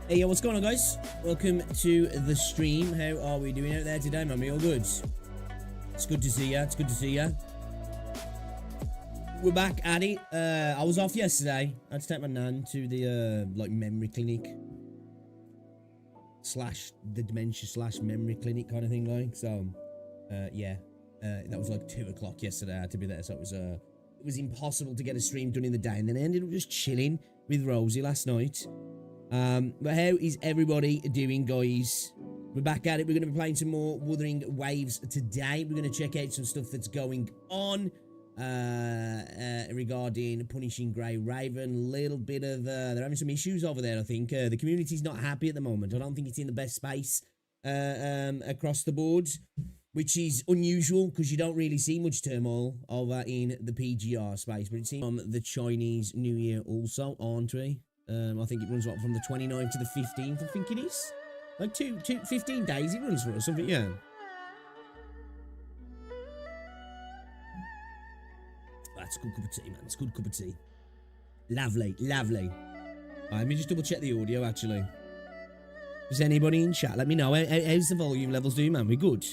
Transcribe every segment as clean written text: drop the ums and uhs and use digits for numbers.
Hey, yo, what's going on, guys? Welcome to the stream. How are we doing out there today, man? We all good? It's good to see ya. It's good to see ya. We're back at it. I was off yesterday. I had to take my nan to the, like, memory clinic. / the dementia / memory clinic kind of thing, like. So, yeah. That was like 2 o'clock yesterday. I had to be there. So it was impossible to get a stream done in the day. And then I ended up just chilling with Rosie last night. But how is everybody doing, guys? We're back at it. We're going to be playing some more Wuthering Waves today. We're going to check out some stuff that's going on regarding Punishing Grey Raven. Little bit of they're having some issues over there, I think. The community's not happy at the moment. I don't think it's in the best space across the board, which is unusual because you don't really see much turmoil over in the PGR space. But it seems from the Chinese New Year also, aren't we? I think it runs what, from the 29th to the 15th, I think it is. Like 15 days it runs for us, something, yeah. That's a good cup of tea, man. It's a good cup of tea. Lovely, lovely. Right, let me just double check the audio, actually. Does anybody in chat let me know? How's the volume levels doing, man? We good?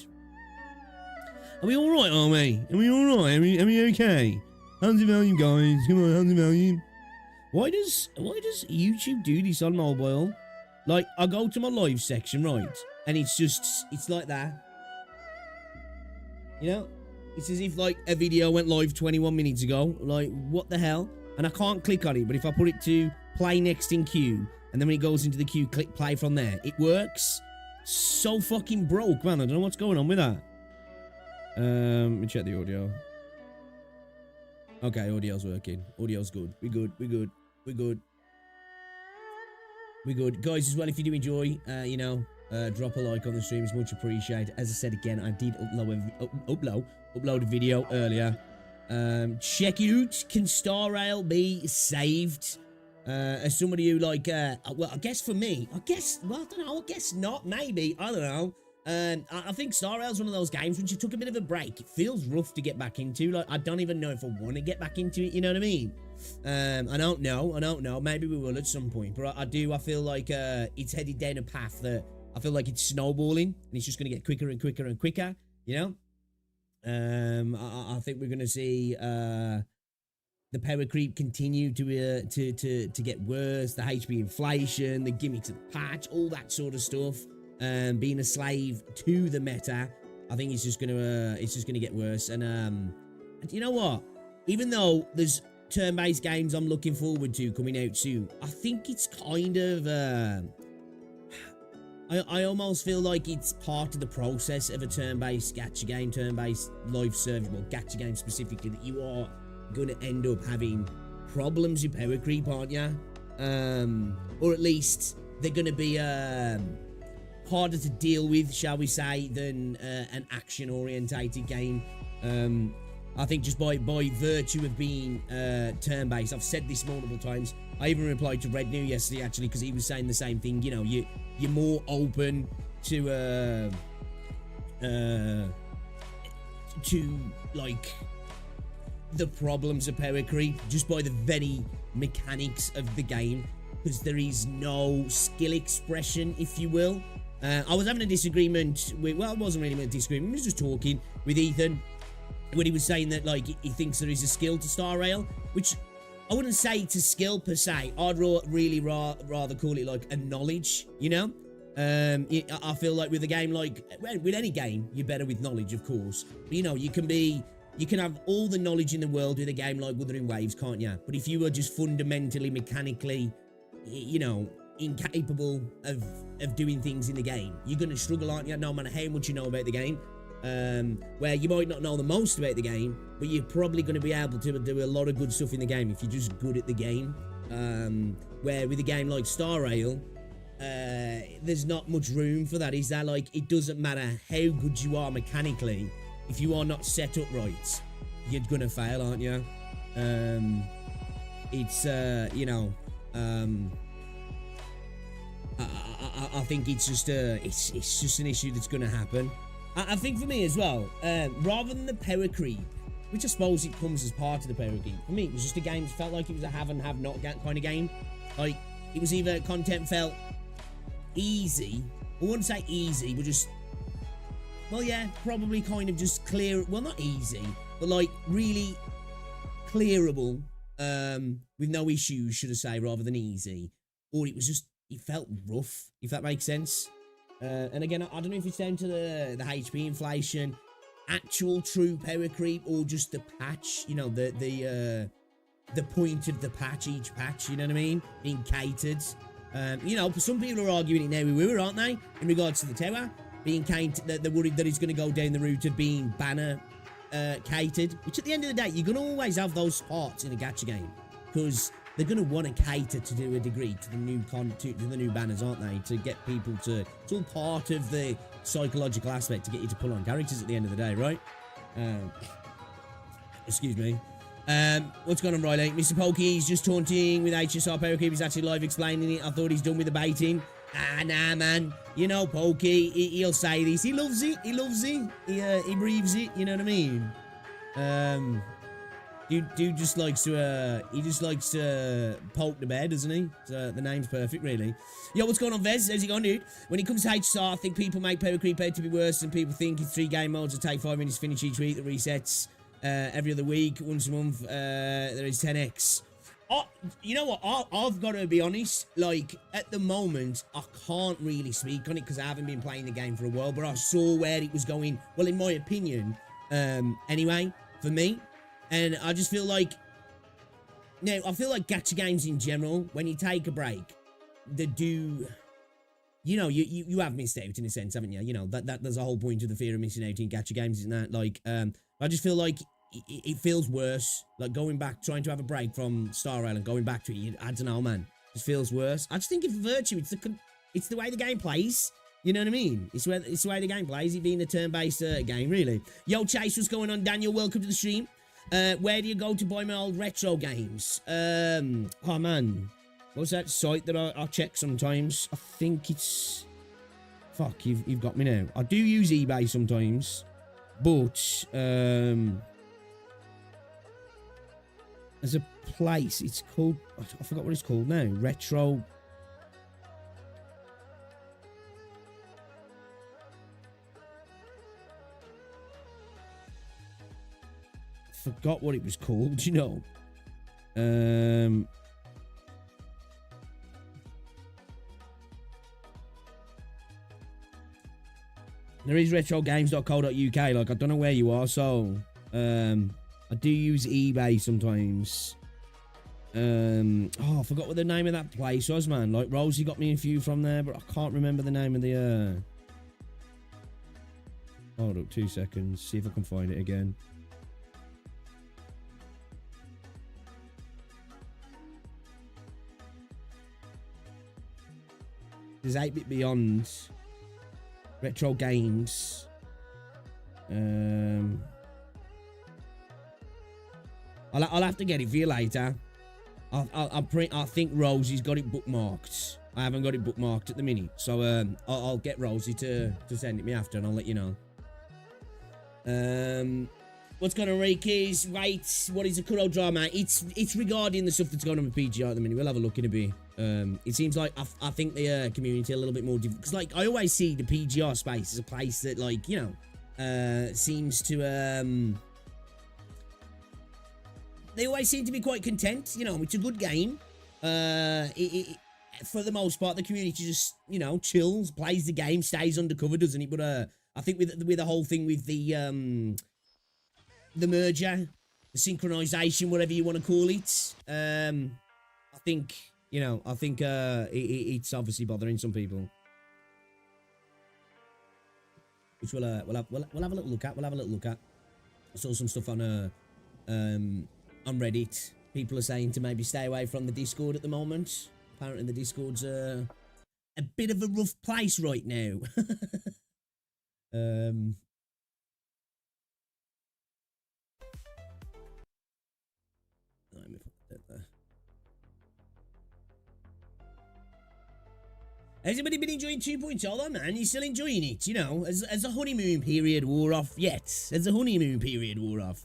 Are we alright, are we? Are we alright? Are we okay? Hands of value, guys. Come on, hands of value. Why does YouTube do this on mobile? Like, I go to my live section, right? And it's like that. You know? It's as if, like, a video went live 21 minutes ago. Like, what the hell? And I can't click on it, but if I put it to play next in queue, and then when it goes into the queue, click play from there, it works. So fucking broke, man. I don't know what's going on with that. Let me check the audio. Okay, audio's working. Audio's good. We're good. We're good. We're good. We're good. Guys, as well, if you do enjoy, you know, drop a like on the stream. It's much appreciated. As I said again, I did upload a video earlier. Check it out. Can Star Rail be saved? As somebody who, like, well, I guess for me, well, I don't know, I guess not, maybe, I don't know. I think Star Rail's one of those games, once you took a bit of a break, it feels rough to get back into. Like, I don't even know if I want to get back into it, you know what I mean? I don't know, maybe we will at some point, but I feel like, it's headed down a path that I feel like it's snowballing, and it's just going to get quicker and quicker and quicker, you know? I think we're going to see, the power creep continue to get worse, the HP inflation, the gimmicks of the patch, all that sort of stuff. Being a slave to the meta, I think it's just gonna get worse. And you know what? Even though there's turn-based games I'm looking forward to coming out soon, I think it's kind of I almost feel like it's part of the process of a turn-based gacha game, turn-based live service, well, gacha game specifically, that you are gonna end up having problems with power creep, aren't you? Or at least they're gonna be harder to deal with, shall we say, than an action-orientated game. I think just by virtue of being turn-based, I've said this multiple times. I even replied to Red New yesterday, actually, because he was saying the same thing. You know, you're more open to like the problems of power creep just by the very mechanics of the game, because there is no skill expression, if you will. I was having a disagreement with, well, it wasn't really a disagreement, I was just talking with Ethan when he was saying that, like, he thinks there is a skill to Star Rail, which I wouldn't say it's a skill per se. I'd rather call it like a knowledge, you know? I feel like with a game like, well, with any game, you're better with knowledge, of course. But, you know, you can have all the knowledge in the world with a game like Wuthering Waves, can't you? But if you were just fundamentally, mechanically, you know, incapable of doing things in the game, you're going to struggle, aren't you? No matter how much you know about the game. Where you might not know the most about the game, but you're probably going to be able to do a lot of good stuff in the game if you're just good at the game. Where with a game like Star Rail, there's not much room for that, is there? Like, it doesn't matter how good you are mechanically, if you are not set up right, you're going to fail, aren't you? It's, you know, I think it's just an issue that's going to happen. I think for me as well, rather than the power creep, which I suppose it comes as part of the power creep, for me it was just a game that felt like it was a have and have not kind of game. Like, it was either content felt easy, I wouldn't say easy, but just, well, yeah, probably kind of just clear, well, not easy, but like really clearable, with no issues, should I say, rather than easy. Or it was just, it felt rough, if that makes sense. And again, I don't know if it's down to the HP inflation, actual true power creep, or just the patch, you know, the point of the patch, each patch, you know what I mean, being catered. You know, some people are arguing it now with Woo, aren't they, in regards to the tower, being catered, they're worried that it's going to go down the route of being banner catered, which at the end of the day, you're going to always have those spots in a gacha game, because they're going to want to cater to a degree to the new to the new banners, aren't they? To get people to, it's all part of the psychological aspect to get you to pull on characters at the end of the day, right? Excuse me. What's going on, Riley? Mr. Pokey's just taunting with HSR Power Creep. He's actually live explaining it. I thought he's done with the baiting. Nah, man. You know, Pokey, he'll say this. He loves it. He loves it. He breathes it. You know what I mean? Dude just likes to, he just likes to poke the bear, doesn't he? So the name's perfect, really. Yo, what's going on, Vez? How's it going, dude? When it comes to HSR, I think people make Power Creep out to be worse than people think. It's 3 game modes that take 5 minutes to finish each week. The resets every other week, once a month. There is 10x. Oh, you know what? I've got to be honest. Like, at the moment, I can't really speak on it because I haven't been playing the game for a while. But I saw where it was going. Well, in my opinion, anyway, for me. And I just feel like, I feel like gacha games in general, when you take a break, they do, you have missed out in a sense, haven't you? You know, there's a whole point of the fear of missing out in gacha games, isn't that? Like, I just feel like it feels worse. Like going back, trying to have a break from Star Rail and going back to it, I don't know, man. It just feels worse. I just think it's Virtue. It's the way the game plays. You know what I mean? It's the way the game plays. It being a turn-based game, really. Yo, Chase, what's going on? Daniel, welcome to the stream. Where do you go to buy my old retro games? Oh man, what's that site that I check sometimes? I think it's, fuck, you've got me now. I do use eBay sometimes, but there's a place, it's called, I forgot what it's called now, Retro. Forgot what it was called, you know. There is retrogames.co.uk, like I don't know where you are, so I do use eBay sometimes. Oh, I forgot what the name of that place was, man. Like Rosie got me a few from there, but I can't remember the name of the hold up 2 seconds, see if I can find it again. There's 8-Bit Beyond, Retro Games. I'll have to get it for you later. I think Rosie's got it bookmarked. I haven't got it bookmarked at the minute, so I'll get Rosie to send it me after, and I'll let you know. What's going on, Reikis? Right, what is a Kuro drama? It's regarding the stuff that's going on with PGR at the minute. We'll have a look in a bit. It seems like I think the community a little bit more because like I always see the PGR space as a place that, like, you know, seems to they always seem to be quite content. You know, it's a good game. For the most part, the community just, you know, chills, plays the game, stays undercover, doesn't it? But I think with the whole thing with the merger, the synchronization, whatever you want to call it, I think, you know, it's obviously bothering some people, which we'll have a little look at. I saw some stuff on Reddit. People are saying to maybe stay away from the Discord at the moment. Apparently, the Discord's a bit of a rough place right now. Let me put that there. Has anybody been enjoying 2.0 though, man? You still enjoying it? You know, as the honeymoon period wore off yet? As the honeymoon period wore off.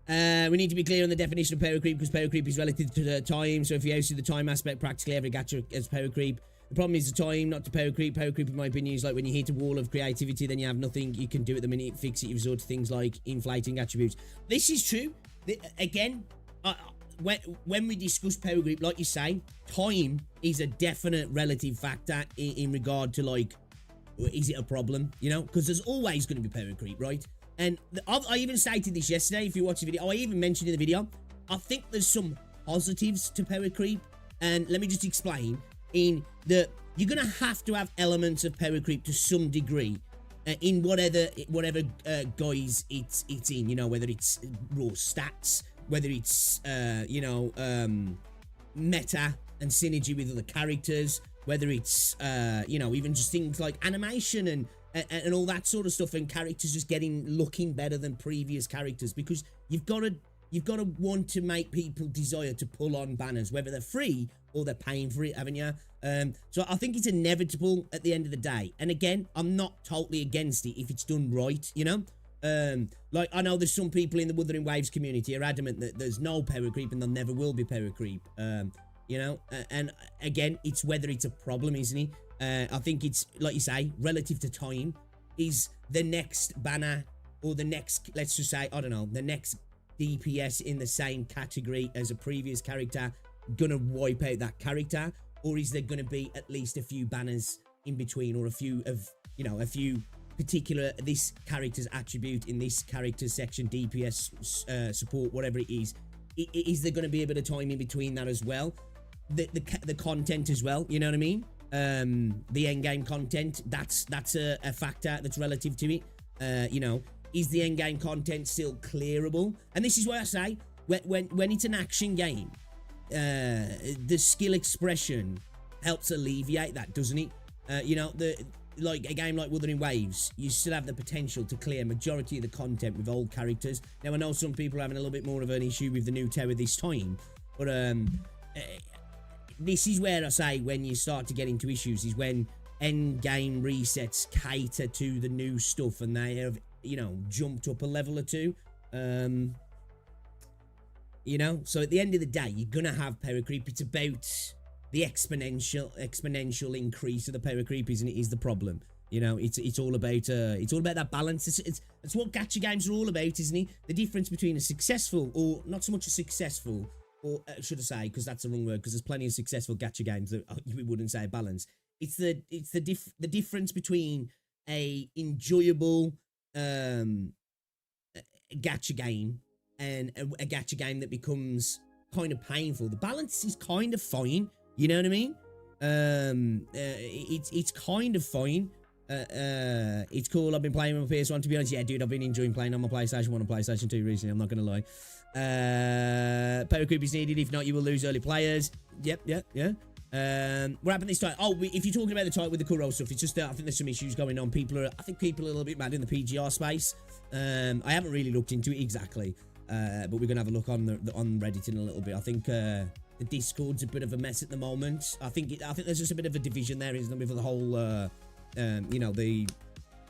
We need to be clear on the definition of power creep, because power creep is relative to the time. So if you see the time aspect, practically every gacha has power creep. The problem is the time, not the power creep. Power creep, in my opinion, is like when you hit a wall of creativity, then you have nothing you can do at the minute. Fix it, you resort to things like inflating attributes. This is true. Again, when we discuss power creep, like you say, time is a definite relative factor in regard to, like, is it a problem? You know, because there's always going to be power creep, right? And I even stated this yesterday. If you watch the video, I even mentioned in the video, I think there's some positives to power creep. And let me just explain. In that you're going to have elements of power creep to some degree in whatever guise it's in, you know, whether it's raw stats, whether it's, you know, meta and synergy with other characters, whether it's, you know, even just things like animation and all that sort of stuff, and characters just looking better than previous characters, because you've got to want to make people desire to pull on banners, whether they're free or they're paying for it, haven't you? So I think it's inevitable at the end of the day. And again, I'm not totally against it if it's done right, you know? Like, I know there's some people in the Wuthering Waves community are adamant that there's no power creep and there never will be power creep. You know, and again, it's whether it's a problem, isn't it? I think it's, like you say, relative to time, is the next banner or the next, let's just say, I don't know, the next DPS in the same category as a previous character gonna wipe out that character? Or is there gonna be at least a few banners in between, or a few of, you know, a few particular, this character's attribute in this character's section, DPS, support, whatever it is there going to be a bit of time in between that as well? The content as well, you know what I mean? The end game content, that's a factor that's relative to it. You know, is the end game content still clearable? And this is why I say, when it's an action game, the skill expression helps alleviate that, doesn't it? You know, like a game like Wuthering Waves, you still have the potential to clear majority of the content with old characters. Now, I know some people are having a little bit more of an issue with the new tower this time, but this is where I say when you start to get into issues is when end game resets cater to the new stuff and they have, you know, jumped up a level or two. You know, so at the end of the day, you're gonna have power creep. It's about the exponential increase of the power creep, isn't it? Is the problem. You know, it's all about that balance. It's what gacha games are all about, isn't it? The difference between a successful, or not so much a successful, or should I say, because that's the wrong word, because there's plenty of successful gacha games that we wouldn't say balance. It's the difference between a enjoyable gacha game and a gacha game that becomes kind of painful. The balance is kind of fine. You know what I mean? It's kind of fine. It's cool. I've been playing on PS1, to be honest. Yeah, dude, I've been enjoying playing on my PlayStation 1 and PlayStation 2 recently. I'm not going to lie. Power creep is needed. If not, you will lose early players. Yep. What happened this time? Oh, if you're talking about the type with the Kuro stuff, it's just I think there's some issues going on. I think people are a little bit mad in the PGR space. I haven't really looked into it exactly, but we're gonna have a look on Reddit in a little bit. I think the Discord's a bit of a mess at the moment. I think there's just a bit of a division there, isn't there, with the whole, you know, the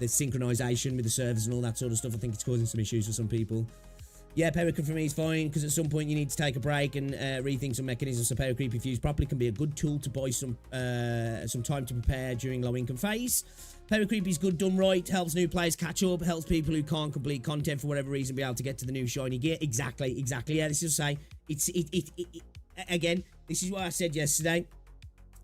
synchronization with the servers and all that sort of stuff. I think it's causing some issues for some people. Yeah, power creep for me is fine, because at some point you need to take a break and rethink some mechanisms. So power creep, if used properly, can be a good tool to buy some time to prepare during low income phase. Power creep is good done right, helps new players catch up, helps people who can't complete content for whatever reason be able to get to the new shiny gear. Exactly. Yeah, this is to say, again, this is what I said yesterday.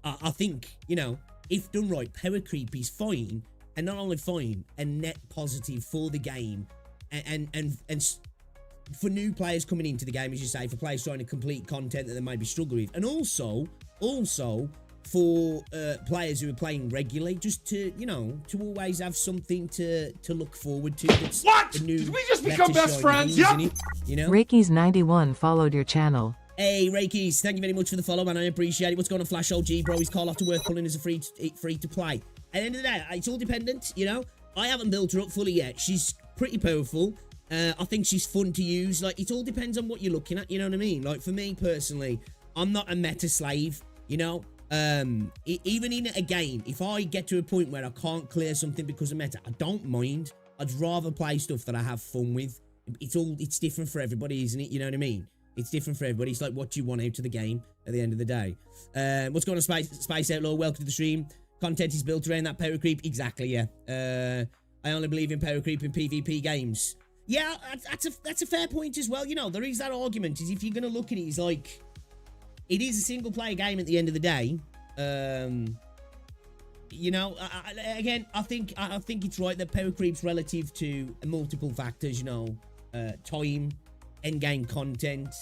I think, you know, if done right, power creep is fine, and not only fine, a net positive for the game, and for new players coming into the game, as you say, for players trying to complete content that they might be struggling with, and also for players who are playing regularly, just to, you know, to always have something to look forward to. What? Did we just become best friends? Yep. You know? Reikis91 followed your channel. Hey, Reikis, thank you very much for the follow, man. I appreciate it. What's going on, Flash OG, bro? Is Carlotta worth pulling as a free to play? At the end of the day, it's all dependent, you know? I haven't built her up fully yet. She's pretty powerful. I think she's fun to use. Like, it all depends on what you're looking at, you know what I mean? Like, for me, personally, I'm not a meta slave, you know? Even in a game, if I get to a point where I can't clear something because of meta, I don't mind. I'd rather play stuff that I have fun with. It's different for everybody, isn't it? You know what I mean? It's different for everybody. It's like what you want out of the game at the end of the day. What's going on, Space Outlaw? Welcome to the stream. Content is built around that power creep. Exactly, yeah. I only believe in power creep in PvP games. Yeah, that's a fair point as well. You know, there is that argument, is if you're going to look at it, it's like, it is a single player game at the end of the day. You know, again, I think it's right that power creep's relative to multiple factors, you know, time, endgame content,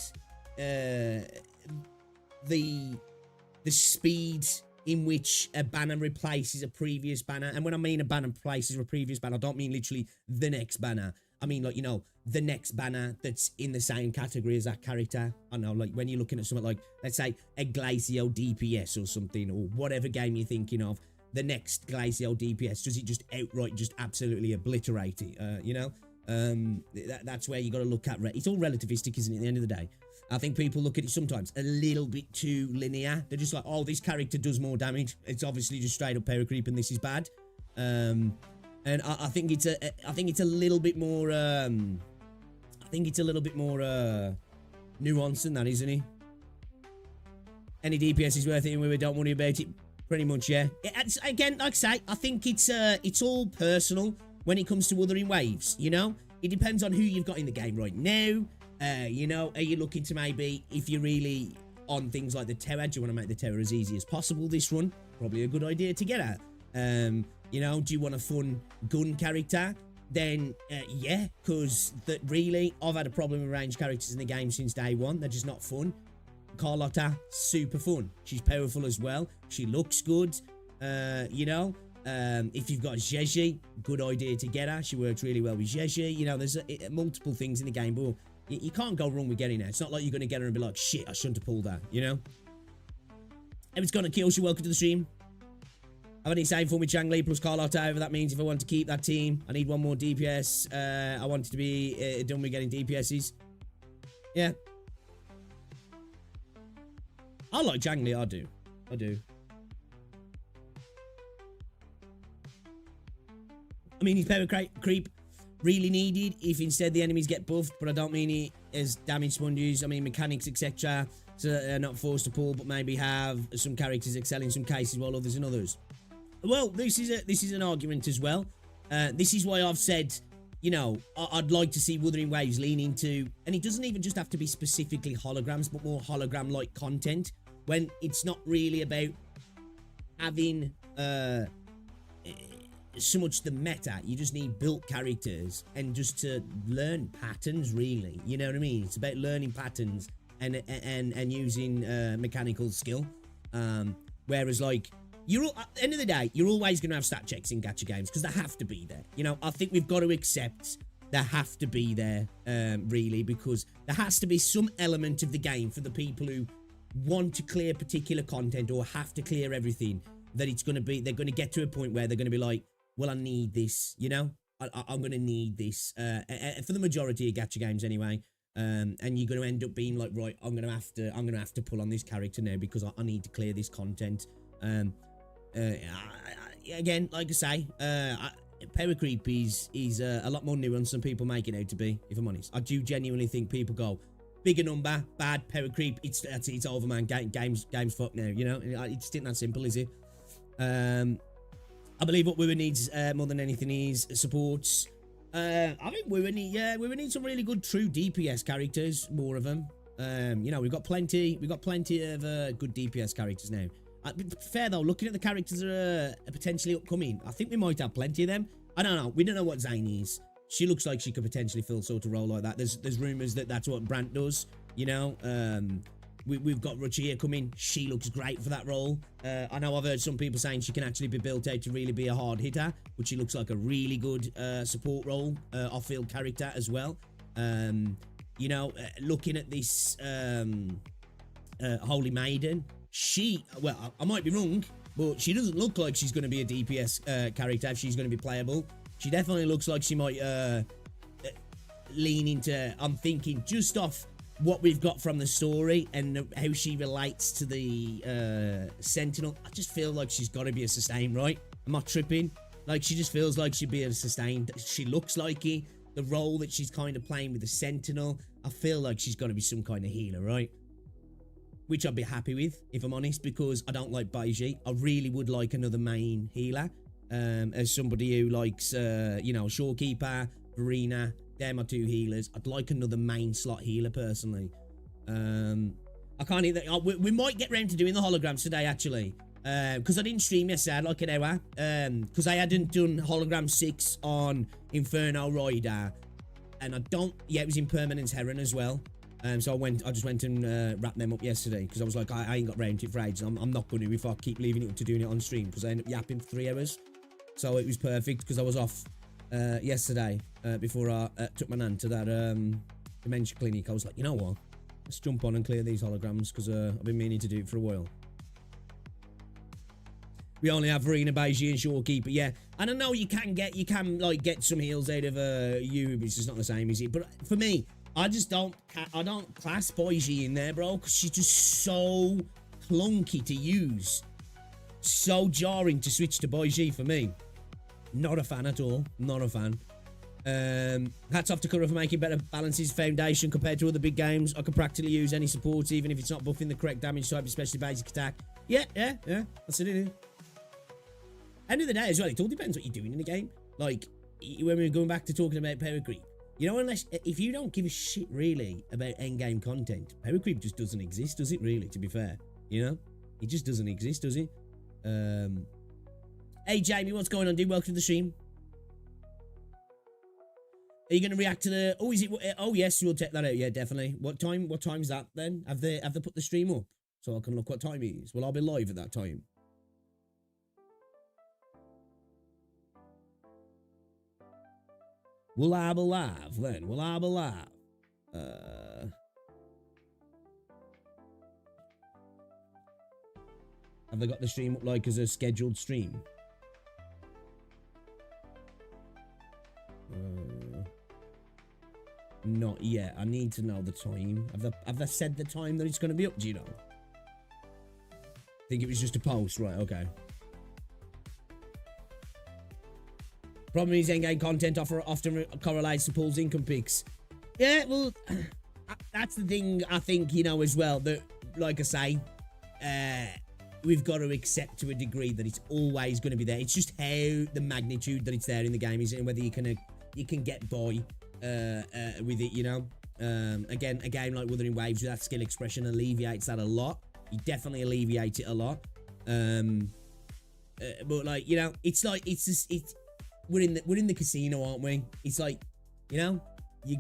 the speed in which a banner replaces a previous banner. And when I mean a banner replaces a previous banner, I don't mean literally the next banner. I mean, like, you know, the next banner that's in the same category as that character. I know, like, when you're looking at something like, let's say, a Glacio DPS or something, or whatever game you're thinking of, the next Glacio DPS, does it just outright just absolutely obliterate it? You know? That's where you got to look at. It's all relativistic, isn't it, at the end of the day? I think people look at it sometimes a little bit too linear. They're just like, oh, this character does more damage. It's obviously just straight up power creep and this is bad. And And I think it's a little bit more nuanced than that, isn't it? Any DPS is worth it, and we don't worry about it. Pretty much, yeah. Again, like I say, I think it's all personal when it comes to Wuthering Waves. You know, it depends on who you've got in the game right now. You know, are you looking to maybe, if you're really on things like the tower, do you want to make the tower as easy as possible this run? Probably a good idea to get at. You know, do you want a fun gun character? Then, yeah, because really, I've had a problem with ranged characters in the game since day one. They're just not fun. Carlotta, super fun. She's powerful as well. She looks good. You know, if you've got Zhezhi, good idea to get her. She works really well with Zhezhi. You know, there's multiple things in the game, but you can't go wrong with getting her. It's not like you're going to get her and be like, shit, I shouldn't have pulled her, you know? If it's gonna kill, welcome to the stream. I've any same fun with Zhangli plus Carlotta. However, that means if I want to keep that team, I need one more DPS. I want it to be done with getting DPSs. Yeah. I like Zhangli, I do. I mean, his power creep really needed if instead the enemies get buffed, but I don't mean it as damage sponges. I mean mechanics, etc. So that they're not forced to pull, but maybe have some characters excel in some cases while others in others. Well, this is an argument as well. This is why I've said, you know, I'd like to see Wuthering Waves lean into, and it doesn't even just have to be specifically holograms, but more hologram-like content, when it's not really about having so much the meta. You just need built characters and just to learn patterns, really. You know what I mean? It's about learning patterns and using mechanical skill. Whereas, like, at the end of the day, you're always going to have stat checks in gacha games because they have to be there. You know, I think we've got to accept they have to be there, really, because there has to be some element of the game for the people who want to clear particular content or have to clear everything, that it's going to be, they're going to get to a point where they're going to be like, well, I need this, you know, I'm going to need this, for the majority of gacha games anyway. And you're going to end up being like, right, I'm going to have to pull on this character now because I need to clear this content. Again, like I say, power creep is a lot more nuanced than people make it out to be, if I'm honest. I do genuinely think people go, bigger number, bad, power creep, it's over, man, game's fucked now, you know? It just isn't that simple, is it? I believe what Wuwa needs more than anything is supports. I think Wuwa need some really good true DPS characters, more of them. You know, we've got plenty of good DPS characters now. Fair though, looking at the characters that are potentially upcoming, I think we might have plenty of them. I don't know. We don't know what Zane is. She looks like she could potentially fill sort of role like that. There's rumors that that's what Brant does. You know, we've got Ruchia coming. She looks great for that role. I know I've heard some people saying she can actually be built out to really be a hard hitter, but she looks like a really good support role, off-field character as well. You know, looking at this Holy Maiden, well, I might be wrong, but she doesn't look like she's going to be a DPS character if she's going to be playable. She definitely looks like she might lean into, I'm thinking, just off what we've got from the story and how she relates to the Sentinel. I just feel like she's got to be a sustain, right? I'm not tripping. Like, she just feels like she'd be a sustain. She looks like it. The role that she's kind of playing with the Sentinel, I feel like she's got to be some kind of healer, right? Which I'd be happy with, if I'm honest, because I don't like Zhezhi. I really would like another main healer. As somebody who likes, you know, Shorekeeper, Verena, they're my two healers. I'd like another main slot healer, personally. I can't either. We might get round to doing the holograms today, actually. Because I didn't stream yesterday, I had like an hour. Because I hadn't done hologram 6 on Inferno Rider. And I don't, yeah, it was in Permanence Heron as well. So I just went and wrapped them up yesterday because I was like, I ain't got round to it for ages. I'm not going to if I keep leaving it up to doing it on stream because I end up yapping for 3 hours. So it was perfect because I was off yesterday before I took my nan to that dementia clinic. I was like, you know what? Let's jump on and clear these holograms because I've been meaning to do it for a while. We only have Verena, Zhezhi, and Shorekeeper, yeah. And I know you can get some heals out of you, but it's just not the same, is it? But for me, I don't class Zhezhi in there, bro, because she's just so clunky to use. So jarring to switch to Zhezhi for me. Not a fan at all. Not a fan. Hats off to Kuro for making better balances foundation compared to other big games. I can practically use any support even if it's not buffing the correct damage type, especially basic attack. Yeah. That's it. End of the day as well, it all depends what you're doing in the game. Like, when we're going back to talking about power creep, you know, if you don't give a shit really about endgame content, power creep just doesn't exist, does it really, to be fair? You know? It just doesn't exist, does it? Hey, Jamie, what's going on, dude? Welcome to the stream. Are you going to react to the... Oh, is it... Oh, yes, we'll check that out. Yeah, definitely. What time is that, then? Have they put the stream up? So I can look what time it is. Well, I'll be live at that time. Will I be live, then? Will I be live? Have they got the stream up like as a scheduled stream? Not yet. I need to know the time. Have they said the time that it's going to be up? Do you know? I think it was just a post, right? Okay. Problem is, endgame content often correlates to Paul's income peaks. Yeah, well, that's the thing. I think, you know, as well, that, like I say, we've got to accept to a degree that it's always going to be there. It's just how the magnitude that it's there in the game is, and whether you can get by with it, you know. Again, a game like Wuthering Waves with that skill expression alleviates that a lot. You definitely alleviate it a lot. But like, you know, it's like it's we're in the casino, aren't we? It's like, you know, you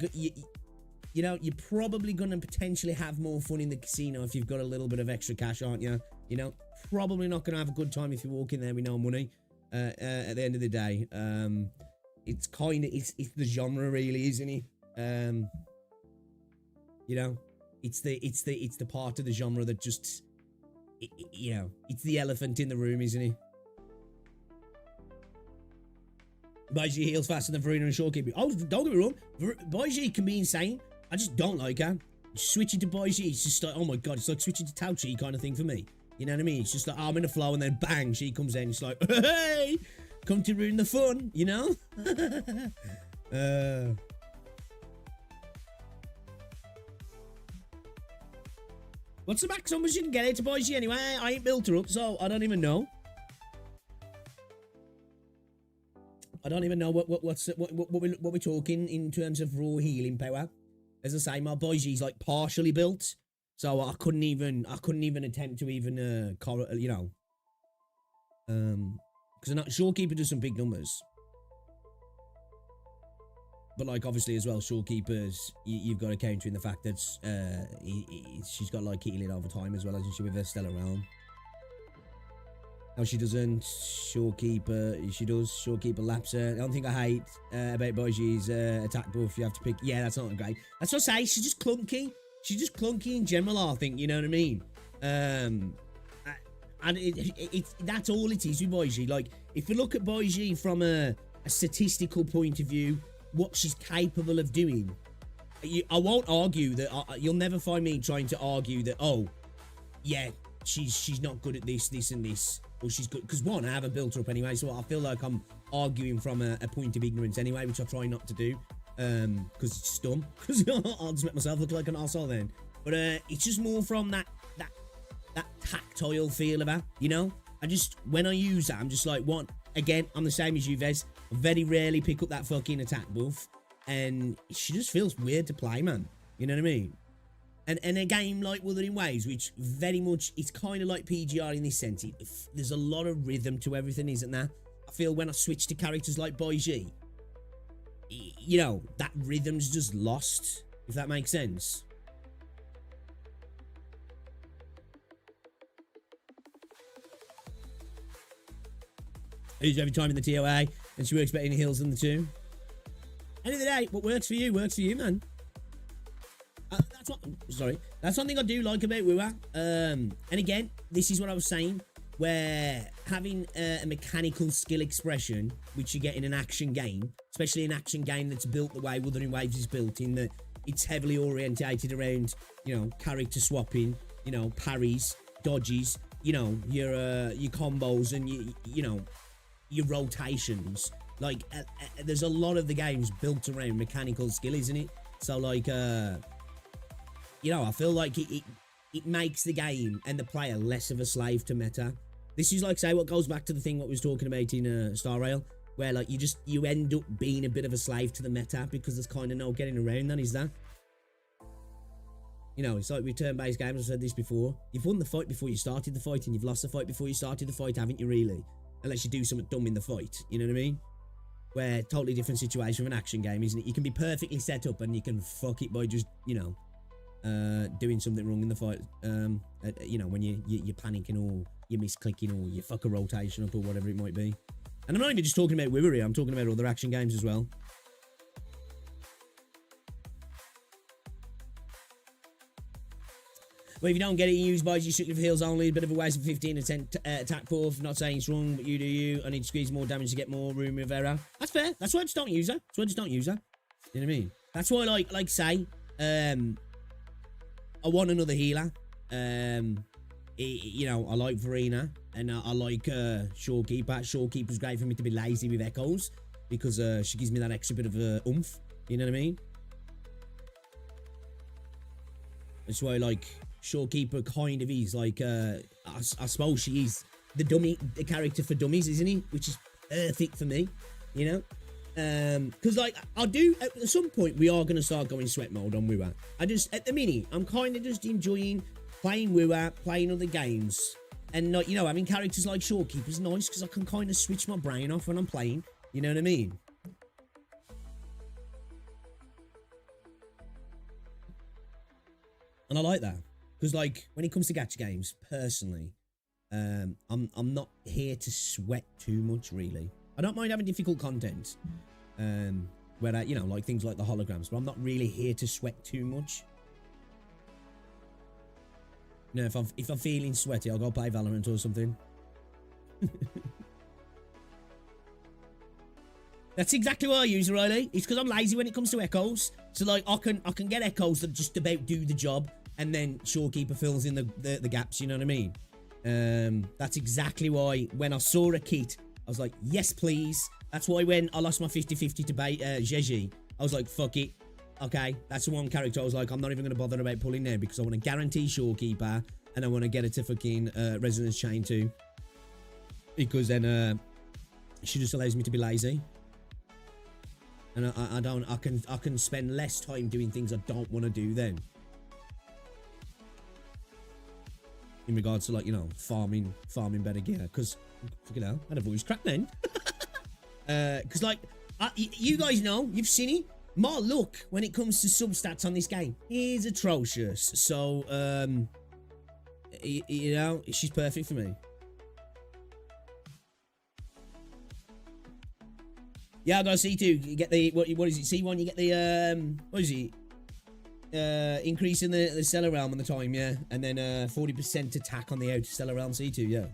know, you're probably gonna potentially have more fun in the casino if you've got a little bit of extra cash, aren't you? You know, probably not gonna have a good time if you walk in there with no money. At the end of the day, it's kind of it's the genre, really, isn't it? You know, it's the part of the genre that just, you know, it's the elephant in the room, isn't it? Zhezhi heals faster than Verena and Shorekeeper. Oh, don't get me wrong, Zhezhi can be insane. I just don't like her. Switching to Zhezhi, it's just like, oh my god, it's like switching to Tauchi kind of thing for me. You know what I mean? It's just like, oh, I'm in a flow, and then bang, she comes in. It's like, hey, come to ruin the fun, you know? What's the max numbers you can get out to Zhezhi anyway? I ain't built her up, so I don't even know. I don't even know what we're talking in terms of raw healing power. As I say, my Zhezhi's like partially built, so I couldn't even attempt to even you know, because Shorekeeper does some big numbers, but like obviously as well, Shorekeepers you've got to counter in the fact that she's got like healing over time as well, hasn't she, with her Stellar Realm? No, she doesn't. Shorekeeper, she does. Shorekeeper laps her. The only thing I hate about Zhezhi's attack buff, you have to pick. Yeah, that's not great. That's what I say. She's just clunky. She's just clunky in general, I think. You know what I mean? And that's all it is with Zhezhi. Like, if you look at Zhezhi from a statistical point of view, what she's capable of doing, I won't argue that. You'll never find me trying to argue that, oh, yeah, she's not good at this, and this. Well, she's good because one, I haven't built her up anyway, so I feel like I'm arguing from a point of ignorance anyway, which I try not to do, because it's just dumb. Because I'll just make myself look like an arsehole then. But it's just more from that tactile feel of her, you know. When I use that, I'm just like, one, again, I'm the same as you, Vez. I very rarely pick up that fucking attack buff, and she just feels weird to play, man. You know what I mean? And a game like Wuthering Waves, which very much, it's kind of like PGR in this sense. There's a lot of rhythm to everything, isn't there? I feel when I switch to characters like Zhezhi, you know, that rhythm's just lost, if that makes sense. I use every time in the TOA, and she works better in the hills than the two. End of the day, what works for you, man. That's something I do like about Wua. And again, this is what I was saying, where having a mechanical skill expression, which you get in an action game, especially an action game that's built the way Wuthering Waves is built, in that it's heavily orientated around, you know, character swapping, you know, parries, dodges, you know, your combos, and you know, your rotations. Like, there's a lot of the games built around mechanical skill, isn't it? So, like, you know, I feel like it makes the game and the player less of a slave to meta. This is like, say, what goes back to the thing what we was talking about in Star Rail, where, like, you end up being a bit of a slave to the meta because there's kind of no getting around that, is that? You know, it's like with turn-based games, I've said this before. You've won the fight before you started the fight, and you've lost the fight before you started the fight, haven't you, really? Unless you do something dumb in the fight, you know what I mean? Where, totally different situation with an action game, isn't it? You can be perfectly set up, and you can fuck it by just, you know, doing something wrong in the fight. You know, when you're panicking, or you're misclicking, or you fuck a rotation up, or whatever it might be. And I'm not even just talking about WoW here, I'm talking about other action games as well. Well, if you don't get it, you use buys, you strictly for heals only. A bit of a waste of 15 attack pull. Not saying it's wrong, but you do you. I need to squeeze more damage to get more room of error. That's fair. That's why I just don't use her. That's why I just don't use her. You know what I mean? That's why, like say, I want another healer. You know, I like Verena, and I like Shorekeeper. Shorekeeper's great for me to be lazy with echoes, because she gives me that extra bit of oomph. You know what I mean? That's why, like, Shorekeeper kind of is like, I suppose she is the character for dummies, isn't he? Which is perfect for me, you know? Because, like, I do, at some point, we are going to start going sweat mode on WoW. At the minute, I'm kind of just enjoying playing WoW, playing other games, and, like, you know, having characters like Shorekeeper's nice, because I can kind of switch my brain off when I'm playing, you know what I mean? And I like that. Because, like, when it comes to gacha games, personally, I'm not here to sweat too much, really. I don't mind having difficult content, where you know, like things like the holograms, but I'm not really here to sweat too much. You know, if I'm feeling sweaty, I'll go play Valorant or something. That's exactly what I use, Riley. It's because I'm lazy when it comes to echoes. So, like, I can get echoes that just about do the job, and then Shorekeeper fills in the gaps, you know what I mean? That's exactly why when I saw a kit, I was like, yes, please. That's why when I lost my 50-50 to Zhezhi, I was like, fuck it. Okay, that's the one character I was like, I'm not even going to bother about pulling now, because I want to guarantee Shorekeeper, and I want to get her to fucking Resonance Chain too. Because then she just allows me to be lazy. And I can spend less time doing things I don't want to do then. In regards to, like, you know, farming better gear. Because, fucking hell, I had a voice crack then. Because, like, you guys know, you've seen it. My luck when it comes to substats on this game is atrocious. So, you know, she's perfect for me. Yeah, I got C2. You get the, what is it, C1? You get the, what is it? Increase in the Stellar Realm on the time, yeah. And then 40% attack on the Outer Stellar Realm C2, yeah.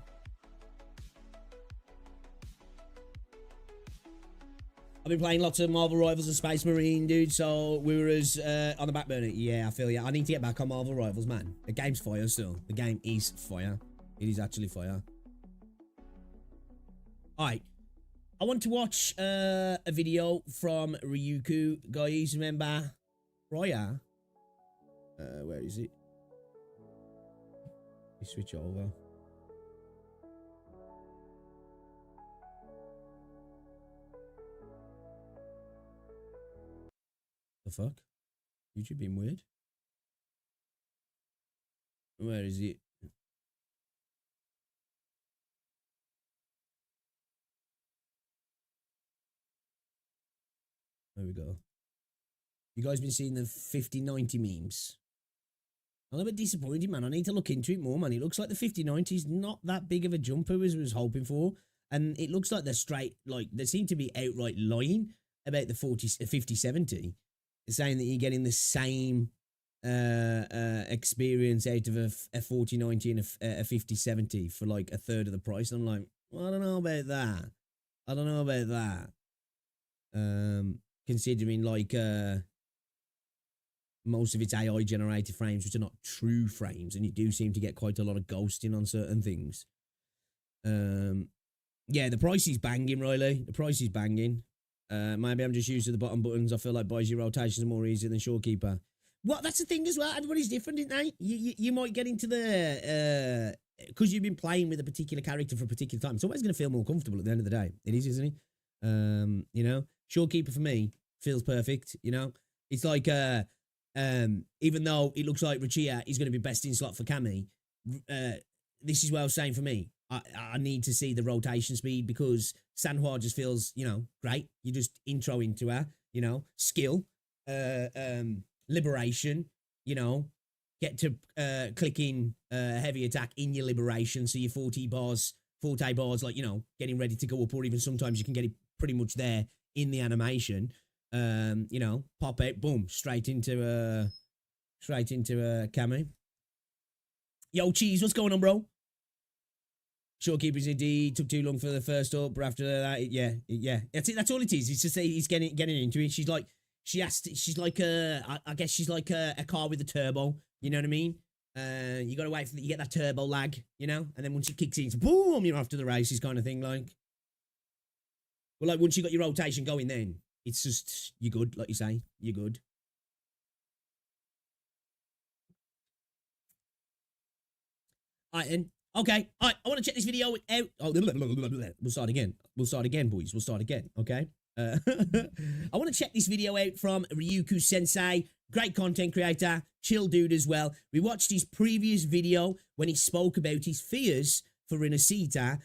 I've been playing lots of Marvel Rivals and Space Marine, dude, so we were on the back burner. Yeah, I feel ya. I need to get back on Marvel Rivals, man. The game's fire still. The game is fire. It is actually fire. Alright. I want to watch a video from Ryuku, guys. Remember Roya? Where is it? You switch over. The fuck? YouTube being weird? Where is it? There we go. You guys been seeing the 50-90 memes? I'm a bit disappointed, man. I need to look into it more, man. It looks like the 50-90 is not that big of a jumper as I was hoping for. And it looks like they're straight, like, they seem to be outright lying about the 50-70. Saying that you're getting the same experience out of a 40-90 and a 50-70 for, like, a third of the price. And I'm like, well, I don't know about that. I don't know about that. Considering, like, most of it's AI generated frames, which are not true frames, and you do seem to get quite a lot of ghosting on certain things. Yeah, the price is banging, Riley. The price is banging. Maybe I'm just used to the bottom buttons. I feel like Boise rotations are more easier than Shorekeeper. What? That's the thing as well. Everybody's different, isn't they? You might get into the because you've been playing with a particular character for a particular time. It's always going to feel more comfortable at the end of the day. It is, isn't it? You know, Shorekeeper for me feels perfect. You know, it's like even though it looks like Rachia is going to be best in slot for Cammy, this is what I was saying for me. I need to see the rotation speed because Sanhua just feels, you know, great. You just intro into her, you know, skill, liberation, you know, get to clicking heavy attack in your liberation. So your 40 bars, like, you know, getting ready to go up, or even sometimes you can get it pretty much there in the animation. You know, pop out, boom, straight into Cammy. Yo, Cheese, what's going on, bro? Shorekeepers indeed took too long for the first up, but after that, yeah. That's it. That's all it is. It's just he's getting into it. She's like, I guess she's like a car with a turbo. You know what I mean? You gotta wait for you get that turbo lag, you know, and then once it kicks in, it's boom, you're off to the races, kind of thing. Like, well, like once you got your rotation going, then it's just you're good, like you say, you're good. All right, then. Okay, all right, I want to check this video out. Oh, we'll start again. We'll start again, boys. We'll start again, okay? I want to check this video out from Ryuku Sensei. Great content creator, chill dude as well. We watched his previous video when he spoke about his fears for Rinascita.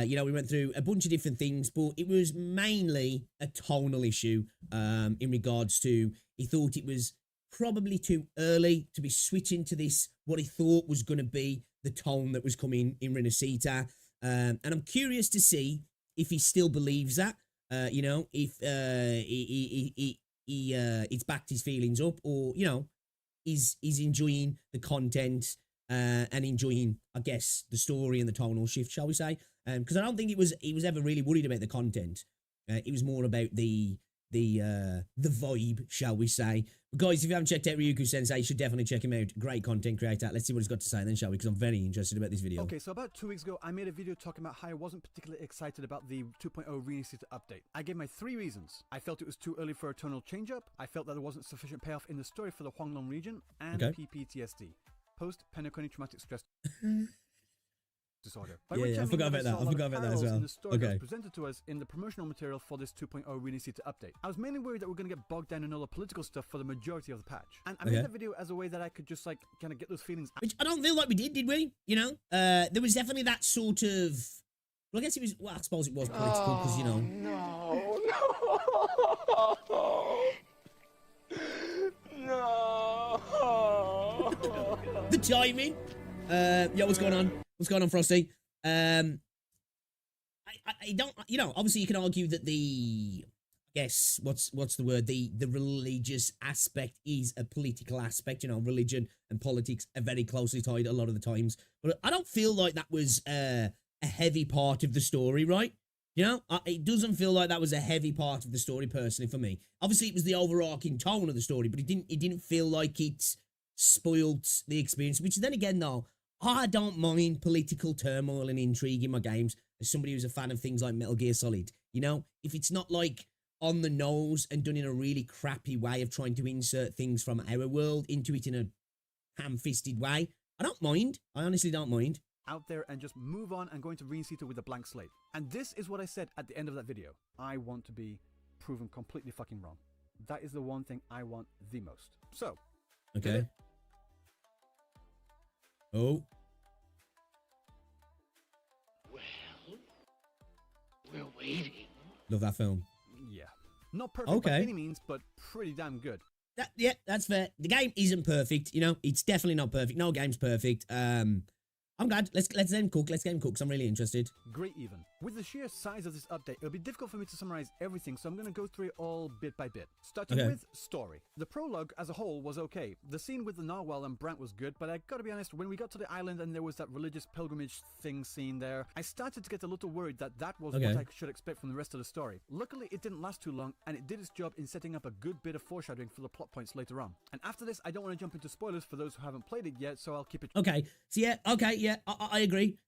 You know, we went through a bunch of different things, but it was mainly a tonal issue in regards to he thought it was probably too early to be switching to this, what he thought was going to be the tone that was coming in Rinascita. And I'm curious to see if he still believes that, you know, if it's backed his feelings up, or, you know, he's enjoying the content and enjoying, I guess, the story and the tonal shift, shall we say. Because I don't think he was ever really worried about the content. It was more about the vibe, shall we say. But guys, if you haven't checked out Ryuku Sensei, you should definitely check him out. Great content creator. Let's see what he's got to say then, shall we? Because I'm very interested about this video. Okay, so about 2 weeks ago, I made a video talking about how I wasn't particularly excited about the 2.0 Rinascita update. I gave my 3 reasons. I felt it was too early for a tonal change-up, I felt that there wasn't sufficient payoff in the story for the Huanglong region, and PPTSD, post-Penacony traumatic stress disorder. Yeah, I forgot about that. I forgot about that as well. In the story that was presented to us in the promotional material for this 2.0 Rinascita update. I was mainly worried that we're going to get bogged down in all the political stuff for the majority of the patch. And I made that video as a way that I could just, like, kind of get those feelings out. Which I don't feel like we did we? You know? There was definitely that sort of... Well, I guess it was... Well, I suppose it was political, because, you know... No. The timing. Yo, what's going on? What's going on, Frosty? I don't, you know, obviously you can argue that the, I guess, what's the word? The religious aspect is a political aspect. You know, religion and politics are very closely tied a lot of the times. But I don't feel like that was a heavy part of the story, right? You know, it doesn't feel like that was a heavy part of the story personally for me. Obviously, it was the overarching tone of the story, but it didn't feel like it spoiled the experience. Which then again, though, I don't mind political turmoil and intrigue in my games as somebody who's a fan of things like Metal Gear Solid. You know, if it's not like on the nose and done in a really crappy way of trying to insert things from our world into it in a ham-fisted way, I don't mind. I honestly don't mind. Out there and just move on and go into Rinascita with a blank slate. And this is what I said at the end of that video. I want to be proven completely fucking wrong. That is the one thing I want the most. So, okay. Oh. Well, we're waiting. Love that film. Yeah. Not perfect by any means, but pretty damn good. Yeah, that's fair. The game isn't perfect, you know. It's definitely not perfect. No game's perfect. I'm glad. Let's let him cook. Let's get him cook, because I'm really interested. Great even. With the sheer size of this update, it'll be difficult for me to summarize everything, so I'm going to go through it all bit by bit. Starting with story. The prologue as a whole was okay. The scene with the narwhal and Brant was good, but I gotta be honest, when we got to the island and there was that religious pilgrimage thing scene there, I started to get a little worried that that was what I should expect from the rest of the story. Luckily, it didn't last too long, and it did its job in setting up a good bit of foreshadowing for the plot points later on. And after this, I don't want to jump into spoilers for those who haven't played it yet, so I'll keep it... Okay, so I agree.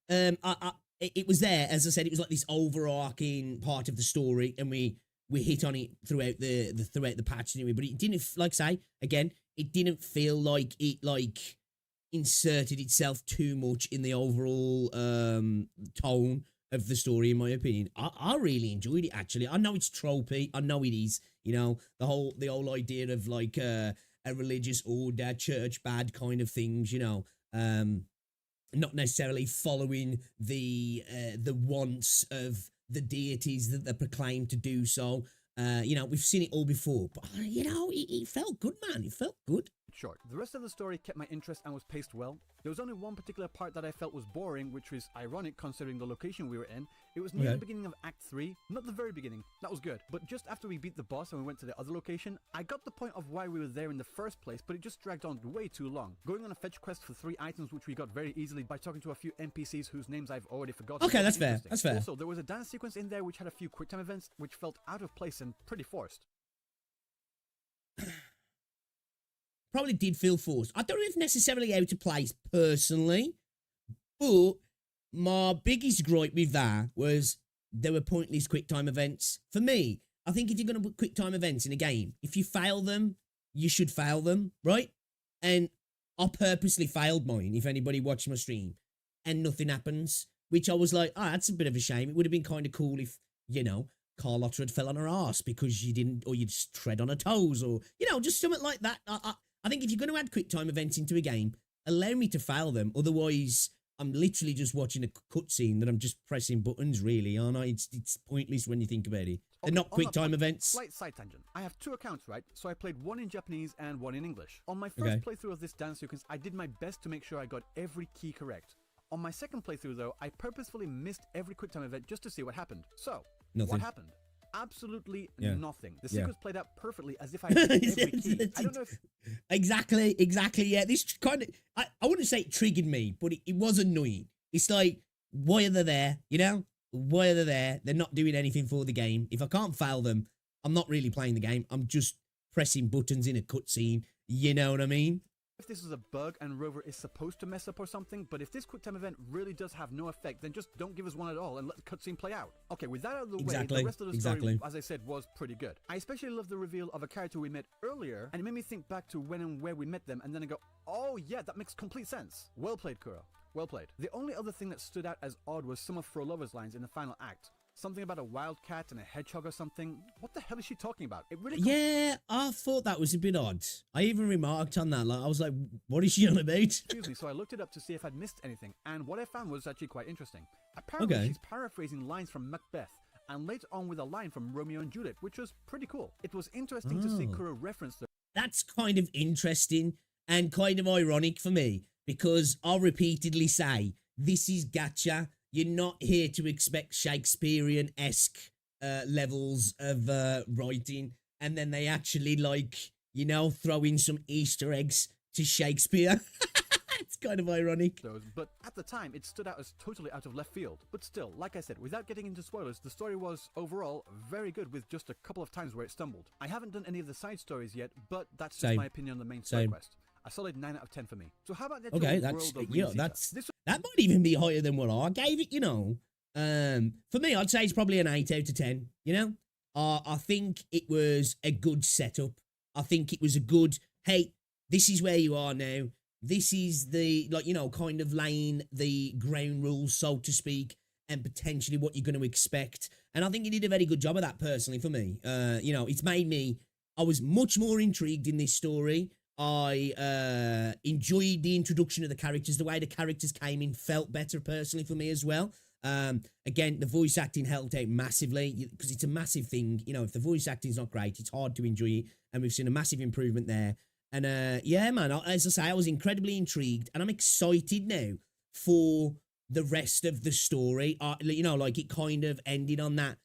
it was there, as I said, it was like this overarching part of the story, and we hit on it throughout the patch anyway. But it didn't, like I say again, it didn't feel like it like inserted itself too much in the overall tone of the story, in my opinion. I really enjoyed it, actually. I know it's tropey, I know it is, you know, the whole idea of like a religious order, church bad kind of things, you know, not necessarily following the wants of the deities that they're proclaimed to do so. You know, we've seen it all before, but you know, it felt good, man. It felt good. Short. The rest of the story kept my interest and was paced well. There was only one particular part that I felt was boring, which was ironic considering the location we were in. It was near the beginning of Act 3, not the very beginning, that was good, but just after we beat the boss and we went to the other location, I got the point of why we were there in the first place, but it just dragged on way too long. Going on a fetch quest for 3 items which we got very easily by talking to a few NPCs whose names I've already forgotten. Okay, that's fair, that's fair. Also, there was a dance sequence in there which had a few quick time events which felt out of place and pretty forced. Probably did feel forced. I don't know if necessarily out of place personally, but my biggest gripe with that was there were pointless quick time events. For me, I think if you're going to put quick time events in a game, if you fail them, you should fail them, right? And I purposely failed mine, if anybody watched my stream, and nothing happens, which I was like, that's a bit of a shame. It would have been kind of cool if, you know, Carlotta had fell on her ass because you didn't, or you'd tread on her toes, or, you know, just something like that. I think if you're going to add quick time events into a game, allow me to fail them. Otherwise, I'm literally just watching a cutscene that I'm just pressing buttons, really, aren't I? It's pointless when you think about it. They're not quick time events. Slight side tangent. I have 2 accounts, right? So I played one in Japanese and one in English. On my first playthrough of this dance sequence, I did my best to make sure I got every key correct. On my second playthrough, though, I purposefully missed every quick time event just to see what happened. So, what happened? Absolutely nothing. The sequence played out perfectly as if I hit every key. I don't know if... Exactly, yeah. This kind of, I wouldn't say it triggered me, but it was annoying. It's like, why are they there, you know? Why are they there? They're not doing anything for the game. If I can't fail them, I'm not really playing the game. I'm just pressing buttons in a cutscene. You know what I mean? If this is a bug and Rover is supposed to mess up or something, but if this quick time event really does have no effect, then just don't give us one at all and let the cutscene play out. Okay, with that out of the way, the rest of the story, as I said, was pretty good. I especially love the reveal of a character we met earlier, and it made me think back to when and where we met them, and then I go, oh yeah, that makes complete sense. Well played, Kuro. Well played. The only other thing that stood out as odd was some of Frolova's lines in the final act. Something about a wildcat and a hedgehog or something. What the hell is she talking about? It really... Yeah, I thought that was a bit odd. I even remarked on that. Like, I was like, what is she on about? Excuse me, so I looked it up to see if I'd missed anything, and what I found was actually quite interesting. Apparently, she's paraphrasing lines from Macbeth, and later on with a line from Romeo and Juliet, which was pretty cool. It was interesting to see Kuro reference the... That's kind of interesting and kind of ironic for me, because I'll repeatedly say, this is gacha. You're not here to expect Shakespearean-esque levels of writing, and then they actually, like, you know, throw in some Easter eggs to Shakespeare. It's kind of ironic. But at the time, it stood out as totally out of left field. But still, like I said, without getting into spoilers, the story was, overall, very good with just a couple of times where it stumbled. I haven't done any of the side stories yet, but that's just my opinion on the main side quest. A solid 9 out of 10 for me. So how about that? Okay, that's, you know, that might even be higher than what I gave it, you know. For me, I'd say it's probably an 8 out of 10, you know. I think it was a good setup. I think it was a good, hey, this is where you are now. This is the, like, you know, kind of laying the ground rules, so to speak, and potentially what you're going to expect. And I think he did a very good job of that, personally, for me. You know, it's made me, I was much more intrigued in this story. I enjoyed the introduction of the characters. The way the characters came in felt better personally for me as well. Again, the voice acting helped out massively because it's a massive thing. You know, if the voice acting is not great, it's hard to enjoy it. And we've seen a massive improvement there. And yeah, man, as I say, I was incredibly intrigued and I'm excited now for the rest of the story. You know, like it kind of ended on that,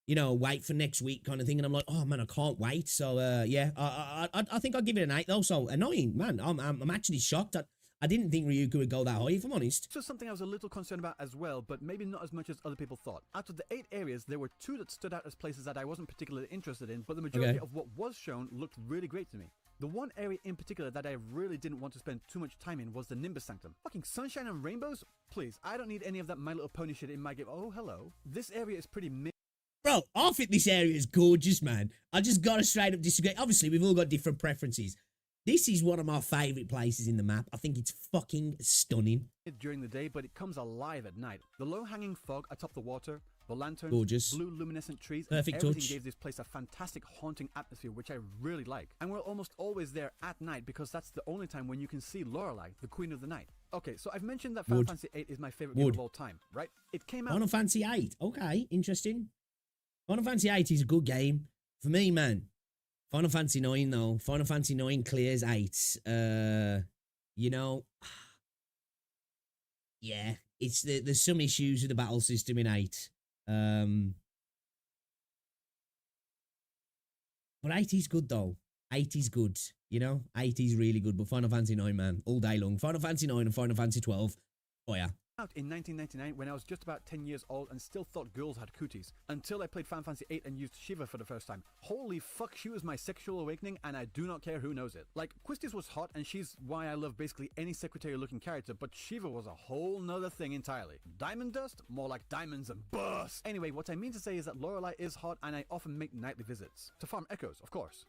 you know, wait for next week kind of thing. And I'm like, oh man, I can't wait. So yeah, I think I'll give it an 8 though. So annoying, man. I'm actually shocked. I didn't think Ryuko would go that high, if I'm honest. This was something I was a little concerned about as well, but maybe not as much as other people thought. Out of the 8 areas, there were 2 that stood out as places that I wasn't particularly interested in, but the majority of what was shown looked really great to me. The one area in particular that I really didn't want to spend too much time in was the Nimbus Sanctum. Fucking sunshine and rainbows? Please, I don't need any of that My Little Pony shit in my game. Oh, hello. This area is pretty Bro, I think this area is gorgeous, man. I just gotta straight up disagree. Obviously, we've all got different preferences. This is one of my favourite places in the map. I think it's fucking stunning. During the day, but it comes alive at night. The low-hanging fog atop the water, the lanterns, gorgeous, blue luminescent trees, perfect and everything touch. gave this place a fantastic haunting atmosphere, which I really like. And we're almost always there at night because that's the only time when you can see Lorelei, the Queen of the Night. Okay, so I've mentioned that Final Fantasy VIII is my favorite game of all time, right? It came out... Final Fantasy VIII. Okay, interesting. Final Fantasy VIII is a good game. For me, man, Final Fantasy IX, though. Final Fantasy IX clears 8. You know... Yeah, it's there's some issues with the battle system in 8. But 8 is good, though. 8 is good, you know? 8 is really good, but Final Fantasy 9, man, all day long. Final Fantasy 9 and Final Fantasy 12, oh yeah. Out in 1999 when I was just about 10 years old and still thought girls had cooties, until I played Final Fantasy VIII and used Shiva for the first time. Holy fuck, she was my sexual awakening, and I do not care who knows it. Like, Quistis was hot, and she's why I love basically any secretary-looking character, but Shiva was a whole nother thing entirely. Diamond dust? More like diamonds and burst! Anyway, what I mean to say is that Lorelei is hot, and I often make nightly visits. To farm echoes, of course.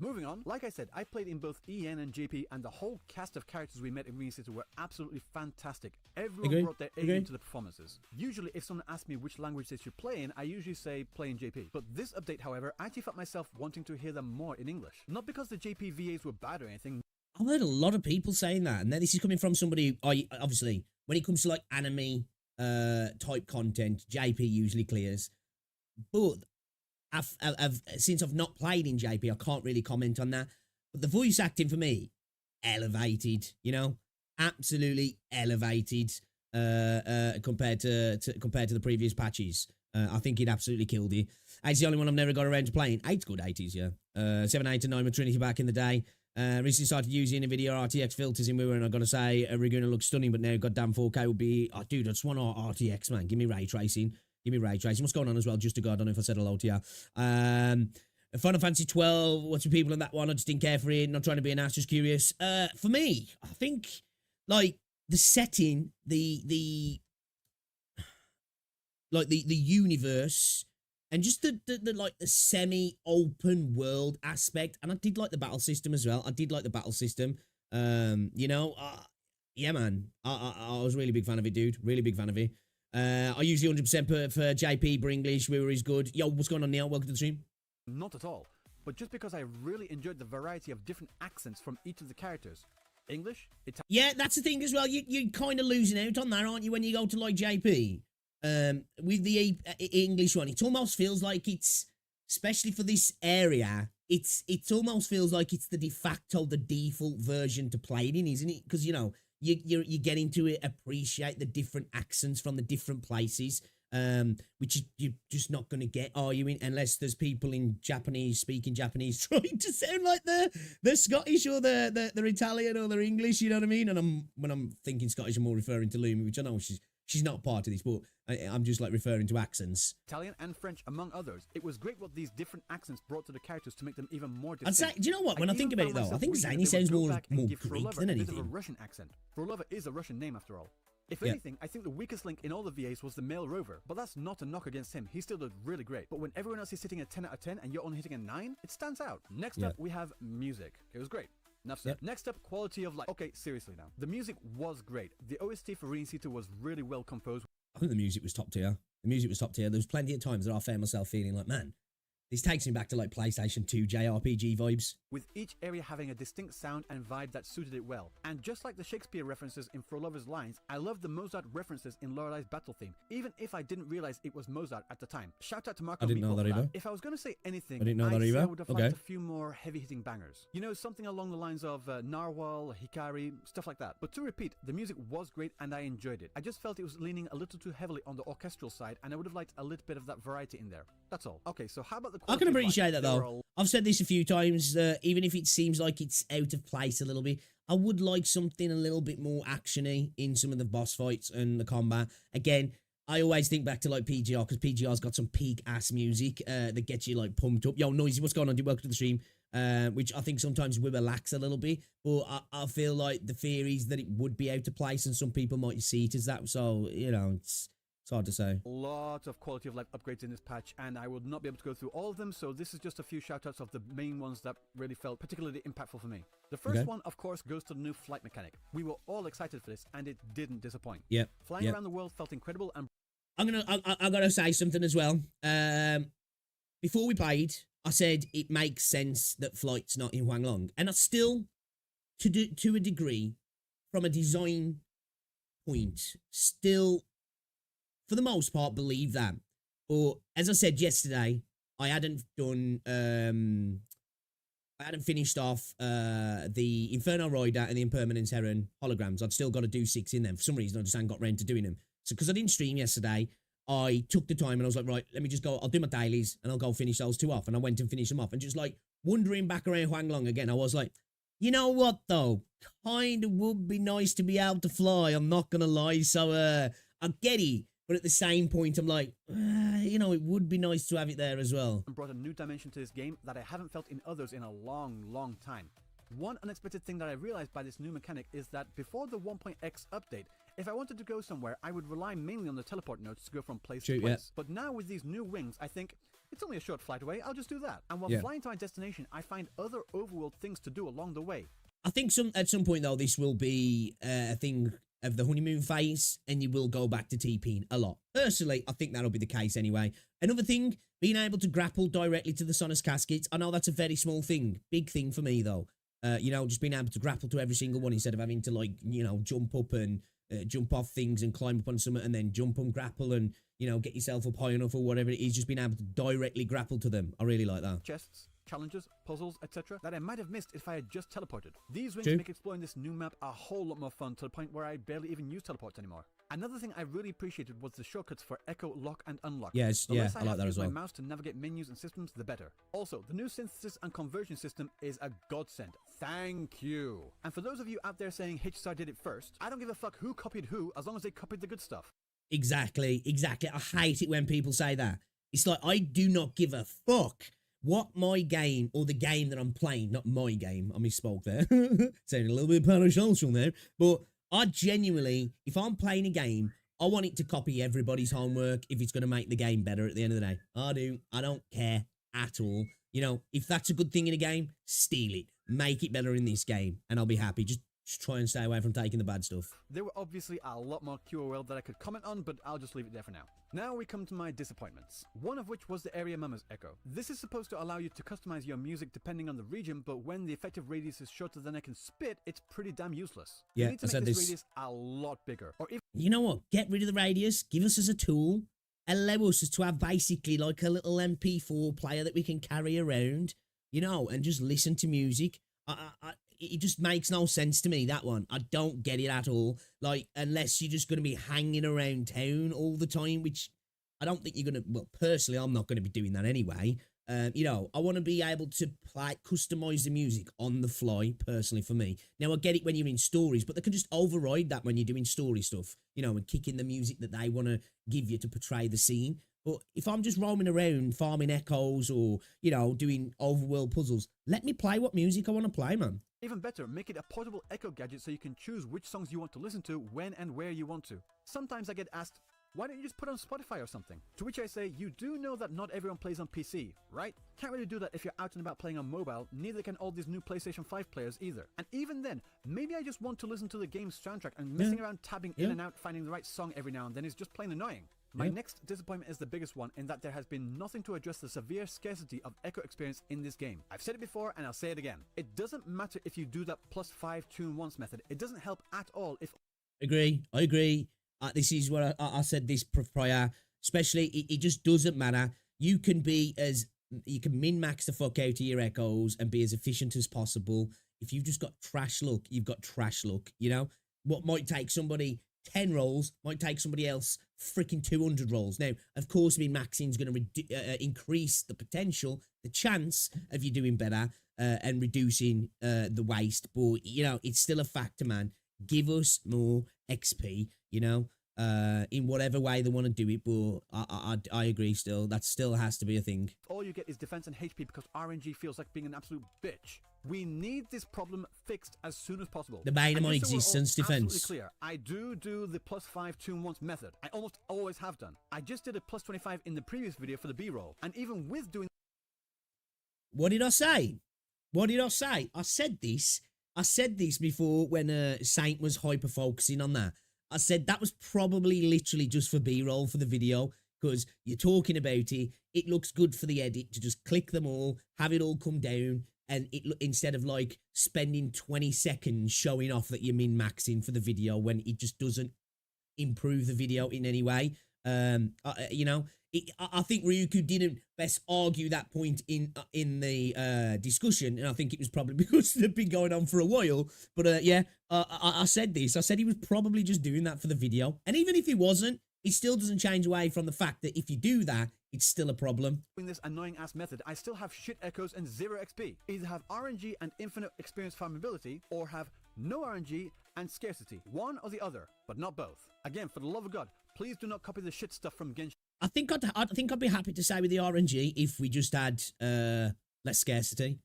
Moving on, like I said, I played in both EN and JP, and the whole cast of characters we met in Rinascita were absolutely fantastic. Everyone brought their A game to the performances. Usually, if someone asks me which language they should play in, I usually say play in JP. But this update, however, I actually felt myself wanting to hear them more in English. Not because the JP VAs were bad or anything. I've heard a lot of people saying that, and then this is coming from somebody, obviously, when it comes to like anime type content, JP usually clears. But since I've not played in JP, I can't really comment on that. But the voice acting for me, elevated, you know, absolutely elevated compared to the previous patches. I think it absolutely killed it. It's the only one I've never got around to playing. 8's good, 80s, yeah. 7, 8, and 9 with Trinity back in the day. Recently started using NVIDIA RTX filters in Mirror, and I've got to say, Reguna looks stunning, but now goddamn 4K would be... Oh, dude, I just want RTX, man. Give me ray tracing. Give me ray tracing. What's going on as well? Just to go, I don't know if I said hello to you. Final Fantasy 12, what's the people on that one? I just didn't care for it. Not trying to be an ass, just curious. For me, I think, like, the setting, the universe, and just the like the semi-open world aspect, and I did like the battle system as well. I did like the battle system. You know, yeah, man, I was a really big fan of it, dude. Really big fan of it. I usually 100% for JP, but English, Weaver is good. Yo, what's going on, Neil? Welcome to the stream. Not at all. But just because I really enjoyed the variety of different accents from each of the characters. English, Italian. Yeah, that's the thing as well. You're kind of losing out on that, aren't you, when you go to like JP? With the English one, it almost feels like it's, especially for this area, it almost feels like it's the default version to play it in, isn't it? Because, you know, you're getting to appreciate the different accents from the different places, which you're just not going to get, are you, unless there's people in Japanese, speaking Japanese, trying to sound like they're Scottish or they're Italian or they're English, you know what I mean? And when I'm thinking Scottish, I'm more referring to Lumi, which I know she's not part of this, but I'm just like referring to accents. Italian and French, among others. It was great what these different accents brought to the characters to make them even more distinct. I'd say, do you know what? When I think about it, though, I think Zhezhi sounds more Greek than anything. A bit of a Russian accent. Frolova is a Russian name, after all. If anything, I think the weakest link in all the VAs was the male Rover, but that's not a knock against him. He still did really great. But when everyone else is hitting a 10 out of 10 and you're only hitting a 9, it stands out. Next up, we have music. It was great. Enough said. Next up, quality of life. Okay, seriously now. The music was great. The OST for Rinascita was really well composed. I think the music was top tier. The music was top tier. There was plenty of times that I found myself feeling like, man, this takes me back to like PlayStation 2 JRPG vibes. With each area having a distinct sound and vibe that suited it well. And just like the Shakespeare references in Frolova's lines, I loved the Mozart references in Lorelei's battle theme, even if I didn't realize it was Mozart at the time. Shout out to Marco. I didn't know that either. If I was going to say anything, I didn't know that either. I would have liked a few more heavy-hitting bangers. You know, something along the lines of Narwhal, Hikari, stuff like that. But to repeat, the music was great and I enjoyed it. I just felt it was leaning a little too heavily on the orchestral side, and I would have liked a little bit of that variety in there. That's all. Okay, so how about the quality? I can appreciate that though. I've said this a few times, even if it seems like it's out of place a little bit, I would like something a little bit more actiony in some of the boss fights and the combat. Again, I always think back to like PGR because PGR's got some peak ass music that gets you like pumped up. Yo, Noisy, what's going on? Dude, welcome to the stream. Which I think sometimes we relax a little bit, but I feel like the theory is that it would be out of place and some people might see it as that. So, you know, it's hard to say. Lots of quality of life upgrades in this patch, and I would not be able to go through all of them, so this is just a few shoutouts of the main ones that really felt particularly impactful for me. The first one, of course, goes to the new flight mechanic. We were all excited for this, and it didn't disappoint. Yep. Flying around the world felt incredible, and I gotta say something as well. Before we played, I said it makes sense that flight's not in Huanglong, and I still, to a degree, from a design point, still, for the most part, believe that. But as I said yesterday, I hadn't finished off the Inferno Rider and the Impermanence Heron holograms. I'd still got to do 6 in them. For some reason, I just hadn't got round to doing them. So, because I didn't stream yesterday, I took the time and I was like, right, let me just go, I'll do my dailies and I'll go finish those 2 off. And I went and finished them off. And just like wandering back around Huanglong again, I was like, you know what though? Kind of would be nice to be able to fly. I'm not going to lie. So, I get it. But at the same point, I'm like, you know, it would be nice to have it there as well. Brought a new dimension to this game that I haven't felt in others in a long, long time. One unexpected thing that I realized by this new mechanic is that before the 1.x update, if I wanted to go somewhere, I would rely mainly on the teleport nodes to go from place to place. Yeah. But now with these new wings, I think, it's only a short flight away, I'll just do that. And while flying to my destination, I find other overworld things to do along the way. I think at some point, though, this will be a thing of the honeymoon phase, and you will go back to TPing a lot. Personally, I think that'll be the case anyway. Another thing, being able to grapple directly to the Sonus caskets. I know that's a very small thing. Big thing for me, though. You know, just being able to grapple to every single one instead of having to, like, you know, jump up and jump off things and climb up on something and then jump and grapple and, you know, get yourself up high enough or whatever it is. Just being able to directly grapple to them. I really like that. Chests, challenges, puzzles, etc. that I might have missed if I had just teleported. These wings make exploring this new map a whole lot more fun to the point where I barely even use teleports anymore. Another thing I really appreciated was the shortcuts for Echo, Lock, and Unlock. Yes, the less I like that as well. my mouse to navigate menus and systems, the better. Also, the new synthesis and conversion system is a godsend. Thank you. And for those of you out there saying HSR did it first, I don't give a fuck who copied who as long as they copied the good stuff. Exactly. I hate it when people say that. It's like, I do not give a fuck what my game, or the game that I'm playing, not my game, I misspoke there, sounding a little bit parasocial there, but I genuinely, if I'm playing a game, I want it to copy everybody's homework if it's going to make the game better at the end of the day. I do. I don't care at all. You know, if that's a good thing in a game, steal it. Make it better in this game, and I'll be happy. Just try and stay away from taking the bad stuff. There were obviously a lot more QOL that I could comment on, but I'll just leave it there for now. Now we come to my disappointments. One of which was the Area Mama's Echo. This is supposed to allow you to customize your music depending on the region, but when the effective radius is shorter than I can spit, it's pretty damn useless. Yeah, you need to make this radius a lot bigger. Or if you know what? Get rid of the radius. Give us as a tool. Allow us to have basically like a little MP4 player that we can carry around, you know, and just listen to music. It just makes no sense to me, that one. I don't get it at all. Like, unless you're just going to be hanging around town all the time, which I don't think you're going to... Well, personally, I'm not going to be doing that anyway. You know, I want to be able to customize the music on the fly, personally, for me. Now, I get it when you're in stories, but they can just override that when you're doing story stuff, you know, and kick in the music that they want to give you to portray the scene. But if I'm just roaming around, farming echoes or, you know, doing overworld puzzles, let me play what music I want to play, man. Even better, make it a portable Echo gadget so you can choose which songs you want to listen to, when and where you want to. Sometimes I get asked, why don't you just put on Spotify or something? To which I say, you do know that not everyone plays on PC, right? Can't really do that if you're out and about playing on mobile, neither can all these new PlayStation 5 players either. And even then, maybe I just want to listen to the game's soundtrack, and messing around tabbing in and out finding the right song every now and then is just plain annoying. My next disappointment is the biggest one, in that there has been nothing to address the severe scarcity of Echo experience in this game. I've said it before and I'll say it again. It doesn't matter if you do that +5 tune once method. It doesn't help at all if... I agree. This is what I said this prior. Especially, it just doesn't matter. You can min-max the fuck out of your echoes and be as efficient as possible. If you've just got trash luck, you've got trash luck, you know? What might take somebody 10 rolls might take somebody else freaking 200 rolls. Now, of course, min-maxing is going to increase the potential, the chance of you doing better and reducing the waste. But, you know, it's still a factor, man. Give us more XP, you know? in whatever way they want to do it. But I agree still. That still has to be a thing. All you get is defense and HP because RNG feels like being an absolute bitch. We need this problem fixed as soon as possible. The bane of And my just so we're all existence, defense. absolutely clear, I do the +5 2-in-1 method. I almost always have done. I just did a +25 in the previous video for the B-roll, and even with doing. What did I say? What did I say? I said this. I said this before when Saint was hyper focusing on that. I said that was probably literally just for B-roll for the video, because you're talking about it. It looks good for the edit to just click them all, have it all come down, and instead of like spending 20 seconds showing off that you're min-maxing for the video when it just doesn't improve the video in any way. You know, I think Ryuku didn't best argue that point in the discussion, and I think it was probably because they've been going on for a while. But yeah, I said this. I said he was probably just doing that for the video, and even if he wasn't, it still doesn't change away from the fact that if you do that, it's still a problem. Doing this annoying ass method, I still have shit echoes and 0 XP. Either have RNG and infinite experience farmability, or have no RNG and scarcity. One or the other, but not both. Again, for the love of God, please do not copy the shit stuff from Genshin. I think I'd be happy to say with the RNG if we just had less scarcity,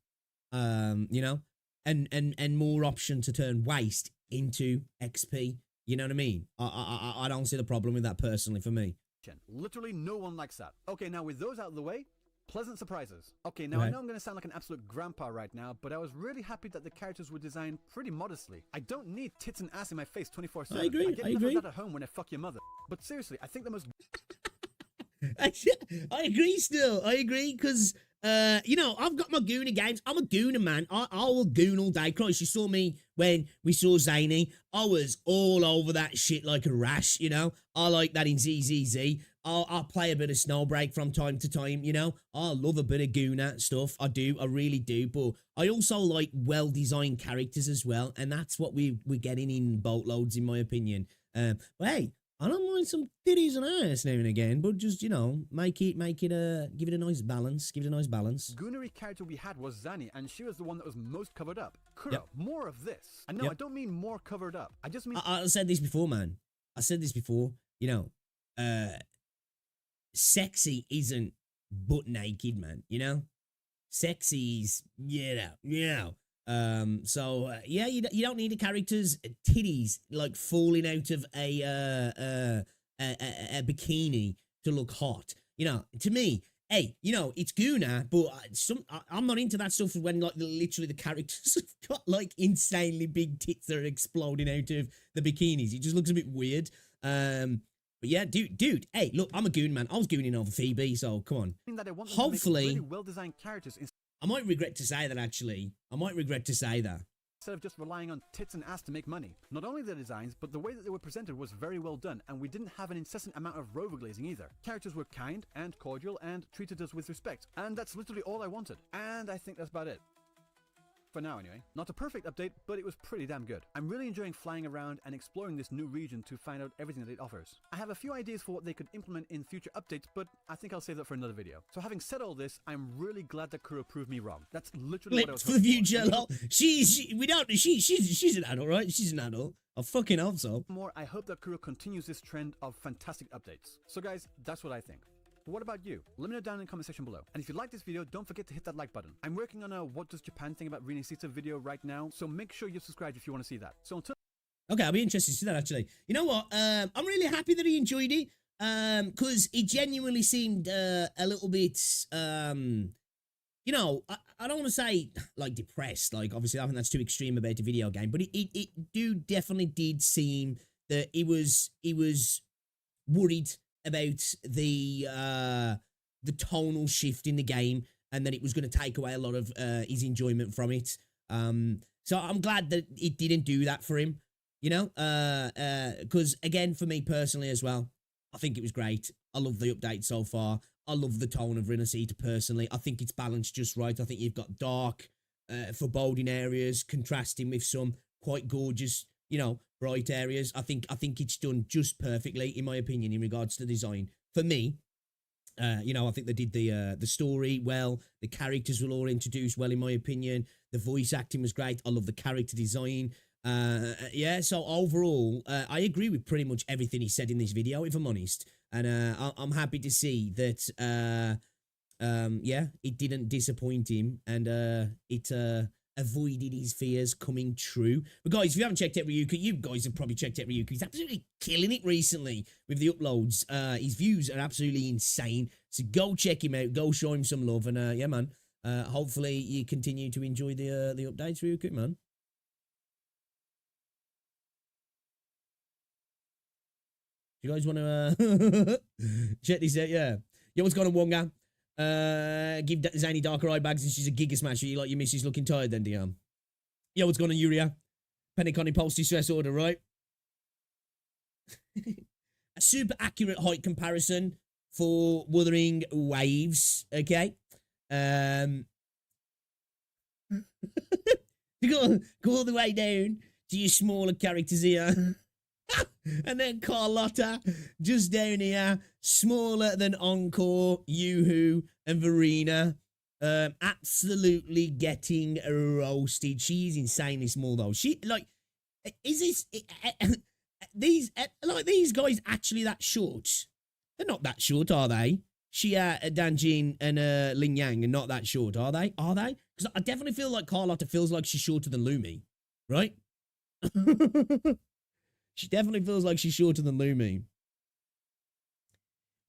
you know, and more option to turn waste into XP. You know what I mean? I don't see the problem with that personally for me. Literally no one likes that. Okay, now with those out of the way, pleasant surprises. Okay, now I know I'm going to sound like an absolute grandpa right now, but I was really happy that the characters were designed pretty modestly. I don't need tits and ass in my face 24/7. I agree. I get enough of that at home when I fuck your mother. But seriously, I think the most... I agree still. I agree because, you know, I've got my Gooner games. I'm a Gooner, man. I will goon all day. Christ, you saw me when we saw Zhezhi. I was all over that shit like a rash, you know. I like that in ZZZ. I'll play a bit of Snowbreak from time to time, you know. I love a bit of Gooner stuff. I do. I really do. But I also like well-designed characters as well. And that's what we're getting in boatloads, in my opinion. But hey, I don't mind some titties and ass now and again, but just, you know, make it give it a nice balance. Give it a nice balance. Goonery character we had was Zani, and she was the one that was most covered up. Kuro, more of this. And no, I don't mean more covered up. I just mean... I said this before, man. I said this before. You know, sexy isn't butt naked, man. You know? Sexy's, yeah. So yeah, you don't need a character's titties like falling out of a bikini to look hot. You know, to me, hey, you know, it's Guna, but I'm not into that stuff when like literally the characters have got like insanely big tits that are exploding out of the bikinis. It just looks a bit weird. But yeah, dude, hey, look, I'm a goon, man. I was gooning over Phoebe, so come on. That I want them Hopefully, to make really well-designed characters. I might regret to say that, actually. I might regret to say that. Instead of just relying on tits and ass to make money. Not only the designs, but the way that they were presented was very well done, and we didn't have an incessant amount of rover glazing either. Characters were kind and cordial and treated us with respect, and that's literally all I wanted. And I think that's about it. For now, anyway. Not a perfect update, but it was pretty damn good. I'm really enjoying flying around and exploring this new region to find out everything that it offers. I have a few ideas for what they could implement in future updates, but I think I'll save that for another video. So having said all this, I'm really glad that Kuro proved me wrong. That's literally what I was for the future, lol. She's an adult, right? She's an adult. I fucking hope so. More, I hope that Kuro continues this trend of fantastic updates. So guys, that's what I think. But what about you? Let me know down in the comment section below. And if you like this video, don't forget to hit that like button. I'm working on a What Does Japan Think About Rinascita video right now, so make sure you're subscribed if you want to see that. So until... Okay, I'll be interested to see that, actually. You know what? I'm really happy that he enjoyed it, because it genuinely seemed a little bit, you know, I don't want to say, like, depressed. Like, obviously, I think that's too extreme about a video game, but it definitely did seem that he was worried about the tonal shift in the game, and that it was going to take away a lot of his enjoyment from it. So I'm glad that it didn't do that for him, you know, because again, for me personally as well, I think it was great. I love the update so far. I love the tone of Rinascita personally. I think it's balanced just right. I think you've got dark, foreboding areas contrasting with some quite gorgeous, you know, bright areas. I think it's done just perfectly, in my opinion, in regards to design. For me, you know, I think they did the story well. The characters were all introduced well, in my opinion. The voice acting was great. I love the character design. Yeah, so overall, I agree with pretty much everything he said in this video, if I'm honest. And I'm happy to see that, yeah, it didn't disappoint him, and it avoided his fears coming true. But guys, if you haven't checked out Ryuka, you guys have probably checked out Ryuka. He's absolutely killing it recently with the uploads. His views are absolutely insane. So go check him out, go show him some love, and yeah, man. Hopefully you continue to enjoy the updates, Ryuka, man. You guys want to check this out? Yeah. Yo, what's going on, Wonga? Give Zany darker eye bags and she's a giga smasher. You like your missus looking tired then, Dion? Yo, what's going on, Yuria? Panic on impulse distress order, right? A super accurate height comparison for Wuthering Waves, okay? You go all the way down to your smaller characters here. And then Carlotta, just down here, smaller than Encore, Yoo-Hoo, and Verena. Absolutely getting roasted. She's insanely small, though. She, like, is this... these guys actually that short? They're not that short, are they? Xia, Danjin, and Ling Yang are not that short, are they? Are they? Because I definitely feel like Carlotta feels like she's shorter than Lumi, right? She definitely feels like she's shorter than Lumi.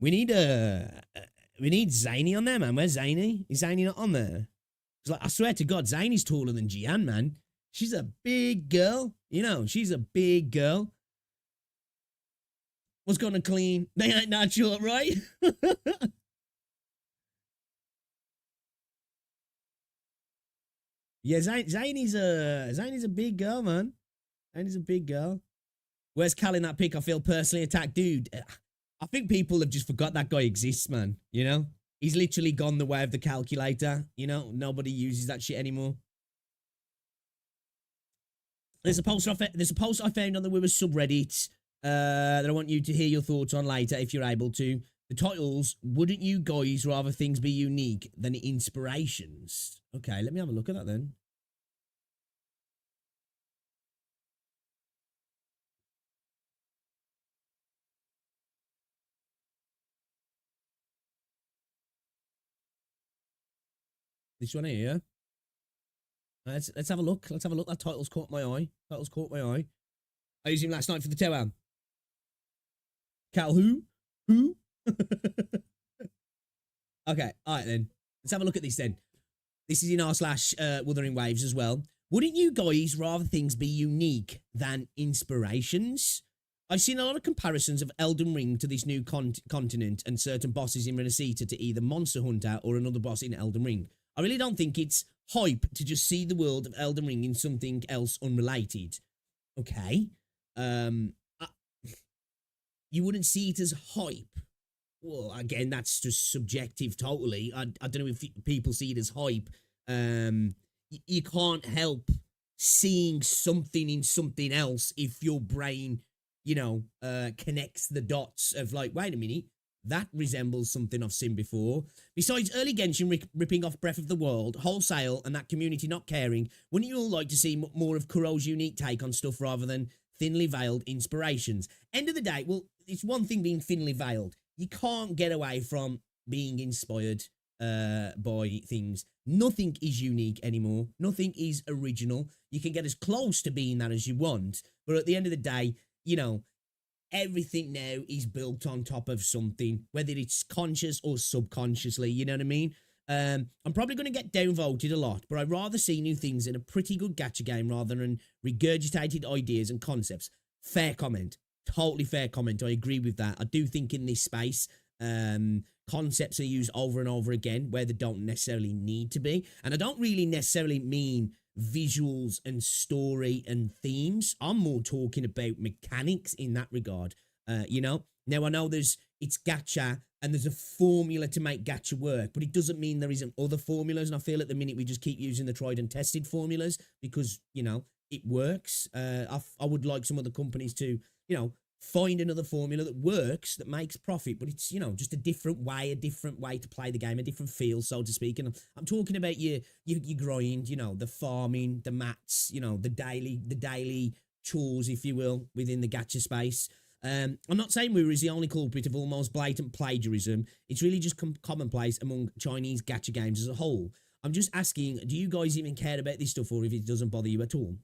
We need Zany on there, man. Where's Zany? Is Zany not on there? It's like, I swear to God, Zany's taller than Jian, man. She's a big girl. You know, she's a big girl. What's going to clean? They ain't not short, right? Yeah, Zany's a big girl, man. Zany's a big girl. Where's Cal in that pic? I feel personally attacked. Dude, I think people have just forgot that guy exists, man. You know? He's literally gone the way of the calculator. You know? Nobody uses that shit anymore. There's a post I found on the Wimmers subreddit that I want you to hear your thoughts on later if you're able to. The titles, wouldn't you guys rather things be unique than inspirations? Okay, let me have a look at that then. This one here. Let's have a look. Let's have a look. That title's caught my eye. Title's caught my eye. I used him last night for the tower. Cal who? Who? Okay, alright then. Let's have a look at this then. This is in r/ Wuthering Waves as well. Wouldn't you guys rather things be unique than inspirations? I've seen a lot of comparisons of Elden Ring to this new continent and certain bosses in Rinascita to either Monster Hunter or another boss in Elden Ring. I really don't think it's hype to just see the world of Elden Ring in something else unrelated. Okay. You wouldn't see it as hype. Well, again, that's just subjective totally. I don't know if people see it as hype. You can't help seeing something in something else if your brain, you know, connects the dots of like, wait a minute, that resembles something I've seen before. Besides early Genshin ripping off Breath of the Wild, wholesale, and that community not caring, wouldn't you all like to see more of Kuro's unique take on stuff rather than thinly veiled inspirations? End of the day, well, it's one thing being thinly veiled. You can't get away from being inspired by things. Nothing is unique anymore. Nothing is original. You can get as close to being that as you want, but at the end of the day, you know, everything now is built on top of something, whether it's conscious or subconsciously, you know what I mean? I'm probably going to get downvoted a lot, but I'd rather see new things in a pretty good gacha game rather than regurgitated ideas and concepts. Fair comment. Totally fair comment. I agree with that. I do think in this space, concepts are used over and over again where they don't necessarily need to be. And I don't really necessarily mean visuals and story and themes. I'm more talking about mechanics in that regard. You know, now I know it's gacha and there's a formula to make gacha work, but it doesn't mean there isn't other formulas. And I feel at the minute we just keep using the tried and tested formulas because, you know, it works. I would like some other companies to, you know, find another formula that works, that makes profit, but it's, you know, just a different way to play the game, a different feel, so to speak. And I'm talking about your grind, you know, the farming, the mats, you know, the daily chores, if you will, within the gacha space. I'm not saying Wuru is the only culprit of almost blatant plagiarism. It's really just commonplace among Chinese gacha games as a whole. I'm just asking, do you guys even care about this stuff, or if it doesn't bother you at all?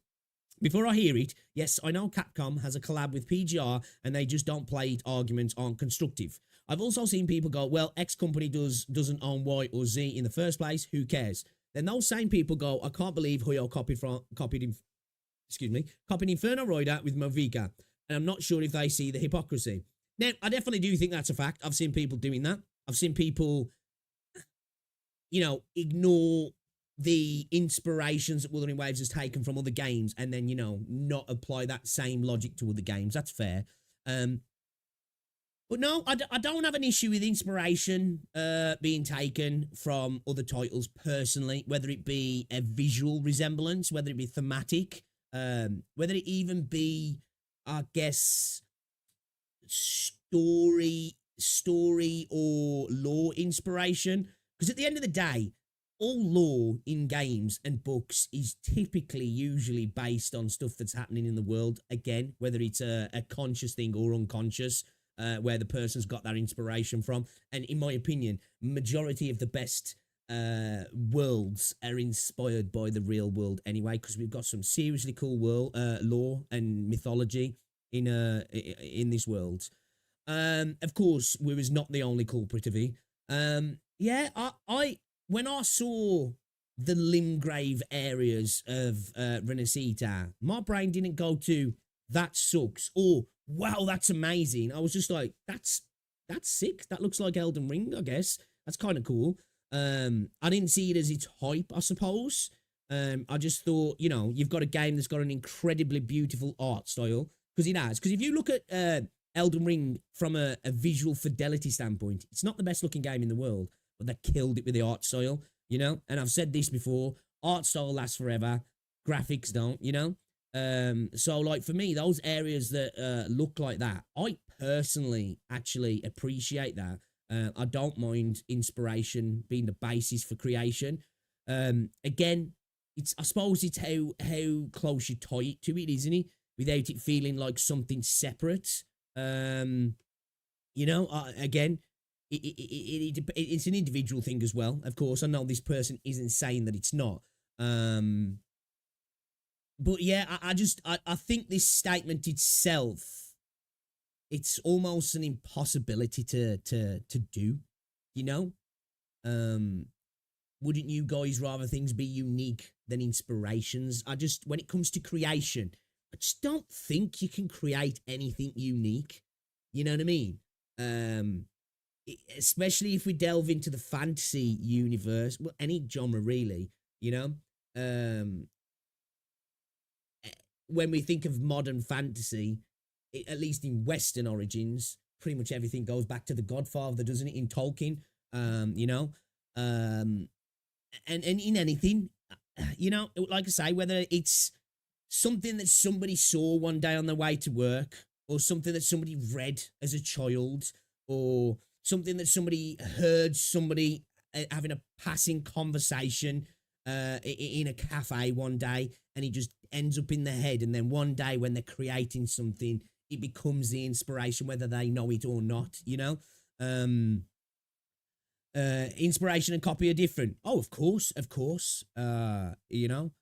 Before I hear it, yes, I know Capcom has a collab with PGR and they just don't play it. Arguments aren't constructive. I've also seen people go, well, X company doesn't own Y or Z in the first place, who cares? Then those same people go, I can't believe Hoyo copied Inferno Rider with Movica, and I'm not sure if they see the hypocrisy. Now, I definitely do think that's a fact. I've seen people doing that. I've seen people, you know, ignore the inspirations that Wuthering Waves has taken from other games and then, you know, not apply that same logic to other games. That's fair. But no, I don't have an issue with inspiration being taken from other titles personally, whether it be a visual resemblance, whether it be thematic, whether it even be, I guess, story or lore inspiration. Because at the end of the day, all lore in games and books is typically usually based on stuff that's happening in the world. Again, whether it's a conscious thing or unconscious, where the person's got that inspiration from. And in my opinion, majority of the best worlds are inspired by the real world anyway, because we've got some seriously cool world lore and mythology in this world. Of course, we was not the only culprit of it. Yeah, I when I saw the Limgrave areas of Rinascita, my brain didn't go to that sucks or wow, that's amazing. I was just like, that's sick. That looks like Elden Ring, I guess. That's kind of cool. I didn't see it as its hype, I suppose. I just thought, you know, you've got a game that's got an incredibly beautiful art style, because it has. Because if you look at Elden Ring from a visual fidelity standpoint, it's not the best looking game in the world, but they killed it with the art style, you know? And I've said this before, art style lasts forever, graphics don't, you know? So like for me, those areas that look like that, I personally actually appreciate that. I don't mind inspiration being the basis for creation. Again, I suppose it's how close you tie it to it, isn't it? Without it feeling like something separate. You know, again, it's an individual thing as well. Of course, I know this person isn't saying that it's not. But yeah, I think this statement itself, it's almost an impossibility to do, you know? Wouldn't you guys rather things be unique than inspirations? When it comes to creation, I just don't think you can create anything unique. You know what I mean? Especially if we delve into the fantasy universe, well, any genre really, you know? When we think of modern fantasy, at least in Western origins, pretty much everything goes back to the Godfather, doesn't it, in Tolkien? You know? And in anything, you know, like I say, whether it's something that somebody saw one day on their way to work, or something that somebody read as a child, or something that somebody heard somebody having a passing conversation in a cafe one day, and it just ends up in their head, and then one day when they're creating something, it becomes the inspiration, whether they know it or not, you know? Inspiration and copy are different. Oh, of course. You know?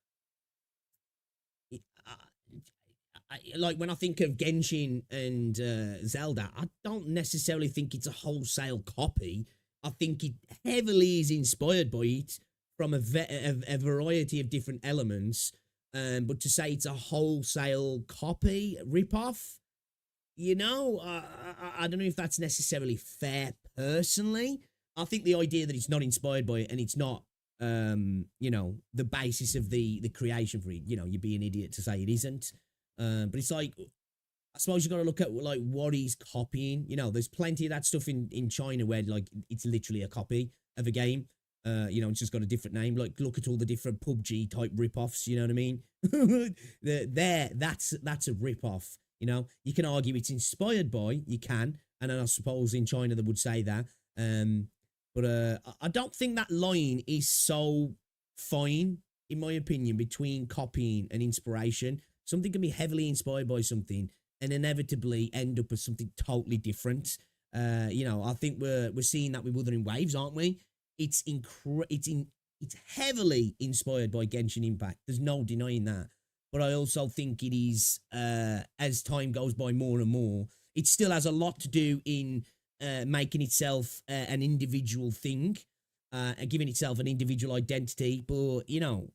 Like when I think of Genshin and Zelda, I don't necessarily think it's a wholesale copy. I think it heavily is inspired by it from a variety of different elements. But to say it's a wholesale copy, rip-off, you know, I don't know if that's necessarily fair personally. I think the idea that it's not inspired by it and it's not, you know, the basis of the creation for it, you know, you'd be an idiot to say it isn't. But it's like, I suppose you got to look at like what he's copying. You know, there's plenty of that stuff in China where like it's literally a copy of a game. You know, it's just got a different name. Like, look at all the different PUBG type rip-offs. You know what I mean? That's a rip-off. You know, you can argue it's inspired by, you can, and then I suppose in China they would say that. But I don't think that line is so fine, in my opinion, between copying and inspiration. Something can be heavily inspired by something and inevitably end up as something totally different. You know, I think we're seeing that with Wuthering Waves, aren't we? It's heavily inspired by Genshin Impact. There's no denying that. But I also think it is, as time goes by more and more, it still has a lot to do in making itself an individual thing, and giving itself an individual identity. But, you know,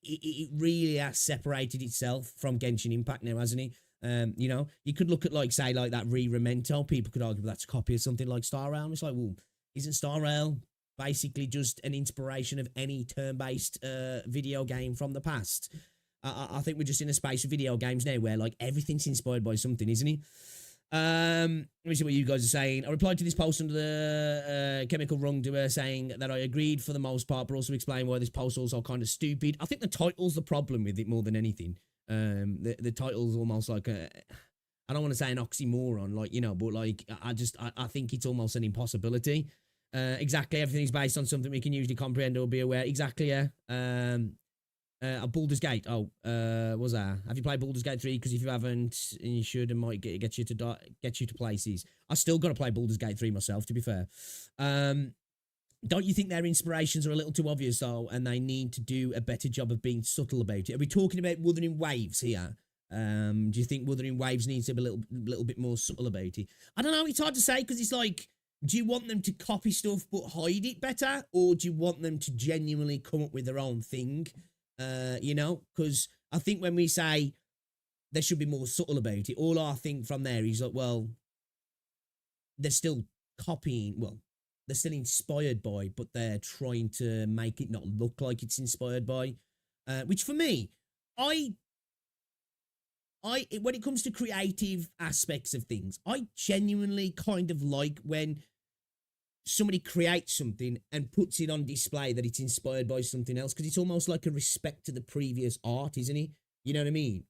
it really has separated itself from Genshin Impact now, hasn't it? You know, you could look at, like, say, like that re-memento. People could argue that's a copy of something like Star Rail. It's like, well, isn't Star Rail basically just an inspiration of any turn-based video game from the past? I think we're just in a space of video games now where, like, everything's inspired by something, isn't it? Let me see what you guys are saying. I replied to this post under the Chemical Wrongdoer saying that I agreed for the most part, but also explain why this post also kind of stupid. I think the title's the problem with it more than anything. The title's almost like I don't want to say an oxymoron, like, you know, but like I think it's almost an impossibility. Exactly, everything's based on something we can usually comprehend or be aware. Exactly, yeah. A Baldur's Gate. Oh, was that? Have you played Baldur's Gate 3? Because if you haven't, and you should, it might get you to places. I still got to play Baldur's Gate 3 myself, to be fair. Don't you think their inspirations are a little too obvious, though, and they need to do a better job of being subtle about it? Are we talking about Wuthering Waves here? Do you think Wuthering Waves needs to be a little bit more subtle about it? I don't know. It's hard to say, because it's like, do you want them to copy stuff but hide it better, or do you want them to genuinely come up with their own thing? You know, because I think when we say they should be more subtle about it, all I think from there is like, well, they're still copying, well, they're still inspired by, but they're trying to make it not look like it's inspired by, which for me, when it comes to creative aspects of things, I genuinely kind of like when somebody creates something and puts it on display that it's inspired by something else, because it's almost like a respect to the previous art, isn't it? You know what I mean?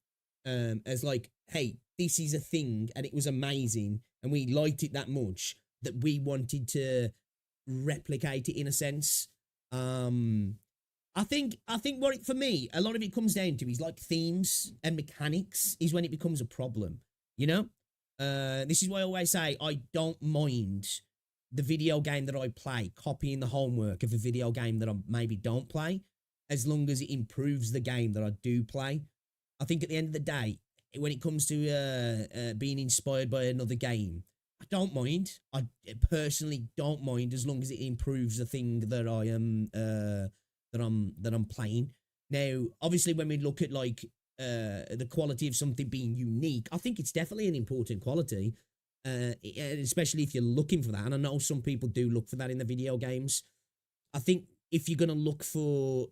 As like, hey, this is a thing and it was amazing and we liked it that much that we wanted to replicate it in a sense. I think what for me, a lot of it comes down to is like themes and mechanics is when it becomes a problem, you know? This is why I always say I don't mind the video game that I play copying the homework of a video game that I maybe don't play, as long as it improves the game that I do play. I think at the end of the day, when it comes to being inspired by another game, I don't mind. I personally don't mind, as long as it improves the thing that I am that I'm playing. Now, obviously, when we look at like the quality of something being unique, I think it's definitely an important quality. Especially if you're looking for that, and I know some people do look for that in the video games. I think if you're going to look for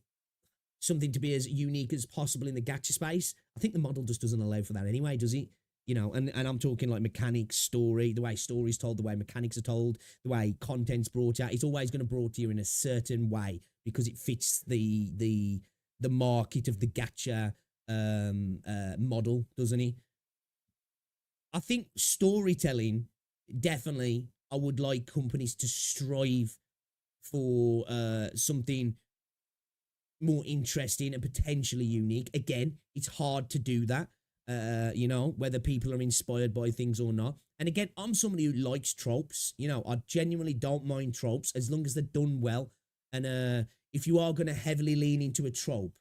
something to be as unique as possible in the gacha space, I think the model just doesn't allow for that anyway, does it? You know, and I'm talking like mechanics, story, the way story's told, the way mechanics are told, the way content's brought out. It's always going to brought to you in a certain way because it fits the market of the gacha model, doesn't it? I think storytelling, definitely, I would like companies to strive for something more interesting and potentially unique. Again, it's hard to do that, you know, whether people are inspired by things or not. And again, I'm somebody who likes tropes. You know, I genuinely don't mind tropes as long as they're done well. And if you are going to heavily lean into a trope,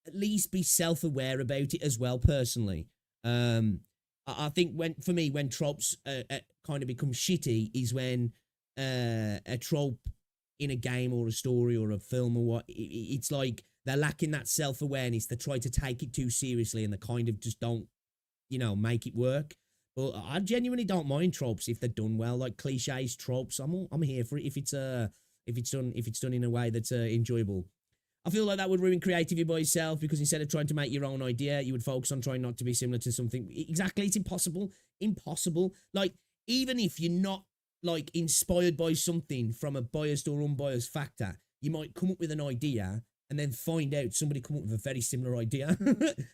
at least be self-aware about it as well, personally. I think when tropes kind of become shitty is when a trope in a game or a story or a film or what, it's like they're lacking that self-awareness. They try to take it too seriously and they kind of just don't, you know, make it work. But I genuinely don't mind tropes if they're done well, like cliches, tropes. I'm here for it if it's done in a way that's enjoyable. I feel like that would ruin creativity by itself, because instead of trying to make your own idea, you would focus on trying not to be similar to something. Exactly, it's impossible. Impossible. Like, even if you're not, like, inspired by something from a biased or unbiased factor, you might come up with an idea and then find out somebody come up with a very similar idea.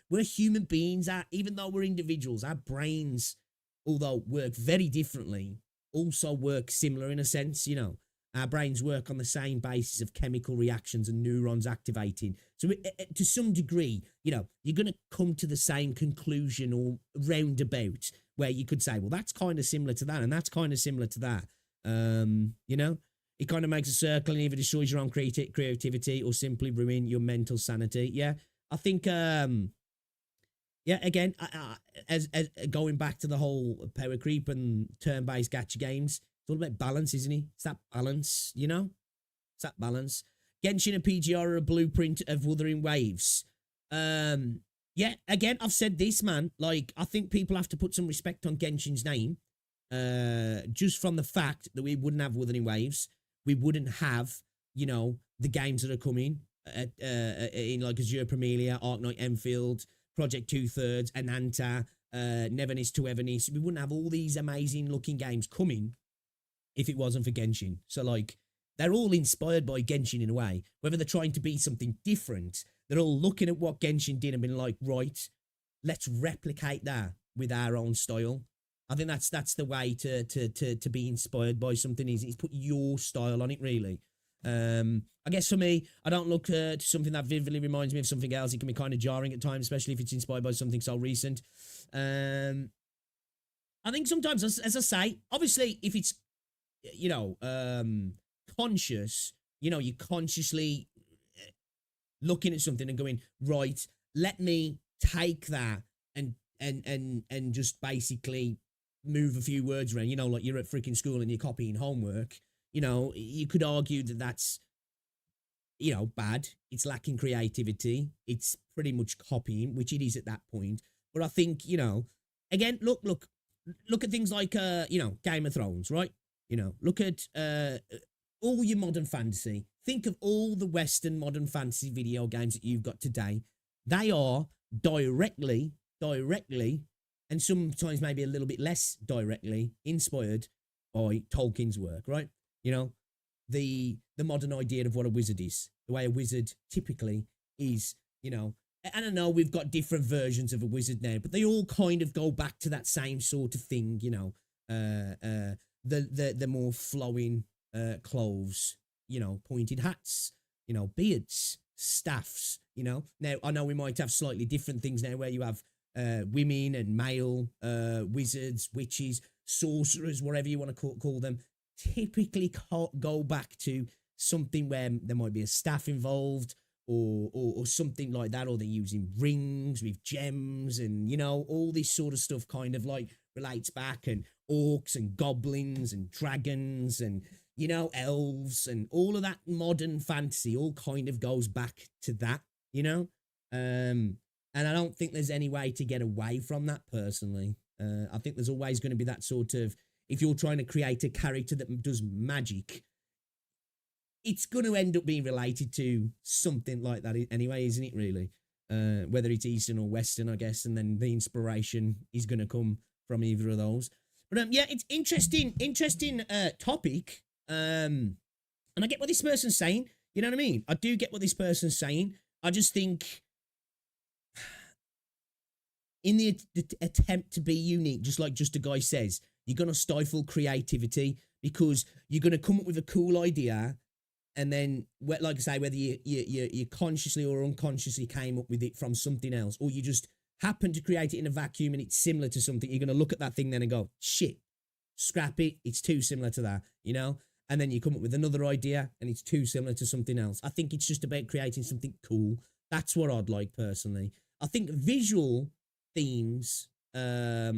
We're human beings, even though we're individuals, our brains, although work very differently, also work similar in a sense, you know. Our brains work on the same basis of chemical reactions and neurons activating. So to some degree, you know, you're going to come to the same conclusion or roundabout where you could say, well, that's kind of similar to that and that's kind of similar to that. You know, it kind of makes a circle and either destroys your own creativity or simply ruin your mental sanity. Yeah, I think, yeah, again, as going back to the whole power creep and turn-based gacha games, it's all about balance, isn't it? It's that balance, you know? It's that balance. Genshin and PGR are a blueprint of Wuthering Waves. Yeah, again, I've said this, man. Like, I think people have to put some respect on Genshin's name. Just from the fact that we wouldn't have Wuthering Waves. We wouldn't have, you know, the games that are coming in like Azure Premilia, Arknight Enfield, Project 2/3, Ananta, Nevernis to Evernis. We wouldn't have all these amazing looking games coming if it wasn't for Genshin. So, like, they're all inspired by Genshin in a way. Whether they're trying to be something different, they're all looking at what Genshin did and been like, right, let's replicate that with our own style. I think that's the way to be inspired by something is put your style on it, really. I guess for me, I don't look to something that vividly reminds me of something else. It can be kind of jarring at times, especially if it's inspired by something so recent. I think sometimes, as I say, obviously, if it's, you know, conscious, you know, you're consciously looking at something and going, right, let me take that and just basically move a few words around, you know, like you're at freaking school and you're copying homework. You know, you could argue that that's, you know, bad. It's lacking creativity. It's pretty much copying, which it is at that point. But I think, you know, again, look at things like, you know, Game of Thrones, right? You know, look at all your modern fantasy. Think of all the Western modern fantasy video games that you've got today. They are directly, and sometimes maybe a little bit less directly inspired by Tolkien's work, right? You know, the modern idea of what a wizard is, the way a wizard typically is, you know, and I know we've got different versions of a wizard now, but they all kind of go back to that same sort of thing, you know, the more flowing clothes, you know, pointed hats, you know, beards, staffs, you know. Now, I know we might have slightly different things now where you have women and male wizards, witches, sorcerers, whatever you want to call them, typically go back to something where there might be a staff involved or something like that, or they're using rings with gems and, you know, all this sort of stuff kind of like relates back, and orcs and goblins and dragons and, you know, elves and all of that modern fantasy all kind of goes back to that, you know? And I don't think there's any way to get away from that personally. I think there's always going to be that sort of, if you're trying to create a character that does magic, it's going to end up being related to something like that anyway, isn't it, really? Whether it's Eastern or Western, I guess, and then the inspiration is going to come from either of those. But yeah, it's interesting topic. And I get what this person's saying. You know what I mean? I do get what this person's saying. I just think in the attempt to be unique, just like Just a Guy says, you're going to stifle creativity because you're going to come up with a cool idea, and then, like I say, whether you consciously or unconsciously came up with it from something else, or you just happen to create it in a vacuum and it's similar to something, you're going to look at that thing then and go, shit, scrap it, it's too similar to that, you know? And then you come up with another idea and it's too similar to something else. I think it's just about creating something cool. That's what I'd like personally. I think visual themes are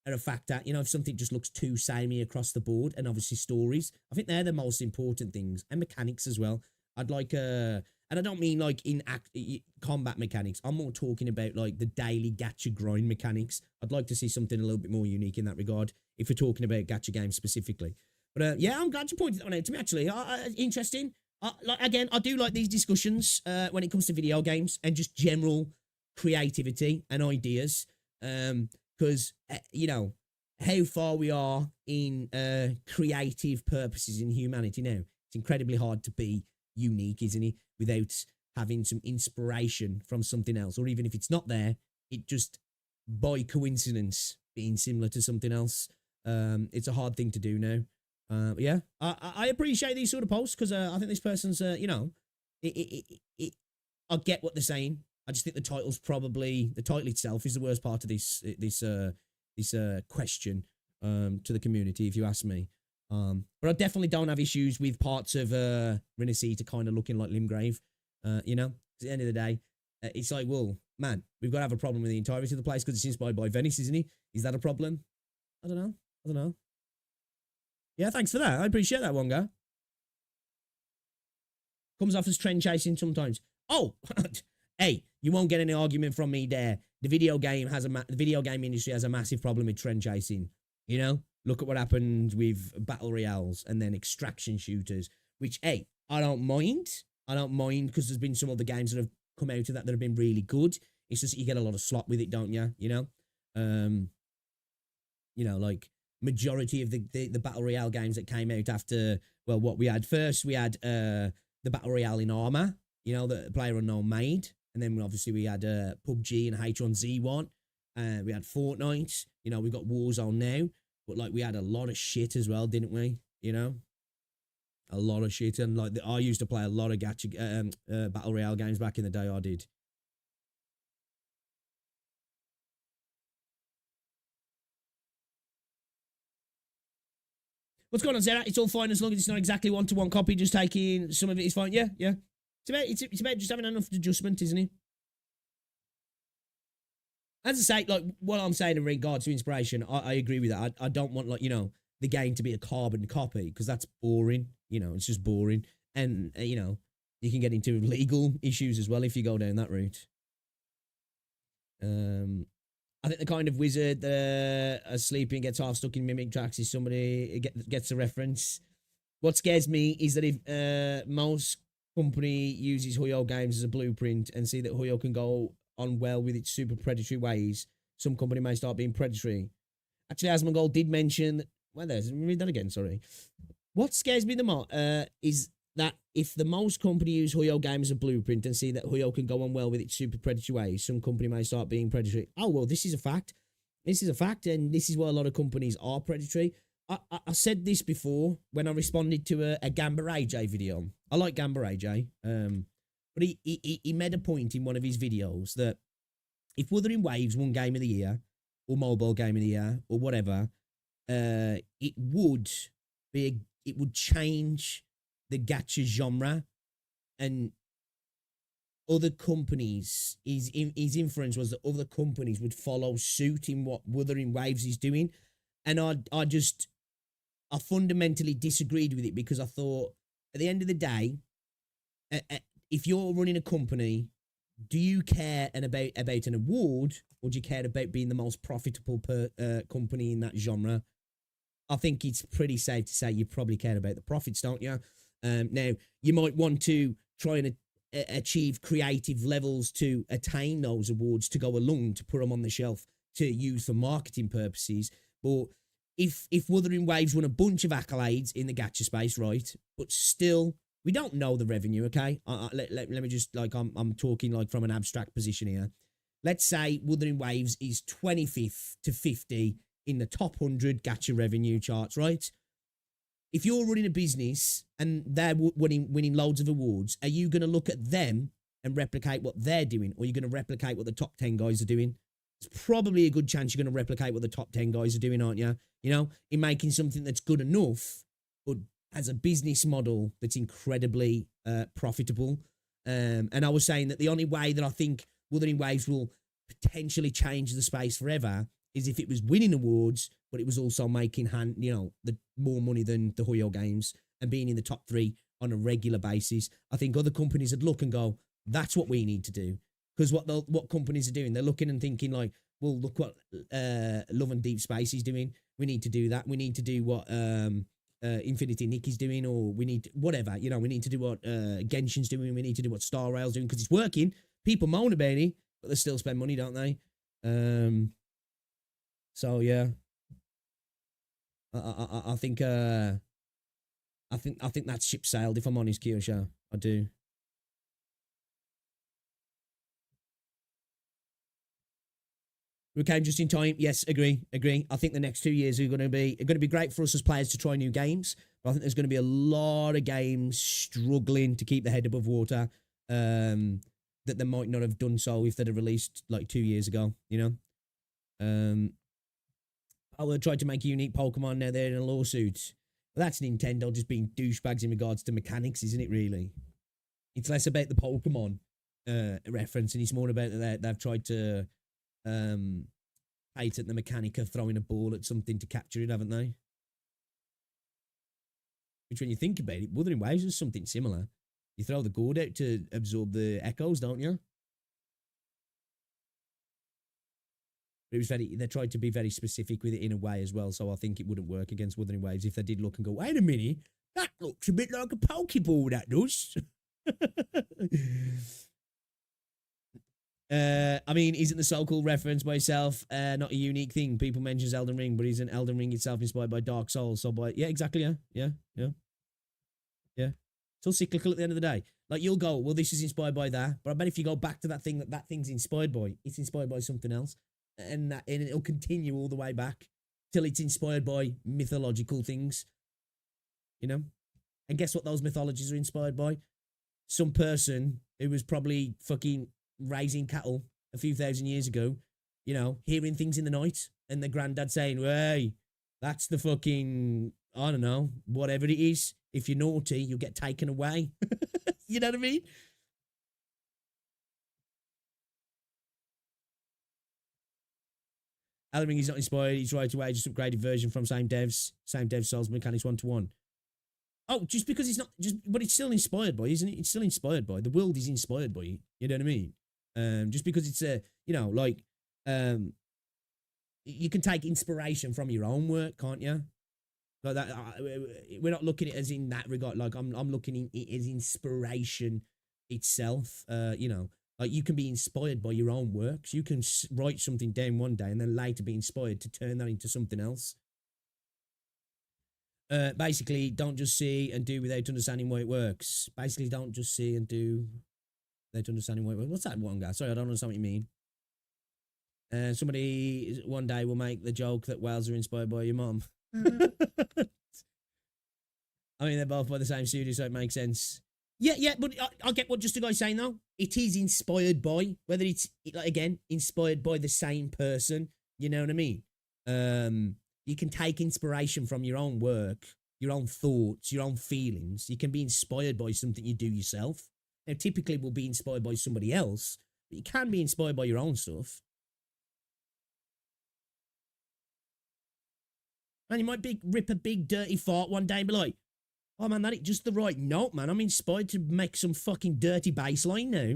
a factor. You know, if something just looks too samey across the board, and obviously stories, I think they're the most important things, and mechanics as well. I'd like and I don't mean like in combat mechanics. I'm more talking about like the daily gacha grind mechanics. I'd like to see something a little bit more unique in that regard, if we're talking about gacha games specifically. But yeah, I'm glad you pointed that one out to me, actually. Interesting. Like, again, I do like these discussions when it comes to video games and just general creativity and ideas. Because, you know, how far we are in creative purposes in humanity now. It's incredibly hard to be unique, isn't it? Without having some inspiration from something else, or even if it's not there, it just by coincidence being similar to something else. It's a hard thing to do now. Yeah, I appreciate these sort of posts because I think this person's, you know, I get what they're saying. I just think the title itself is the worst part of this question to the community, if you ask me. But I definitely don't have issues with parts of Rinascita kind of looking like Limgrave. You know, at the end of the day, it's like, well, man, we've got to have a problem with the entirety of the place because it's inspired by Venice, isn't it? Is that a problem? I don't know. Yeah, thanks for that. I appreciate that, Wonga. Comes off as trend chasing sometimes. Oh, hey, you won't get any argument from me there. The video game industry has a massive problem with trend chasing. You know, look at what happened with battle royales and then extraction shooters, which, hey, I don't mind. I don't mind because there's been some other games that have come out of that have been really good. It's just you get a lot of slot with it, don't you? You know, like majority of the battle royale games that came out after, well, what we had first, we had the battle royale in Arma, you know, that PlayerUnknown made, and then obviously we had PUBG and H1Z1. We had Fortnite. You know, we've got Warzone now, but like we had a lot of shit as well, didn't we? You know, a lot of shit, and like I used to play a lot of gacha battle royale games back in the day. I did. What's going on, Zara? It's all fine as long as it's not exactly one-to-one copy. Just taking some of it is fine. Yeah. It's about just having enough adjustment, isn't it? As I say, like what I'm saying in regards to inspiration, I agree with that. I don't want, like, you know, the game to be a carbon copy because that's boring. You know, it's just boring. And, you know, you can get into legal issues as well if you go down that route. I think the kind of wizard that sleeping gets half stuck in mimic tracks is somebody gets a reference. What scares me is that if most company uses Huyo games as a blueprint and see that Huyo can go on well with its super predatory ways, some company may start being predatory. Actually, Asmongold did mention that, well, there's, read that again, sorry. What scares me the most is that if the most company use Huyo games as a blueprint and see that Huyo can go on well with its super predatory ways, some company may start being predatory. Oh, well, this is a fact. This is a fact, and this is why a lot of companies are predatory. I said this before when I responded to a Gamba AJ video. I like Gamba AJ, but he made a point in one of his videos that if Wuthering Waves won Game of the Year or Mobile Game of the Year or whatever, it would change the gacha genre, and other companies, his inference was that other companies would follow suit in what Wuthering Waves is doing. And I fundamentally disagreed with it because I thought, at the end of the day, if you're running a company, do you care about an award, or do you care about being the most profitable company in that genre? I think it's pretty safe to say you probably care about the profits, don't you? Now, you might want to try and achieve creative levels to attain those awards to go along, to put them on the shelf to use for marketing purposes. But if Wuthering Waves won a bunch of accolades in the gacha space, right, but still, we don't know the revenue, okay? Let me just, like, I'm talking like from an abstract position here. Let's say Wuthering Waves is 25th to 50 in the top 100 gacha revenue charts, right? If you're running a business and they're winning loads of awards, are you going to look at them and replicate what they're doing, or are you going to replicate what the top 10 guys are doing? It's probably a good chance you're going to replicate what the top 10 guys are doing, aren't you? You know, in making something that's good enough, but has a business model that's incredibly profitable. And I was saying that the only way that I think Wuthering Waves will potentially change the space forever is if it was winning awards, but it was also making the more money than the Huyo games and being in the top 3 on a regular basis. I think other companies would look and go, that's what we need to do. Because what companies are doing, they're looking and thinking like, well, look what Love and Deep Space is doing. We need to do that. We need to do what Infinity Nick is doing, or we need to, whatever, you know, we need to do what Genshin's doing. We need to do what Star Rail's doing because it's working. People moan about it, but they still spend money, don't they? So yeah, I think that ship sailed. If I'm honest, Kiyosha, I do. We came just in time. Yes, agree. I think the next 2 years are going to be great for us as players to try new games. But I think there's going to be a lot of games struggling to keep their head above water that they might not have done so if they'd have released like 2 years ago. I would try to make a unique Pokemon. Now they're in a lawsuit. Well, that's Nintendo just being douchebags in regards to mechanics, isn't it? Really, it's less about the Pokemon reference, and it's more about that they've tried to patent the mechanic of throwing a ball at something to capture it, haven't they? Which, when you think about it, Wuthering Waves is something similar. You throw the gourd out to absorb the echoes, don't you? But it was they tried to be very specific with it in a way as well, so I think it wouldn't work against Wuthering Waves if they did look and go, wait a minute, that looks a bit like a Pokeball, that does. I mean, isn't the so-called reference by itself not a unique thing? People mention Elden Ring, but isn't Elden Ring itself inspired by Dark Souls? So yeah, exactly, yeah. It's all cyclical at the end of the day. Like, you'll go, well, this is inspired by that, but I bet if you go back to that thing that thing's inspired by, it's inspired by something else, and it'll continue all the way back till it's inspired by mythological things, And guess what those mythologies are inspired by? Some person who was probably fucking raising cattle a few thousand years ago, hearing things in the night, and the granddad saying, hey, that's the fucking, I don't know, whatever it is. If you're naughty, you'll get taken away. You know what I mean? Elden Ring is not inspired. He's right away, just upgraded version from same devs, Souls mechanics 1-to-1. Oh, just because it's not, but it's still inspired by, isn't it? It's still inspired by. The world is inspired by it. You know what I mean? Just because it's you can take inspiration from your own work, can't you? Like that, we're not looking at it as in that regard. Like, I'm looking at it as inspiration itself. Like, you can be inspired by your own works. You can write something down one day and then later be inspired to turn that into something else. Basically, don't just see and do without understanding why it works. Basically, don't just see and do without understanding why it works. What's that one guy? Sorry, I don't understand what you mean. Somebody one day will make the joke that whales are inspired by your mom. I mean, they're both by the same studio, so it makes sense. Yeah, but I get what Just a Guy's saying, though. It is inspired by, whether it's, like, again, inspired by the same person. You know what I mean? You can take inspiration from your own work, your own thoughts, your own feelings. You can be inspired by something you do yourself. Now, typically, we'll be inspired by somebody else, but you can be inspired by your own stuff. And you might rip a big dirty fart one day and be like, oh man, that is just the right note, man. I'm inspired to make some fucking dirty bass line now.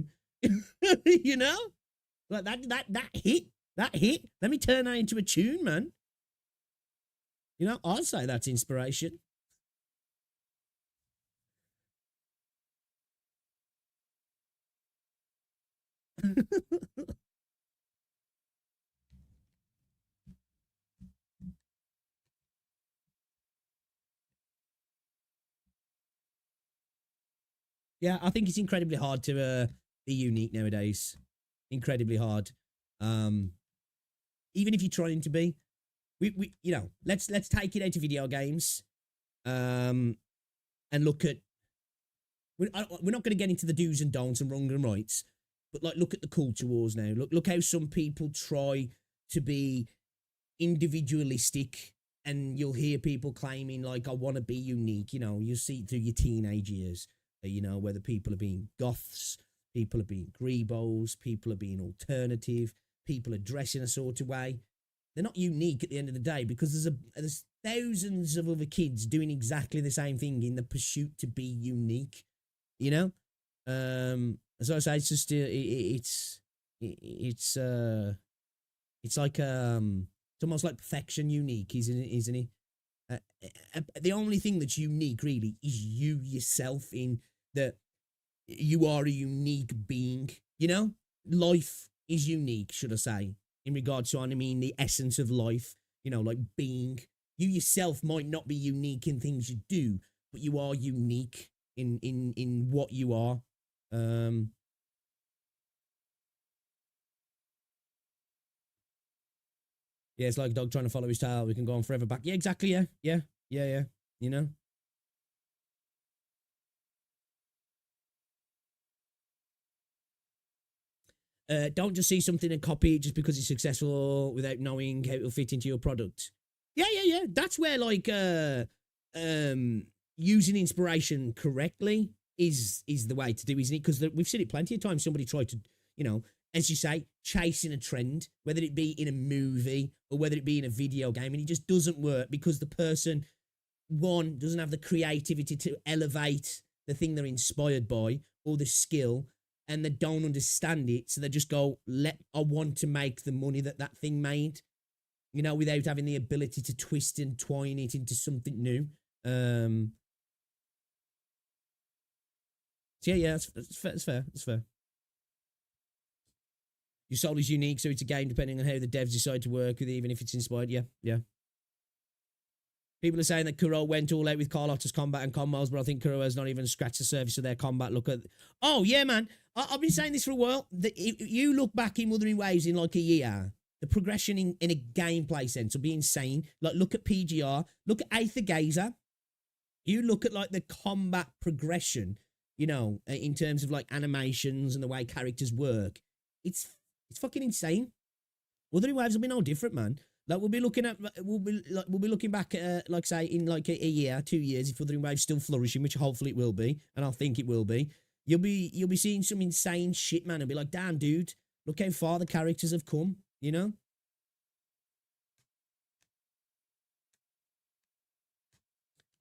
Like that hit. Let me turn that into a tune, man. I'd say that's inspiration. Yeah, I think it's incredibly hard to be unique nowadays. Incredibly hard. Even if you're trying to be, let's take it out of video games, and look at. We're not going to get into the do's and don'ts and wrong and rights, but like, look at the culture wars now. Look how some people try to be individualistic, and you'll hear people claiming like, I want to be unique. You see it through your teenage years. Whether people are being goths, people are being grebos, people are being alternative, people are dressing a sort of way. They're not unique at the end of the day, because there's thousands of other kids doing exactly the same thing in the pursuit to be unique. So I say, it's just it's like it's almost like perfection unique, isn't it? The only thing that's unique really is you yourself, in that you are a unique being. Life is unique, should I say, in regards to, the essence of life, like being. You yourself might not be unique in things you do, but you are unique in what you are. Yeah, it's like a dog trying to follow his tail. We can go on forever back. Yeah, exactly. Yeah. You know? Don't just see something and copy it just because it's successful without knowing how it'll fit into your product. Yeah. That's where like using inspiration correctly is the way to do, isn't it? Because we've seen it plenty of times. Somebody tried to, you know, as you say, chasing a trend, whether it be in a movie or whether it be in a video game, and it just doesn't work because the person, one, doesn't have the creativity to elevate the thing they're inspired by or the skill, and they don't understand it, so they just go, I want to make the money that thing made, you know, without having the ability to twist and twine it into something new. So yeah, it's fair. Your soul is unique, so it's a game depending on how the devs decide to work with it, even if it's inspired. Yeah. People are saying that Kuro went all out with Carlotta's combat and combos, but I think Kuro has not even scratched the surface of their combat. Look at... Oh, yeah, man. I've been saying this for a while. You look back in Wuthering Waves in like a year, the progression in a gameplay sense will be insane. Like, look at PGR. Look at Aether Gazer. You look at, like, the combat progression, you know, in terms of, like, animations and the way characters work. It's fucking insane. Wuthering Waves will be no different, man. Like we'll be looking back at like say in like a year, 2 years, if Wuthering Waves still flourishing, which hopefully it will be, and I think it will be. You'll be seeing some insane shit, man, and be like, damn, dude, look how far the characters have come, you know.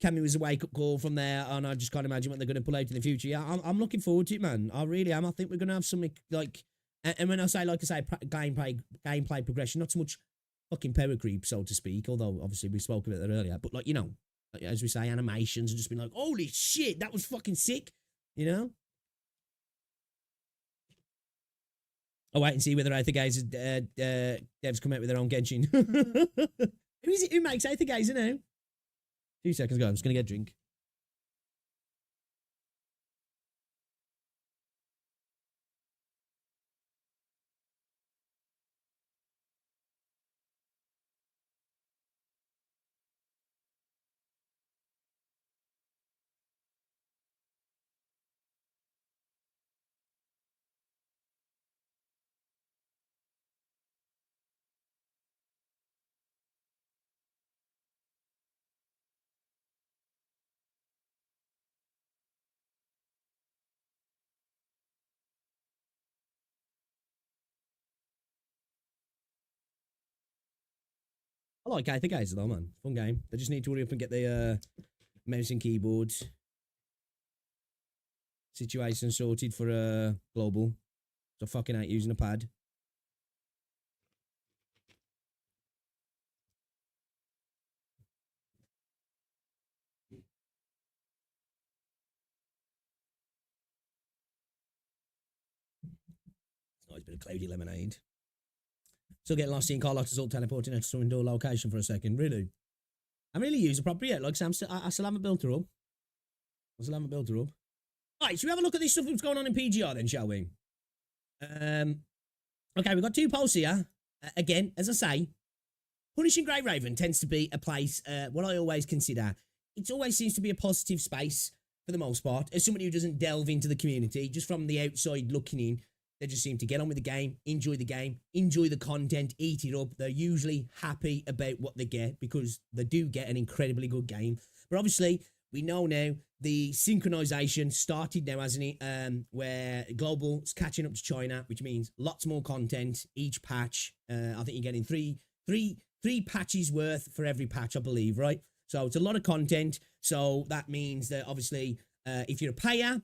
Cammy was a wake-up call from there, and I just can't imagine what they're going to pull out in the future. Yeah, I'm looking forward to it, man. I really am. I think we're going to have something like, and when I say, like I say, gameplay progression, not so much fucking power creep, so to speak, although obviously we spoke about that earlier, but like, you know, as we say, animations and just been like, holy shit, that was fucking sick, you know? I'll wait and see whether Aether Gazer devs come out with their own Genshin. Who is it? Who makes Aether Gazer now? 2 seconds ago, I'm just going to get a drink. I like Aether Gazer though, man. Fun game. They just need to hurry up and get the mouse and keyboard situation sorted for global. So I fucking hate using a pad. It's always been a cloudy lemonade. Still getting lost seeing Carlotta's all teleporting out to some indoor location for a second. Really? I really use the property yet. Like Sam, I still haven't built her up. Alright, should we have a look at this stuff that's going on in PGR then, shall we? Okay, we've got 2 posts here. Again, as I say, Punishing Grey Raven tends to be a place, what I always consider, it always seems to be a positive space for the most part. As somebody who doesn't delve into the community, just from the outside looking in, they just seem to get on with the game, enjoy the content, eat it up. They're usually happy about what they get because they do get an incredibly good game. But obviously, we know now the synchronization started now, hasn't it? Where Global's catching up to China, which means lots more content each patch. I think you're getting three patches worth for every patch, I believe, right? So it's a lot of content. So that means that obviously, if you're a payer,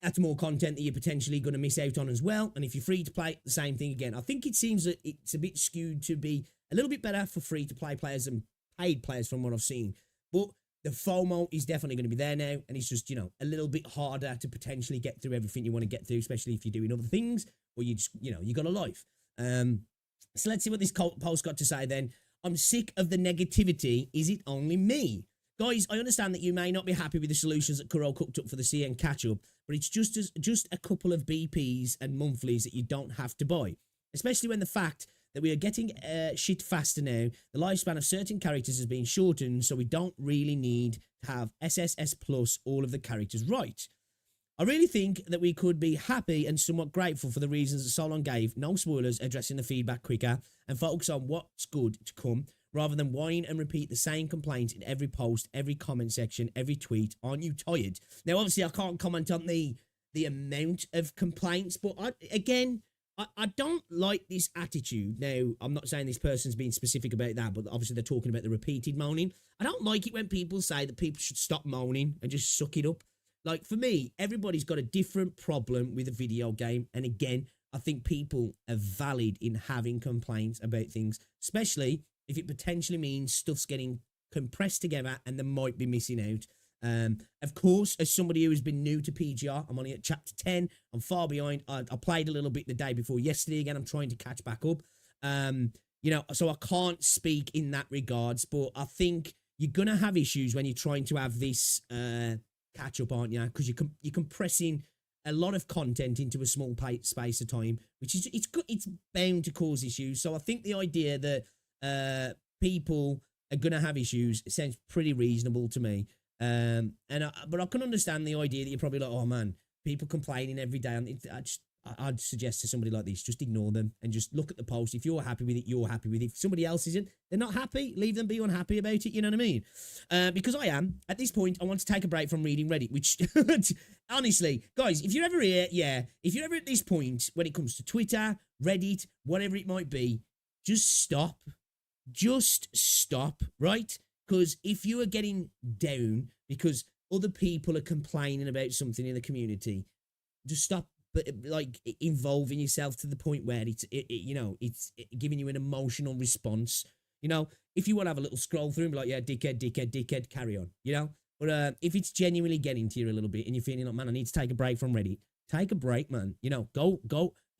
that's more content that you're potentially going to miss out on as well. And if you're free to play, the same thing again. I think it seems that it's a bit skewed to be a little bit better for free to play players than paid players from what I've seen. But the FOMO is definitely going to be there now. And it's just, you know, a little bit harder to potentially get through everything you want to get through, especially if you're doing other things or you just, you know, you got a life. So let's see what this post got to say then. I'm sick of the negativity. Is it only me? Guys, I understand that you may not be happy with the solutions that Kuro cooked up for the CN catch-up, but it's just a couple of BPs and monthlies that you don't have to buy, especially when the fact that we are getting shit faster now. The lifespan of certain characters has been shortened, so we don't really need to have SSS plus all of the characters right. I really think that we could be happy and somewhat grateful for the reasons that Solon gave, no spoilers, addressing the feedback quicker, and focus on what's good to come, rather than whine and repeat the same complaints in every post, every comment section, every tweet. Aren't you tired? Now, obviously, I can't comment on the amount of complaints, but I don't like this attitude. Now, I'm not saying this person's being specific about that, but obviously they're talking about the repeated moaning. I don't like it when people say that people should stop moaning and just suck it up. Like, for me, everybody's got a different problem with a video game. And again, I think people are valid in having complaints about things, especially if it potentially means stuff's getting compressed together and they might be missing out. Of course, as somebody who has been new to PGR, I'm only at chapter 10. I'm far behind. I played a little bit the day before yesterday. Again, I'm trying to catch back up. So I can't speak in that regards, but I think you're going to have issues when you're trying to have this catch up, aren't you? Because you're compressing a lot of content into a small space of time, which is it's bound to cause issues. So I think the idea that people are going to have issues sounds pretty reasonable to me. But I can understand the idea that you're probably like, oh man, people complaining every day. And I'd suggest to somebody like this, just ignore them and just look at the post. If you're happy with it, you're happy with it. If somebody else isn't, they're not happy. Leave them be unhappy about it. You know what I mean? Because I am. At this point, I want to take a break from reading Reddit, which, honestly, guys, if you're ever here, if you're ever at this point when it comes to Twitter, Reddit, whatever it might be, just stop. Just stop, right? Because if you are getting down because other people are complaining about something in the community, just stop. But like involving yourself to the point where it's giving you an emotional response. You know, if you want to have a little scroll through and be like, yeah, dickhead, carry on. You know, but if it's genuinely getting to you a little bit and you're feeling like, man, I need to take a break from Reddit, take a break, man. You know, go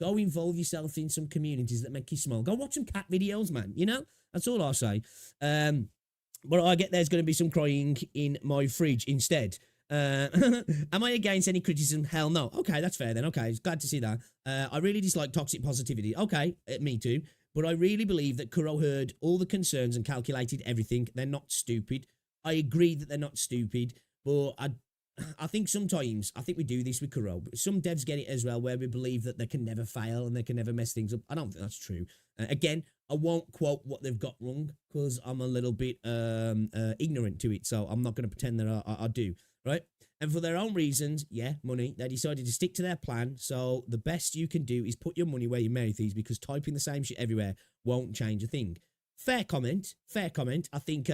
involve yourself in some communities that make you smile. Go watch some cat videos, man. You know, that's all I'll say. But I get there's going to be some crying in my fridge instead. Am I against any criticism? Hell no. Okay, that's fair then. Okay, glad to see that. I really dislike toxic positivity. Okay, me too. But I really believe that Kuro heard all the concerns and calculated everything. They're not stupid. I agree that they're not stupid, but I think sometimes, I think we do this with Kuro, but some devs get it as well, where we believe that they can never fail and they can never mess things up. I don't think that's true. Again, I won't quote what they've got wrong because I'm a little bit ignorant to it, so I'm not going to pretend that I do. Right? And for their own reasons, money, they decided to stick to their plan. So the best you can do is put your money where your mouth is, because typing the same shit everywhere won't change a thing. Fair comment. I think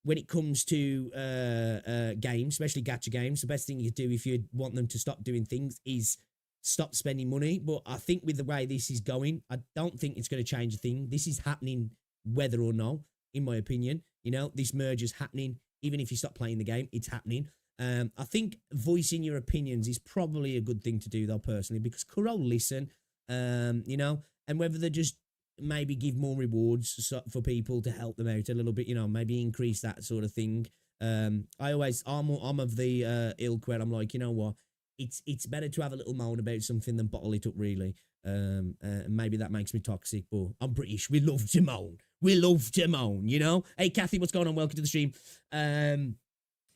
when it comes to games, especially gacha games, the best thing you do if you want them to stop doing things is stop spending money. But I think with the way this is going, I don't think it's going to change a thing. This is happening whether or no, in my opinion. You know, this merge is happening. Even if you stop playing the game, it's happening. I think voicing your opinions is probably a good thing to do, though, personally, because Kuro listen, you know, and whether they just maybe give more rewards for people to help them out a little bit, you know, maybe increase that sort of thing. I'm of the ilk where I'm like, you know what, it's better to have a little moan about something than bottle it up, really. Maybe that makes me toxic, but I'm British. We love to moan. You know? Hey, Kathy, what's going on? Welcome to the stream.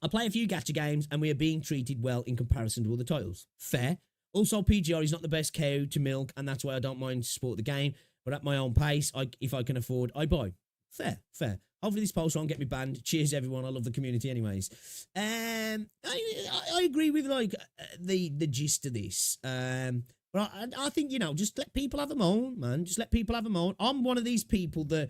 I play a few gacha games and we are being treated well in comparison to other titles. Fair. Also, PGR is not the best cow to milk, and that's why I don't mind to support the game, but at my own pace, if I can afford, I buy. Fair. Hopefully this post won't get me banned. Cheers, everyone. I love the community anyways. I agree with, like, the gist of this. But I think, you know, just let people have a moan, man. Just let people have a moan. I'm one of these people that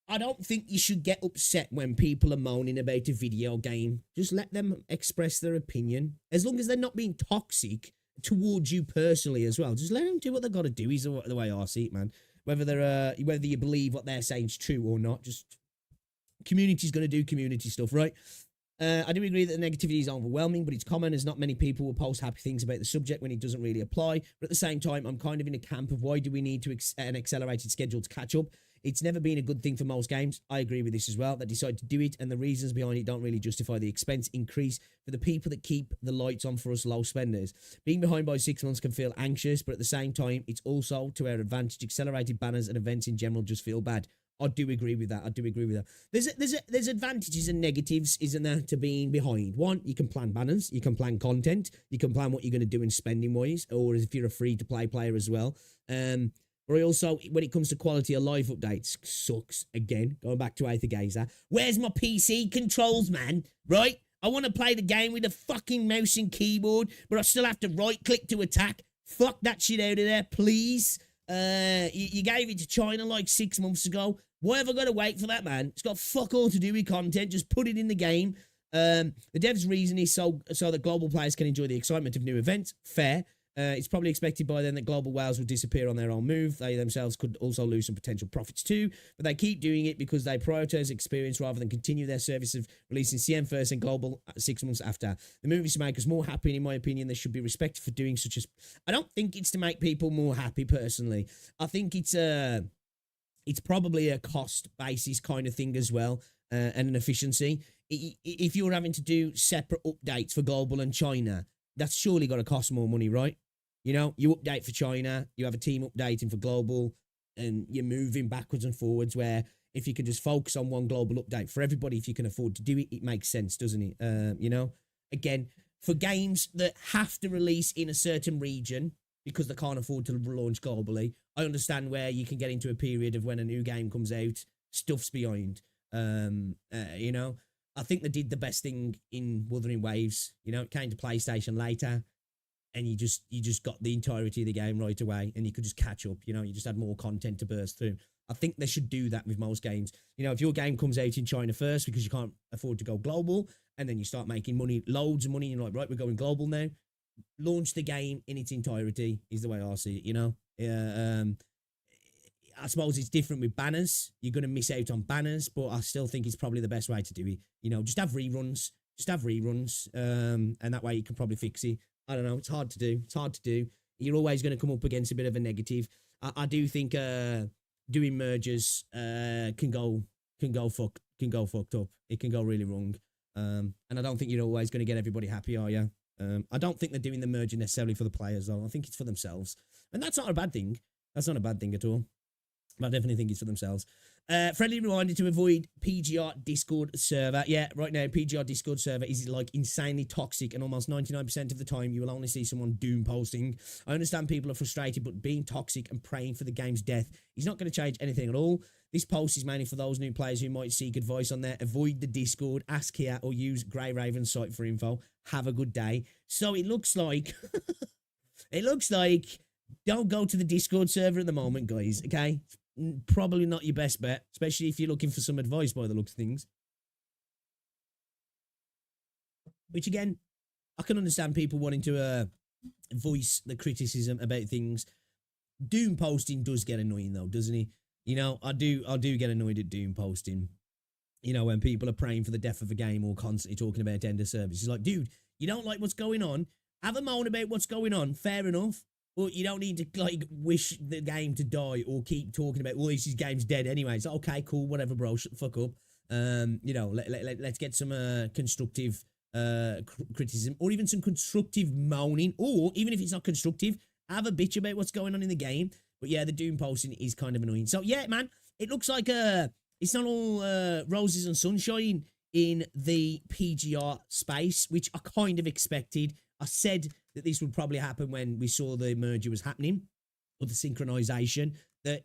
I don't think you should get upset when people are moaning about a video game. Just let them express their opinion. As long as they're not being toxic towards you personally as well. Just let them do what they've got to do is the way I see it, man. Whether you believe what they're saying is true or not, just community's going to do community stuff, right? I do agree that the negativity is overwhelming, but it's common as not many people will post happy things about the subject when it doesn't really apply. But at the same time, I'm kind of in a camp of why do we need to an accelerated schedule to catch up? It's never been a good thing for most games. I agree with this as well. That decide to do it, and the reasons behind it don't really justify the expense increase for the people that keep the lights on for us low spenders. Being behind by 6 months can feel anxious, but at the same time, it's also to our advantage. Accelerated banners and events in general just feel bad. I do agree with that. I do agree with that. There's advantages and negatives, isn't there, to being behind? One, you can plan banners, you can plan content, you can plan what you're going to do in spending wise, or if you're a free to play player as well. But also, when it comes to quality of live updates, sucks again. Going back to Aether Gazer, where's my PC controls, man? Right? I want to play the game with a fucking mouse and keyboard, but I still have to right click to attack. Fuck that shit out of there, please. You gave it to China like 6 months ago. Why have I got to wait for that, man? It's got fuck all to do with content. Just put it in the game. The dev's reason is so that global players can enjoy the excitement of new events. Fair. It's probably expected by then that global whales will disappear on their own move. They themselves could also lose some potential profits too, but they keep doing it because they prioritize experience rather than continue their service of releasing CM first and global 6 months after. The move is to make us more happy, and in my opinion, they should be respected for doing such as... I don't think it's to make people more happy, personally. I think it's probably a cost basis kind of thing as well, and an efficiency. If you're having to do separate updates for global and China, that's surely got to cost more money, right? You know, you update for China, you have a team updating for global, and you're moving backwards and forwards, where if you can just focus on one global update for everybody, if you can afford to do it, it makes sense, doesn't it? You know, again, for games that have to release in a certain region because they can't afford to launch globally, I understand where you can get into a period of when a new game comes out, stuff's behind. You know, I think they did the best thing in Wuthering Waves. You know, it came to PlayStation later, and you just got the entirety of the game right away, and you could just catch up. You know, you just had more content to burst through. I think they should do that with most games. You know, if your game comes out in China first because you can't afford to go global, and then you start making money, loads of money, and you're like, right, we're going global now. Launch the game in its entirety is the way I see it. You know, I suppose it's different with banners. You're going to miss out on banners, but I still think it's probably the best way to do it. You know, just have reruns. And that way you can probably fix it. I don't know. It's hard to do. You're always going to come up against a bit of a negative. I do think doing mergers can go fucked up. It can go really wrong. And I don't think you're always going to get everybody happy, are you? I don't think they're doing the merger necessarily for the players, though. I think it's for themselves. And that's not a bad thing. That's not a bad thing at all. But I definitely think it's for themselves. Friendly reminder to avoid PGR Discord server. Yeah, right now, PGR Discord server is like insanely toxic, and almost 99% of the time you will only see someone doom posting. I understand people are frustrated, but being toxic and praying for the game's death is not going to change anything at all. This post is mainly for those new players who might seek advice on there. Avoid the Discord, ask here, or use Grey Raven's site for info. Have a good day. So it looks like... don't go to the Discord server at the moment, guys, okay? Probably not your best bet, especially if you're looking for some advice by the looks of things. Which, again, I can understand people wanting to voice the criticism about things. Doom posting does get annoying, though, doesn't he? You know, I do get annoyed at Doom posting. You know, when people are praying for the death of a game or constantly talking about end of service. It's like, dude, you don't like what's going on? Have a moan about what's going on. Fair enough. But you don't need to, like, wish the game to die or keep talking about, well, this game's dead anyway. It's like, okay, cool, whatever, bro, shut the fuck up. You know, let's get some constructive criticism, or even some constructive moaning, or even if it's not constructive, have a bitch about what's going on in the game. But yeah, the Doom posting is kind of annoying. So yeah, man, it looks like it's not all roses and sunshine in the PGR space, which I kind of expected. I said that this would probably happen when we saw the merger was happening, or the synchronization, that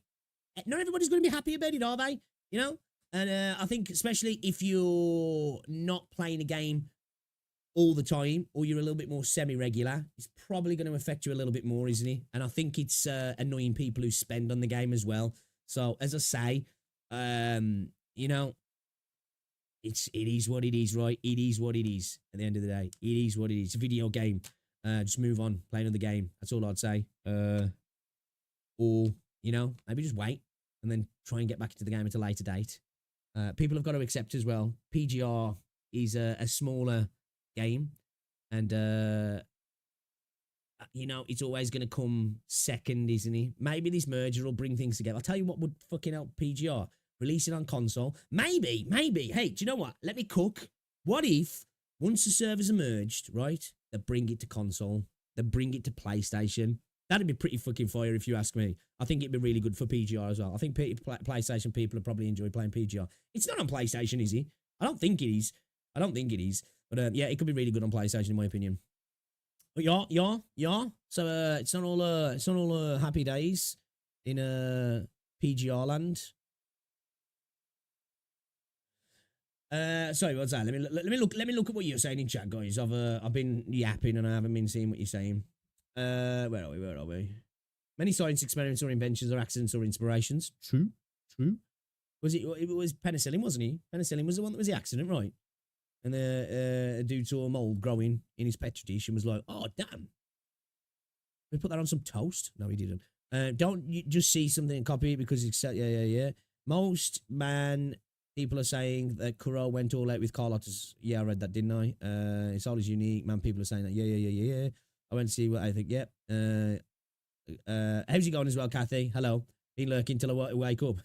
not everybody's going to be happy about it, are they? You know? And I think especially if you're not playing a game all the time, or you're a little bit more semi-regular, it's probably going to affect you a little bit more, isn't it? And I think it's annoying people who spend on the game as well. So, as I say, you know, it is what it is, right? It is what it is. At the end of the day, it is what it is. It's a video game. Just move on, play another game. That's all I'd say. Or, you know, maybe just wait and then try and get back into the game at a later date. People have got to accept as well, PGR is a smaller game, and you know, it's always going to come second, isn't it? Maybe this merger will bring things together. I'll tell you what would fucking help PGR. Release it on console. Maybe. Hey, do you know what? Let me cook. What if, once the servers are merged, right, they bring it to console. They bring it to PlayStation. That'd be pretty fucking fire if you ask me. I think it'd be really good for PGR as well. I think PlayStation people would probably enjoy playing PGR. It's not on PlayStation, is it? I don't think it is. But yeah, it could be really good on PlayStation in my opinion. But yeah. So it's not all happy days in PGR land. Sorry, what's that? Let me look at what you're saying in chat, guys. I've been yapping and I haven't been seeing what you're saying. Where are we? Many science experiments or inventions or accidents or inspirations. True. It was penicillin, wasn't he? Penicillin was the one that was the accident, right? And a dude saw a mold growing in his petri dish and was like, "Oh damn, we put that on some toast." No, he didn't. Don't you just see something and copy it because it's yeah. Most people are saying that Kuro went all out with Carlotta's. Yeah, I read that, didn't I? It's always unique, man. People are saying that. Yeah. I went to see what I think. Yep. How's it going as well, Kathy? Hello. Been lurking till I wake up.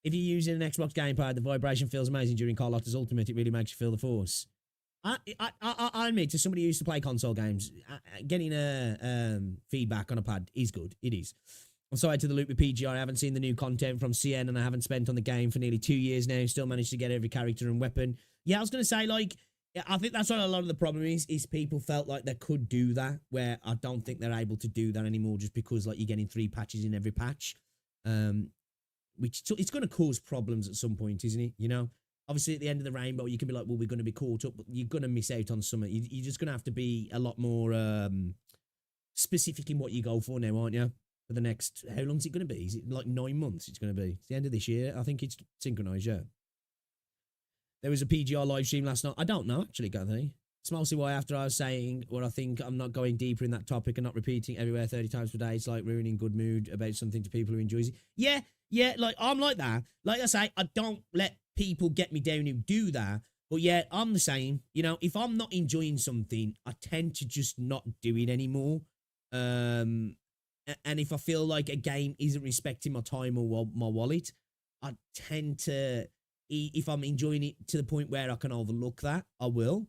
If you're using an Xbox gamepad, the vibration feels amazing during Carlotta's Ultimate. It really makes you feel the force. I admit, to somebody who used to play console games, getting a feedback on a pad is good. It is. I'm sorry to the loop with PGR. I haven't seen the new content from CN and I haven't spent on the game for nearly 2 years now. Still managed to get every character and weapon. Yeah, I was going to say, like, I think that's what a lot of the problem is people felt like they could do that, where I don't think they're able to do that anymore just because, like, you're getting 3 patches in every patch. Which it's going to cause problems at some point, isn't it? You know, obviously at the end of the rainbow, you can be like, well, we're going to be caught up, but you're going to miss out on something. You're just going to have to be a lot more specific in what you go for now, aren't you? For the next, how long is it going to be? Is it like 9 months? It's going to be. It's the end of this year. I think it's synchronized, yeah. There was a PGR live stream last night. I don't know, actually, Kathy. It's mostly why after I was saying what I think, I'm not going deeper in that topic and not repeating everywhere 30 times per day. It's like ruining good mood about something to people who enjoy it. Yeah, like, I'm like that. Like I say, I don't let people get me down who do that. But yeah, I'm the same. You know, if I'm not enjoying something, I tend to just not do it anymore. And if I feel like a game isn't respecting my time or my wallet, I tend to, if I'm enjoying it to the point where I can overlook that, I will.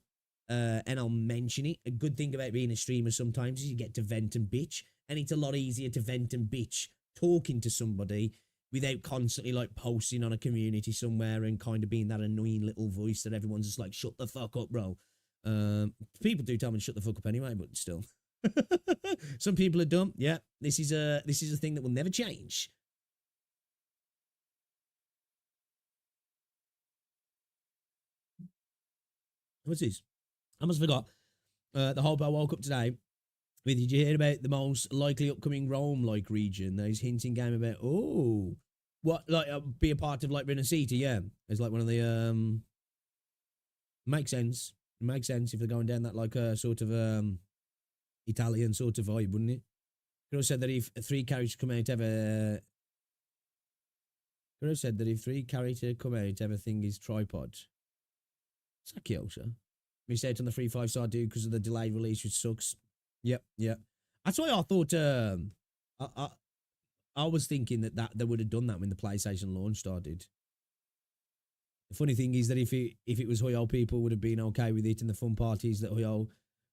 And I'll mention it. A good thing about being a streamer sometimes is you get to vent and bitch. And it's a lot easier to vent and bitch talking to somebody without constantly like posting on a community somewhere and kind of being that annoying little voice that everyone's just like, shut the fuck up, bro. People do tell me to shut the fuck up anyway, but still. Some people are dumb. Yeah, this is a thing that will never change. What's this? I almost forgot. The hope I woke up today with, did you hear about the most likely upcoming Rome-like region? Those hinting game about, what, like, be a part of, like, Rinascita, yeah. It's like one of the, makes sense. It makes sense if they're going down that, like, sort of, Italian sort of vibe, wouldn't it? Kuro said that if 3 characters come out, everything is tripod. Is that Kyoto? We said on the 3-5-star dude because of the delayed release, which sucks. Yep. That's why I thought, I was thinking that they would have done that when the PlayStation launch started. The funny thing is that if it was Hoyo, people would have been okay with it, and the fun part is that Hoyo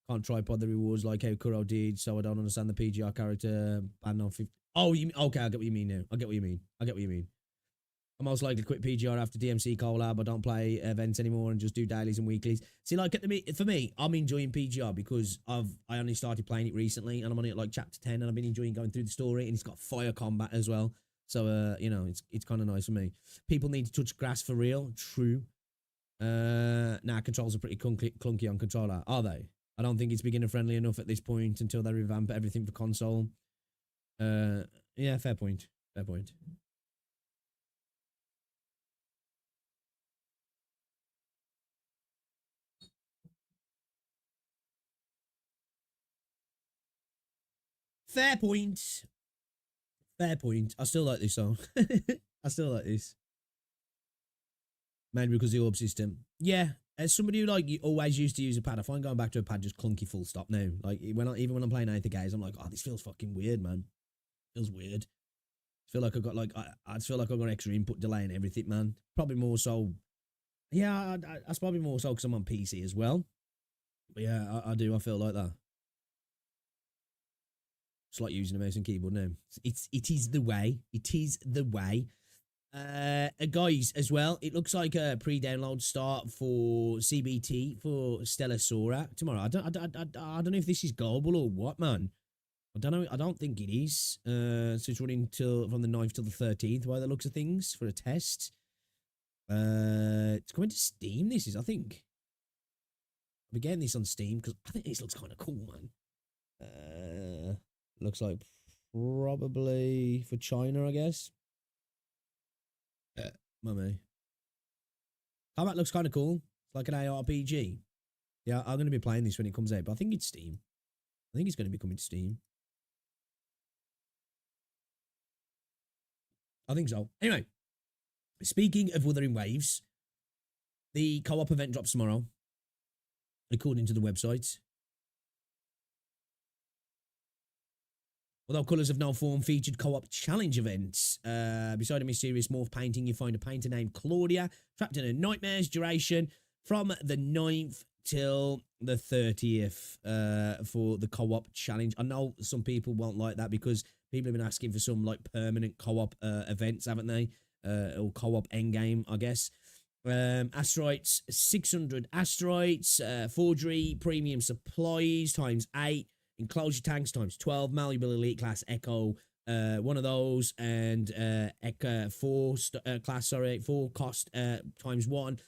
can't tripod the rewards like how Kuro did, so I don't understand the PGR character banned on 50. Oh, okay, I get what you mean now. I get what you mean. I'm most likely to quit PGR after DMC collab. I don't play events anymore and just do dailies and weeklies. See, like, for me, I'm enjoying PGR because I only started playing it recently and I'm only at like chapter 10 and I've been enjoying going through the story, and it's got fire combat as well. So, you know, it's kind of nice for me. People need to touch grass for real. True. Controls are pretty clunky on controller. Are they? I don't think it's beginner friendly enough at this point until they revamp everything for console. Yeah, fair point. Fair point. I still like this song. I still like this. Maybe because of the orb system. Yeah. as somebody who like always used to use a pad, I find going back to a pad just clunky full stop now. Like even when I'm playing 8th games, I'm like, oh, this feels fucking weird, man. Feels weird. I feel like I've got I feel like I've got extra input delay and everything, man. Probably more so. Yeah, that's probably more so because I'm on PC as well. But yeah, I do. I feel like that. It's like using a mouse and keyboard now. It is the way. It is the way. Guys, as well, it looks like a pre-download start for CBT for Stellar Sora tomorrow. I don't know if this is global or what, man. I don't know. I don't think it is. So it's running from the 9th till the 13th by the looks of things for a test. It's coming to Steam. This is, I think. I'll be getting this on Steam because I think this looks kind of cool, man. Looks like probably for China, I guess. Mummy. Combat looks kind of cool. It's like an ARPG. Yeah, I'm going to be playing this when it comes out, but I think it's Steam. I think it's going to be coming to Steam. I think so. Anyway, speaking of Wuthering Waves, the co-op event drops tomorrow, according to the website. Although Colours of No Form featured co-op challenge events. Beside a mysterious morph painting, you find a painter named Claudia, trapped in a nightmare's duration from the 9th till the 30th for the co-op challenge. I know some people won't like that because people have been asking for some like permanent co-op events, haven't they? Or co-op endgame, I guess. Asteroids, 600 asteroids, forgery, premium supplies, times 8. Enclosure tanks times 12, malleable elite class Echo, one of those, and Echo 4 class, 4 cost times 1,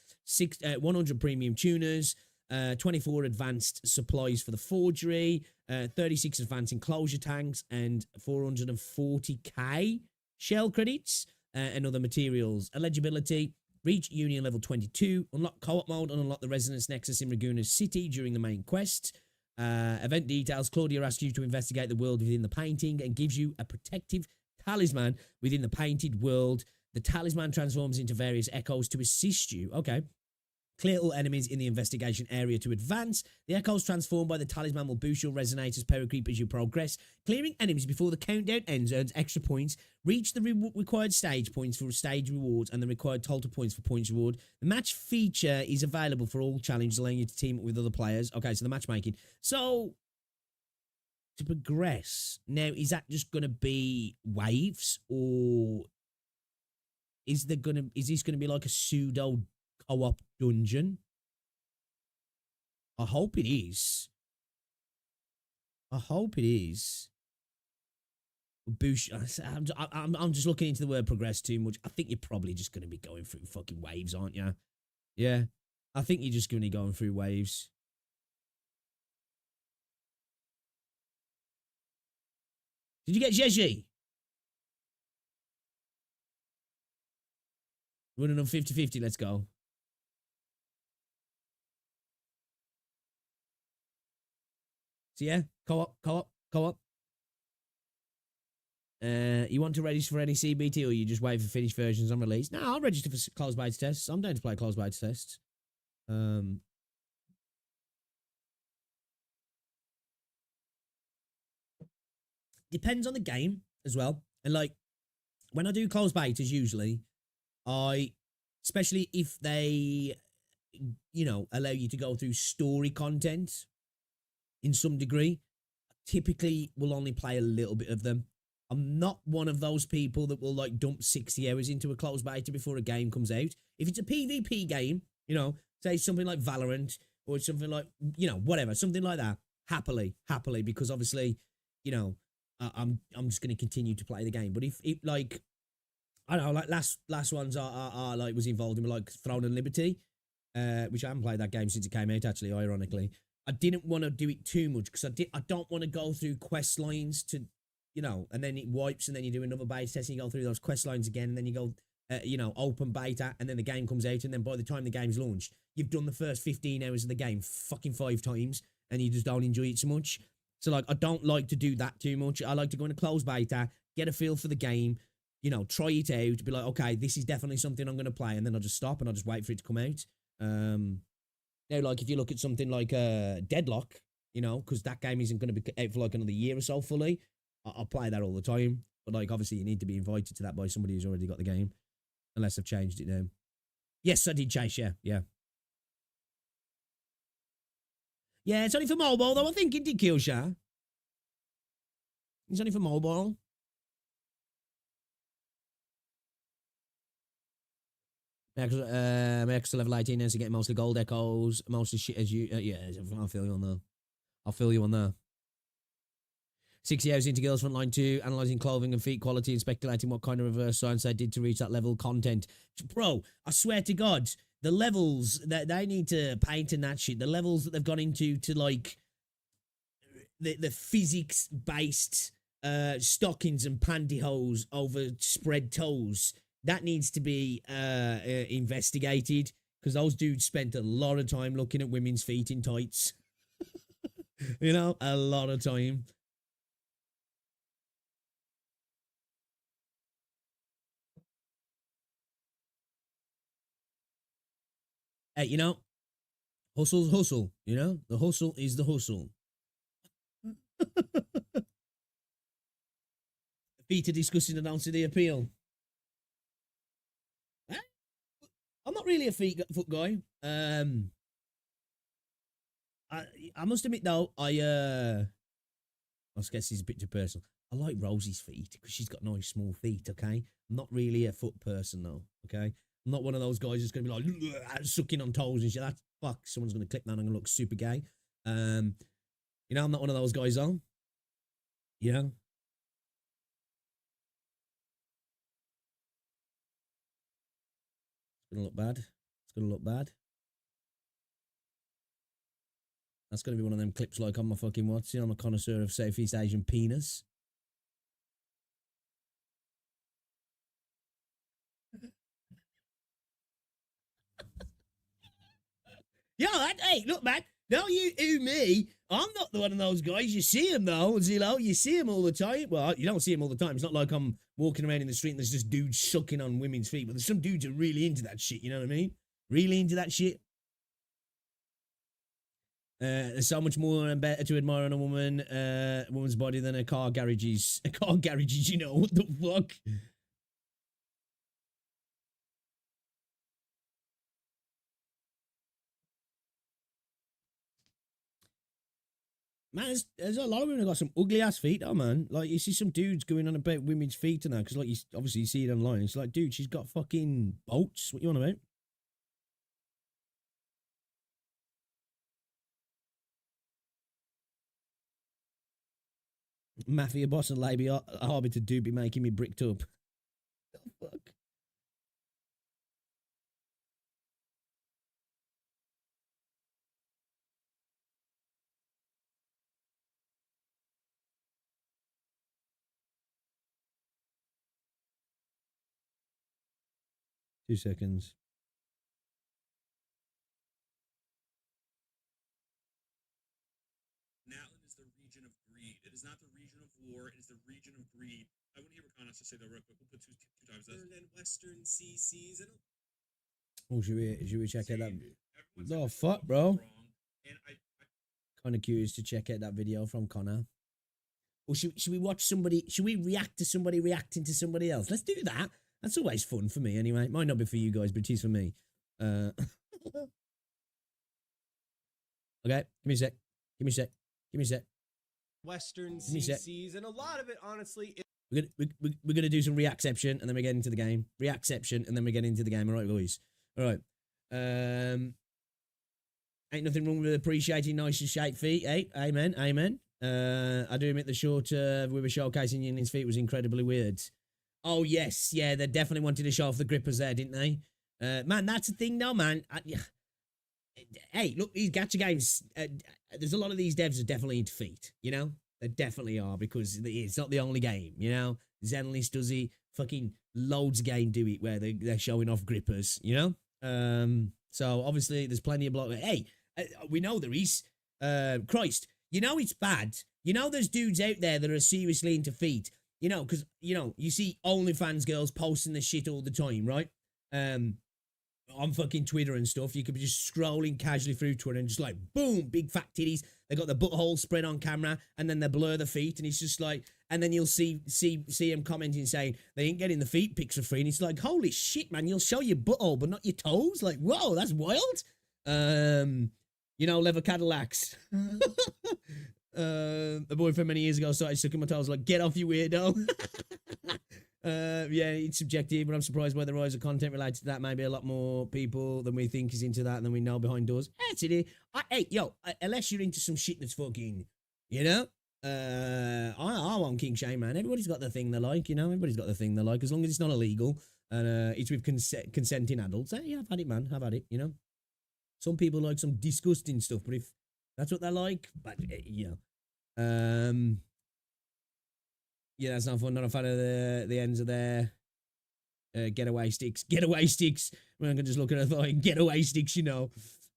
100 premium tuners, 24 advanced supplies for the forgery, 36 advanced enclosure tanks, and 440k shell credits and other materials. Eligibility: reach Union level 22, unlock co-op mode, and unlock the Resonance Nexus in Raguna's City during the main quest. Event details: Claudia asks you to investigate the world within the painting and gives you a protective talisman within the painted world. The talisman transforms into various echoes to assist you. Okay. Clear all enemies in the investigation area to advance. The echoes transformed by the talisman will boost your resonators power creep as you progress. Clearing enemies before the countdown ends earns extra points. Reach the required stage points for stage rewards and the required total points for points reward. The match feature is available for all challenges, allowing you to team up with other players. Okay, so the matchmaking. So, to progress, now, is that just going to be waves, or is this going to be like a pseudo co-op dungeon? I hope it is. I hope it is. Boosh. I'm just looking into the word progress too much. I think you're probably just going to be going through fucking waves, aren't you? Yeah. I think you're just going to be going through waves. Did you get Zhezhi? Running on 50-50, let's go. So yeah, co-op. You want to register for any CBT, or you just wait for finished versions on release? No, I'll register for closed beta tests. I'm down to play closed beta tests. Depends on the game as well. And like, when I do closed betas, usually, especially if they, allow you to go through story content in some degree, typically will only play a little bit of them. I'm not one of those people that will like dump 60 hours into a closed beta before a game comes out. If it's a PvP game, say something like Valorant or something like, whatever, something like that, happily, because obviously, I'm just going to continue to play the game. But if like, I don't know, like last ones are like was involved in like Throne and Liberty, which I haven't played that game since it came out, actually, ironically. I didn't want to do it too much because I don't want to go through quest lines to, and then it wipes and then you do another beta test and you go through those quest lines again and then you go, open beta and then the game comes out and then by the time the game's launched, you've done the first 15 hours of the game fucking 5 times and you just don't enjoy it so much. So like, I don't like to do that too much. I like to go in a closed beta, get a feel for the game, try it out, be like, okay, this is definitely something I'm going to play, and then I'll just stop and I'll just wait for it to come out. You know, like if you look at something like Deadlock, you know, because that game isn't going to be out for like another year or so fully. I'll play that all the time. But like, obviously, you need to be invited to that by somebody who's already got the game. Unless I've changed it now. Yes, I did chase, yeah. Yeah, it's only for mobile, though. I think it did kill Shah. It's only for mobile. Max level 18 is to get mostly gold echoes, mostly shit as you. Yeah, I'll feel you on that. I'll feel you on that. 60 hours into Girls Frontline 2, analysing clothing and feet quality and speculating what kind of reverse science they did to reach that level content. Bro, I swear to God, the levels that they need to paint in that shit, the levels that they've gone into to like the physics-based stockings and pantyhose over spread toes, that needs to be investigated because those dudes spent a lot of time looking at women's feet in tights. You know, a lot of time. Hey, you know, hustle's hustle, you know? The hustle is the hustle. Peter discussing announcing the appeal. I'm not really a foot guy. I must admit though, I guess this is a bit too personal. I like Rosie's feet because she's got nice small feet, okay? I'm not really a foot person though, okay? I'm not one of those guys that's going to be like sucking on toes and shit. That's fuck. Someone's going to click that and I'm going to look super gay. You know, I'm not one of those guys though. You know? It's going to look bad. It's going to look bad. That's going to be one of them clips like on my fucking what's, you know, I'm a connoisseur of Southeast Asian penis. Yo, hey, look, man. Don't you ooh me. I'm not the one of those guys. You see him, though, Zillow. You see him all the time. Well, you don't see him all the time. It's not like I'm walking around in the street and there's just dudes sucking on women's feet. But there's some dudes who are really into that shit. You know what I mean? Really into that shit. There's so much more and better to admire on a woman's body than a car garage's. A car garage's, you know. What the fuck? Man, there's a lot of women who got some ugly ass feet, though, man. Like, you see some dudes going on about women's feet and that, because, like, you obviously see it online. It's like, dude, she's got fucking bolts. What you on about? Mafia boss and Labie Arbiter do be making me bricked up. Oh, fuck. Two seconds. Natlan is the region of greed. It is not the region of war. It is the region of greed. I wouldn't hear Recon has to say that real quick. We'll put two times this. And Western CCs. And Oh, should we check out that? Oh, fuck, bro. And I Kind of curious to check out that video from Connor. Or should we watch somebody? Should we react to somebody reacting to somebody else? Let's do that. That's always fun for me, anyway. It might not be for you guys, but it is for me. Okay, give me a sec. Give me a sec. Give me a sec. Western Give me a sec. CCs, and a lot of it, honestly, We're gonna do some reacception, and then we get into the game. Reacception, and then we get into the game. All right, boys. All right. Ain't nothing wrong with appreciating nice and shaped feet, eh? Amen. Amen. I do admit the short we were showcasing Union's feet was incredibly weird. Oh, yes. Yeah, they definitely wanted to show off the grippers there, didn't they? Man, that's the thing, though, man. Hey, look, these gacha games, there's a lot of these devs are definitely into feet, you know? They definitely are, because it's not the only game, you know? Zenless does it. Fucking loads of game do it where they're showing off grippers, you know? So, obviously, there's plenty of Hey, we know there is. Christ, you know it's bad. You know there's dudes out there that are seriously into feet. You know, because, you know, you see OnlyFans girls posting this shit all the time, right? on fucking Twitter and stuff, you could be just scrolling casually through Twitter and just like, boom, big fat titties. They got the butthole spread on camera, and then they blur the feet, and it's just like, and then you'll see him commenting saying they ain't getting the feet pics for free, and it's like, holy shit, man, you'll show your butthole but not your toes. Like, whoa, that's wild. You know, leather Cadillacs. A boyfriend many years ago started sucking my toes. Like, get off, you weirdo. Yeah, it's subjective, but I'm surprised by the rise of content related to that. Maybe a lot more people than we think is into that than we know behind doors. That's it. Hey, yo, unless you're into some shit that's fucking, you know, I want king shame, man. Everybody's got the thing they like, you know. Everybody's got the thing they like, as long as it's not illegal and it's with consenting adults. Hey, yeah, I've had it, man. I've had it, you know. Some people like some disgusting stuff, but if that's what they like, but you know, yeah, that's not fun. Not a fan of the ends of their getaway sticks. Getaway sticks. When I can just look at a thigh, getaway sticks, you know.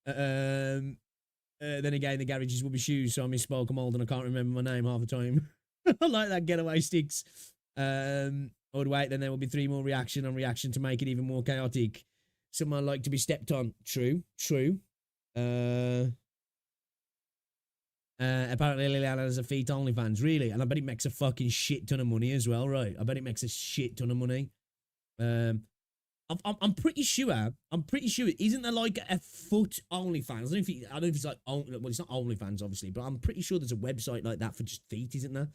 Then again, the garage is rubber shoes, so I misspoke. I'm old and I can't remember my name half the time. I like that, getaway sticks. I would wait, then there will be 3 more reaction on reaction to make it even more chaotic. Someone like to be stepped on. True. Apparently Liliana has a feet OnlyFans, really, and I bet it makes a fucking shit ton of money as well, right? I bet it makes a shit ton of money. I'm pretty sure. Isn't there like a foot OnlyFans? I don't know if it's like, well, it's not OnlyFans obviously, but I'm pretty sure there's a website like that for just feet, isn't there?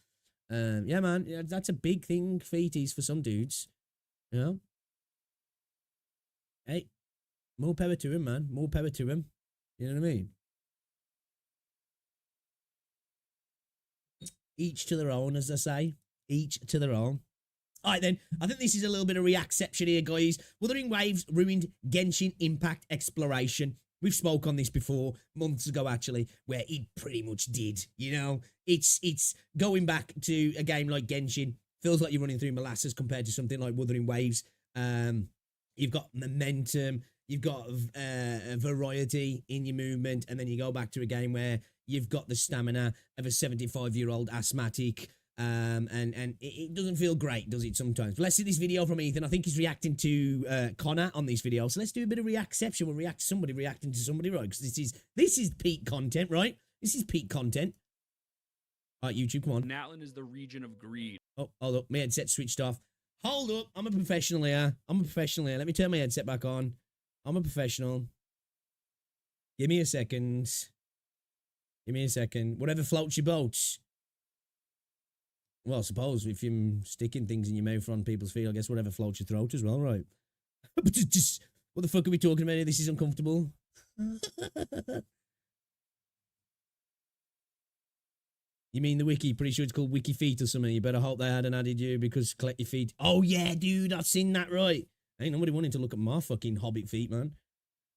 Yeah, man, yeah, that's a big thing. Feeties for some dudes, you know. Hey, more power to him, man. More power to him. You know what I mean? Each to their own, as I say. Each to their own. All right, then. I think this is a little bit of reacception here, guys. Wuthering Waves ruined Genshin Impact Exploration. We've spoke on this before, months ago, actually, where it pretty much did. You know, it's going back to a game like Genshin. Feels like you're running through molasses compared to something like Wuthering Waves. You've got momentum, you've got variety in your movement, and then you go back to a game where you've got the stamina of a 75-year-old asthmatic, and it doesn't feel great, does it, sometimes? But let's see this video from Ethan. I think he's reacting to Connor on this video, so let's do a bit of reacception. We'll react to somebody reacting to somebody, right? Because this is peak content, right? This is peak content. All right, YouTube, come on. Natlan is the region of greed. Oh, hold up, my headset switched off. Hold up, I'm a professional here. Let me turn my headset back on. I'm a professional. Give me a second. Whatever floats your boat. Well, I suppose if you're sticking things in your mouth on people's feet, I guess whatever floats your throat as well, right? But just what the fuck are we talking about here? This is uncomfortable. You mean the wiki? Pretty sure it's called Wiki Feet or something. You better hope they hadn't added you because collect your feet. Oh, yeah, dude, I've seen that right. Ain't nobody wanting to look at my fucking hobbit feet, man.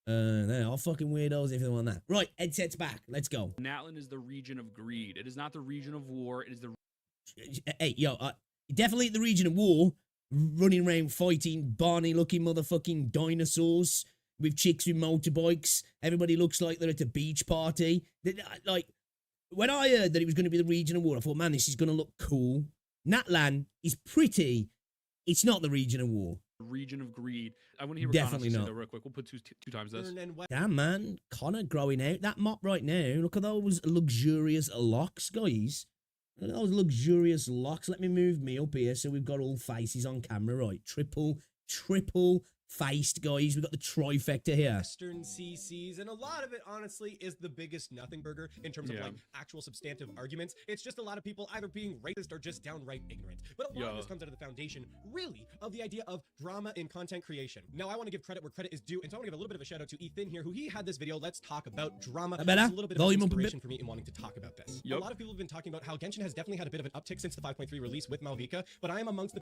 They are fucking weirdos if they want that. Right, headsets back. Let's go. Natlan is the region of greed. It is not the region of war. It is the... Hey, yo, definitely the region of war. Running around fighting Barney-looking motherfucking dinosaurs with chicks with motorbikes. Everybody looks like they're at a beach party. Like... When I heard that it was going to be the region of war, I thought, man, this is going to look cool. Natlan is pretty. It's not the region of war. Region of greed. I want to hear Definitely not. Though, real quick. We'll put two times this. Damn, man. Connor growing out that mop right now. Look at those luxurious locks, guys. Look at those luxurious locks. Let me move me up here so we've got all faces on camera, right? Triple faced, guys. We've got the trifecta here. Western CCs, and a lot of it, honestly, is the biggest nothing burger in terms of like actual substantive arguments. It's just a lot of people either being racist or just downright ignorant. But a lot of this comes out of the foundation, really, of the idea of drama in content creation. Now, I want to give credit where credit is due, and so I want to give a little bit of a shout out to Ethan here, who he had this video. Let's talk about drama. It's a little bit of inspiration for me in wanting to talk about this. A lot of people have been talking about how Genshin has definitely had a bit of an uptick since the 5.3 release with Malvika, but I am amongst the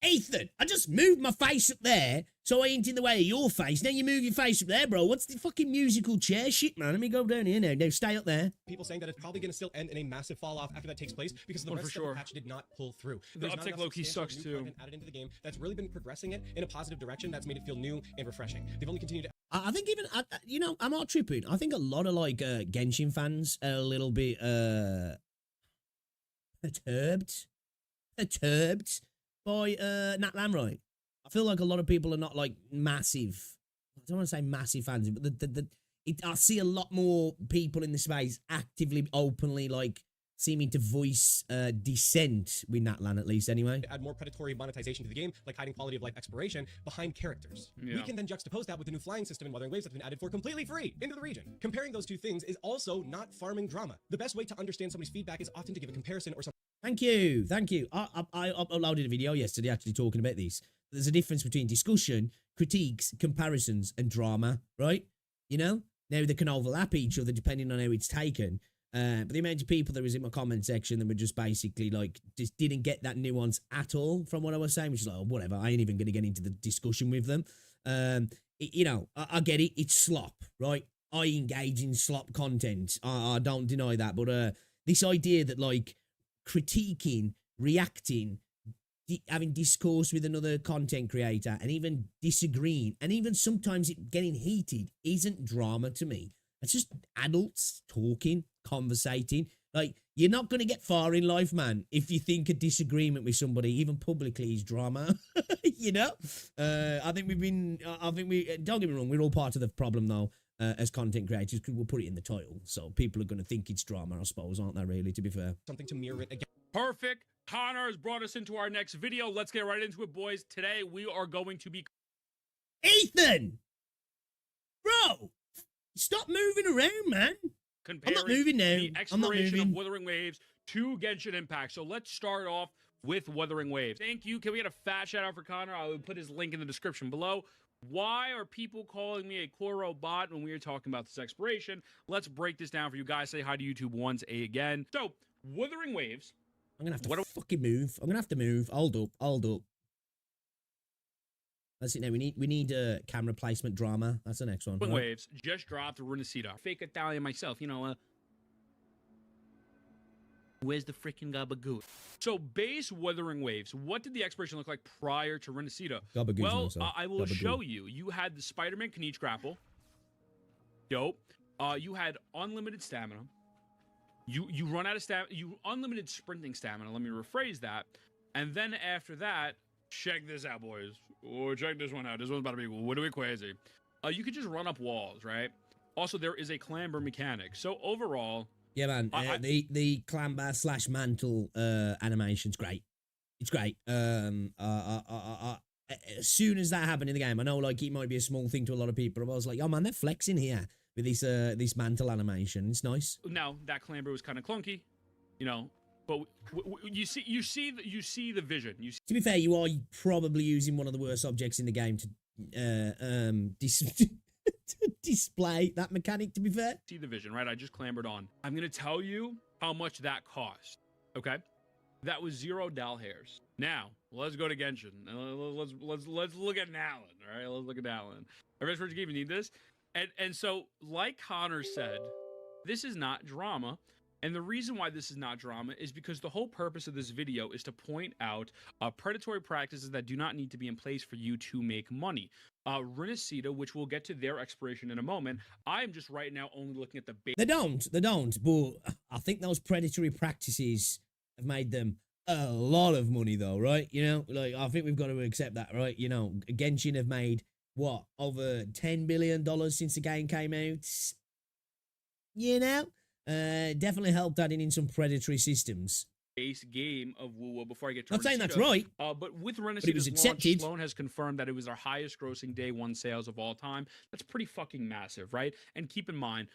Ethan, I just moved my face up there so I ain't in the way of your face. Now you move your face up there, bro. What's the fucking musical chair shit, man? Let me go down here now. Now stay up there. People saying that it's probably going to still end in a massive fall off after that takes place because the rest of the patch did not pull through. The uptick low-key sucks too. Added into the game that's really been progressing it in a positive direction that's made it feel new and refreshing. They've only continued to I think even, you know, I'm not tripping. I think a lot of like Genshin fans are a little bit perturbed by Natlan, right? I feel like a lot of people are not like massive don't want to say massive fans, but I see a lot more people in the space actively, openly, like, seeming to voice dissent with Natlan, at least, anyway. Add more predatory monetization to the game, like hiding quality of life exploration behind characters. Yeah. We can then juxtapose that with the new flying system and Wuthering Waves that's been added for completely free into the region. Comparing those two things is also not farming drama. The best way to understand somebody's feedback is often to give a comparison or something. Thank you. I uploaded a video yesterday actually talking about this. There's a difference between discussion, critiques, comparisons, and drama, right? You know? Now, they can overlap each other depending on how it's taken. But the amount of people that was in my comment section that were just basically like, just didn't get that nuance at all from what I was saying, which is like, oh, whatever, I ain't even going to get into the discussion with them. You know, I get it. It's slop, right? I engage in slop content. I don't deny that. But this idea that like critiquing, reacting, having discourse with another content creator and even disagreeing and even sometimes it getting heated isn't drama to me. It's just adults talking, conversating. Like, you're not going to get far in life, man, if you think a disagreement with somebody, even publicly, is drama. You know? I think don't get me wrong, we're all part of the problem, though, as content creators, because we'll put it in the title. So people are going to think it's drama, I suppose, aren't they, really, to be fair? Something to mirror it again. Perfect. Connor has brought us into our next video. Let's get right into it, boys. Today, we are going to be... Ethan! Bro! Stop moving around, man. I'm not moving now. The exploration of Wuthering Waves to Genshin Impact. So let's start off with Wuthering Waves. Thank you. Can we get a fat shout out for Connor? I will put his link in the description below. Why are people calling me a Kuro bot when we are talking about this exploration? Let's break this down for you guys. Say hi to YouTube once again. So, Wuthering Waves. I'm going to have to fucking move. I'm going to have to move. Hold up. That's it now. We need camera placement drama. That's the next one. Right? Waves just dropped Rinascita. Fake Italian myself, you know. Where's the freaking gabagool? So base Wuthering Waves. What did the exploration look like prior to Rinascita? Well, I will show you. You had the Spider-Man Knight grapple. Dope. You had unlimited stamina. You run out of stamina. You unlimited sprinting stamina. Let me rephrase that. And then after that, check this out, boys. Oh, check this one out. This one's about to be widowy crazy. You could just run up walls, right? Also, there is a clamber mechanic. So overall, yeah, man, the clamber / mantle animation's great. It's great. As soon as that happened in the game, I know like it might be a small thing to a lot of people, but I was like, oh man, they're flexing here with this mantle animation. It's nice. Now that clamber was kind of clunky, you know. But you see the vision. To be fair, you are probably using one of the worst objects in the game to display that mechanic, to be fair. See the vision, right? I just clambered on. I'm going to tell you how much that cost, okay? That was $0 hairs. Now, let's go to Genshin. Let's look at Nalan, all right? Let's look at Nalan. Everybody's first game, you need this? And so, like Connor said, this is not drama. And the reason why this is not drama is because the whole purpose of this video is to point out predatory practices that do not need to be in place for you to make money. Rinascita, which we'll get to their expiration in a moment, I am just right now only looking at the base. They don't, but I think those predatory practices have made them a lot of money though, right? You know, like I think we've got to accept that, right? You know, Genshin have made, what, over $10 billion since the game came out? You know? Definitely helped adding in some predatory systems. Base game of WoWo before I get to Not saying that's right. But with Rinascita's launch, Sloan has confirmed that it was their highest grossing day one sales of all time. That's pretty fucking massive, right? And keep in mind,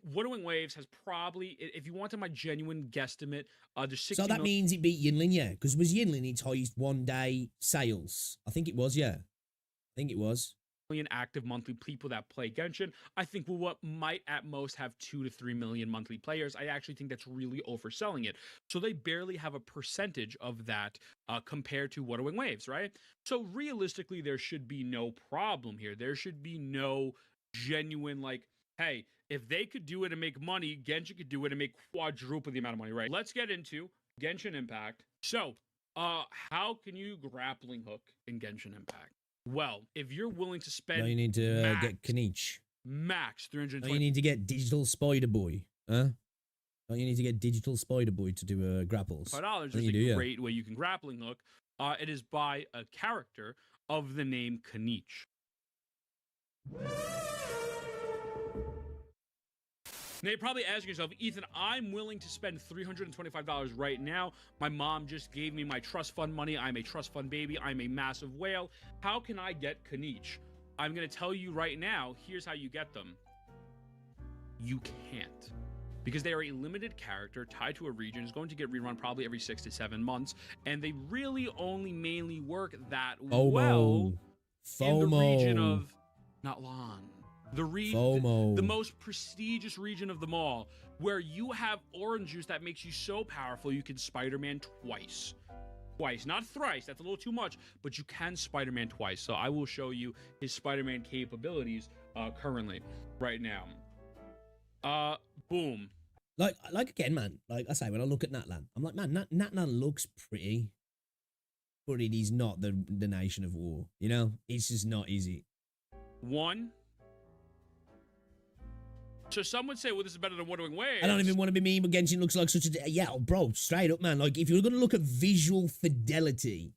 Wuthering Waves has probably, if you wanted my genuine guesstimate, there's 60 So that means it beat Yinlin, yeah? Because was Yinlin its highest one-day sales? I think it was, yeah. I think it was. Million active monthly people that play Genshin. I think what might at most have 2 to 3 million monthly players. I actually think that's really overselling it. So they barely have a percentage of that compared to Wuthering Waves, right? So realistically, there should be no problem here. There should be no genuine like, hey, if they could do it and make money, Genshin could do it and make quadruple the amount of money, right? Let's get into Genshin Impact. So, how can you grappling hook in Genshin Impact? Well, if you're willing to spend... No, you need to get Knight. Max 320... No, you need to get Digital Spider Boy. Huh? No, you need to get Digital Spider Boy to do grapples. $5 is a great way you can grappling hook. It is by a character of the name Knight. Now you're probably asking yourself, Ethan, I'm willing to spend $325 right now. My mom just gave me my trust fund money. I'm a trust fund baby. I'm a massive whale. How can I get Kaniche? I'm going to tell you right now, here's how you get them. You can't. Because they are a limited character tied to a region. Is going to get rerun probably every 6 to 7 months. And they really only mainly work that well in the region of not long. The most prestigious region of them all, where you have orange juice that makes you so powerful you can Spider-Man twice. Not thrice, that's a little too much, but you can Spider-Man twice. So I will show you his Spider-Man capabilities currently, right now. Boom. Like again, man, like I say, when I look at Natlan, I'm like, man, Natlan looks pretty, but it is not the nation of war, you know? It's just not easy. So some would say, well, this is better than Wuthering Waves. I don't even want to be mean, but Genshin looks like such a... Yeah, bro, straight up, man. Like, if you're going to look at visual fidelity,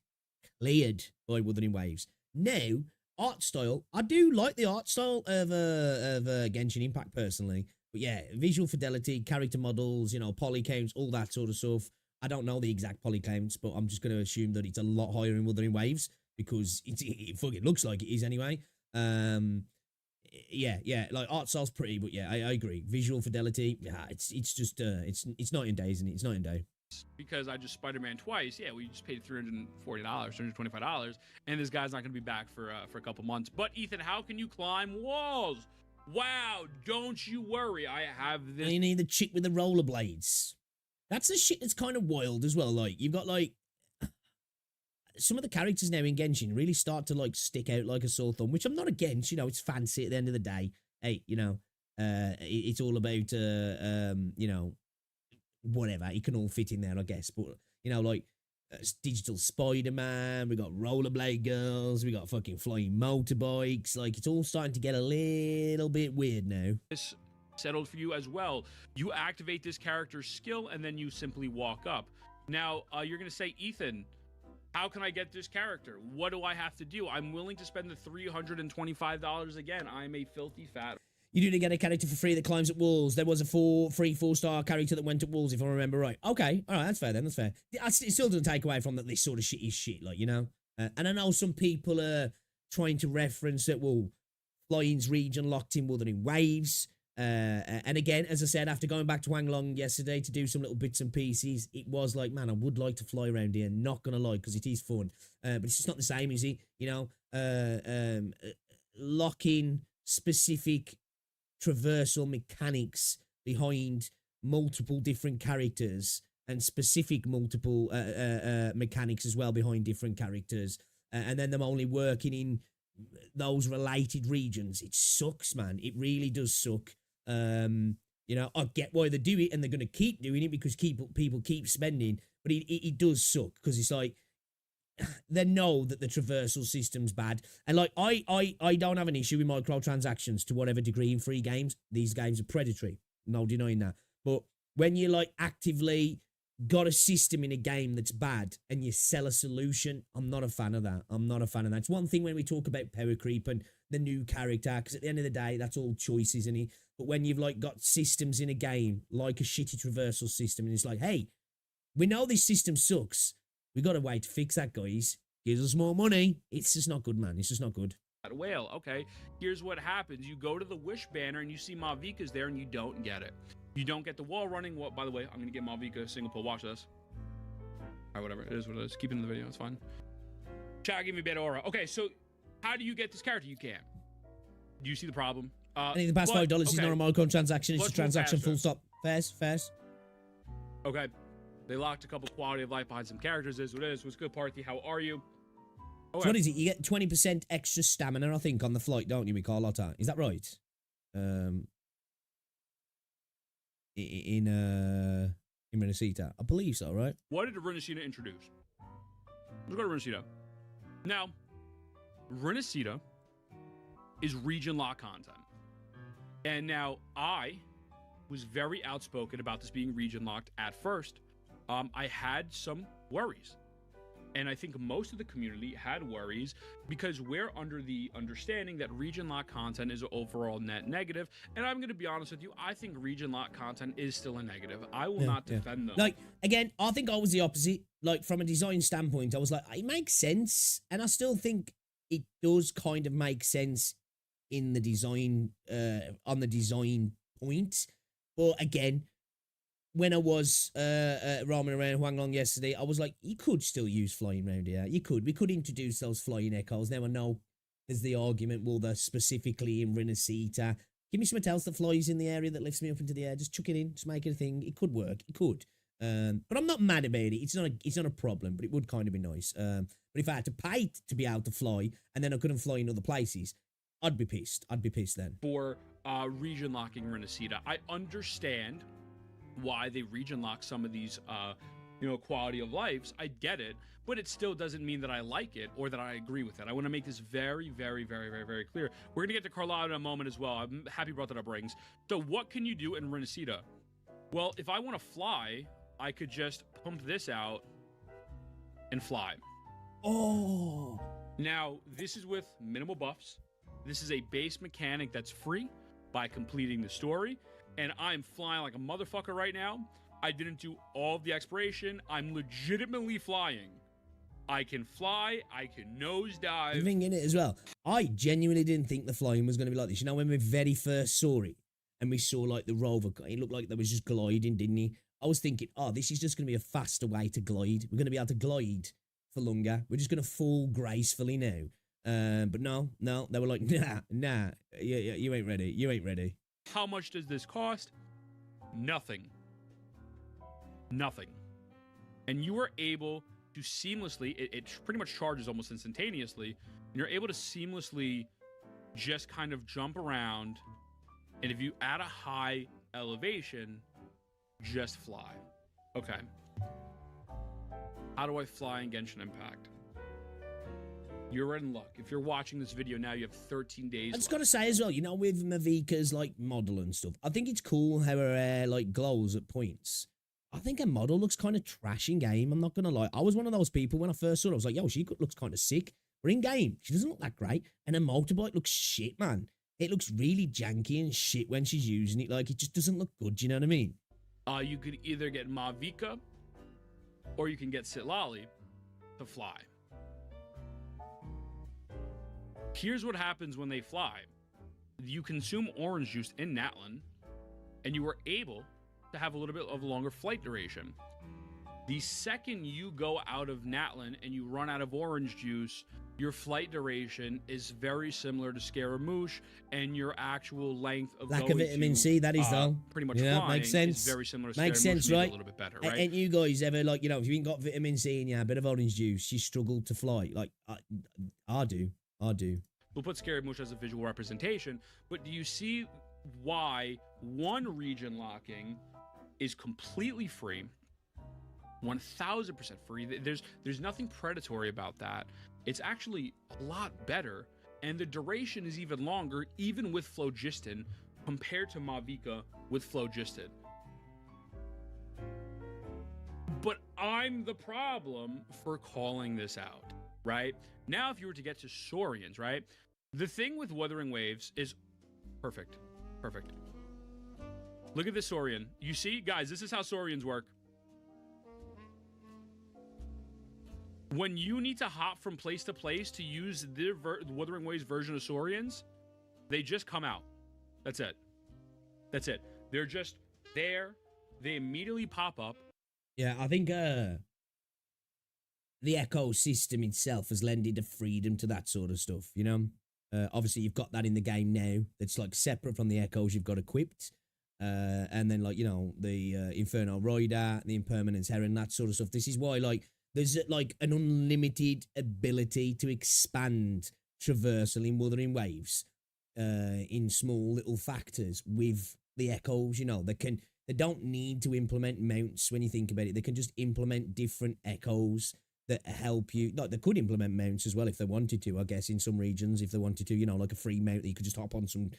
cleared by Wuthering Waves. Now, art style, I do like the art style of Genshin Impact, personally. But yeah, visual fidelity, character models, you know, poly counts, all that sort of stuff. I don't know the exact poly counts, but I'm just going to assume that it's a lot higher in Wuthering Waves, because it fucking looks like it is anyway. Yeah, like art style's pretty, but yeah, I agree. Visual fidelity, yeah, it's just it's night and day, isn't it? It's night and day. Because I just Spider-Man twice, yeah, we just paid $340, $325, and this guy's not going to be back for a couple months. But Ethan, how can you climb walls? Wow, don't you worry, I have this. And you need the chick with the rollerblades. That's the shit that's kind of wild as well. Like, you've got like some of the characters now in Genshin really start to like stick out like a sore thumb, which I'm not against, you know, it's fancy at the end of the day. Hey, you know, it's all about, you know, whatever. It can all fit in there, I guess. But, you know, like digital Spider-Man, we got rollerblade girls, we got fucking flying motorbikes. Like, it's all starting to get a little bit weird now. This settled for you as well. You activate this character's skill and then you simply walk up. Now, you're going to say, Ethan, how can I get this character? What do I have to do? I'm willing to spend the $325 again. I'm a filthy fat. You do get a character for free that climbs at walls. There was a free 4-star character that went at walls, if I remember right. Okay, all right, that's fair then, that's fair. It still doesn't take away from that this sort of shit is shit, like, you know? And I know some people are trying to reference that, well, Flying's region locked in Wuthering Waves. And again, as I said, after going back to Wanglong yesterday to do some little bits and pieces, it was like, man, I would like to fly around here, not gonna lie, because it is fun. But it's just not the same, is it? You know, locking specific traversal mechanics behind multiple different characters and specific multiple mechanics as well behind different characters, and then them only working in those related regions. It sucks, man. It really does suck. You know, I get why they do it, and they're going to keep doing it because people keep spending, but it does suck, because it's like they know that the traversal system's bad. And like, I don't have an issue with microtransactions to whatever degree in free games. These games are predatory, no denying that. But when you like actively got a system in a game that's bad and you sell a solution, I'm not a fan of that. I'm not a fan of that. It's one thing when we talk about power creep and the new character, because at the end of the day, that's all choice, isn't it? But when you've like got systems in a game, like a shitty traversal system, and it's like, hey, we know this system sucks. We got a way to fix that, guys. Gives us more money. It's just not good, man. It's just not good. Whale, okay, here's what happens. You go to the Wish banner and you see Malvika's there and you don't get it. You don't get the wall running. What, by the way, I'm going to get Malvika single pull. Watch this. All right, whatever. It is what it is. Keep it in the video. It's fine. Chat, give me bad aura. Okay, so how do you get this character? You can't. Do you see the problem? I think the past $5 is not a microtransaction. It's a transaction, full stop. Fairs. Okay. They locked a couple quality of life behind some characters. Is what it is. What's good, Parthy? How are you? Okay. So what is it? You get 20% extra stamina, I think, on the flight, don't you, with Carlotta? Is that right? In Rinascita. I believe so, right? What did Rinascita introduce? Let's go to Rinascita. Now, Rinascita is region lock content. And now I was very outspoken about this being region locked at first. I had some worries. And I think most of the community had worries because we're under the understanding that region lock content is overall net negative. And I'm going to be honest with you, I think region lock content is still a negative. I will not defend them. Like, again, I think I was the opposite. Like, from a design standpoint, I was like, it makes sense. And I still think it does kind of make sense in the design, on the design point. But again, when I was roaming around Huanglong yesterday, I was like, you could still use flying around here. You could. We could introduce those flying echoes. Now I know there's the argument, well, they're specifically in Rinascita. Give me something else that flies in the area that lifts me up into the air. Just chuck it in. Just make it a thing. It could work. It could. But I'm not mad about it. It's not a problem, but it would kind of be nice. But if I had to pay to be able to fly and then I couldn't fly in other places, I'd be pissed. I'd be pissed then. For region locking Rinascita, I understand why they region lock some of these quality of lives. I get it, but it still doesn't mean that I like it or that I agree with it. I want to make this very, very, very, very, very clear. We're gonna get to Carlotta in a moment as well. I'm happy you brought that up, Rings. So what can you do in Rinascita? Well, if I want to fly, I could just pump this out and fly. Oh, now this is with minimal buffs. This is a base mechanic that's free by completing the story. And I'm flying like a motherfucker right now. I didn't do all of the exploration. I'm legitimately flying. I can fly. I can nosedive. the thing in it as well, I genuinely didn't think the flying was going to be like this. You know, when we very first saw it, and we saw like the rover, it looked like there was just gliding, didn't he? I was thinking, oh, this is just going to be a faster way to glide. We're going to be able to glide for longer. We're just going to fall gracefully now. But no, they were like, nah, you ain't ready. You ain't ready. How much does this cost? Nothing. And you are able to seamlessly, it pretty much charges almost instantaneously, and you're able to seamlessly just kind of jump around, and if you add a high elevation, just fly. Okay. How do I fly in Genshin Impact? You're in luck. If you're watching this video now, you have 13 days. I just gotta say as well, you know, with Mavika's like model and stuff, I think it's cool how her hair like glows at points. I think her model looks kind of trash in game. I'm not gonna lie. I was one of those people when I first saw her. I was like, yo, she looks kind of sick. But in game, she doesn't look that great. And her motorbike looks shit, man. It looks really janky and shit when she's using it. Like, it just doesn't look good. Do you know what I mean? You could either get Mavika or you can get Sitlali to fly. Here's what happens when they fly. You consume orange juice in Natlan, and you are able to have a little bit of a longer flight duration. The second you go out of Natlan and you run out of orange juice, your flight duration is very similar to Scaramouche, and your actual length of lack of vitamin C, that is though. Pretty much yeah, flying makes sense. is very similar to makes Scaramouche, sense, maybe right? a little bit better, right? Ain't you guys ever, like, you know, if you ain't got vitamin C in you, a bit of orange juice, you struggle to fly? Like, I do. We'll put Scaramouche as a visual representation, but do you see why one region locking is completely free, 1000% free? There's nothing predatory about that. It's actually a lot better, and the duration is even longer, even with Phlogiston, compared to Mavika with Phlogiston. But I'm the problem for calling this out, right? Now, if you were to get to Saurians, right? The thing with Wuthering Waves is perfect. Look at this Saurian. You see, guys, this is how Saurians work. When you need to hop from place to place to use the Wuthering Waves version of Saurians, they just come out. That's it. They're just there. They immediately pop up. Yeah, I think the ecosystem itself has lended a freedom to that sort of stuff, you know? Obviously, you've got that in the game now. That's like separate from the echoes you've got equipped. And then, like, you know, the Inferno Rider, the Impermanence Heron, that sort of stuff. This is why, like, there's like an unlimited ability to expand traversal in Wuthering Waves in small little factors with the echoes. You know, they don't need to implement mounts when you think about it. They can just implement different echoes that help you. Like, they could implement mounts as well if they wanted to, I guess, in some regions, if they wanted to, you know, like a free mount that you could just hop on some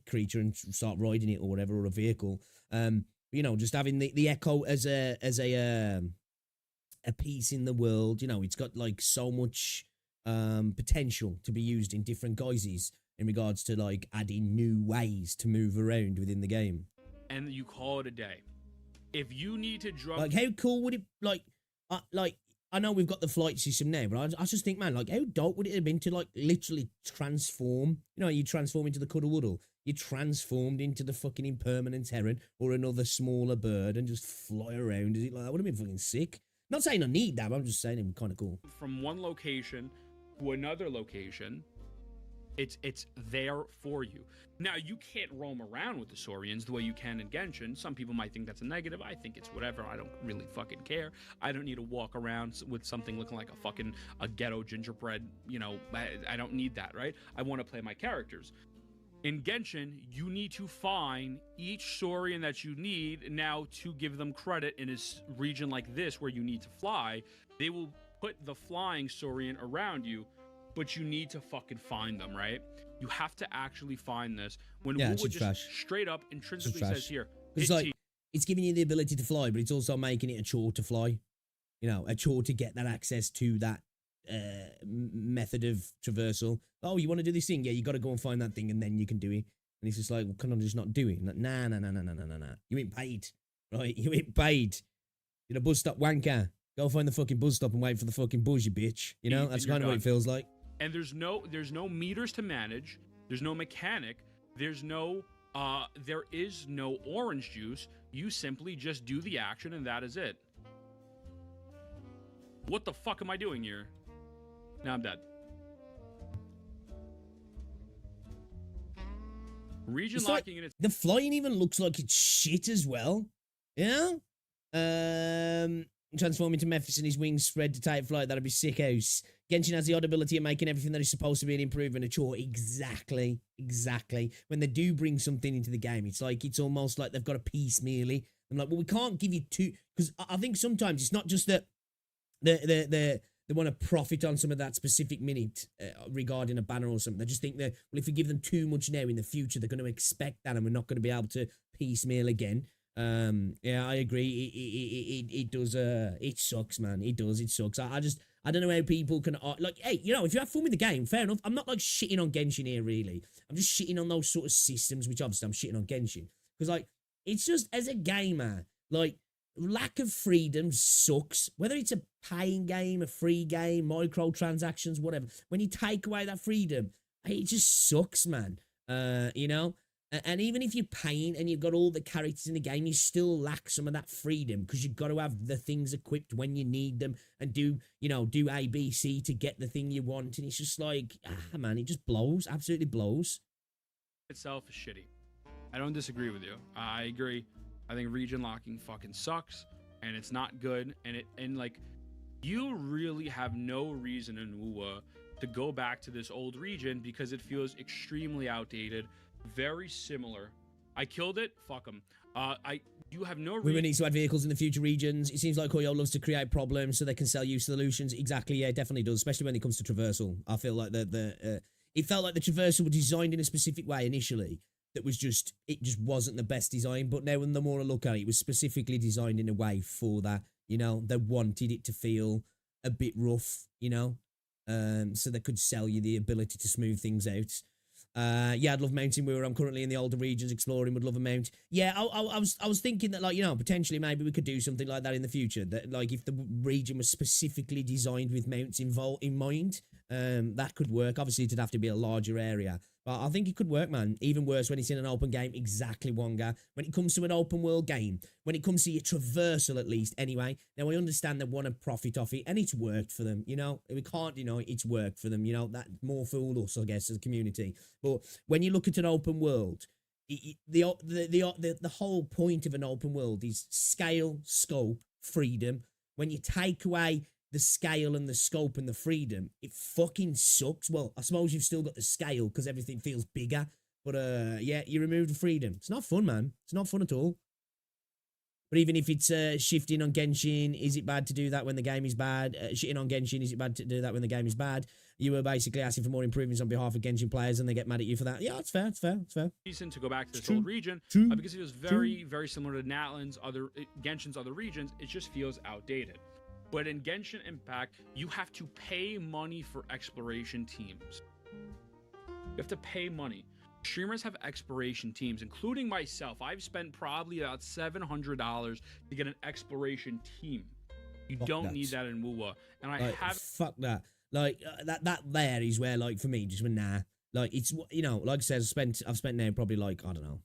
creature and start riding it or whatever, or a vehicle. You know, just having the echo as a a piece in the world. You know, it's got like so much potential to be used in different guises in regards to like adding new ways to move around within the game. And you call it a day. If you need to drop, Like, how cool would it like? I know we've got the flight system now, but I just think, man, like, how dope would it have been to like literally transform? You know, you transform into the Cuddle-Wuddle, you transformed into the fucking Impermanent Heron or another smaller bird and just fly around. Is it like that would have been fucking sick? Not saying I need that, but I'm just saying it would be kind of cool. from one location to another location, it's there for you. Now, you can't roam around with the Saurians the way you can in Genshin. Some people might think that's a negative. I think it's whatever. I don't really fucking care. I don't need to walk around with something looking like a ghetto gingerbread. You know, I don't need that, right? I want to play my characters. In Genshin, you need to find each Saurian that you need. Now, to give them credit in a region like this where you need to fly, they will put the flying Saurian around you, but you need to fucking find them, right? You have to actually find this. When Yeah, Wu it's just trash. straight up intrinsically trash. says here, It's like it's giving you the ability to fly, but it's also making it a chore to fly. You know, a chore to get that access to that method of traversal. Oh, you want to do this thing? Yeah, you got to go and find that thing, and then you can do it. And it's just like, well, can I just not do it? Like, nah. You ain't paid, right? You ain't paid. You're a bus stop wanker. Go find the fucking bus stop and wait for the fucking bus, you bitch. You know, that's kind of what it feels like. And there's no meters to manage. There's no mechanic. There is no orange juice. You simply just do the action, and that is it. What the fuck am I doing here? Now I'm dead. Region It's locking like, in its the flying even looks like it's shit as well. Yeah. Transform into Memphis and his wings spread to take flight. That'd be sick house. Genshin has the odd ability of making everything that is supposed to be an improvement a chore. Exactly. When they do bring something into the game, it's like it's almost like they've got a piecemeally. I'm like, well, we can't give you two, because I think sometimes it's not just that they want to profit on some of that specific minute regarding a banner or something. They just think that, well, if we give them too much now in the future, they're going to expect that, and we're not going to be able to piecemeal again. Yeah, I agree. It does. It sucks, man. It does. It sucks. I don't know how people can like. Hey, you know, if you have fun with the game, fair enough. I'm not like shitting on Genshin here, really. I'm just shitting on those sort of systems, which obviously I'm shitting on Genshin because, like, it's just as a gamer, like, lack of freedom sucks. Whether it's a paying game, a free game, microtransactions, whatever. When you take away that freedom, it just sucks, man. You know. And even if you're paying and you've got all the characters in the game, you still lack some of that freedom because you've got to have the things equipped when you need them and do A, B, C to get the thing you want. And it's just like, man, it just blows, absolutely blows. itself is shitty. I don't disagree with you. I agree. I think region locking fucking sucks and it's not good. And like, you really have no reason in Wuwa to go back to this old region because it feels extremely outdated. Very similar. I killed it. Fuck them. You have no reason. We need to add vehicles in the future regions. It seems like Koyo loves to create problems so they can sell you solutions. Exactly. Yeah, it definitely does. Especially when it comes to traversal. I feel like it felt like the traversal was designed in a specific way initially. It just wasn't the best design. But now, when the more I look at it, it was specifically designed in a way for that. You know, they wanted it to feel a bit rough. You know, so they could sell you the ability to smooth things out. Yeah, I'd love mounting where I'm currently in the older regions exploring. Would love a mount. Yeah, I was thinking that, like, you know, potentially maybe we could do something like that in the future. That, like, if the region was specifically designed with mounts in mind, that could work. Obviously, it'd have to be a larger area, but I think it could work, man. Even worse when it's in an open game. Exactly, Wonga. When it comes to an open world game, when it comes to your traversal, at least, anyway. Now, I understand they want to profit off it, and it's worked for them. You know, we can't deny it's worked for them. You know, that more fooled us, I guess, as a community. But when you look at an open world, the whole point of an open world is scale, scope, freedom. When you take away the scale and the scope and the freedom, it fucking sucks. Well, I suppose you've still got the scale because everything feels bigger. But yeah, you remove the freedom. It's not fun, man. It's not fun at all. But even if it's shifting on Genshin, is it bad to do that when the game is bad? Shitting on Genshin, is it bad to do that when the game is bad? You were basically asking for more improvements on behalf of Genshin players and they get mad at you for that. Yeah, it's fair, it's fair, it's fair. Reason to go back to this True. old region because it was very similar to Natlan's Genshin's other regions. It just feels outdated. But in Genshin Impact, you have to pay money for exploration teams. You have to pay money. Streamers have exploration teams, including myself. I've spent probably about $700 to get an exploration team. You don't need that in WoW. And I have fuck that. Like that there is where, like, for me, just when like, it's, you know, like I said, I've spent now probably, like, I don't know,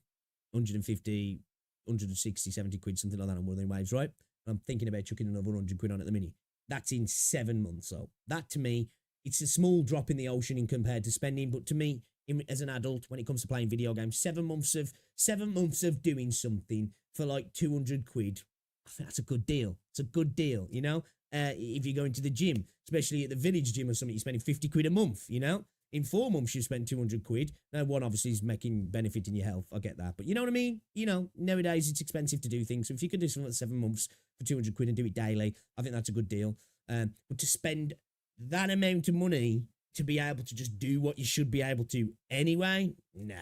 150, 160, 70 quid, something like that on Wuthering Waves, right? I'm thinking about chucking another 100 quid on at the minute. That's in 7 months. So that, to me, it's a small drop in the ocean in compared to spending. But to me, as an adult, when it comes to playing video games, 7 months of doing something for like 200 quid, I think that's a good deal. It's a good deal, you know? If you're going to the gym, especially at the village gym or something, you're spending 50 quid a month, you know? In 4 months, you spend 200 quid. Now, one obviously is benefiting your health. I get that. But you know what I mean? You know, nowadays it's expensive to do things. So if you could do something like 7 months for 200 quid and do it daily, I think that's a good deal. But to spend that amount of money to be able to just do what you should be able to anyway, nah,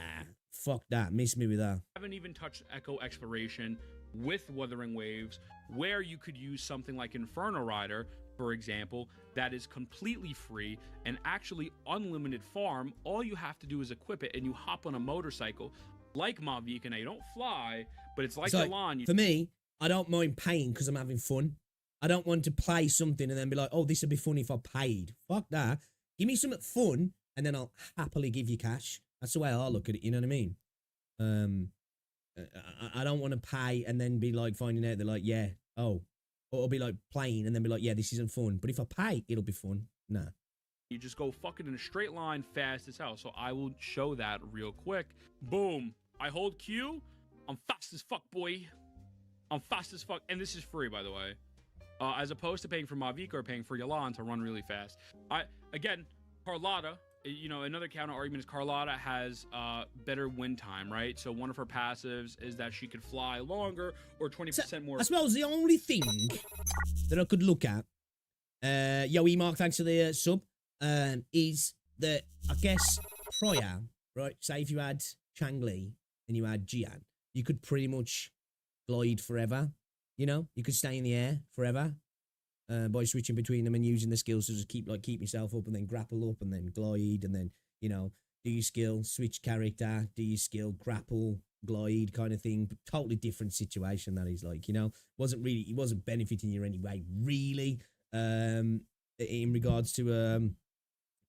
fuck that. Miss me with that. I haven't even touched Echo Exploration with Wuthering Waves, where you could use something like Inferno Rider, for example, that is completely free and actually unlimited farm. All you have to do is equip it and you hop on a motorcycle like Mavic, and you don't fly, but it's like Elon. For me, I don't mind paying because I'm having fun. I don't want to play something and then be like, oh, this would be fun if I paid. Fuck that. Give me something fun and then I'll happily give you cash. That's the way I look at it, you know what I mean? I don't want to pay and then be like finding out they're like, yeah, oh. Or it'll be like playing and then be like, yeah, this isn't fun. But if I pay, it'll be fun. Nah. You just go fucking in a straight line fast as hell. So I will show that real quick. Boom. I hold Q. I'm fast as fuck, boy. I'm fast as fuck. And this is free, by the way. As opposed to paying for Mavic or paying for Yalan to run really fast. Again, Carlotta, you know, another counter argument is Carlotta has better win time, right? So one of her passives is that she could fly longer or 20% more. I suppose the only thing that I could look at, yo, E-Mark, thanks for the sub, is that I guess prior, right? Say if you had Changli and you had Jian, you could pretty much glide forever, you know? You could stay in the air forever. By switching between them and using the skills to just keep yourself up and then grapple up and then glide and then, you know, do your skill, switch character, do your skill, grapple, glide kind of thing. But totally different situation that is, like, you know, it wasn't benefiting you anyway, really, in regards to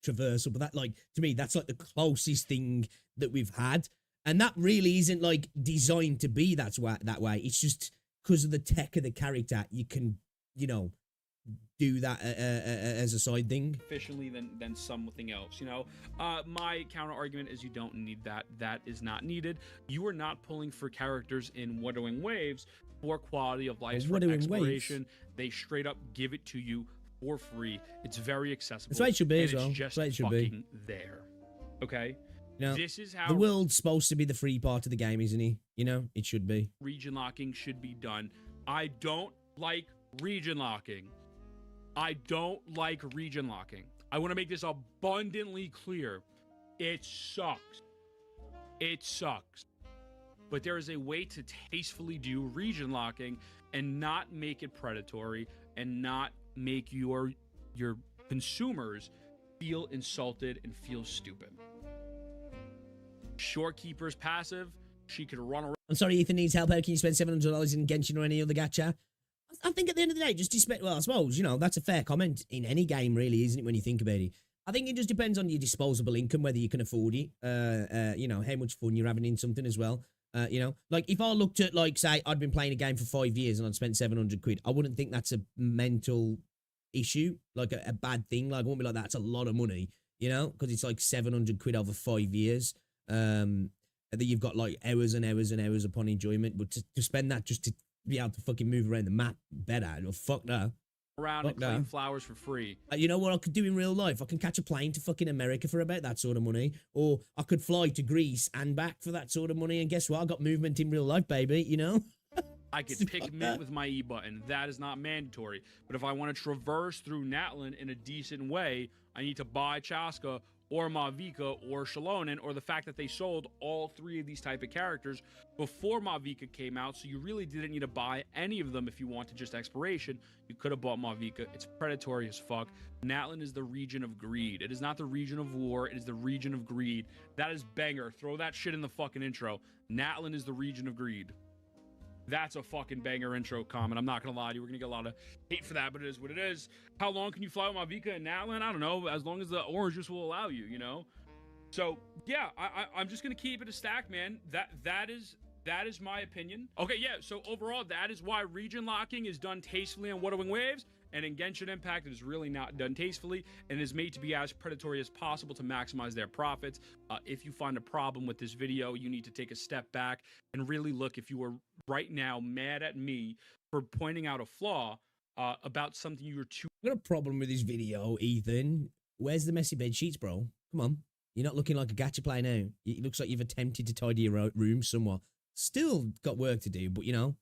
traversal. But that, like, to me, that's like the closest thing that we've had. And that really isn't like designed to be that way. It's just because of the tech of the character, you can, you know, do that as a side thing efficiently than something else, you know. My counter argument is you don't need that is not needed. You are not pulling for characters in Wuthering Waves for quality of life, for exploration. They straight up give it to you for free. It's very accessible. That's right, it should be as well. It's just fucking there. Okay, you know, this is how the world's supposed to be the free part of the game, isn't it? You know, it should be. Region locking should be done. I don't like region locking. I don't like region locking. I want to make this abundantly clear. It sucks. It sucks. But there is a way to tastefully do region locking and not make it predatory and not make your consumers feel insulted and feel stupid. Shorekeeper's passive, she could run around. I'm sorry, Ethan needs help. How can you spend $700 in Genshin or any other gacha? I think at the end of the day, well, I suppose, you know, that's a fair comment in any game, really, isn't it, when you think about it? I think it just depends on your disposable income, whether you can afford it, you know, how much fun you're having in something as well. You know, like if I looked at, like, say, I'd been playing a game for 5 years and I'd spent 700 quid, I wouldn't think that's a mental issue, like a bad thing. Like, I wouldn't be like, that's a lot of money, you know, because it's like 700 quid over 5 years. And then you've got like hours and hours and hours upon enjoyment, but to spend that just to be able to fucking move around the map better, no, fuck that. Around and claim flowers for free. You know what I could do in real life? I can catch a plane to fucking America for about that sort of money, or I could fly to Greece and back for that sort of money. And guess what? I got movement in real life, baby. You know. I could pick mint with my E button. That is not mandatory. But if I want to traverse through Natlan in a decent way, I need to buy Chaska or Mavica or Shalonen, or the fact that they sold all 3 of these type of characters before Mavica came out, so you really didn't need to buy any of them if you wanted just exploration. You could have bought Mavica. It's predatory as fuck. Natlan is the region of greed. It is not the region of war. It is the region of greed. That is banger. Throw that shit in the fucking intro. Natlan is the region of greed. That's a fucking banger intro comment. I'm not gonna lie to you. We're gonna get a lot of hate for that, but it is what it is. How long can you fly with Mavica and Natlan? I don't know. As long as the orange juice will allow you, you know? So, yeah, I'm just gonna keep it a stack, man. That is my opinion. Okay, yeah, so overall, that is why region locking is done tastefully on Water Wing Waves, and in Genshin Impact, it is really not done tastefully, and is made to be as predatory as possible to maximize their profits. If you find a problem with this video, you need to take a step back and really look if you are right now mad at me for pointing out a flaw about something you were too... I've got a problem with this video, Ethan. Where's the messy bed sheets, bro? Come on. You're not looking like a gacha play now. It looks like you've attempted to tidy your room somewhat. Still got work to do, but you know,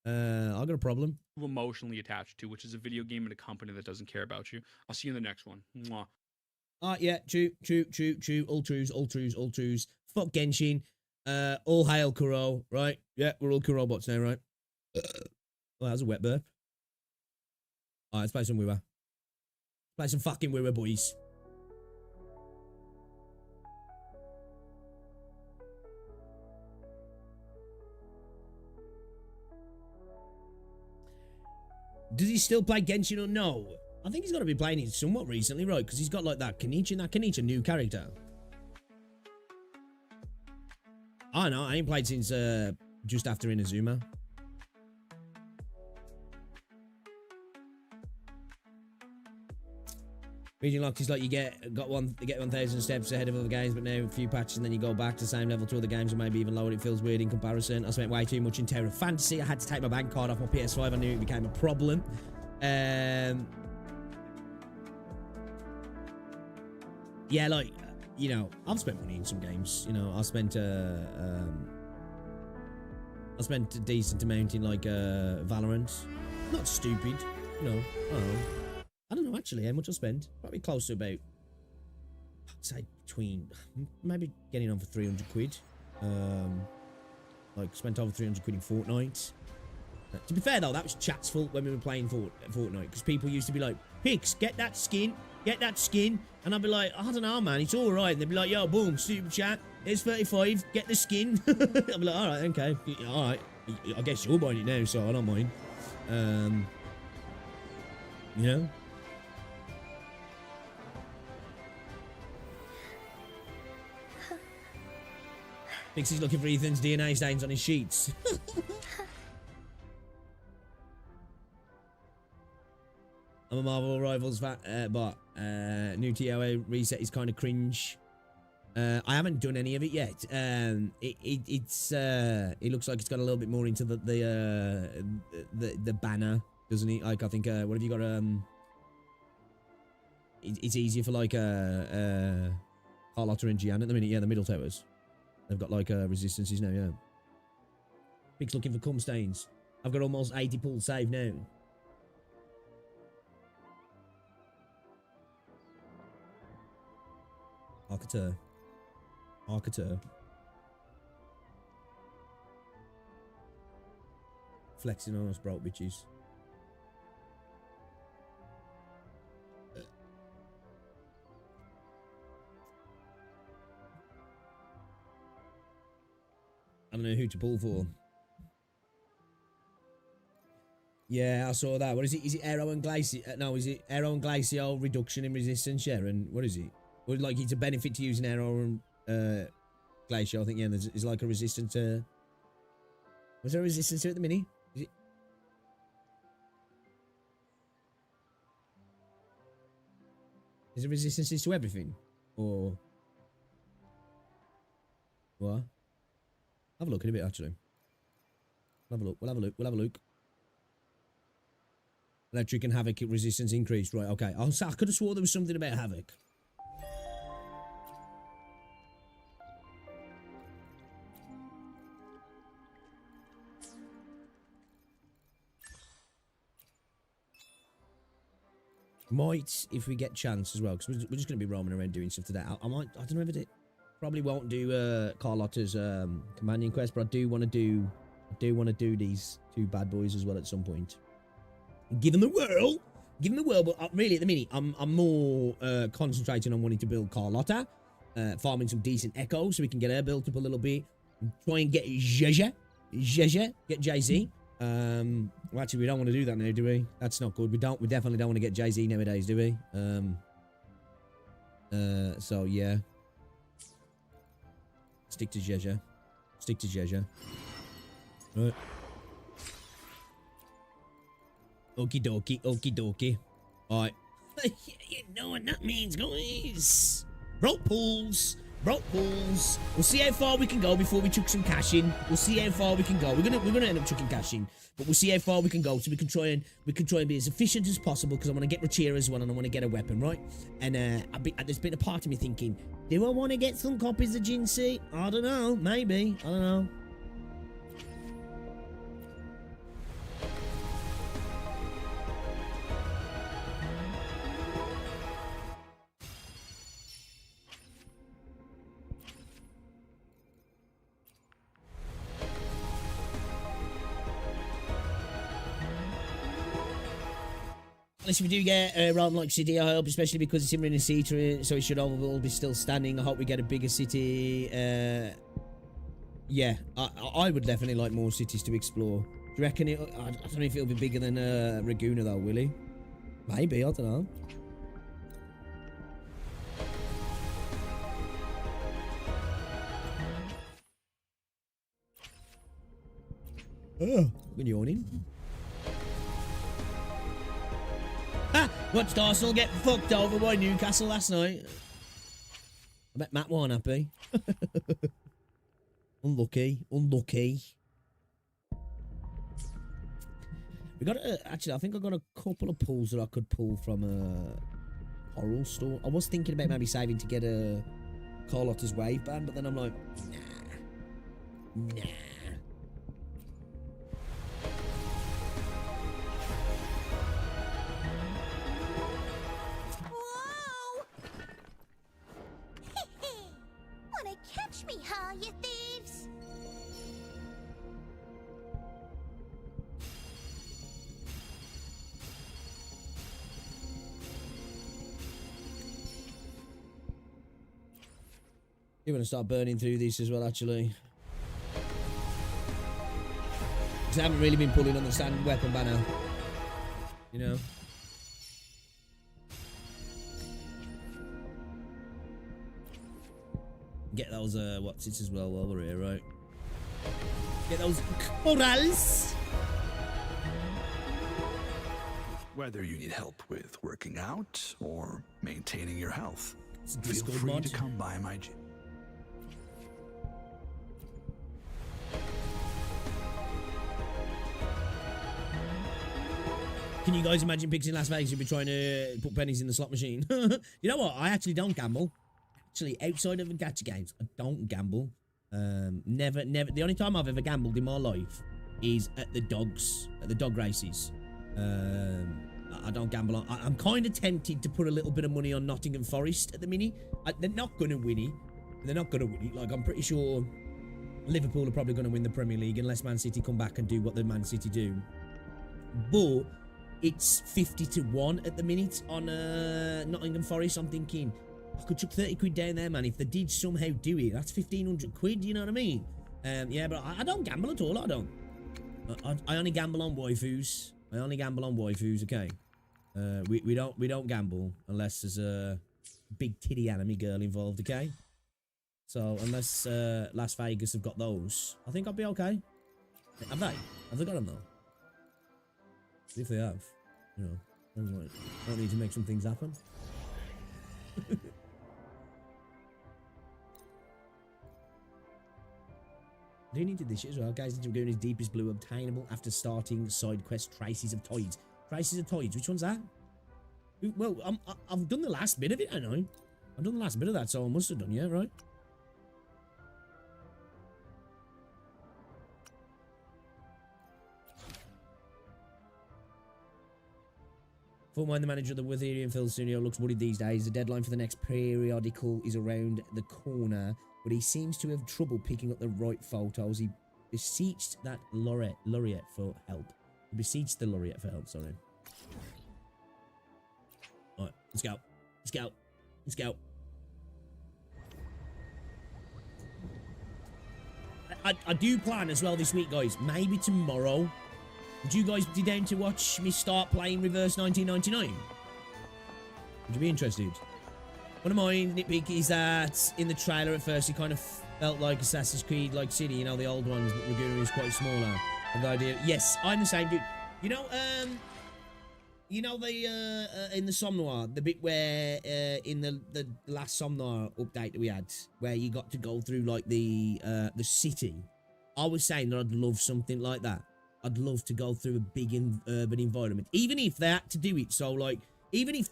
I got a problem. Emotionally attached to, which is a video game and a company that doesn't care about you. I'll see you in the next one. Mwah. Yeah, true. All trues. Fuck Genshin. All hail Kuro, right? Yeah, we're all Kuro bots now, right? Well, that was a wet burp. Alright, let's play some Wiwa. Play some fucking Wiwa, boys. Does he still play Genshin or no? I think he's got to be playing it somewhat recently, right? Because he's got like that Kenichi, and that Kenichi, a new character. I know, I ain't played since just after Inazuma. Region locked is like you get 1,000 steps ahead of other games, but now a few patches and then you go back to the same level to other games or maybe even lower. It feels weird in comparison. I spent way too much in Terra Fantasy. I had to take my bank card off my PS5. I knew it became a problem. Yeah, like, you know, I've spent money in some games. You know, I spent a decent amount in like Valorant. Not stupid, you know. I don't know actually how much I spent. Probably close to about, I'd say between, maybe getting on for 300 quid. Like spent over 300 quid in Fortnite. To be fair though, that was chat's fault when we were playing Fortnite, because people used to be like, Pix, get that skin. And I'd be like, I don't know, man, it's all right. And they'd be like, yo, boom, stupid chat, here's 35, get the skin. I'd be like, all right, okay, all right. I guess you're buying it now, so I don't mind. You know? Thinks he's looking for Ethan's DNA stains on his sheets. I'm a Marvel Rivals bot. New TOA reset is kind of cringe. I haven't done any of it yet. It looks like it's got a little bit more into the banner, doesn't it? Like I think what have you got? It's easier for like Carlotta and Gian at the minute. Yeah, the middle towers. They've got like resistances now. Yeah. Big's looking for cum stains. I've got almost 80 pull save now. Arcateur. Flexing on us, broke bitches. I don't know who to pull for. Yeah, I saw that. What is it? Is it Aero and Glacial? No, is it Aero and Glacial reduction in resistance, Sharon? What is it? Or like it's a benefit to using Aero and Glacial, I think, yeah, there's like a resistance to... Was there a resistance to it at the mini? Is it... Is there resistances to everything? Or... What? Have a look in a bit, actually. We'll have a look. Electric and Havoc resistance increased. Right, okay. I could have swore there was something about Havoc. Might, if we get chance as well, because we're just going to be roaming around doing stuff today. I might, I don't know if it probably won't do Carlotta's companion quest, but I do want to do these two bad boys as well at some point. Give them a whirl. Give them a whirl, but really at the minute, I'm more concentrating on wanting to build Carlotta, farming some decent echoes so we can get her built up a little bit. Try and get Zhezhi, get Zhezhi. Well, actually, we don't want to do that now, do we? That's not good. We definitely don't want to get Zhezhi nowadays, do we? So yeah. Stick to Zhezhi. Stick to Zhezhi. Right. Okie dokie, okie dokie. Alright. You know what that means, guys. Rope pulls. Rope pulls. We'll see how far we can go before we chuck some cash in. We'll see how far we can go. We're gonna end up chucking cash in, but we'll see how far we can go so we can try and be as efficient as possible because I want to get Rachira as well and I want to get a weapon, right? And there's been a part of me thinking, do I want to get some copies of Jinsei? I don't know. Maybe. I don't know. Unless we do get a realm like city, I hope, especially because it's in Rinascita, so it should all be still standing. I hope we get a bigger city. Yeah, I would definitely like more cities to explore. Do you reckon it? I don't know if it'll be bigger than Raguna though, will it? Maybe, I don't know. Oh, when yawning. Ha! Watched Arsenal get fucked over by Newcastle last night. I bet Matt weren't happy. Unlucky. Unlucky. We got actually, I think I got a couple of pulls that I could pull from a Coral store. I was thinking about maybe saving to get a Carlotta's Wave Band, but then I'm like, nah. Catch me, huh, you thieves? You're gonna start burning through these as well, actually. Because I haven't really been pulling on the standard weapon banner. You know? Get those, what's it as well while we're here, right? Get those corals! Whether you need help with working out or maintaining your health, feel Discord free mod. to come by my gym. Can you guys imagine picks in Las Vegas you'd be trying to put pennies in the slot machine? You know what? I actually don't gamble. Actually, outside of the gacha games, I don't gamble. Never. The only time I've ever gambled in my life is at the dog races. I don't gamble on. I'm kind of tempted to put a little bit of money on Nottingham Forest at the minute. They're not going to win it. They're not going to win it. Like, I'm pretty sure Liverpool are probably going to win the Premier League unless Man City come back and do what the Man City do. But it's 50-1 at the minute on Nottingham Forest. I'm thinking, I could chuck 30 quid down there, man. If they did somehow do it, that's 1,500 quid, you know what I mean? Yeah, but I don't gamble at all, I don't. I only gamble on waifus. I only gamble on waifus, okay? We don't gamble unless there's a big titty anime girl involved, okay? So unless Las Vegas have got those, I think I'll be okay. Have they? Have they got them though? If they have, you know, I don't need to make some things happen. Looney did this shit as well. Guys, into doing his deepest blue obtainable after starting side quest Traces of Toys. Traces of Toys, which one's that? Well, I've done the last bit of it, I know. I've done the last bit of that, so I must have done, yeah, right? Fullmind, the manager of the Witherian Film Studio, looks worried these days. The deadline for the next periodical is around the corner, but he seems to have trouble picking up the right photos. He beseeched that laureate for help. He beseeched the laureate for help, sorry. Alright, let's go. Let's go. Let's go. I do plan as well this week, guys. Maybe tomorrow. Would you guys be down to watch me start playing Reverse 1999? Would you be interested? One of my nitpick is that in the trailer at first it kind of felt like Assassin's Creed like City, you know, the old ones, but Laguna is quite smaller. And the idea, yes, I'm the same dude. You know the in the Somnoir, the bit where in the last Somnoir update that we had, where you got to go through like the city. I was saying that I'd love something like that. I'd love to go through a big urban environment, even if they had to do it. So like, even if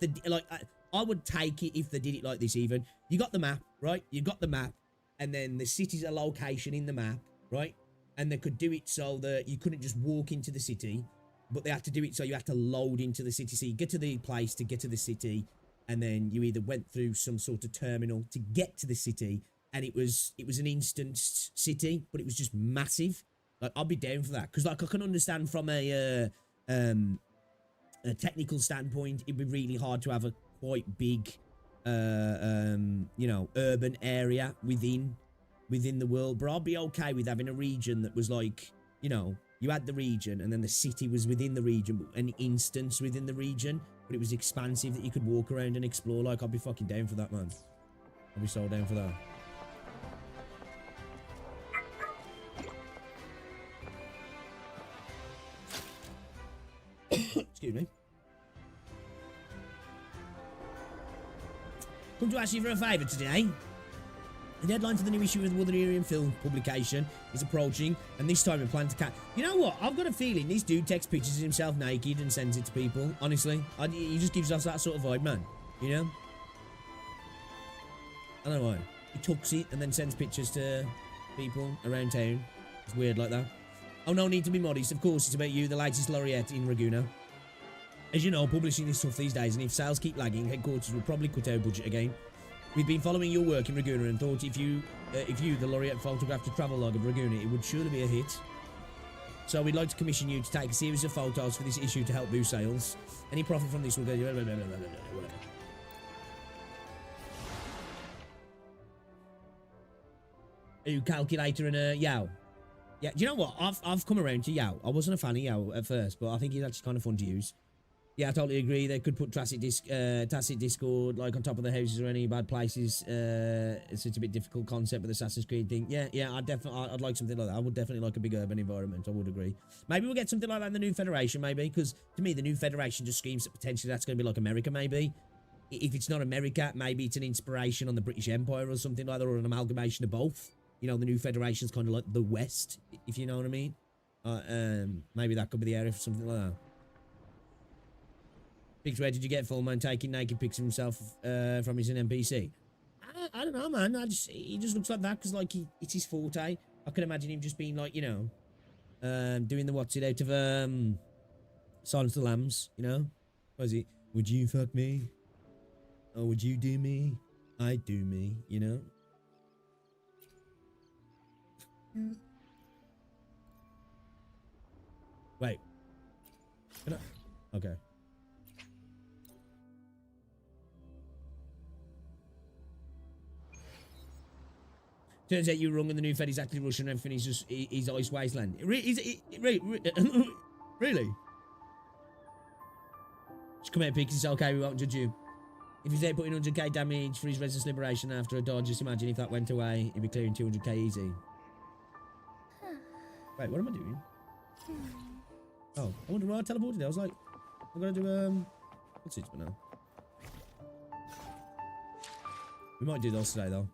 I would take it if they did it like this. Even you got the map, right? You got the map, and then the city's a location in the map, right? And they could do it so that you couldn't just walk into the city, but they had to do it so you had to load into the city. So you get to the place to get to the city, and then you either went through some sort of terminal to get to the city, and it was an instant city, but it was just massive. Like, I'll be down for that, because like I can understand from a technical standpoint, it'd be really hard to have a quite big, you know, urban area within the world. But I'll be okay with having a region that was like, you know, you had the region, and then the city was within the region, an instance within the region, but it was expansive that you could walk around and explore. Like, I'll be fucking down for that, man. I'll be so down for that. Excuse me. Come to ask you for a favour today. The deadline for the new issue of the Wutherian Film publication is approaching, and this time we plan to catch... You know what? I've got a feeling this dude takes pictures of himself naked and sends it to people. Honestly. He just gives us that sort of vibe, man. You know? I don't know why. He tucks it and then sends pictures to people around town. It's weird like that. Oh, no need to be modest. Of course, it's about you, the latest laureate in Raguna. As you know, publishing is tough these days, and if sales keep lagging, headquarters will probably cut our budget again. We've been following your work in Raguna and thought if you, the laureate, photographed a travelogue of Raguna, it would surely be a hit. So we'd like to commission you to take a series of photos for this issue to help boost sales. Any profit from this will go... Whatever. Ooh, calculator and a Yao. Yeah, do you know what? I've come around to Yao. I wasn't a fan of Yao at first, but I think he's actually kind of fun to use. Yeah, I totally agree. They could put tacit Discord like on top of the houses or any bad places. It's such a bit difficult concept with the Assassin's Creed thing. Yeah, I'd like something like that. I would definitely like a big urban environment. I would agree. Maybe we'll get something like that in the new Federation, maybe, because to me the new Federation just screams that potentially that's going to be like America, maybe. If it's not America, maybe it's an inspiration on the British Empire or something like that, or an amalgamation of both. You know, the new Federation's kind of like the West, if you know what I mean. Maybe that could be the area for something like that. Picture, where did you get Fullman taking naked pics of himself from his NPC? I don't know, man. He just looks like that because, like, it's his forte. I can imagine him just being like, you know, doing the what's it out of Silence of the Lambs, you know? What is it? Would you fuck me? Or would you do me? I'd do me, you know? Wait. Can I? Okay. Turns out you were wrong and the new Fed is actually Russian and everything is just he's Ice Wasteland. Really? Just come out, Pix. It's okay. We won't judge you. If he's there putting 100k damage for his Resistance Liberation after a dodge, just imagine if that went away, he'd be clearing 200k easy. Wait, what am I doing? Oh, I wonder why I teleported. I was like, I'm gonna do what's it for now? We might do those today though.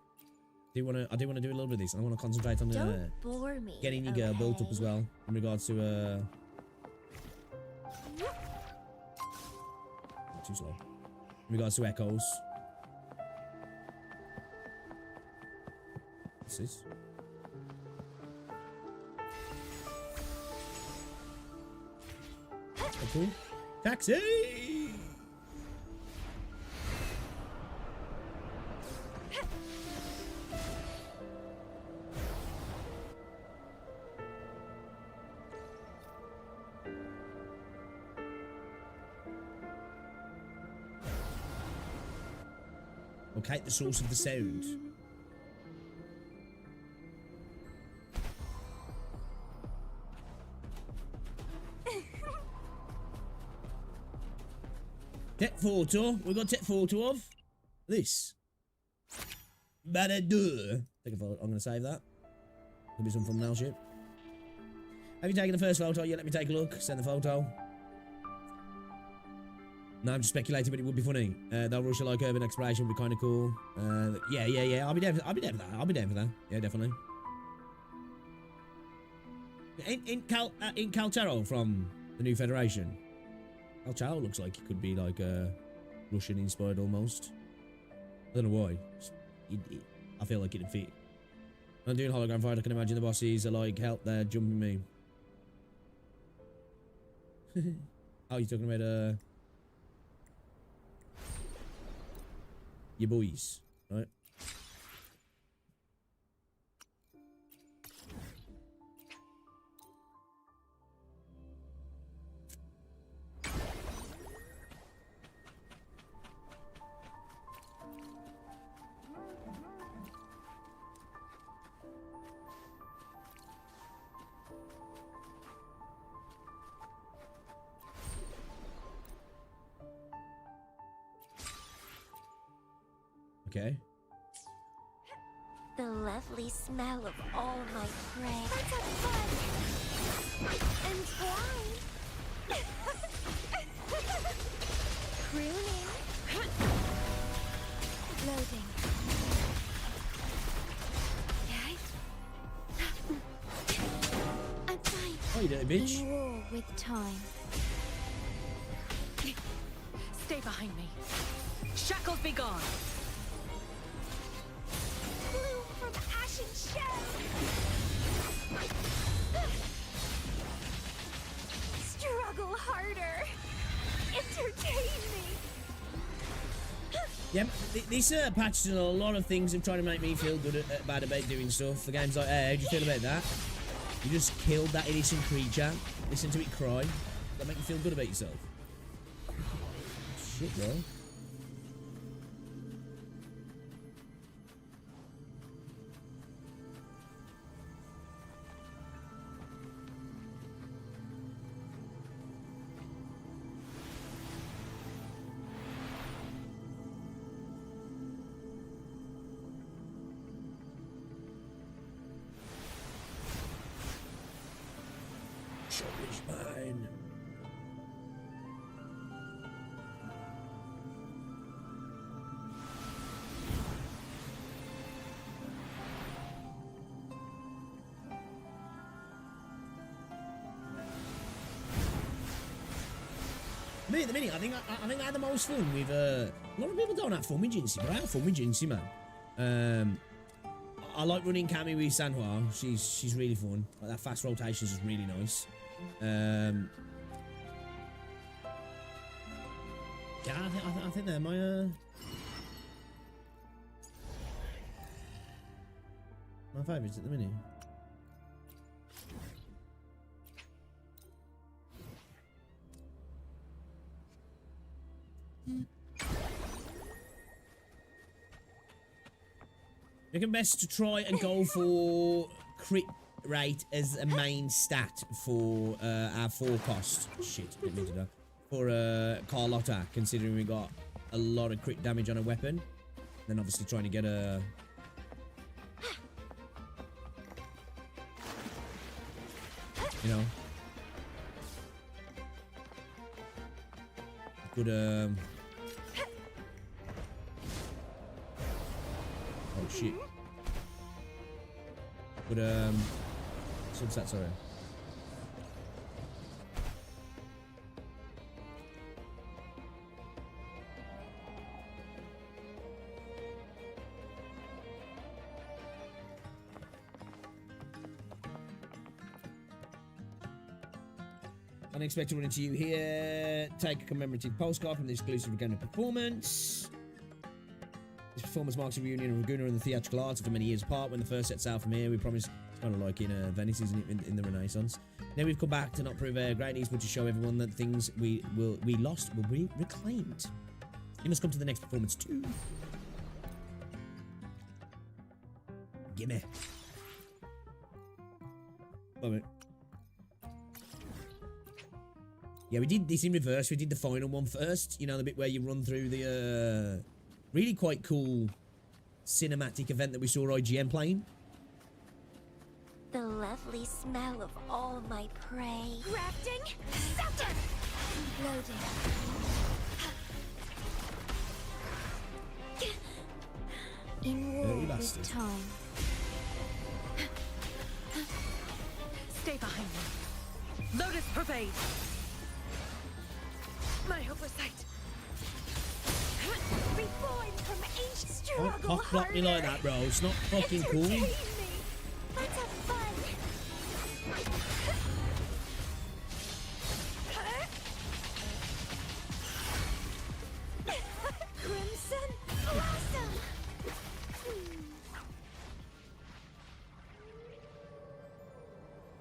I do want to do a little bit of this. I want to concentrate on getting your girl built up as well in regards to too slow. In regards to echoes. What's this? Oh, cool. Taxi! Locate the source of the sound. Take photo. We've got to take photo of this. Better do. Take a photo. I'm going to save that. Could be some thumbnail shit. Have you taken the first photo? Yeah, let me take a look. Send the photo. No, I'm just speculating, but it would be funny. That Russia like urban exploration would be kind of cool. Yeah. I'll be there for that. Yeah, definitely. In Caltero from the New Federation. Caltero looks like it could be like Russian inspired almost. I don't know why. I feel like it'd fit. When I'm doing hologram fight, I can imagine the bosses are like, help, they're jumping me. Oh, you're talking about your boys, right? Okay. The lovely smell of all my prey. Let's have fun! And twine! Crooning. Loading. I'm fine. Oh, you dirty bitch. In war with time. Stay behind me. Shackles be gone. Bloom from ashen shell. Struggle harder. Entertain me. Yeah, this patch did a lot of things of trying to make me feel good bad about doing stuff. The game's like, hey, how do you feel about that? You just killed that innocent creature. Listen to it cry. That make you feel good about yourself. Shit, bro. Mine. Me at the minute, I think I had the most fun with a lot of people don't have fun with Jinxie, but I have fun with Jinxie, man. I like running Cammy with Sanhua. She's really fun. Like, that fast rotation is just really nice. Yeah, I think they're my favourites at the minute. I reckon best to try and go for crit rate as a main stat for our forecast. Shit, didn't mean to do. For Carlotta, considering we got a lot of crit damage on a weapon. Then obviously trying to get a... You know... Good, Oh shit. Good, subset, sorry. Unexpected to run into you here. Take a commemorative postcard from the exclusive Laguna performance. This performance marks a reunion of Laguna and the theatrical arts after many years apart. When the first sets out from here, we promised, it's kind of like in Venice, isn't it, in the Renaissance. Now we've come back to not prove great news, but to show everyone that things we lost will be reclaimed. You must come to the next performance too. gimme. Love it. Yeah, we did this in reverse. We did the final one first. You know, the bit where you run through the really quite cool cinematic event that we saw IGN playing. The lovely smell of all my prey. Crafting, scepter, loading. In war with time. Stay behind me. Lotus pervade. My oversight. Reborn from ancient struggle. Don't cock block me like that, bro. It's not fucking cool. Let's have fun. Crimson Blossom.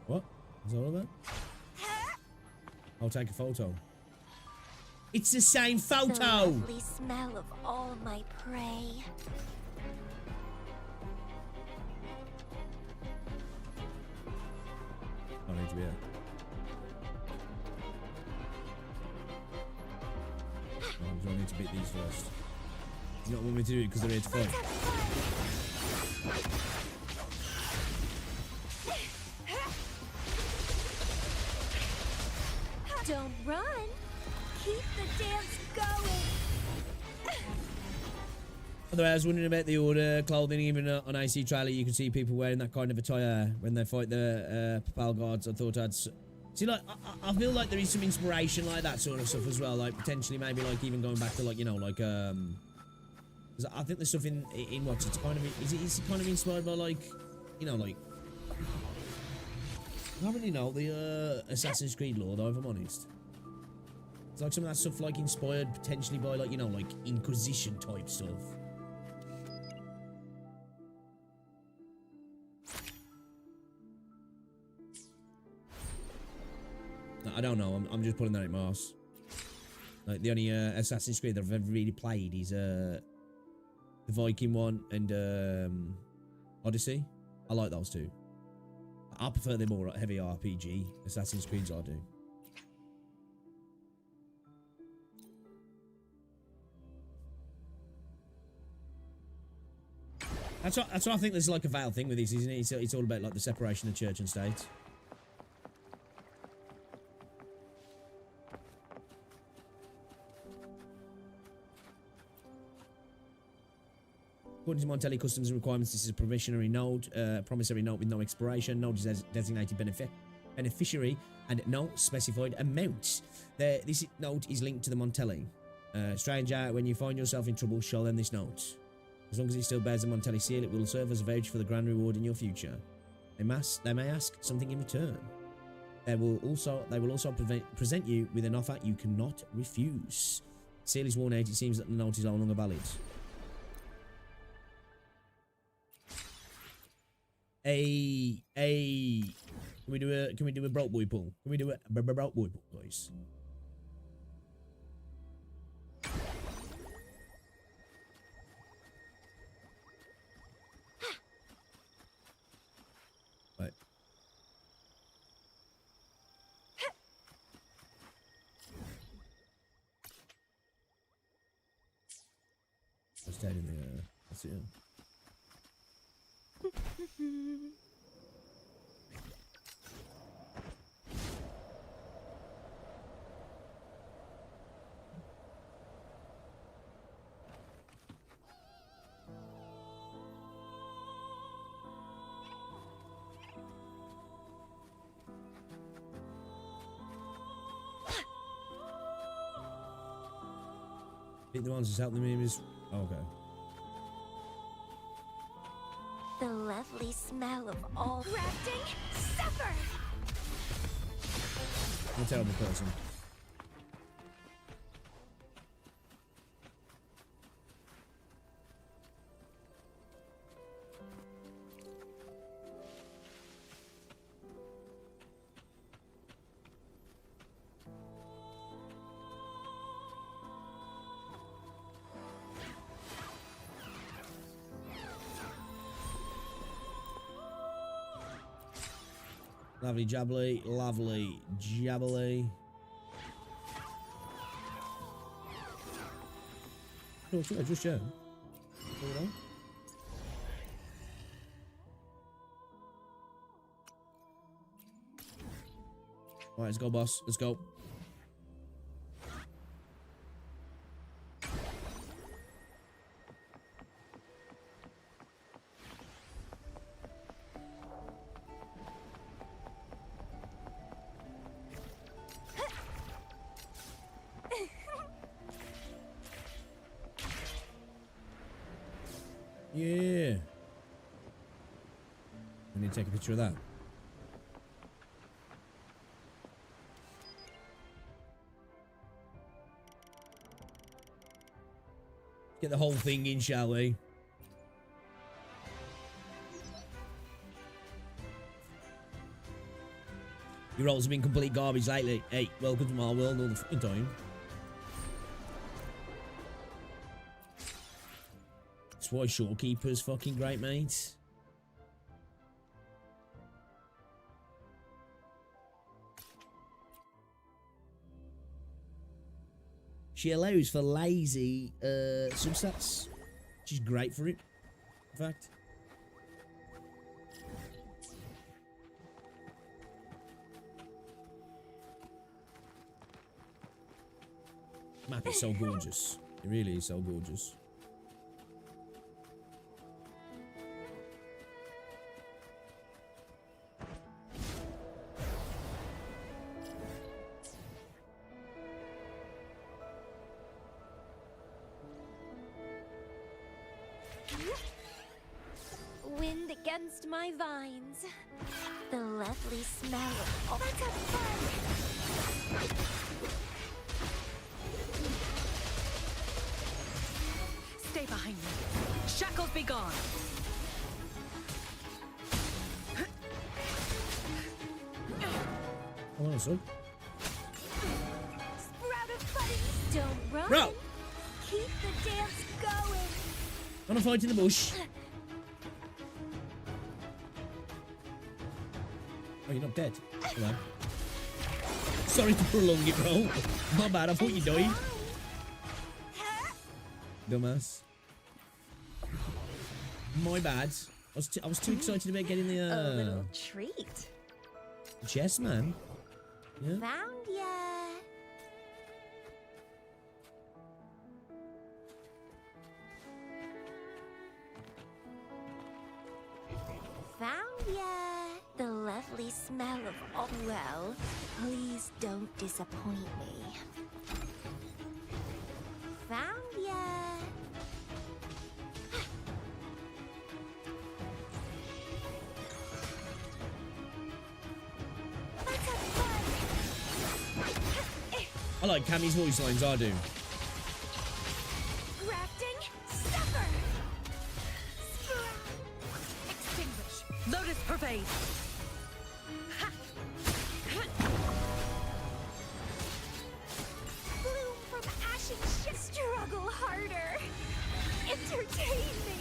What? Is that all of that? I'll take a photo. It's the same photo. The lovely smell of all my prey. I need to be here. I need to beat these first. You don't want me to do it because they're here to fight. Don't run. Keep the dance going. By the way, I was wondering about the order clothing. Even on AC trailer, you can see people wearing that kind of attire when they fight the Papal Guards. I thought I'd see, like, I feel like there is some inspiration like that sort of stuff as well. Like potentially, maybe like even going back to like, you know, like 'cause I think the stuff in what it's kind of is it kind of inspired by like, you know, like I don't really know the Assassin's Creed lore though, if I'm honest. It's like some of that stuff like inspired potentially by like, you know, like Inquisition type stuff. I don't know. I'm just putting that in my arse. Like the only Assassin's Creed that I've ever really played is the Viking one and Odyssey. I like those two. I prefer the more heavy RPG Assassin's Creeds. I do. That's what I think. There's like a veiled thing with this, isn't it? It's all about like the separation of church and state. According to Montelli Customs and Requirements, this is a promissory note with no expiration. Note is designated beneficiary and no specified amount. This note is linked to the Montelli. Stranger, when you find yourself in trouble, show them this note. As long as it still bears the Montelli seal, it will serve as a voucher for the grand reward in your future. They may ask something in return. They will also present you with an offer you cannot refuse. Seal is worn out. It seems that the note is no longer valid. Can we do a broke boy pull? Can we do a broke boy pull, guys? Right. Let's stay in there. That's it. Beat the ones that help the memes. Oh, okay. The lovely smell of all crafting supper. I'm a terrible person. Lovely jubbly, lovely jubbly. Oh, sure, just show. Alright, let's go, boss. Let's go. Yeah. We need to take a picture of that. Get the whole thing in, shall we? Your roles have been complete garbage lately. Hey, welcome to my world all the fucking time. That's why Shorekeeper's fucking great, mate. She allows for lazy substats, which is great for it, in fact. Map is so gorgeous. It really is so gorgeous. Wind against my vines. The lovely smell of all. Let's have fun. Stay behind me. Shackles be gone. Come on, son. Sprout of buddies. Don't run. Bro! Keep the dance going. Wanna fight in the bush? Oh, you're not dead. Come on. Sorry to prolong it, bro. My bad, I thought you died. Dumbass. My bad. I was too excited about getting the A little treat. chest, man. Yeah. Found ya. Found ya. The lovely smell of all. Well, please don't disappoint me. Found ya. Let's have fun. I like Cammy's voice lines, I do. Grafting, suffer. Extinguish. Lotus pervade. Bloom from ashen shit. Struggle harder. Entertain me.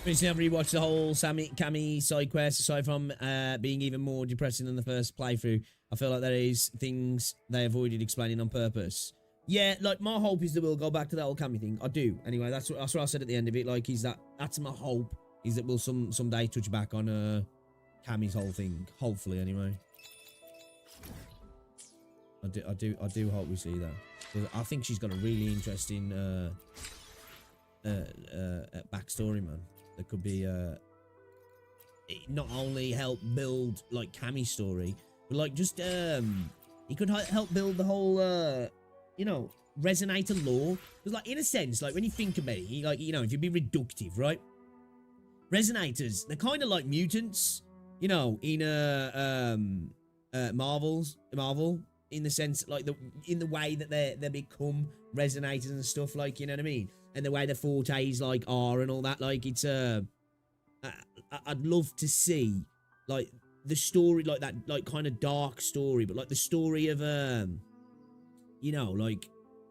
Recently, I've rewatched the whole Cammy side quest, aside from being even more depressing than the first playthrough. I feel like there is things they avoided explaining on purpose. Yeah, like, my hope is that we'll go back to that old Cammy thing. I do. Anyway, that's what I said at the end of it. Like, that's my hope, is that we'll someday touch back on Cammy's whole thing. Hopefully, anyway. I do hope we see that. 'Cause I think she's got a really interesting backstory, man. That could be not only help build like Cammy's story, but like just he could help build the whole you know, resonator lore. Because like, in a sense, like when you think about it, like, you know, if you be reductive, right? Resonators, they're kind of like mutants, you know, in Marvel, in the sense, like, in the way that they become resonators and stuff, like, you know what I mean? And the way the fortes like are and all that, like, it's I'd love to see like the story, like that, like kind of dark story, but like the story of you know, like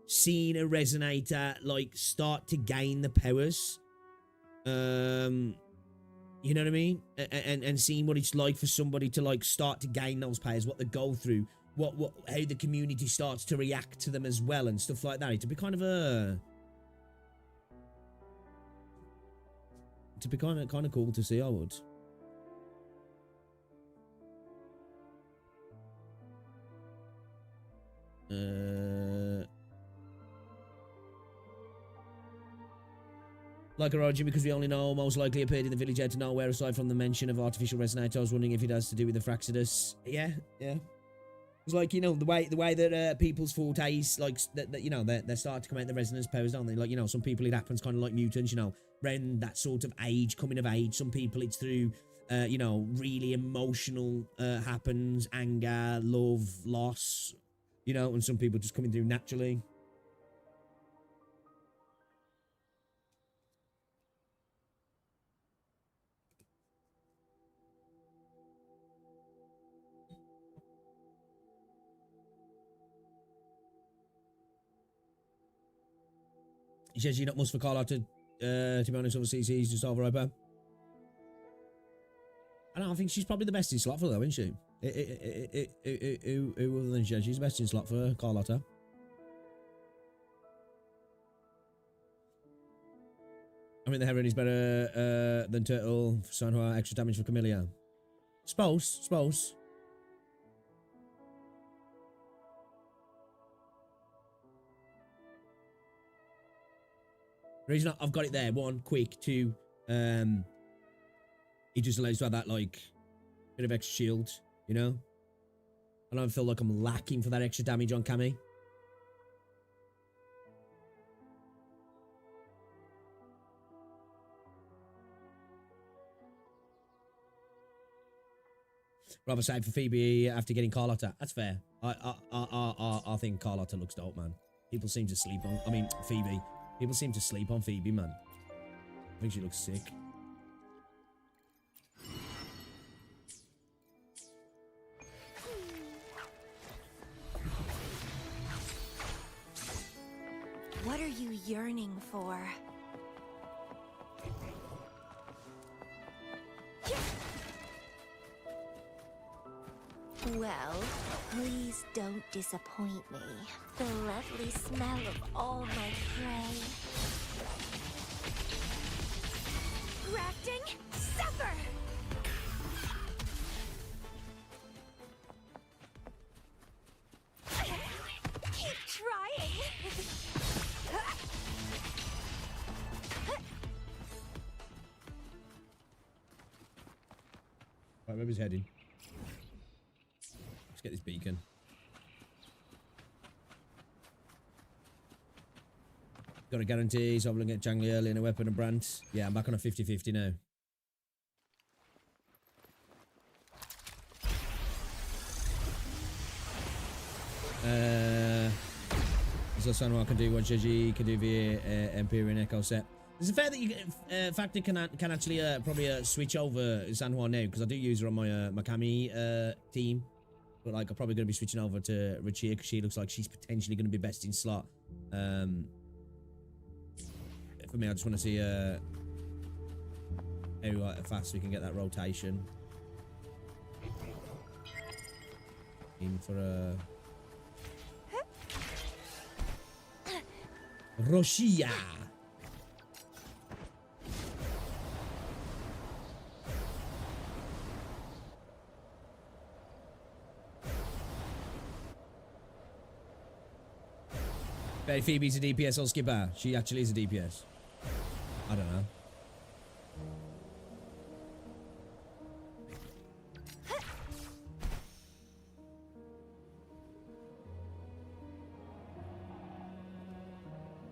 seeing a resonator like start to gain the powers, you You know what I mean? And seeing what it's like for somebody to like start to gain those powers, what they go through, how the community starts to react to them as well and stuff like that. It'd be kind of cool to see. I would. Like a Roger, because we only know most likely appeared in the village out of nowhere, aside from the mention of artificial resonator. I was wondering if it has to do with the Fraxidus. Yeah. It's like, you know, the way that people's fortes, like, that you know, they start to come out the resonance powers, don't they? Like, you know, some people it happens kind of like mutants, you know, around that sort of age, coming of age. Some people it's through, you know, really emotional happens, anger, love, loss, you know, and some people just coming through naturally. Zhezhi not much for Carlotta, to be honest, obviously he's just over hyper. I think she's probably the best in slot for though, isn't she? Who other than Zhezhi? She's the best in slot for Carlotta. I mean, the Heron is better than Turtle for Sanhua, extra damage for Camellia. Suppose. The reason I've got it there, one, quick, two, it just allows to have that, like, bit of extra shield, you know? I don't feel like I'm lacking for that extra damage on Cammy. Rather save for Phoebe after getting Carlotta. That's fair. I think Carlotta looks dope, man. People seem to sleep on, Phoebe. People seem to sleep on Phoebe, man. I think she looks sick. What are you yearning for? Well, please don't disappoint me. The lovely smell of all my prey. Grafting, suffer! Keep trying! Right, where was heading? Let's get this beacon. Got a guarantee, so I'm looking at Jangly early in a weapon and Brandt. Yeah, I'm back on a 50-50 now. So Sanhua can do what Zhezhi can do via Empyrean Echo set. There's a fair that you Factor can actually probably switch over Sanhua now, because I do use her on my Makami team. But like, I'm probably going to be switching over to Rinascita because she looks like she's potentially going to be best in slot. For me, I just want to see how fast we can get that rotation. In for a Roshia. Bet Phoebe's a DPS, I'll skip her. She actually is a DPS. I don't know.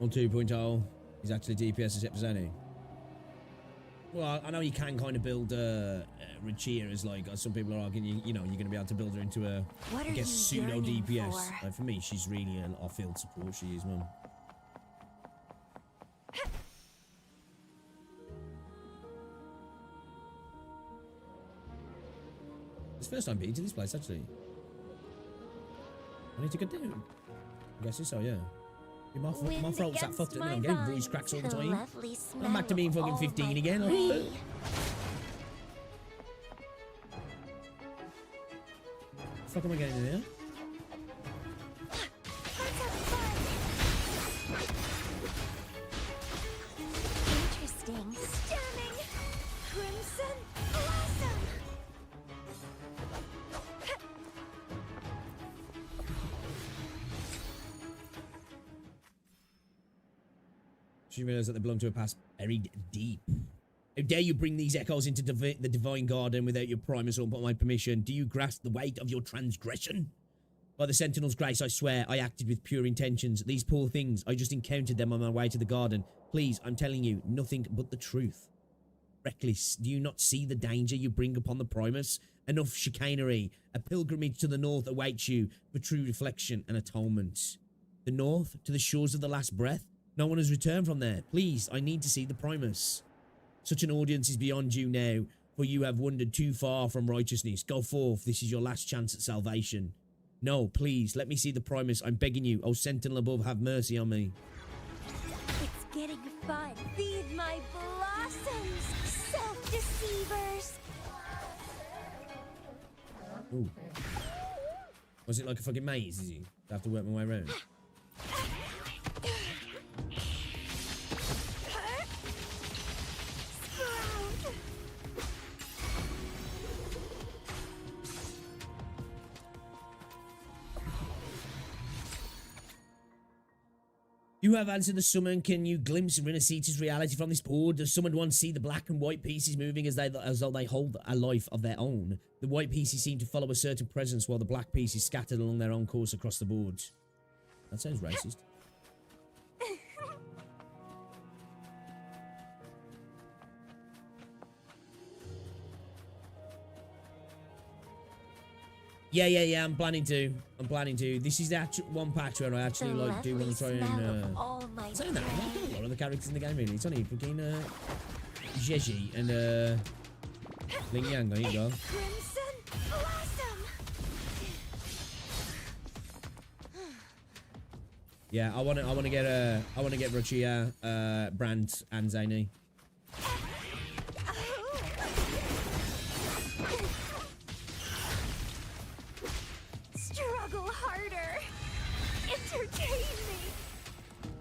On 2.0, he's actually DPS except for Zeni. Well, I know you can kind of build Rinascita as like, as some people are arguing, you know, you're going to be able to build her into a, I guess, pseudo DPS. Like, for me, she's really an off-field support. She is, man. It's the first time being to this place, actually. I need to go down. I'm guessing so, yeah. My throat's that fucked up. I'm getting voice cracks all the time. I'm back to being fucking 15 again. fuck am I getting in here? Interesting. Stunning. Crimson Blossom. She realized that they belong to a past buried deep. How dare you bring these echoes into the divine garden without your primus or my permission? Do you grasp the weight of your transgression? By the Sentinel's grace, I swear, I acted with pure intentions. These poor things, I just encountered them on my way to the garden. Please, I'm telling you, nothing but the truth. Reckless, do you not see the danger you bring upon the primus? Enough chicanery. A pilgrimage to the north awaits you for true reflection and atonement. The north, to the shores of the last breath? No one has returned from there. Please, I need to see the primus. Such an audience is beyond you now, for you have wandered too far from righteousness. Go forth, this is your last chance at salvation. No, please, let me see the primus. I'm begging you. Oh, Sentinel above, have mercy on me. It's getting fun. Feed my blossoms, self-deceivers. Ooh. Was it like a fucking maze, is he? I have to work my way around. You have answered the summon. Can you glimpse Rinascita's reality from this board? Does summoned one see the black and white pieces moving as though they hold a life of their own? The white pieces seem to follow a certain presence while the black pieces scattered along their own course across the board. That sounds racist. Yeah, I'm planning to. This is the actual one patch where I actually like do want to try and saying that, I like a lot of the characters in the game really. It's only fucking Zhezhi and Ling Yang, there you go. Yeah, I wanna get Rachia, Brandt, and Zhezhi.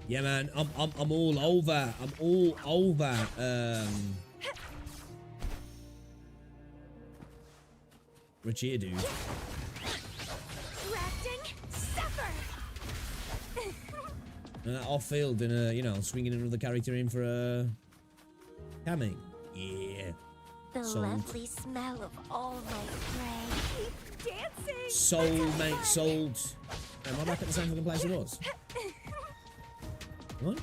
Yeah, man, I'm all over. I'm all over. Rachia, dude. And that off field and you know, swinging another character in for a Cammy. Yeah. The sold. Lovely smell of all my prey. Keep dancing. Sold, mate, sold. Am I back at the same fucking place it was? What?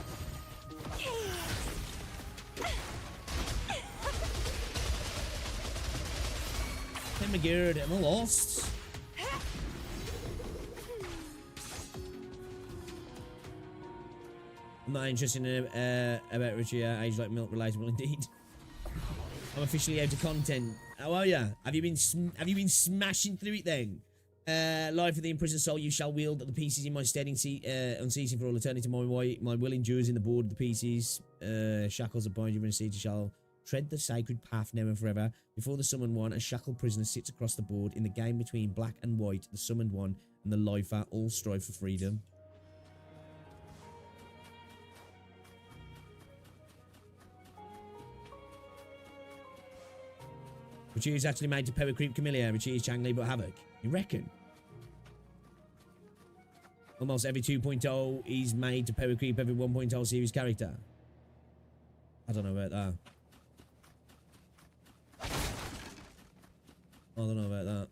Hey, McGird, am I lost? I'm not interested in about Richie. Age like milk, relatable indeed. I'm officially out of content. How are ya? Have you been smashing through it then? Life of the imprisoned soul, you shall wield the pieces in my stead unceasing for all eternity. My will endures in the board of the pieces. Shackles that bind you, Rinascita shall tread the sacred path now and forever. Before the summoned one, a shackled prisoner sits across the board. In the game between black and white, the summoned one and the lifer all strive for freedom. Rachia is actually made to power creep Camellia. Rachia is Changli but Havoc. You reckon? Almost every 2.0 is made to power creep every 1.0 series character. I don't know about that. I don't know about that.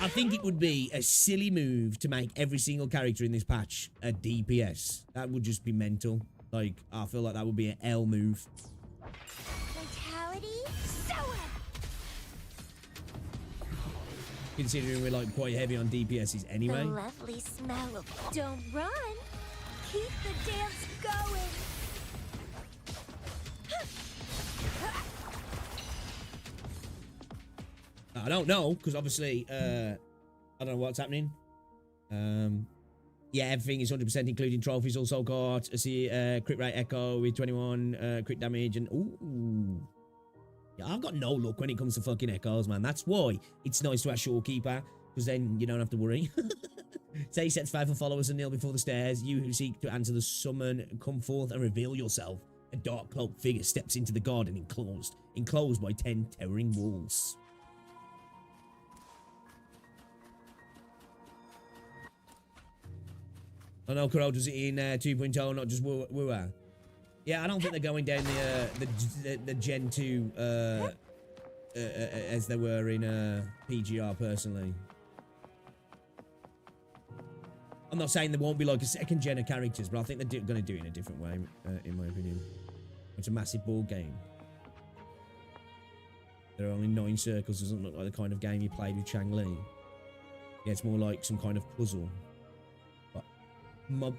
I think it would be a silly move to make every single character in this patch a DPS. That would just be mental. Like, I feel like that would be an L move. Considering we're like quite heavy on DPSs anyway. The lovely smell of... Don't run. Keep the dance going. I don't know, because obviously, I don't know what's happening. Yeah, everything is 100%, including trophies. Also got a crit rate echo with 21 crit damage and ooh. Yeah, I've got no luck when it comes to fucking echoes, man. That's why it's nice to have Showkeeper, because then you don't have to worry. Say sets faithful followers and kneel before the stairs. You who seek to answer the summon, come forth and reveal yourself. A dark cloaked figure steps into the garden enclosed by 10 towering walls. I know Kuro does it in 2.0, not just Wua. Yeah, I don't think they're going down the Gen 2 as they were in PGR personally. I'm not saying there won't be like a second gen of characters, but I think they're going to do it in a different way, in my opinion. It's a massive board game. There are only 9 circles. Doesn't look like the kind of game you played with Chang Li. Yeah, it's more like some kind of puzzle. But my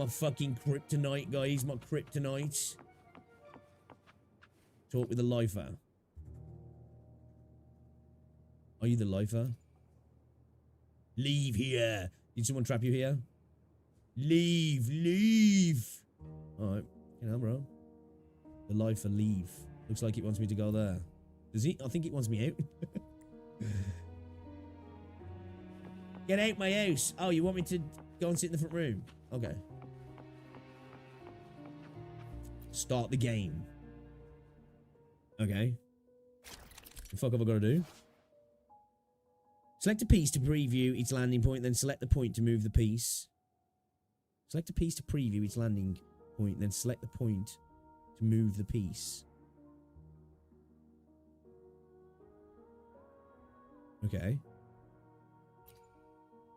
fucking kryptonite, guys. My kryptonite. Talk with the lifer. Are you the lifer? Leave here. Did someone trap you here? Leave. Leave. Alright. You know, bro. The lifer, leave. Looks like it wants me to go there. Does he? I think it wants me out. Get out my house. Oh, you want me to go and sit in the front room? Okay. Start the game. Okay. The fuck have I got to do? Select a piece to preview its landing point, then select the point to move the piece. Select a piece to preview its landing point, then select the point to move the piece. Okay.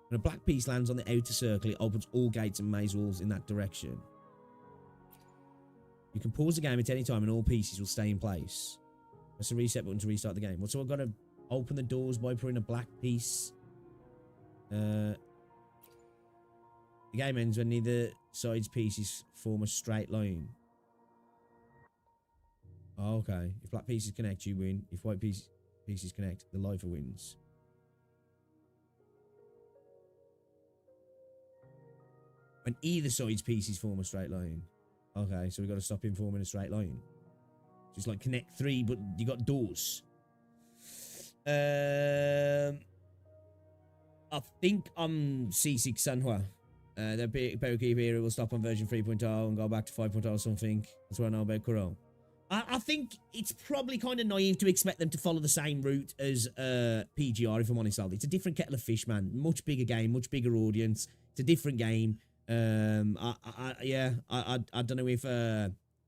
When a black piece lands on the outer circle, it opens all gates and maze walls in that direction. You can pause the game at any time and all pieces will stay in place. Press the reset button to restart the game. So I've got to open the doors by putting a black piece. The game ends when neither side's pieces form a straight line. Oh, okay. If black pieces connect, you win. If white pieces connect, the lifer wins. When either side's pieces form a straight line. Okay, so we've got to stop him forming a straight line. Just like connect 3, but you got doors. I think I'm C6 Sanhua. The Pokekeep era will stop on version 3.0 and go back to 5.0 or something. That's what I know about Kuro. I think it's probably kind of naive to expect them to follow the same route as PGR, if I'm honest. It's a different kettle of fish, man. Much bigger game, much bigger audience. It's a different game. Yeah, I don't know if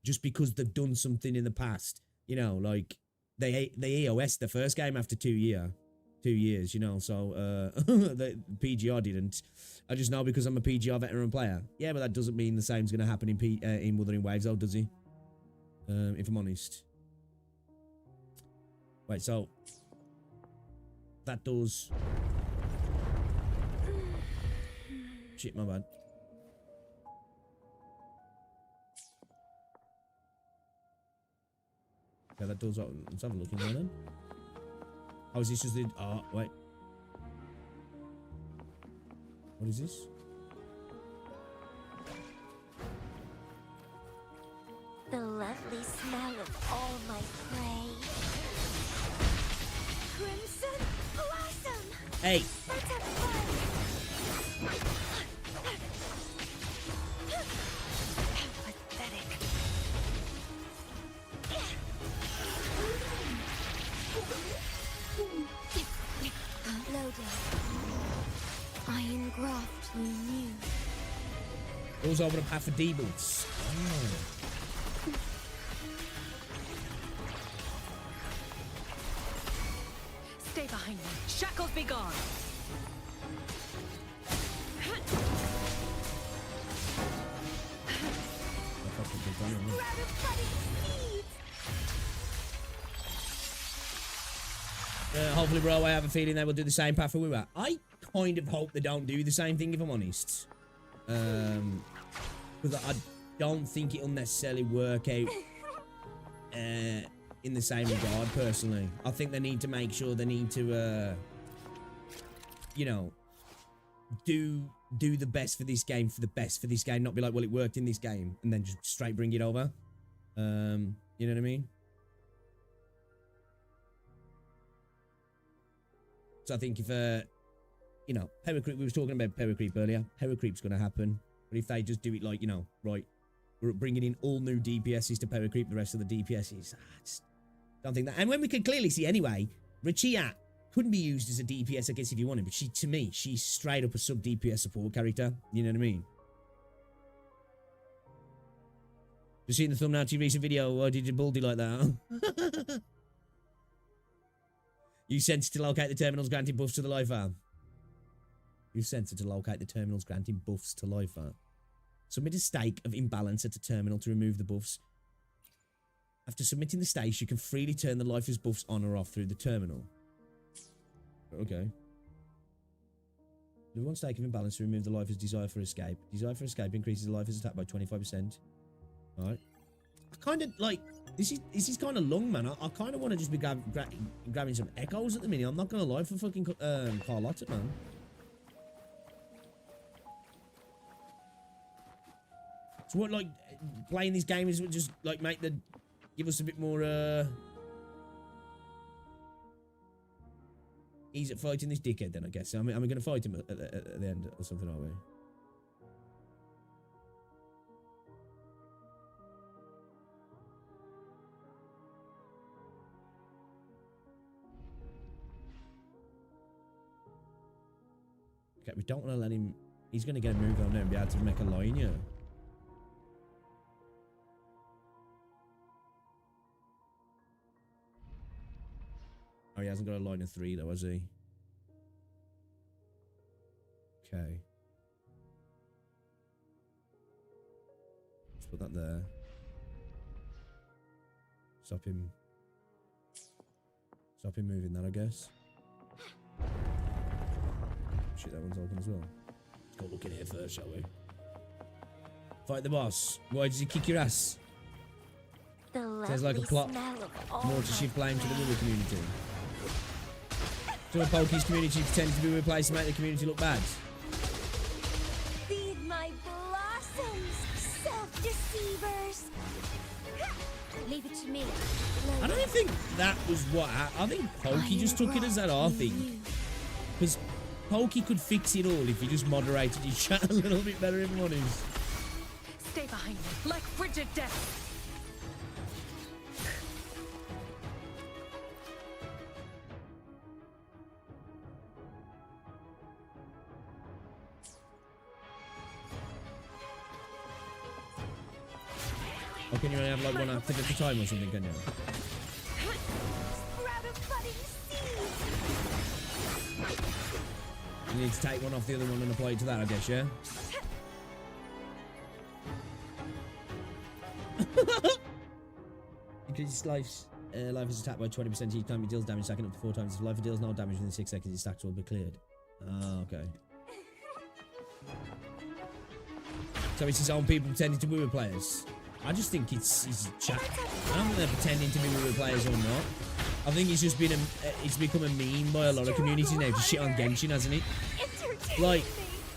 just because they've done something in the past, you know, like they EOS the first game after 2 years, you know, so the PGR didn't. I just know because I'm a PGR veteran player. Yeah, but that doesn't mean the same's going to happen in Wuthering Waves, though, does he? If I'm honest. Wait, so that does. Shit, my bad. Okay, that does. Let's have a look in there then. Oh, is this just the? Oh, wait. What is this? The lovely smell of all my prey. Crimson Blossom! Hey! Let's have fun! How pathetic. Loading. Iron graft renewed. Those over the path for demons. Oh. Stay behind me. Shackles be gone. Hopefully, bro, I have a feeling they will do the same path for we were. I kind of hope they don't do the same thing, if I'm honest. Because I don't think it'll necessarily work out in the same regard, personally. I think they need to make sure they need to, you know, do the best for this game not be like, well, it worked in this game, and then just straight bring it over. You know what I mean? So I think if, you know, power creep, we was talking about power creep earlier. Power creep's going to happen. But if they just do it like, you know, right, we're bringing in all new DPSs to power creep the rest of the DPSs. I just don't think that. And when we can clearly see anyway, Rinascita couldn't be used as a DPS, I guess, if you wanted. But she, to me, she's straight up a sub-DPS support character. You know what I mean? You seen the thumbnail to your recent video? Why did you baldy like that? You sensor to locate the terminals granting buffs to the life arm. You sensor to locate the terminals granting buffs to life arm. Submit a stake of imbalance at a terminal to remove the buffs. After submitting the stakes, you can freely turn the lifer's buffs on or off through the terminal. Okay. With one stake of imbalance to remove the lifer's desire for escape. Desire for escape increases the lifer's attack by 25%. Alright. I kind of, like, this is kind of long, man. I kind of want to just be grabbing some echoes at the minute. I'm not going to lie, for fucking Carlotta, man. So what, like, playing this game is just, like, give us a bit more, ease at fighting this dickhead then, I guess. I mean, are we going to fight him at the end or something, are we? Okay, we don't want to let him... He's going to get a move on there and be able to make a line here. Oh, he hasn't got a line of 3 though, has he? Okay. Let's put that there. Stop him moving that, I guess. Shit, that one's open as well. Let's go look in here first, shall we? Fight the boss. Why does he kick your ass? Sounds like a plot. More to shift blame to the Wither community. Some of Poke's community pretend to be replaced to make the community look bad. Feed my blossoms, self-deceivers. Leave it to me. I don't think that was what I think Pokey just took it as that, I think. Because Pokey could fix it all if he just moderated his chat a little bit better, if I'm honest. Stay behind me, like frigid death. Or can you only have like one active at a time or something, can you? Sprout of budding seeds. You need to take one off the other one and apply it to that, I guess, yeah? Increases life is attacked by 20% each time it deals damage, stacking up to 4 times. If life deals no damage within 6 seconds, its stacks will be cleared. Ah, okay. So it's his own people pretending to be Wither players. I just think it's chat. I don't think they're pretending to be Wither players or not. I think it's just been it's become a meme by a lot of communities now to shit on Genshin, hasn't it? Like,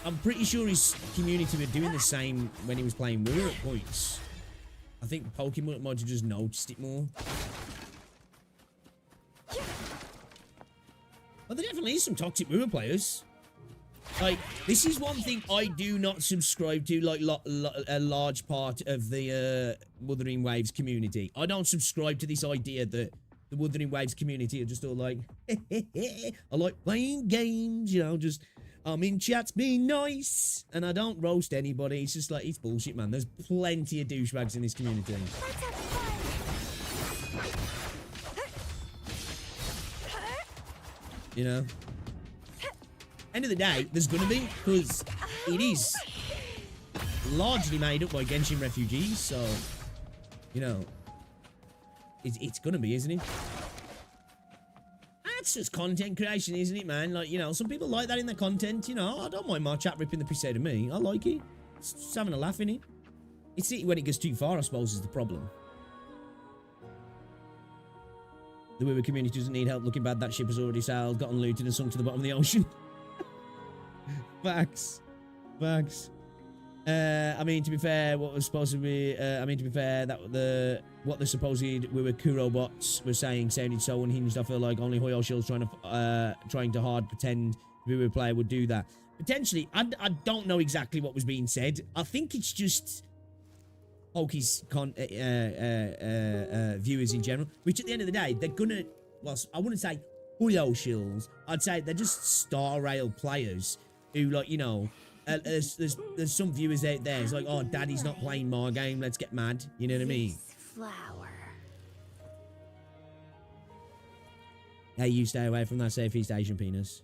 I'm pretty sure his community were doing the same when he was playing Wither at points. I think Pokemon might have just noticed it more. But there definitely is some toxic Wither players. Like, this is one thing I do not subscribe to, like, a large part of the Wuthering Waves community. I don't subscribe to this idea that the Wuthering Waves community are just all like, I like playing games, you know, just, I'm in chats being nice, and I don't roast anybody. It's just like, it's bullshit, man. There's plenty of douchebags in this community. You know? End of the day, there's gonna be, because it is largely made up by Genshin refugees, so, you know, it's gonna be, isn't it? That's just content creation, isn't it, man? Like, you know, some people like that in their content, you know. I don't mind my chat ripping the piss out of me. I like it. It's just having a laugh in it. It's it when it goes too far, I suppose, is the problem. The Wither community doesn't need help looking bad. That ship has already sailed, gotten looted and sunk to the bottom of the ocean. Facts. Facts. I mean, to be fair, what was supposed to be, I mean, to be fair, that what the supposed we were Kuro bots were saying sounded so unhinged. I feel like only Hoyo Shield's trying to hard pretend we were a player would do that. Potentially, I don't know exactly what was being said. I think it's just Pokey's viewers in general, which at the end of the day, they're gonna, well, I wouldn't say Hoyo Shields, I'd say they're just Star Rail players who, like, you know, there's some viewers out there, it's like, oh, daddy's not playing my game, let's get mad, you know what I mean? Flower. Hey, you stay away from that Southeast Asian penis.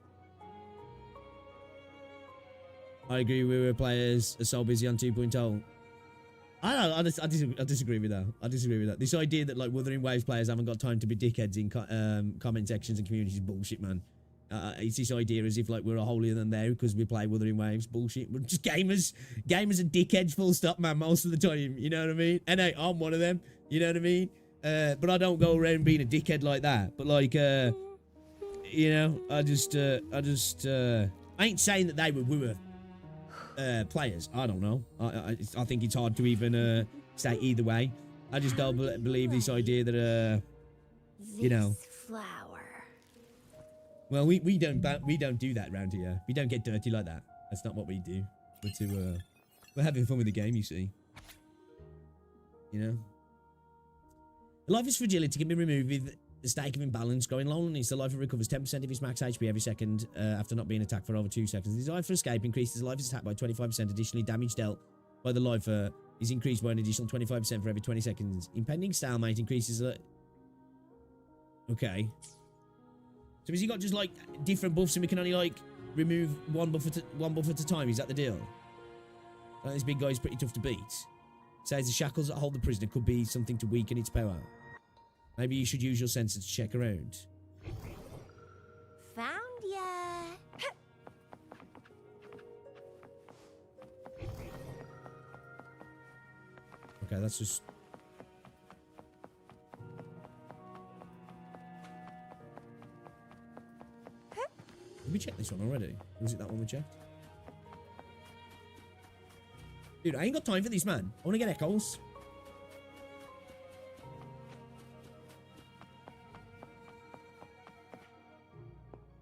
I agree, we were players are so busy on 2.0. I don't know, I disagree with that. I disagree with that. This idea that, like, Wuthering Waves players haven't got time to be dickheads in comment sections and communities is bullshit, man. It's this idea as if, like, we're a holier than thou because we play Wuthering Waves. Bullshit. We're just gamers. Gamers are dickheads, full stop, man, most of the time. You know what I mean? And hey, I'm one of them. You know what I mean? But I don't go around being a dickhead like that. But, like, you know, I ain't saying that we were players. I don't know. I think it's hard to even say either way. I just don't believe this idea that you know. Flower. Well, we don't do that around here. We don't get dirty like that. That's not what we do. We're having fun with the game, you see. You know. The life is fragility can be removed with the state of imbalance. Growing loneliness, the lifer recovers 10% of his max HP every second after not being attacked for over 2 seconds. The desire for escape increases the lifer's attack by 25%. Additionally, damage dealt by the lifer is increased by an additional 25% for every 20 seconds. Impending stalemate increases... Okay. So has he got just, like, different buffs and we can only, like, remove one buff at a time? Is that the deal? Like, this big guy's pretty tough to beat. Says the shackles that hold the prisoner could be something to weaken its power. Maybe you should use your sensor to check around. Found ya. Okay, that's just... Did we check this one already? Or was it that one we checked? Dude, I ain't got time for this, man. I want to get echoes.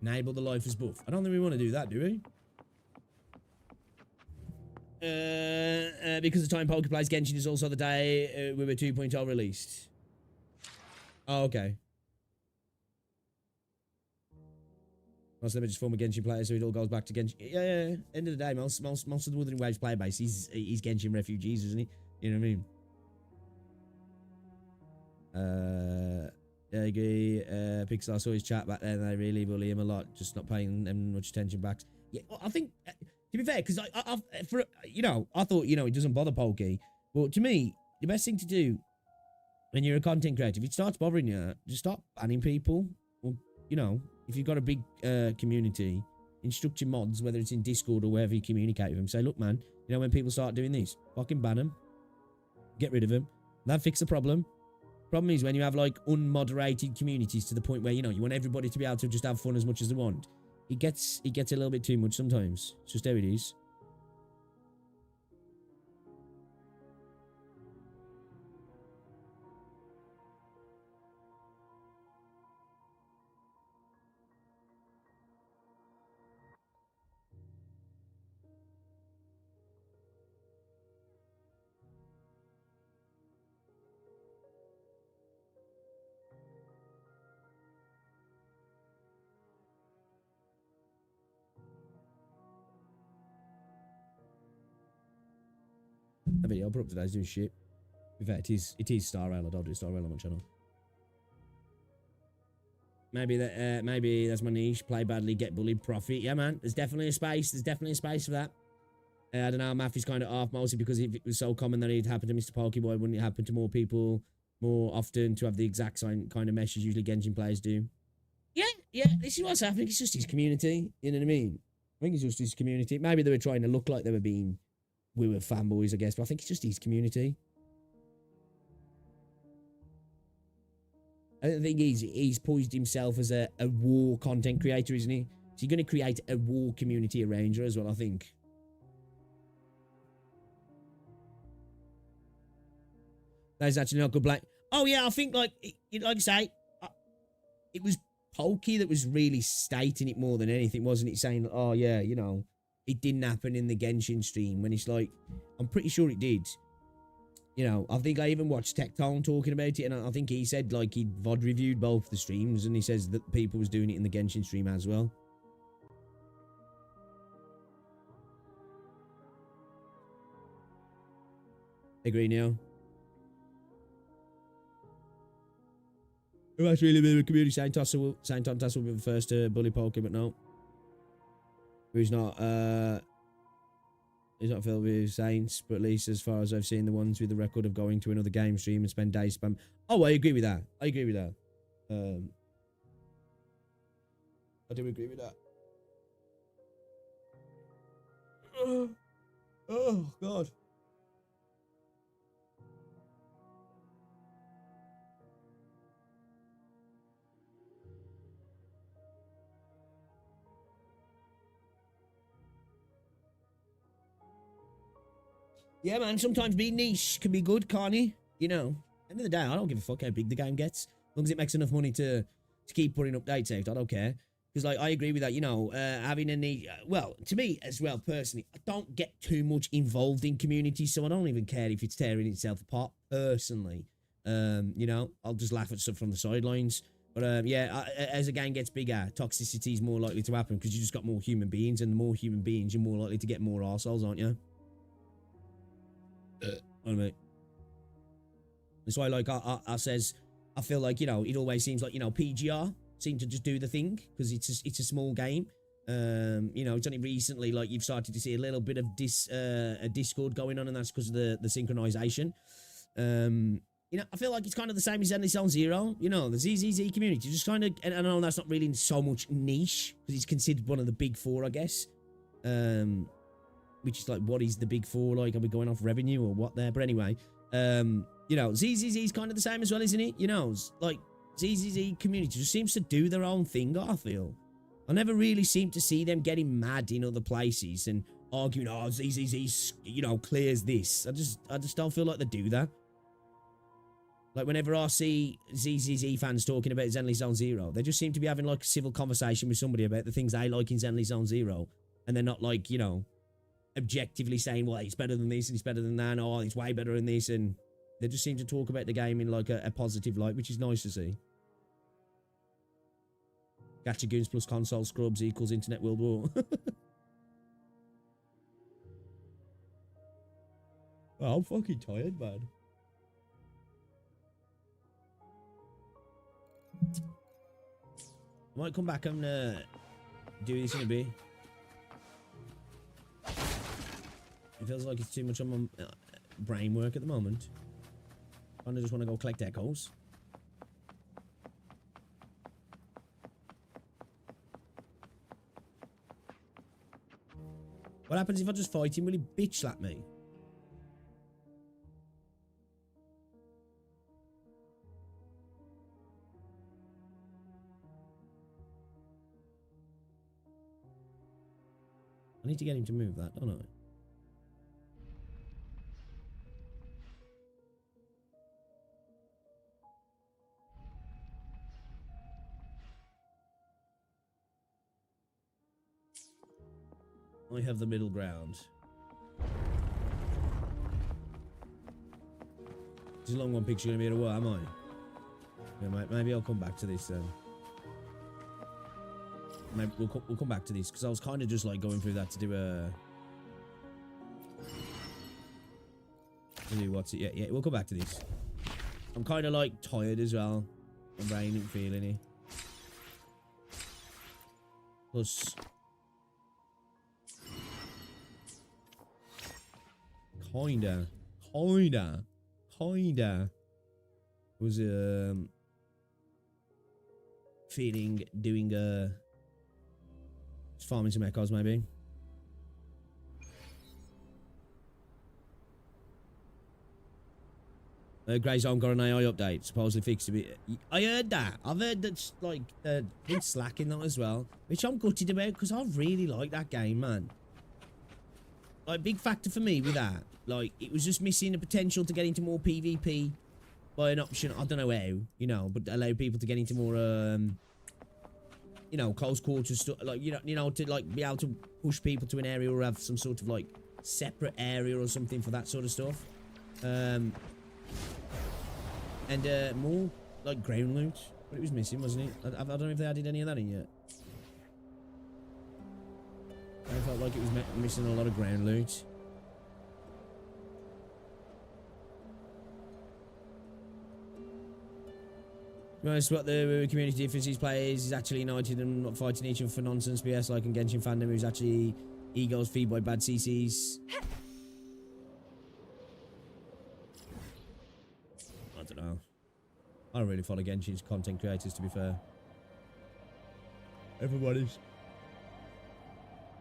Enable the lifer's buff. I don't think we want to do that, do we? Because the time Poker plays Genshin is also the day we were 2.0 released. Oh, okay. Most of them are just former Genshin players, so it all goes back to Genshin. Yeah. End of the day, most of the Wuthering Waves player base, he's Genshin refugees, isn't he? You know what I mean? I agree. Pixar saw his chat back then, and I really bully him a lot, just not paying them much attention back. Yeah, I think, to be fair, because I thought, you know, it doesn't bother Pokey. But to me, the best thing to do when you're a content creator, if it starts bothering you, just stop banning people. Or, you know, if you've got a big community, instruct your mods, whether it's in Discord or wherever you communicate with them. Say, look, man, you know, when people start doing this, fucking ban them. Get rid of them. That'll fix the problem. Problem is when you have, like, unmoderated communities to the point where, you know, you want everybody to be able to just have fun as much as they want. It gets a little bit too much sometimes. It's just how it is. That video I put up today is doing shit. In fact, it is Star Rail. I don't do Star Rail on my channel. Maybe that's my niche. Play badly, get bullied, profit. Yeah, man. There's definitely a space. There's definitely a space for that. I don't know. Math is kind of off, mostly because if it was so common that it happened to Mr. Pokeboy, wouldn't it happen to more people more often to have the exact same kind of message usually Genshin players do? Yeah. This is what's happening. It's just his community. You know what I mean? I think it's just his community. Maybe they were trying to look like they were being... We were fanboys, I guess, but I think it's just his community. I think he's poised himself as a war content creator, isn't he? So you're going to create a war community around you as well, I think. That's actually not good. Black. Oh yeah, I think like I say, it was Pokey that was really stating it more than anything, wasn't it? Saying, oh yeah, you know, it didn't happen in the Genshin stream. When it's like, I'm pretty sure it did. You know, I think I even watched Tectone talking about it, and I think he said like he'd VOD reviewed both the streams, and he says that people was doing it in the Genshin stream as well. Agree, Neil. Who actually live in the community? Saint Toss will be the first to bully Poker, but no. He's not filled with Saints, but at least as far as I've seen, the ones with the record of going to another game stream and spend days spam. Oh, I agree with that. I do agree with that. Oh God. Yeah, man, sometimes being niche can be good, can't it? You know, end of the day, I don't give a fuck how big the game gets. As long as it makes enough money to keep putting updates out, I don't care. Because, like, I agree with that, you know, having a niche... Well, to me, as well, personally, I don't get too much involved in community, so I don't even care if it's tearing itself apart, personally. You know, I'll just laugh at stuff from the sidelines. But, yeah, as a game gets bigger, toxicity is more likely to happen because you just got more human beings, and the more human beings, you're more likely to get more arseholes, aren't you? That's why, like, I feel like, you know, it always seems like, you know, PGR seem to just do the thing because it's a small game. You know, it's only recently, like, you've started to see a little bit of a Discord going on, and that's because of the synchronization. You know, I feel like it's kind of the same as Zenless Zone Zero. You know, the ZZZ community just kind of, and I know that's not really so much niche because it's considered one of the big four, I guess. Which is like, what is the big four? Like, are we going off revenue or what there? But anyway, you know, ZZZ is kind of the same as well, isn't it? You know, like, ZZZ community just seems to do their own thing, I feel. I never really seem to see them getting mad in other places and arguing, oh, ZZZ, you know, clears this. I just don't feel like they do that. Like, whenever I see ZZZ fans talking about Zenless Zone Zero, they just seem to be having, like, a civil conversation with somebody about the things they like in Zenless Zone Zero. And they're not, like, you know, objectively saying, well, it's better than this and it's better than that, and oh, it's way better than this, and they just seem to talk about the game in like a positive light, which is nice to see. Gacha Goons plus console scrubs equals Internet World War. Oh, I'm fucking tired, man. I might come back and do this in a bit. It feels like it's too much on my brain work at the moment. I just want to go collect echoes. What happens if I just fight him? Will he bitch slap me? I need to get him to move that, don't I? I have the middle ground. This is a long one picture going to be at a what, am I? Yeah, maybe I'll come back to this then. Maybe we'll come back to this because I was kind of just like going through that to do a... what's it? Yeah, we'll come back to this. I'm kind of like tired as well. My brain ain't feeling it. Plus... Kinda was feeling doing just farming some echoes maybe. Grey Zone got an AI update, supposedly fixed a bit. I heard that. I've heard that like been slacking that as well, which I'm gutted about because I really like that game, man. Like, big factor for me with that. Like, it was just missing the potential to get into more PvP by an option. I don't know how, you know, but allow people to get into more, you know, close quarters stuff. Like, you know, to like be able to push people to an area or have some sort of like separate area or something for that sort of stuff. And more like ground loot. But it was missing, wasn't it? I don't know if they added any of that in yet. I felt like it was missing a lot of ground loot. To be honest, what the community differences players is actually united and not fighting each other for nonsense BS like in Genshin fandom, who's actually egos feed by bad CCs. I don't know. I don't really follow Genshin's content creators, to be fair. Everybody's.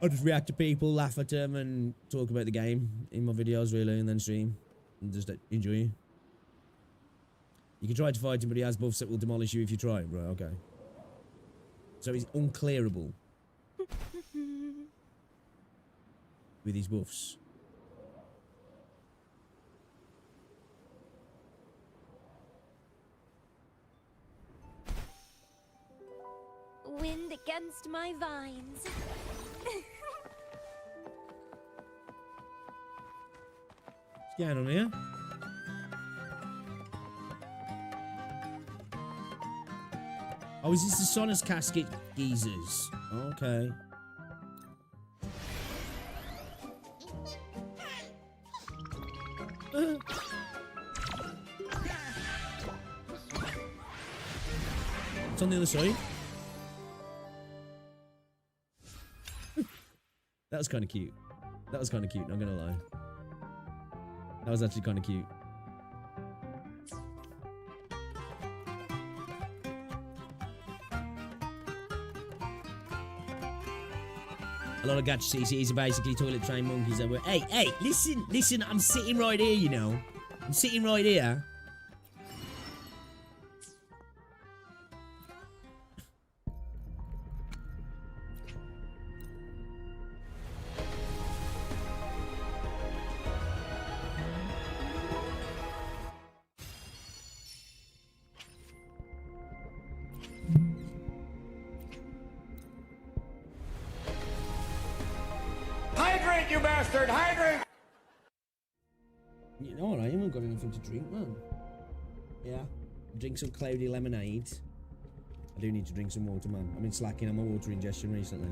I just react to people, laugh at them, and talk about the game in my videos, really, and then stream. And just enjoy. You can try to fight him, but he has buffs that will demolish you if you try. Right, okay. So he's unclearable. With his buffs. Wind against my vines. What's going on here? Oh, is this the Sonus casket geezers? Okay. It's on the other side. That was kind of cute. That was kind of cute, not gonna lie. That was actually kind of cute. A lot of gacha CCs are basically toilet train monkeys that were. Hey, listen, I'm sitting right here, you know. I'm sitting right here. Hydrate, you bastard! Hydrate! You know what? I haven't got anything to drink, man. Yeah. Drink some cloudy lemonade. I do need to drink some water, man. I've been slacking on my water ingestion recently.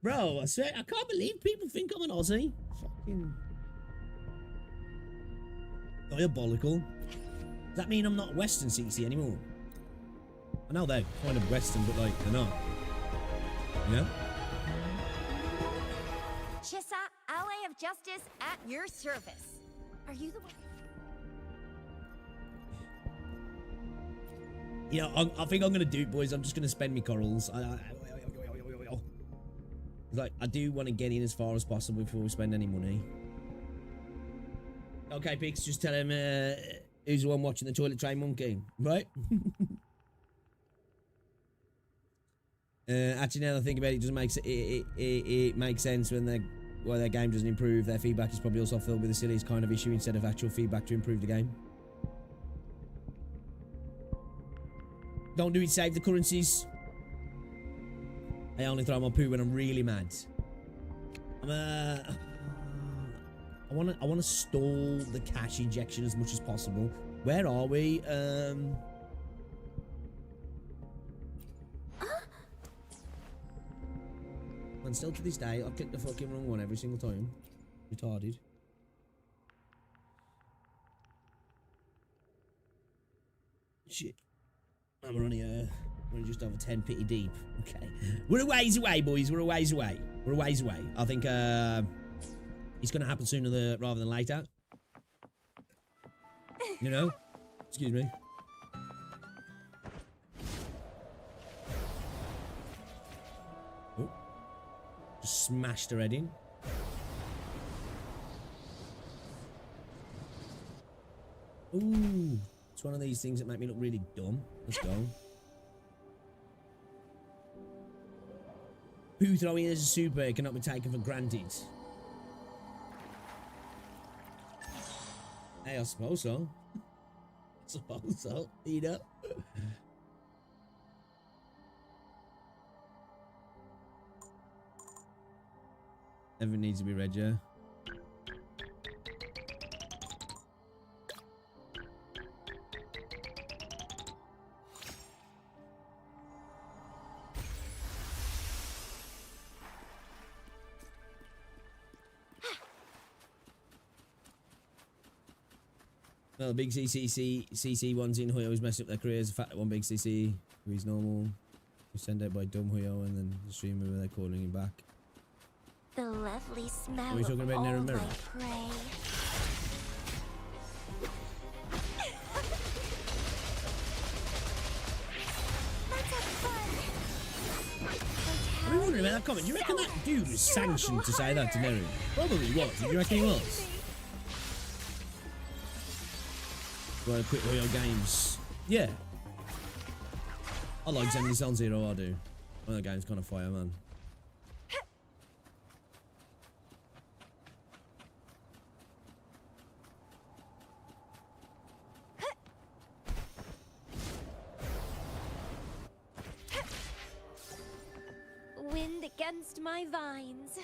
Bro, I swear, I can't believe people think I'm an Aussie. Fucking diabolical. Does that mean I'm not Western CC anymore? I know they're kind of Western, but like, they're not. Yeah? Chissa, ally of justice at your service. Are you the one? You know, I think I'm gonna do it, boys. I'm just gonna spend me corals. Like, I do want to get in as far as possible before we spend any money. Okay, Pix, just tell him who's the one watching the toilet train monkey, right? Actually, now that I think about it, it doesn't make it makes sense when their game doesn't improve. Their feedback is probably also filled with the silliest kind of issue instead of actual feedback to improve the game. Don't do it, save the currencies. I only throw my poo when I'm really mad. I wanna stall the cash injection as much as possible. Where are we? And still to this day, I click the fucking wrong one every single time. Retarded. Shit. We're only just over 10 pity deep. Okay. We're a ways away, boys. We're a ways away. We're a ways away. I think it's gonna happen sooner rather than later. You know? Excuse me. Oh. Just smashed her head in. Ooh. It's one of these things that make me look really dumb. Let's go. Poo throwing as a super cannot be taken for granted. Hey, I suppose so. I suppose so, you know. Everything needs to be read, yeah. No, the big CC ones in Huyo is messing up their careers. The fact that one big CC who is normal was sent out by dumb Huyo and then the streamer where they're calling him back. The lovely smell Are we talking of about all Mirror my Mirror? prey. Let's have fun. I'm wondering about that comment. Do you reckon that dude was sanctioned to say that to Neru? Probably was. Do you reckon he was? Well, quit all your games. Yeah. I like Zenny Sound Zero, I do. One of the game's kind of fire, man. Wind against my vines.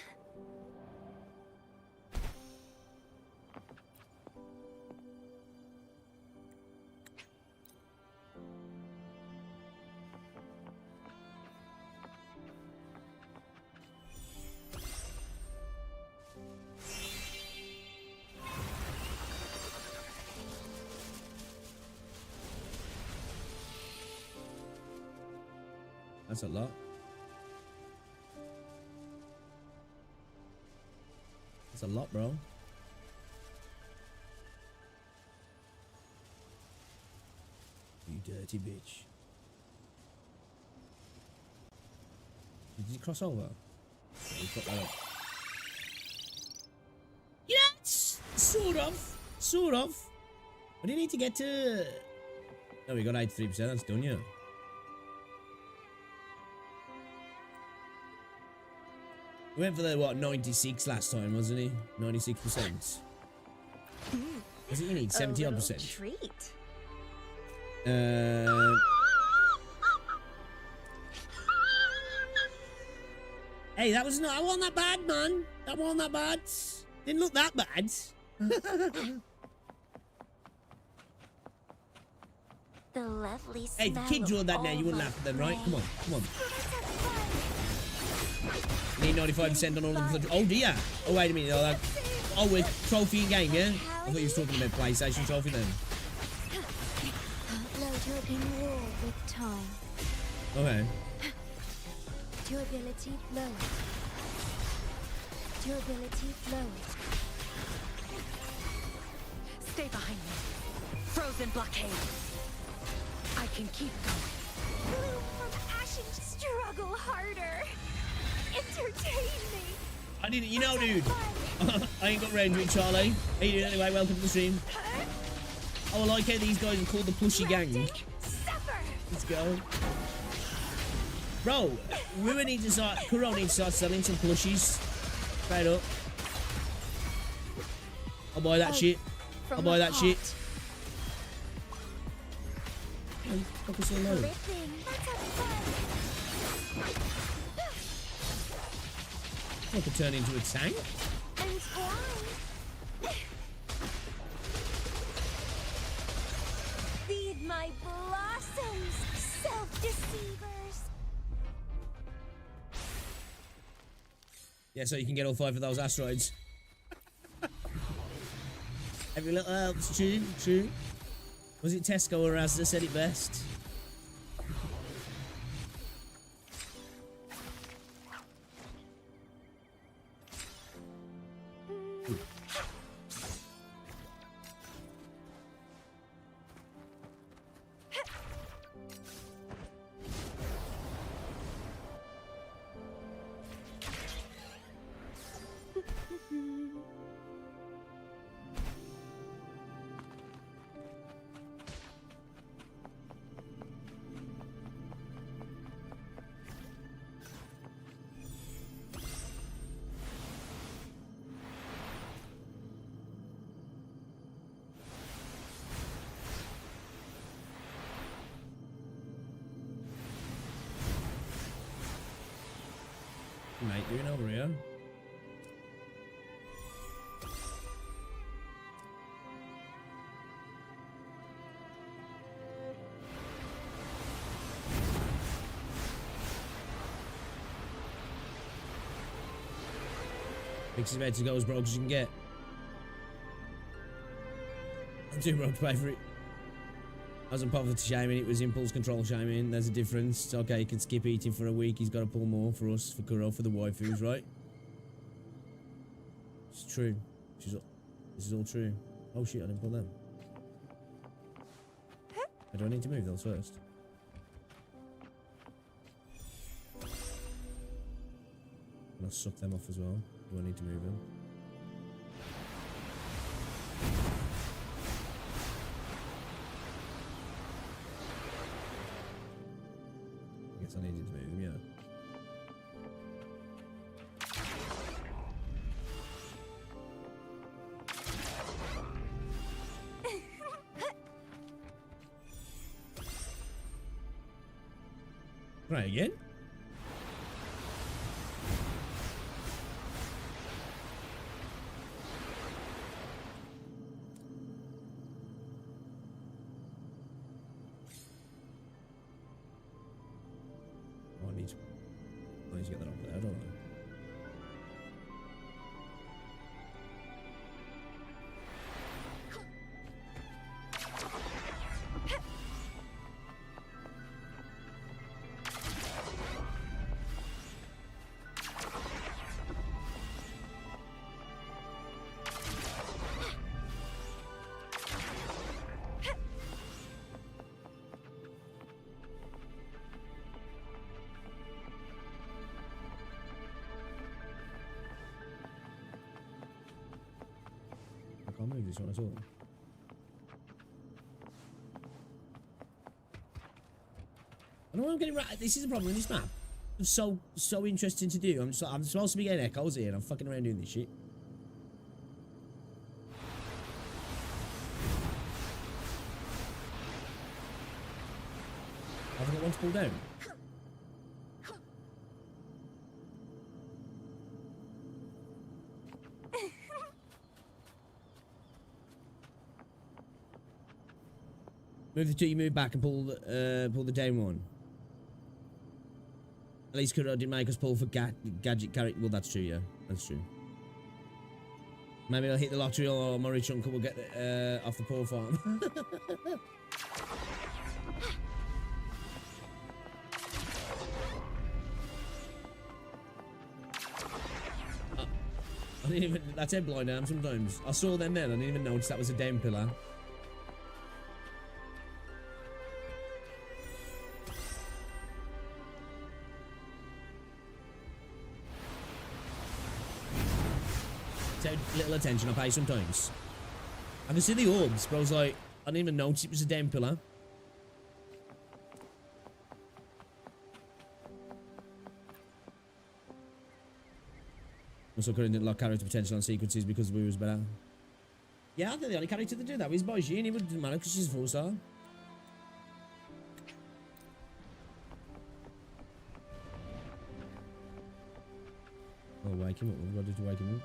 That's a lot. That's a lot, bro. You dirty bitch. Did you cross over? Yeah, fuck that up. Yeah, sort of. Sort of. But you need to get to... Oh, we got 83%. That's done, yeah. We went for the, what, 96 last time, wasn't he? 96%. What's it you need? 70 odd percent. Treat. Hey, that wasn't that bad, man. That wasn't that bad. Didn't look that bad. The lovely smell. Hey, if the kid drew that now, you wouldn't all laugh at them, right? my Come on, come on. prey. Need 95% on all of the... Oh, dear. Oh, wait a minute. Oh, we're trophy in game, yeah? I thought you was talking about PlayStation trophy then. Durability more with time. Okay. Durability lowered. Durability lowered. Stay behind me. Frozen blockade. I can keep going. Bloom from ashes. Struggle harder. Entertain me. I didn't... You know, dude. I ain't got round to it, Charlie. How you doing anyway? Welcome to the stream. Oh, I like how these guys are called the Plushy Gang. Let's go. Bro, we need to start... Kuro needs to start selling some plushies. Straight up. I'll buy that shit. I'll buy that shit. Oh, fuck is so low? I could turn into a tank. And feed my blossoms, self-deceivers. Yeah, so you can get all 5 of those asteroids. Every little helps, true. Was it Tesco or Asda said it best? mate doing over here? Thinks he's ready to go as broke as you can get. I'm too broke to pay for it. I wasn't bothered to shaming, it was impulse control shaming. There's a difference. It's okay, he can skip eating for a week. He's got to pull more for us, for Kuro, for the waifus, right? It's true. This is all true. Oh shit, I didn't pull them. Do I need to move those first? And I'll suck them off as well. Do I need to move them? I guess I needed to move them, yeah. Try again. I need to get that up there, don't I? I can't move this one at all. I don't know what I'm getting right. This is a problem with this map. It's so interesting to do. I'm supposed to be getting echoes here and I'm fucking around doing this shit. Have I got one to pull down? Move the two, you move back and pull the down one. At least Kuro didn't make us pull for gadget character. Well, that's true, yeah. That's true. Maybe I'll hit the lottery or my rich uncle will get off the poor farm. I didn't even... That's head blind arm sometimes. I saw them then. I didn't even notice that was a down pillar. Take little attention I pay sometimes. I can see the orbs, but I was like, I didn't even notice it was a damn pillar. Also couldn't lock character potential on sequences because we was better. Yeah, I think the only character to do that was Zhezhi, and it wouldn't matter because she's a 4-star. Oh, wake him up. What have I got to do to wake him up?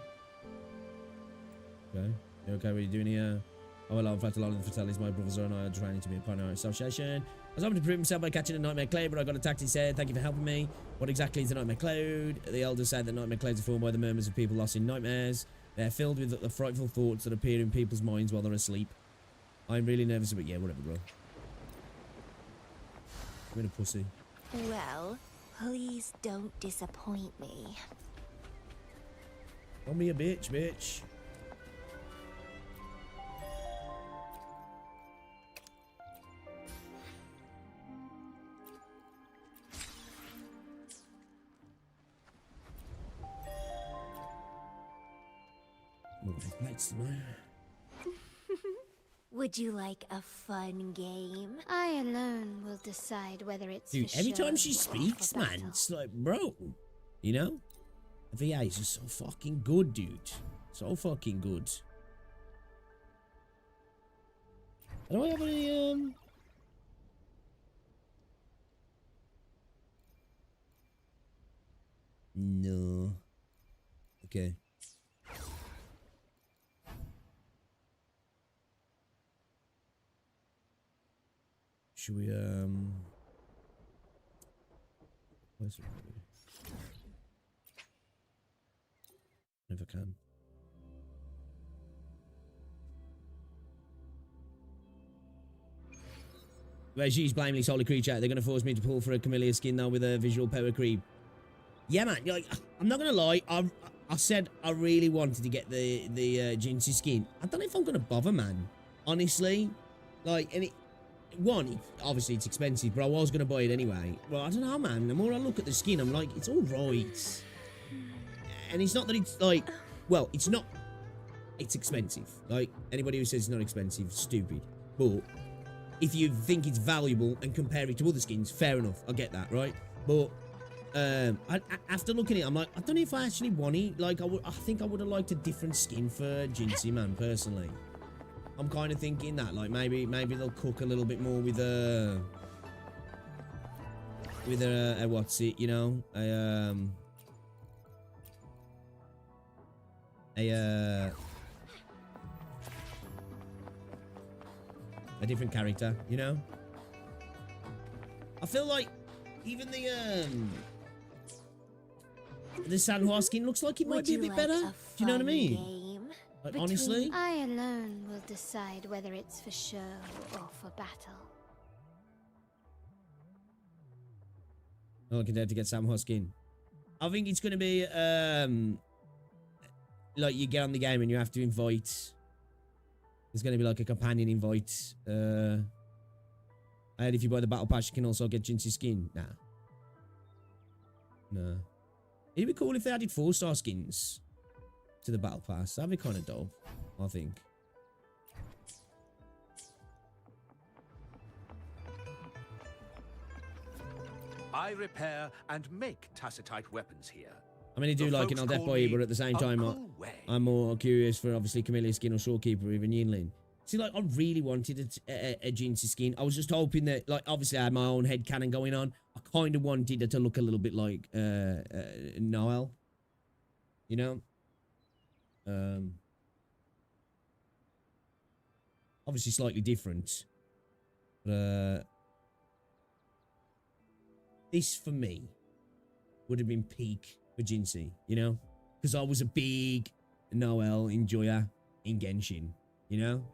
Okay. You okay? What are you doing here? Oh, hello, I'm flat alone in the fatalities. My brothers and I are training to be a pioneer association. I was hoping to prove myself by catching a nightmare cloud, but I got attacked instead. Thank you for helping me. What exactly is a nightmare cloud? The elders say that nightmare clouds are formed by the murmurs of people lost in nightmares. They're filled with the frightful thoughts that appear in people's minds while they're asleep. I'm really nervous about... Yeah, whatever, bro. I'm in a pussy. Well, please don't disappoint me. Call me a bitch, bitch. Would you like a fun game? I alone will decide whether it's Dude, every time she speaks, man, it's like, bro, you know? The VAs are so fucking good, dude. So fucking good. Do I have any, No. Okay. Should we, where's it? If I can. Zhezhi's blameless holy creature. They're going to force me to pull for a Camellia skin now with a visual power creep. Yeah, man. Like, I'm not going to lie. I said I really wanted to get the Zhezhi skin. I don't know if I'm going to bother, man. Honestly. Like, obviously it's expensive, but I was going to buy it anyway. Well, I don't know, man. The more I look at the skin, I'm like, it's all right. And it's not that it's like, well, it's not, it's expensive. Like, anybody who says it's not expensive, stupid. But if you think it's valuable and compare it to other skins, fair enough. I get that, right? But after looking at it, I'm like, I don't know if I actually want it. Like, I think I would have liked a different skin for Zhezhi, man, personally. I'm kind of thinking that, like, maybe they'll cook a little bit more with a what's it, you know, a different character, you know. I feel like even the Sanhua skin looks like it might be a bit better. Do you know what I mean? Like, honestly, I alone will decide whether it's for show or for battle. I'm looking there to get Sanhua skin. I think it's going to be like you get on the game and you have to invite. There's going to be like a companion invite. And if you buy the battle pass, you can also get Zhezhi skin. Nah. It'd be cool if they added 4-star skins to the battle pass. That'd be kind of dope, I think. I repair and make tacitite weapons here. I mean, I do like it, I'll death buy it, but at the same time, I'm more curious for obviously Camellia skin or Shorekeeper or even Yinlin. See, like, I really wanted a Zhezhi skin. I was just hoping that, like, obviously I had my own headcanon going on. I kind of wanted it to look a little bit like Noel. You know? Obviously slightly different. But, this, for me, would have been peak for Zhezhi, you know? Because I was a big Noel enjoyer in Genshin, you know?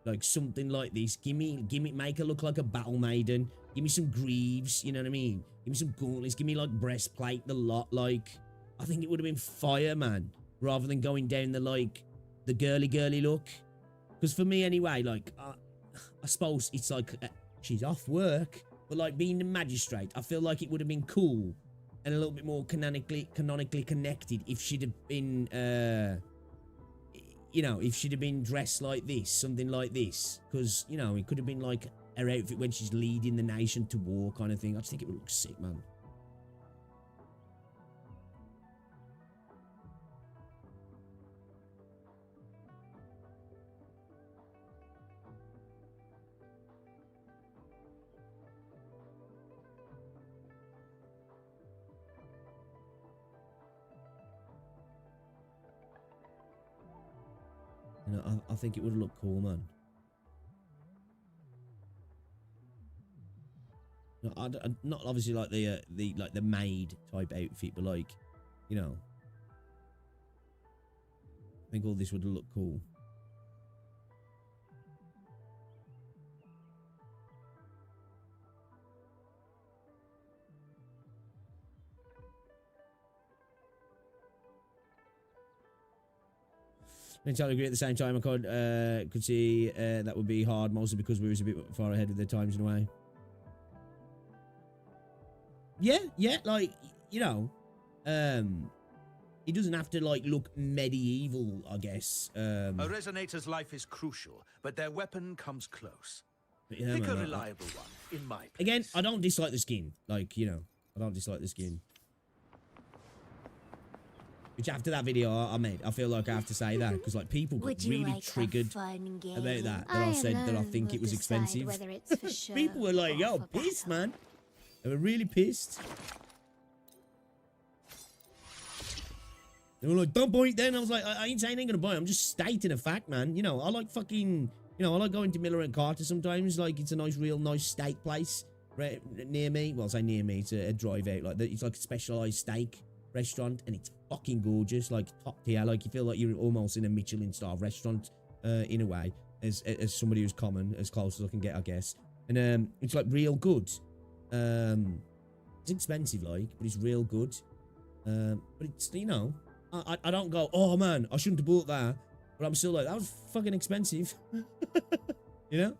Like, something like this. Make her look like a battle maiden. Give me some greaves, you know what I mean? Give me some gauntlets. Give me, like, breastplate, the lot. Like, I think it would have been fire, man. Rather than going down the, like, the girly look. Because for me, anyway, like, I suppose it's like, she's off work. But, like, being the magistrate, I feel like it would have been cool and a little bit more canonically connected if she'd have been, you know, if she'd have been dressed like this, something like this. Because, you know, it could have been like her outfit when she's leading the nation to war kind of thing. I just think it would look sick, man. You know, I think it would have looked cool, man. No, not obviously like the maid type outfit, but like, you know, I think all this would have looked cool. I entirely agree. At the same time, I could see that would be hard, mostly because we was a bit far ahead of their times in a way. Yeah, like, you know, it doesn't have to like look medieval, I guess. A resonator's life is crucial, but their weapon comes close. Yeah, Pick man, a reliable one, in my place. Again, I don't dislike the skin. Like, you know, I don't dislike the skin. Which after that video I made, I feel like I have to say that because like people got really triggered about that. That I said that I think it was expensive. People were like, "Yo, pissed, man." They were really pissed. They were like, don't buy it then. I was like, I ain't saying I ain't gonna buy it. I'm just stating a fact, man. You know, I like fucking, you know, I like going to Miller and Carter sometimes. Like, it's a nice, real nice steak place right near me. Well, I say near me, it's a drive out. Like, it's like a specialized steak restaurant, and it's fucking gorgeous, like top tier. Like, you feel like you're almost in a Michelin star restaurant, in a way, as somebody who's common, as close as I can get, I guess. And it's like real good. It's expensive, like, but it's real good. But it's, you know, I don't go, oh man, I shouldn't have bought that. But I'm still like, that was fucking expensive. You know?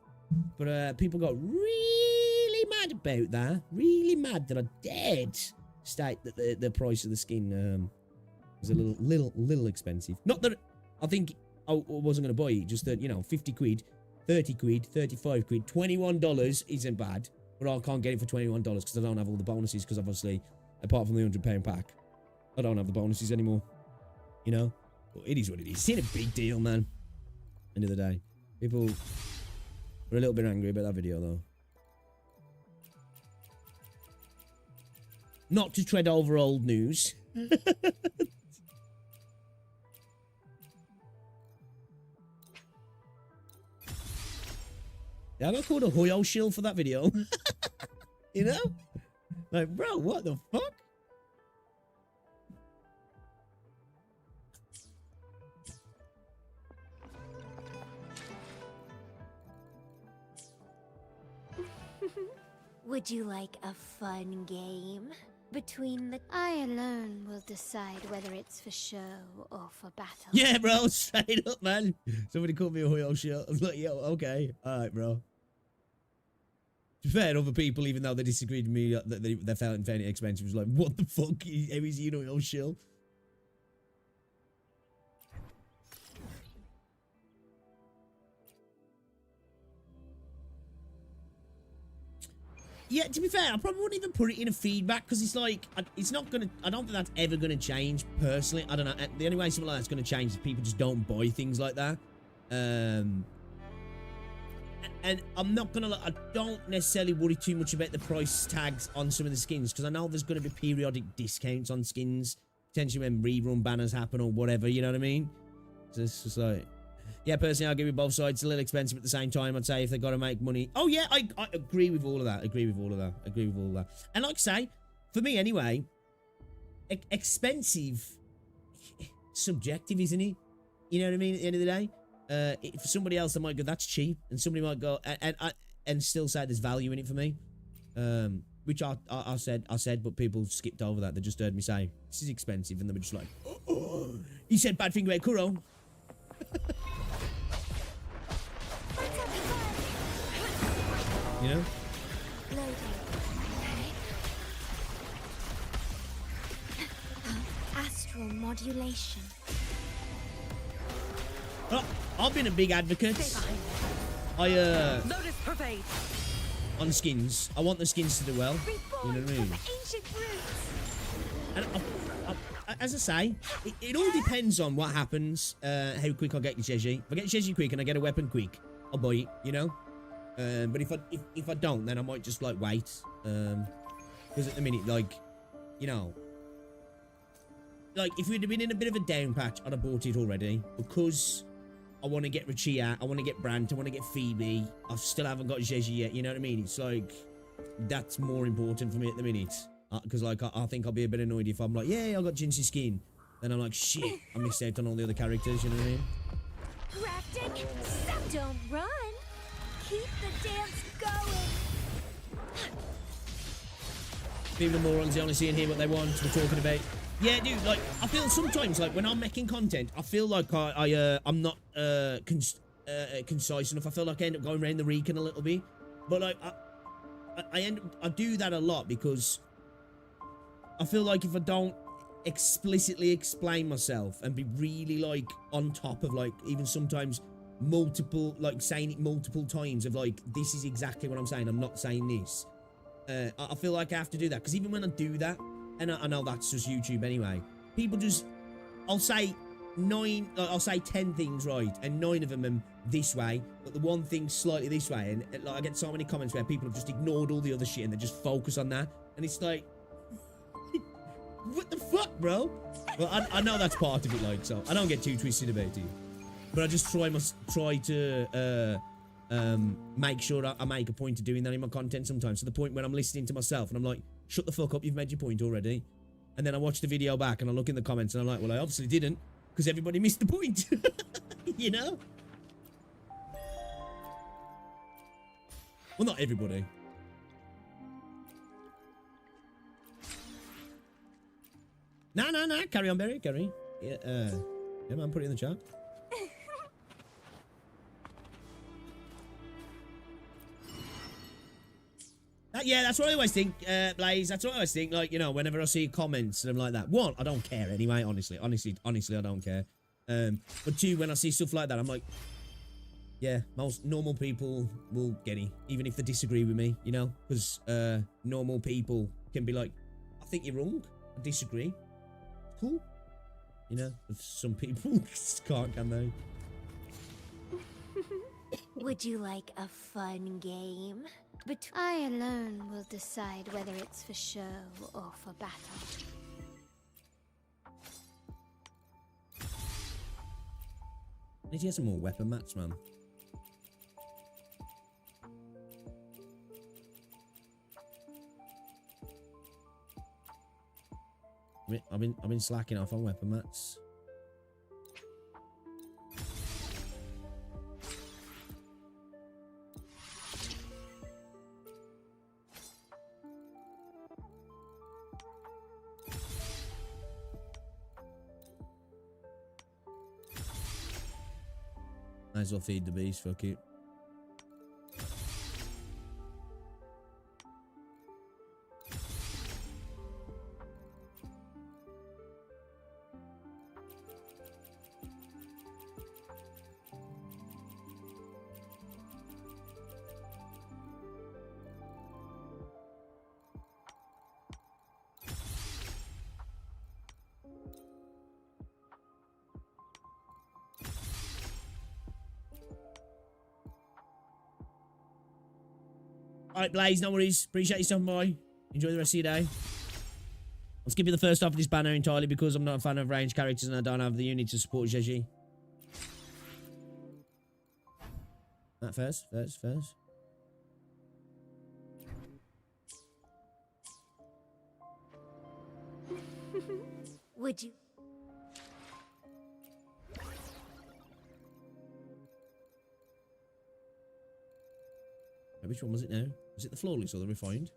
But people got really mad about that. Really mad that I dared state that the price of the skin was a little expensive. Not that I think I wasn't going to buy it, just that, you know, 50 quid, 30 quid, 35 quid, $21 isn't bad. But I can't get it for $21 because I don't have all the bonuses, because obviously, apart from the £100 pack, I don't have the bonuses anymore. You know? But it is what it is. It's not a big deal, man. End of the day. People were a little bit angry about that video, though. Not to tread over old news. Yeah, I got called a Hoyo shill for that video. You know? Like, bro, what the fuck? Would you like a fun game? Between the... I alone will decide whether it's for show or for battle. Yeah, bro, straight up, man. Somebody called me a Hoyo shill. I'm like, yo, okay. Alright, bro. To be fair, other people, even though they disagreed with me, that they found it expensive, was like, what the fuck? How is he a Hoyo shill? Yeah, to be fair, I probably wouldn't even put it in a feedback, because it's like, it's not going to, I don't think that's ever going to change, personally. I don't know. The only way something like that's going to change is people just don't buy things like that. And I'm not going to, I don't necessarily worry too much about the price tags on some of the skins, because I know there's going to be periodic discounts on skins, potentially when rerun banners happen or whatever, you know what I mean? So it's just like... Yeah, personally, I'll give you both sides. It's a little expensive at the same time, I'd say, if they've got to make money. Oh, yeah, I agree with all of that. Agree with all of that. And like I say, for me anyway, expensive, subjective, isn't it? You know what I mean? At the end of the day, for somebody else, they might go, that's cheap. And somebody might go, and still say there's value in it for me. Which I said, but people skipped over that. They just heard me say, this is expensive. And they were just like, oh. He said bad thing about Kuro. You know? Loading. Astral modulation. Oh, I've been a big advocate. Lotus pervade. On skins. I want the skins to do well. You know what I mean? And as I say, it all depends on what happens, how quick I get Zhezhi. If I get Zhezhi quick and I get a weapon quick, I'll buy it, you know? But if I don't, then I might just, like, wait. Because at the minute, like, you know... Like, if we'd have been in a bit of a down patch, I'd have bought it already. Because I want to get Rinascita, I want to get Brant, I want to get Phoebe. I still haven't got Zhezhi yet, you know what I mean? It's like, that's more important for me at the minute. Because, like, I think I'll be a bit annoyed if I'm like, yeah, I got Jinxie's skin. Then I'm like, shit, I missed out on all the other characters, you know what I mean? Practic, don't run. Keep the dance going. People are morons, they only see and hear what they want. We're talking about... Yeah, dude, like, I feel sometimes, like, when I'm making content, I feel like I'm not concise enough. I feel like I end up going around the Recon a little bit. But, like, I do that a lot because I feel like if I don't explicitly explain myself and be really, like, on top of, like, even sometimes multiple, like, saying it multiple times of, like, this is exactly what I'm saying, I'm not saying this. I feel like I have to do that, because even when I do that, and I know that's just YouTube anyway, people just, I'll say 10 things right, and 9 of them are this way, but the one thing's slightly this way, and like, I get so many comments where people have just ignored all the other shit and they just focus on that, and it's like, What the fuck, bro? Well, I know that's part of it, like, so I don't get too twisted about it. But I just try to make sure that I make a point of doing that in my content sometimes. To the point when I'm listening to myself and I'm like, shut the fuck up, you've made your point already. And then I watch the video back and I look in the comments and I'm like, well, I obviously didn't, because everybody missed the point. You know? Well, not everybody. No. Carry on, Barry. Carry. Yeah, yeah, man, put it in the chat. Yeah, that's what I always think, Blaze. That's what I always think. Like, you know, whenever I see comments and I'm like that. One, I don't care anyway. Honestly, I don't care. But two, when I see stuff like that, I'm like, yeah, most normal people will get it, even if they disagree with me. You know, because normal people can be like, I think you're wrong. I disagree. Cool. You know, but some people just can't, can they? Would you like a fun game? I alone will decide whether it's for show or for battle. I need to get some more weapon mats, man. I've been slacking off on weapon mats. Might as well feed the beast, fuck it. Alright, Blaze, no worries. Appreciate you stopping by. Enjoy the rest of your day. I'll skip you the first half of this banner entirely because I'm not a fan of ranged characters and I don't have the unit to support Zhezhi. That first. Would you? Which one was it now? Was it the flawless or the refined?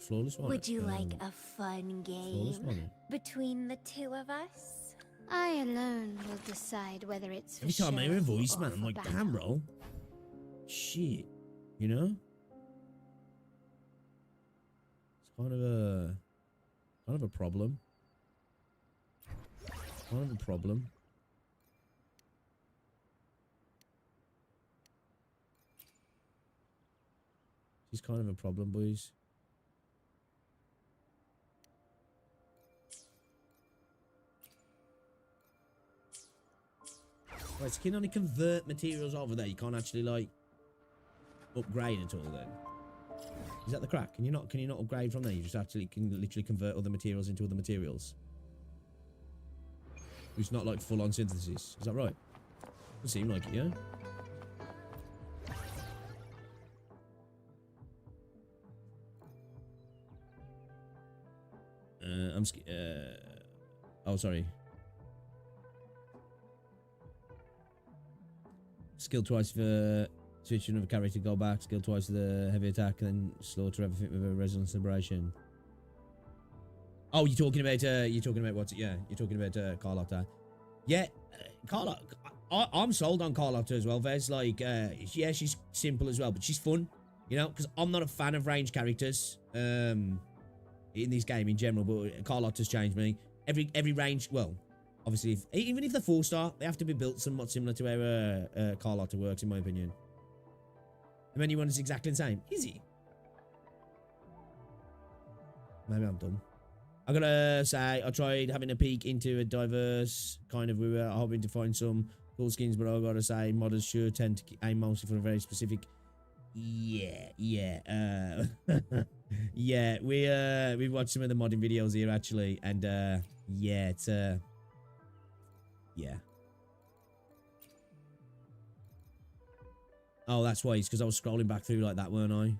Flawless one. Would you like a fun game between the two of us? I alone will decide whether it's for Every time I hear a voice, man, I'm like, battle. damn, bro. Shit. You know? It's kind of a problem. Kind of a problem. She's kind of a problem, boys. Right, so you can only convert materials over there. You can't actually like upgrade at all. Then is that the crack? Can you not upgrade from there? You just actually can literally convert other materials into other materials. It's not like full on synthesis. Is that right? Doesn't seem like it, yeah. Oh, sorry. Skill twice for switching of a character, go back. Skill twice for the heavy attack, and then slaughter everything with a resonance liberation. Oh, you're talking about what's it? Yeah, you're talking about Carlotta. Yeah, Carlotta. I'm sold on Carlotta as well. There's like, yeah, she's simple as well, but she's fun. You know, because I'm not a fan of ranged characters. In this game in general, but Carlotta's changed me. Every range, well, obviously, even if they're 4-star, they have to be built somewhat similar to how Carlotta works, in my opinion. The menu one is exactly the same. Is he? Maybe I'm dumb. I gotta say, I tried having a peek into a diverse kind of. We were hoping to find some cool skins, but I gotta say, modders sure tend to aim mostly for a very specific. Yeah. Yeah, we watched some of the modding videos here actually, and yeah, it's yeah. Oh, that's why. It's because I was scrolling back through like that, weren't I?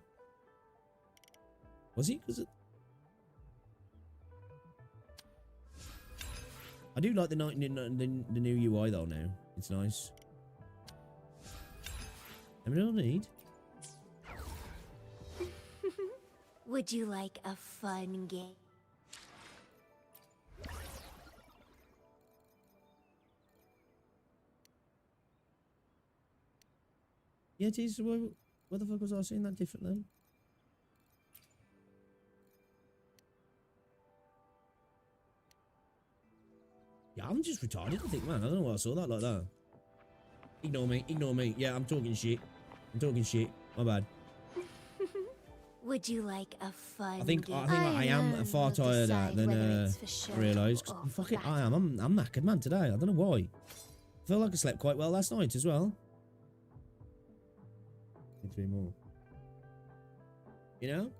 Was it? Because I do like the new UI though. Now it's nice. I mean, I don't need. Would you like a fun game? Yeah, geez, what the fuck was I saying that different then? Yeah, I'm just retarded, I think, man. I don't know why I saw that like that. Ignore me, ignore me. Yeah, I'm talking shit. I'm talking shit. My bad. Would you like a fun I think game? I am far tired than I realised. Fuck it, I am. I'm knackered, man, today. I don't know why. I feel like I slept quite well last night as well. Need 3 more. You know?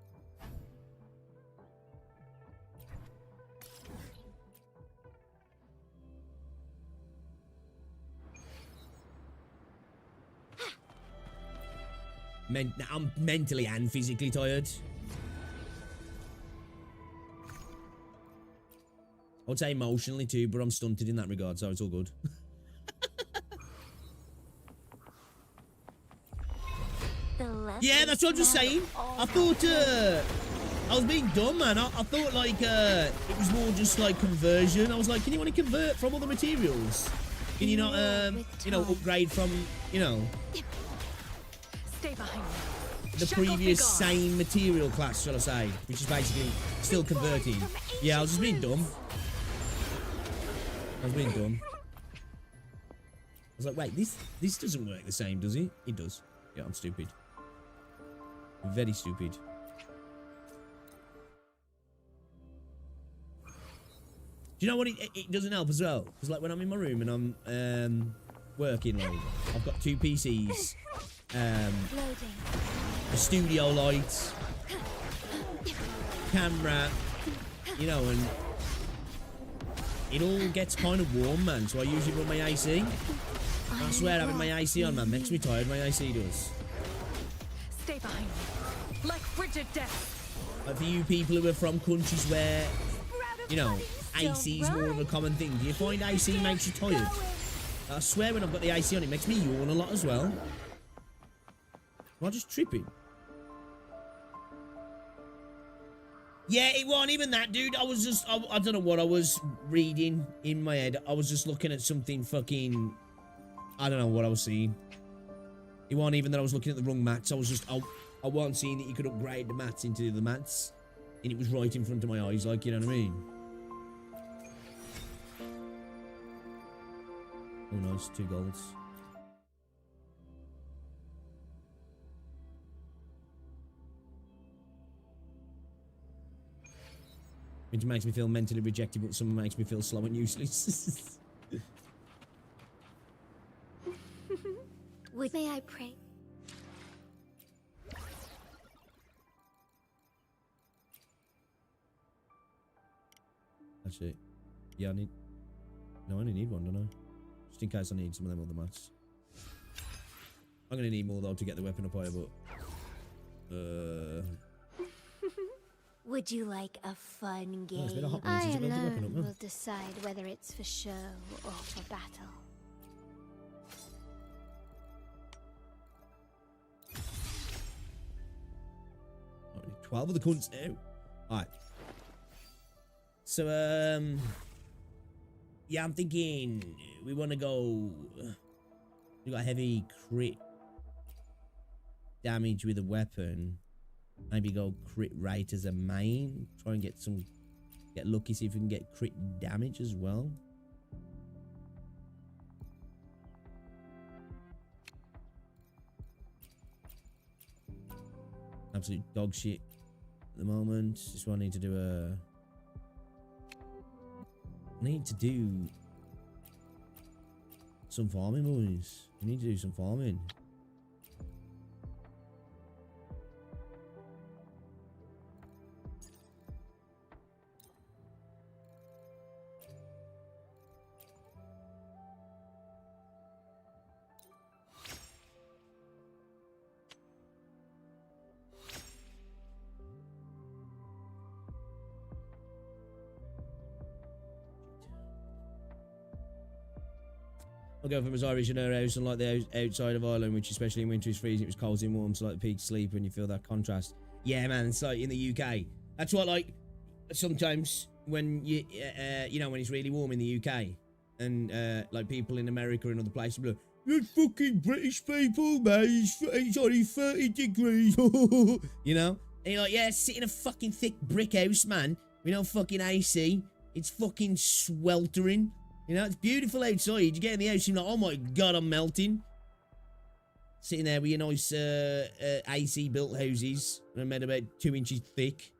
I'm mentally and physically tired. I would say emotionally too, but I'm stunted in that regard, so it's all good. Yeah, that's what I'm just saying. I thought I was being dumb, man. I thought like it was more just like conversion. I was like, can you only convert from other materials? Can you not you know, upgrade from, you know, Stay behind me. the previous same material class, shall I say, which is basically still converting. Yeah, I was just being dumb. I was being dumb. I was like, wait, this doesn't work the same, does it? It does. Yeah, I'm stupid. Very stupid. Do you know what? It doesn't help as well, because like when I'm in my room and I'm working, like I've got 2 PCs, a studio light, camera, you know, and it all gets kind of warm, man. So I usually run my AC. I swear, having my AC on, man, makes me tired. My AC does. Stay behind me. Like frigid death. Like for you people who are from countries where, you know, AC is more of a common thing, do you find AC makes you tired? I swear when I've got the AC on, it makes me yawn a lot as well. Am I just tripping? Yeah, it wasn't even that, dude. I was just, I don't know what I was reading in my head. I was just looking at something fucking, I don't know what I was seeing. It wasn't even that I was looking at the wrong mats. I was just, I wasn't seeing that you could upgrade the mats into the mats. And it was right in front of my eyes, like, you know what I mean? Oh, nice. 2 golds. Which makes me feel mentally rejected, but some makes me feel slow and useless. May I pray? That's it. Yeah, I need... No, I only need 1, don't I? Just in case I need some of them other mats. I'm gonna need more, though, to get the weapon up higher, but... Would you like a fun game? it's been a hot minute I since I got the weapon alone up, huh? will decide whether it's for show or for battle. 12 of the cunts now. Alright. So, yeah, I'm thinking we want to go... We got heavy crit damage with a weapon. Maybe go crit rate as a main. Try and get some... Get lucky, see if we can get crit damage as well. Absolute dog shit at the moment. Just what I need to do I need to do some farming, boys. We need to do some farming. My girlfriend was Irish in her house, and like the outside of Ireland, which especially in winter is freezing, it was cold and warm, so like the peak sleep when you feel that contrast. Yeah, man, it's like in the UK. That's why, like, sometimes when you, you know, when it's really warm in the UK, and like people in America and other places be like, "You fucking British people, mate, it's only 30 degrees," you know? And you're like, yeah, sit in a fucking thick brick house, man, with no fucking AC. It's fucking sweltering. You know, it's beautiful outside. You get in the house, you're like, oh my god, I'm melting. Sitting there with your nice AC built houses, and made about 2 inches thick.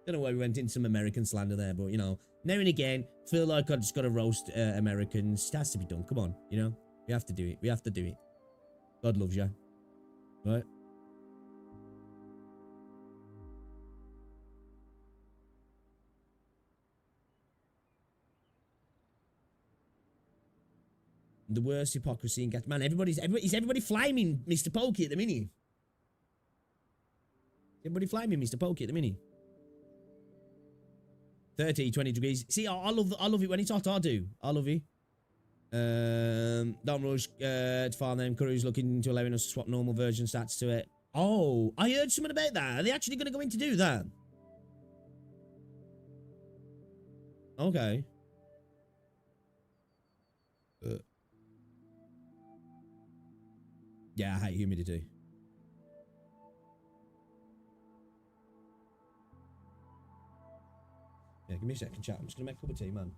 Don't know why we went into some American slander there, but you know, now and again, feel like I just gotta roast Americans. It has to be done. Come on, you know, we have to do it. We have to do it. God loves you, right? The worst hypocrisy in man. Is everybody flaming Mr. Pokey at the minute? Everybody flaming Mr. Pokey at the minute? 30, 20 degrees. See, I love it when it's hot. I do. I love it. Don't rush to farm them. Kuro's looking into allowing us to swap normal version stats to it. Oh, I heard something about that. Are they actually going to go in to do that? Okay. Yeah, I hate humidity. Yeah, give me a second, chat. I'm just gonna make a cup of tea, man.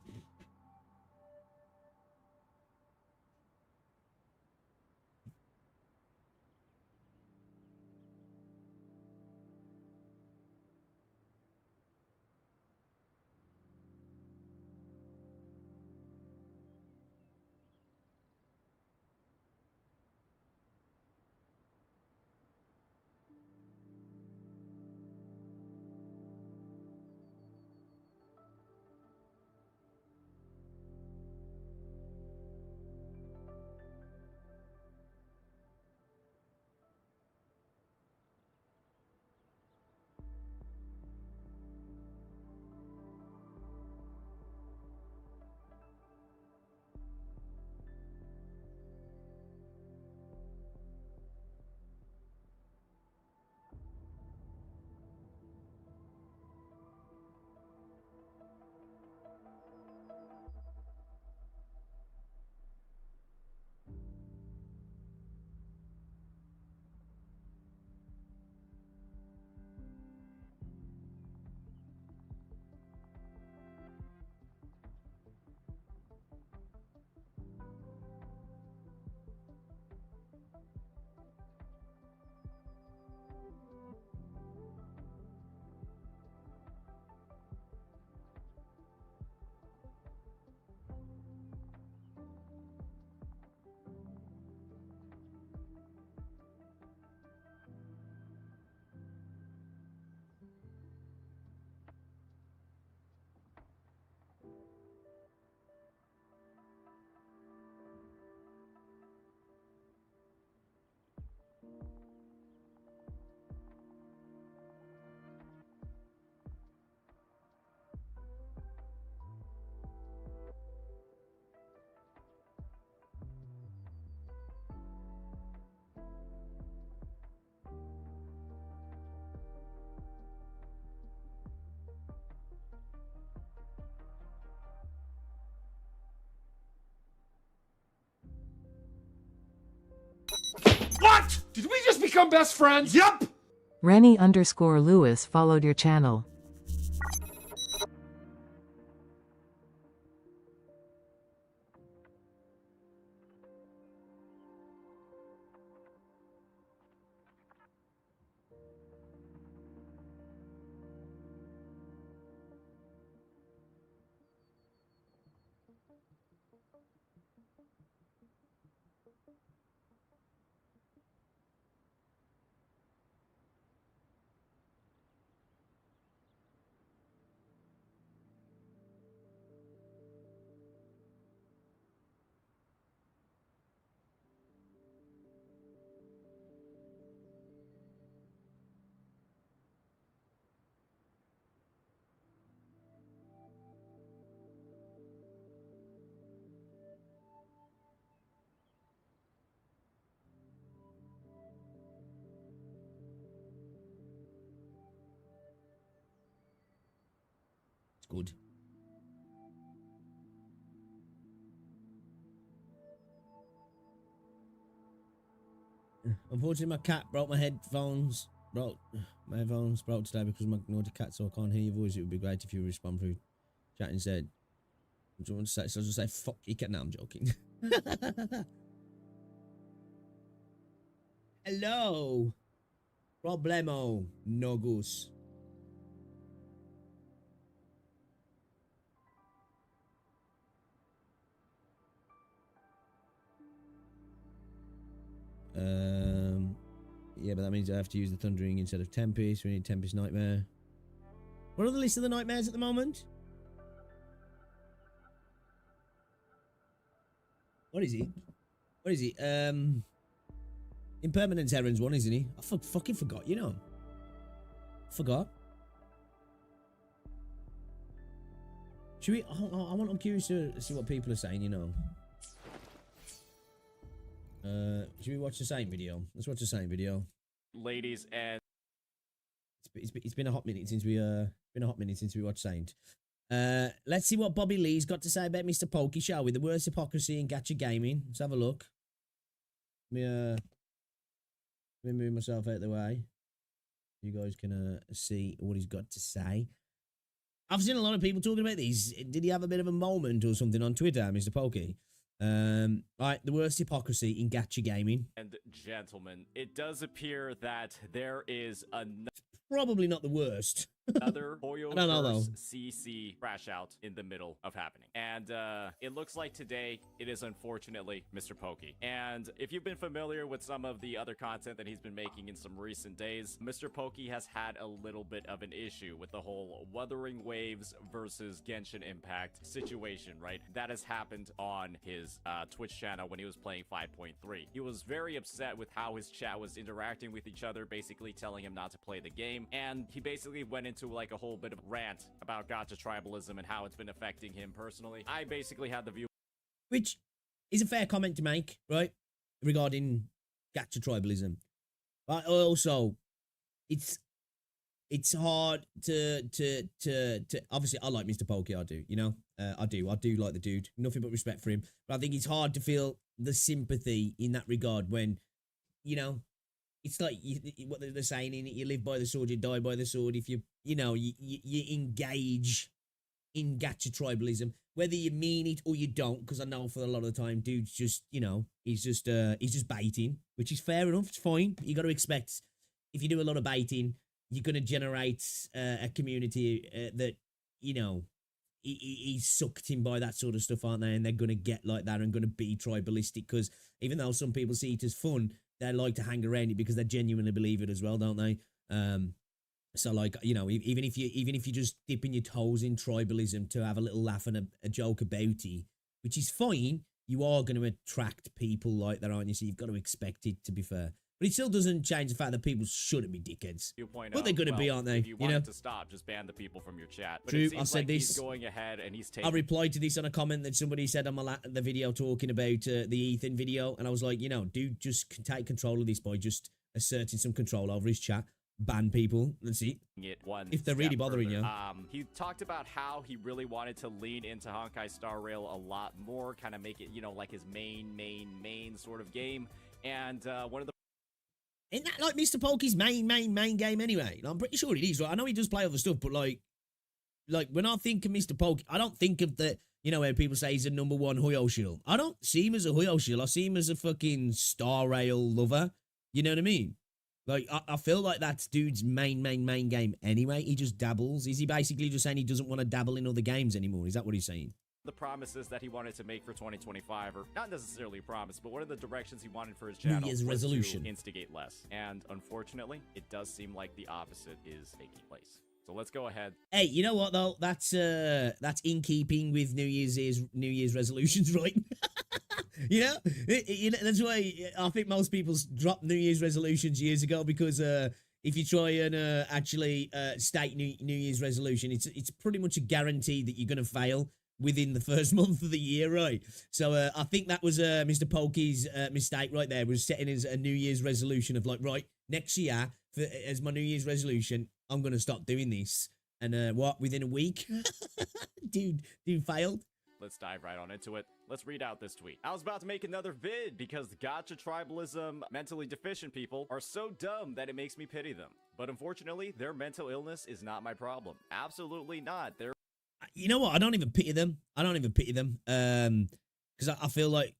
What? Did we just become best friends? Yep. Rennie_Lewis followed your channel. It's good. Unfortunately, my cat broke my headphones. Broke my headphones broke today because of my naughty cat, so I can't hear your voice. It would be great if you respond through chat instead. What do you want to say? So I'll just say, fuck you cat. No, I'm joking. Hello. Problemo. Nogus. Yeah, but that means I have to use the Thundering instead of Tempest. We need Tempest Nightmare. What are the list of the nightmares at the moment? What is he? What is he? Impermanence Heron's one, isn't he? I fucking forgot, you know. Forgot. Should we? I'm curious to see what people are saying, you know. Should we watch the same video? Let's watch the same video. Ladies and it's been a hot minute since we watched Saint. Let's see what Bobby Lee's got to say about Mr. Pokey, shall we? The worst hypocrisy in gacha gaming. Let's have a look. Let me move myself out of the way. You guys can see what he's got to say. I've seen a lot of people talking about these. Did he have a bit of a moment or something on Twitter, Mr. Pokey? Right, the worst hypocrisy in gacha gaming. And gentlemen, it does appear that there is probably not the worst. another Hoyoverse CC crash out in the middle of happening. And it looks like today it is unfortunately Mr. Pokey. And if you've been familiar with some of the other content that he's been making in some recent days, Mr. Pokey has had a little bit of an issue with the whole Wuthering Waves versus Genshin Impact situation, right? That has happened on his Twitch channel when he was playing 5.3. He was very upset with how his chat was interacting with each other, basically telling him not to play the game. And he basically went into like a whole bit of rant about gacha tribalism and how it's been affecting him personally. I basically had the view, which is a fair comment to make, right, regarding gacha tribalism. But also, it's hard to obviously I like Mr. Pokey, I do, you know, I do like the dude, nothing but respect for him. But I think it's hard to feel the sympathy in that regard when, you know, it's like what they're saying in it, you live by the sword, you die by the sword. If you engage in gacha tribalism, whether you mean it or you don't, because I know for a lot of the time, dude's just, you know, he's just baiting, which is fair enough. It's fine. You got to expect if you do a lot of baiting, you're going to generate a community that, you know, he's sucked in by that sort of stuff, aren't they? And they're going to get like that and going to be tribalistic because even though some people see it as fun, they like to hang around it because they genuinely believe it as well, don't they? So like, you know, even if you're just dipping your toes in tribalism to have a little laugh and a joke about it, which is fine, you are going to attract people like that, aren't you? So you've got to expect it, to be fair. But it still doesn't change the fact that people shouldn't be dickheads. But they're going to be, aren't they? If you want to stop, just ban the people from your chat. But true, it seems I said like this. He's going ahead and he's taking. I replied to this on a comment that somebody said on the video talking about the Ethan video, and I was like, you know, dude, just take control of this by just asserting some control over his chat. Ban people. Let's see. If they're really bothering you. He talked about how he really wanted to lean into Honkai Star Rail a lot more, kind of make it, you know, like his main sort of game. And one of the Isn't that like Mr. Pokey's main game anyway? I'm pretty sure it is, right? I know he does play other stuff, but like when I think of Mr. Pokey, I don't think of the, you know, where people say he's a #1 Hoyo shield. I don't see him as a Hoyo shield. I see him as a fucking Star Rail lover. You know what I mean? Like, I feel like that's dude's main game anyway. He just dabbles. Is he basically just saying he doesn't want to dabble in other games anymore? Is that what he's saying? The promises that he wanted to make for 2025, or not necessarily a promise, but one of the directions he wanted for his channel New Year's resolution. To instigate less. And unfortunately, it does seem like the opposite is taking place. So let's go ahead. Hey, you know what though? That's in keeping with New Year's resolutions, right? you know, that's why I think most people dropped New Year's resolutions years ago, because if you try and actually state New Year's resolution, it's pretty much a guarantee that you're gonna fail within the first month of the year, right? So I think that was Mr. Pokey's mistake right there, was setting as a New Year's resolution of like, right, next year as my New Year's resolution, I'm gonna stop doing this. And what, within a week? dude failed. Let's dive right on into it. Let's read out this tweet. I was about to make another vid because the gotcha tribalism mentally deficient people are so dumb that it makes me pity them. But unfortunately, their mental illness is not my problem. Absolutely not. They're You know what? I don't even pity them. Because I feel like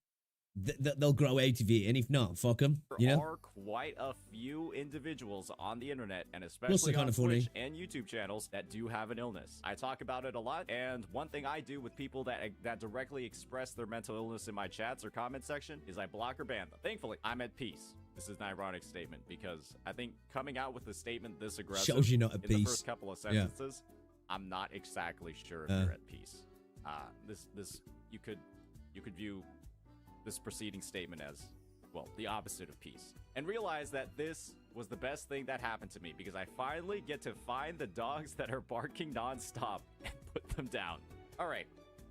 they'll grow out of it, and if not, fuck them. You know? There are quite a few individuals on the internet, and Plus, especially they're on kinda funny. Twitch and YouTube channels that do have an illness. I talk about it a lot, and one thing I do with people that directly express their mental illness in my chats or comment section is I block or ban them. Thankfully, I'm at peace. This is an ironic statement because I think coming out with a statement this aggressive Shows you're not at in peace. the first couple of sentences, I'm not exactly sure if you're at peace. This you could view this preceding statement as, well, the opposite of peace. And realize that this was the best thing that happened to me because I finally get to find the dogs that are barking nonstop and put them down. All right,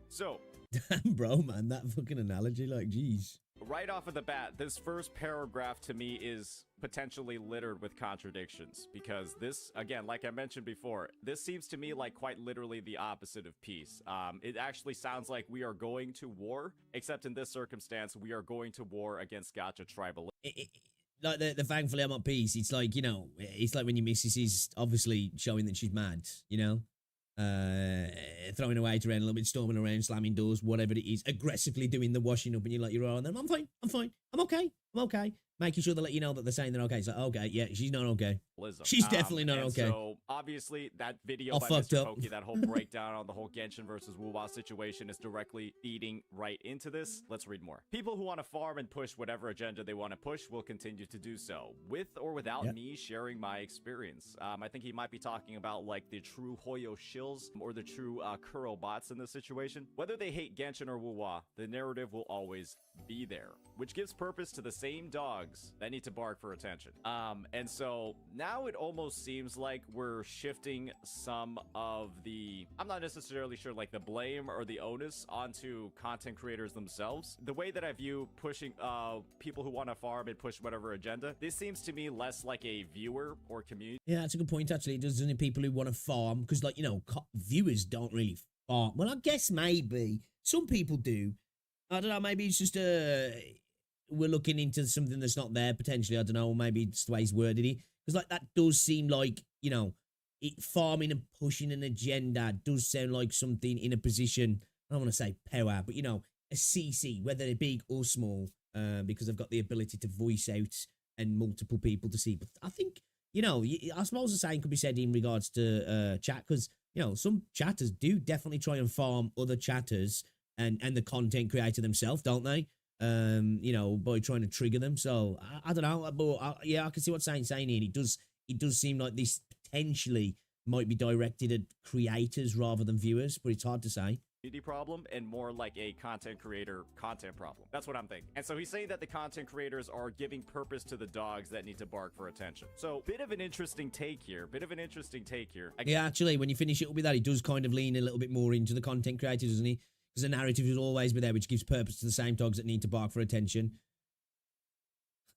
so Damn, bro, man, that fucking analogy, like, geez. right off of the bat, this first paragraph to me is potentially littered with contradictions because this, again, like I mentioned before, this seems to me like quite literally the opposite of peace. It actually sounds like we are going to war, except in this circumstance, we are going to war against gotcha tribal. Like the thankfully I'm at peace. It's like, you know, it's like when your missus is obviously showing that she's mad, you know, throwing away around a little bit, storming around, slamming doors, whatever it is, aggressively doing the washing up, and you're like, you're all on them. I'm fine, I'm okay. Making sure they let you know that they're saying they're okay. It's like, okay, yeah, she's not okay. She's definitely not okay. So obviously that video All by fucked Mr. up. Pokey, that whole breakdown on the whole Genshin versus Wuwa situation is directly feeding right into this. Let's read more. People who want to farm and push whatever agenda they want to push will continue to do so, with or without me sharing my experience. I think he might be talking about like the true Hoyo shills or the true Kuro bots in this situation. Whether they hate Genshin or Wuwa, the narrative will always be there, which gives purpose to the same dogs that need to bark for attention. And so now it almost seems like we're shifting some of the, I'm not necessarily sure, like the blame or the onus onto content creators themselves. The way that I view pushing people who want to farm and push whatever agenda, this seems to me less like a viewer or community. Yeah, that's a good point, actually. Doesn't it? People who want to farm, because, like, you know, viewers don't really farm. Well, I guess maybe some people do. I don't know. Maybe it's just we're looking into something that's not there potentially. I don't know. Or maybe it's the way he's worded it. Because, like, that does seem like, you know, farming and pushing an agenda does sound like something in a position, I don't want to say power, but, you know, a CC, whether they're big or small, because they've got the ability to voice out and multiple people to see. But I think, you know, I suppose the same could be said in regards to chat, because, you know, some chatters do definitely try and farm other chatters and the content creator themselves, don't they? You know, by trying to trigger them. So I don't know, but yeah, I can see what Saint's saying here. It does seem like this potentially might be directed at creators rather than viewers, but it's hard to say. Problem and more like a content creator content problem. That's what I'm thinking. And so he's saying that the content creators are giving purpose to the dogs that need to bark for attention. So bit of an interesting take here. Yeah, actually, when you finish it up with that, it does kind of lean a little bit more into the content creators, doesn't he? Because the narrative will always be there, which gives purpose to the same dogs that need to bark for attention.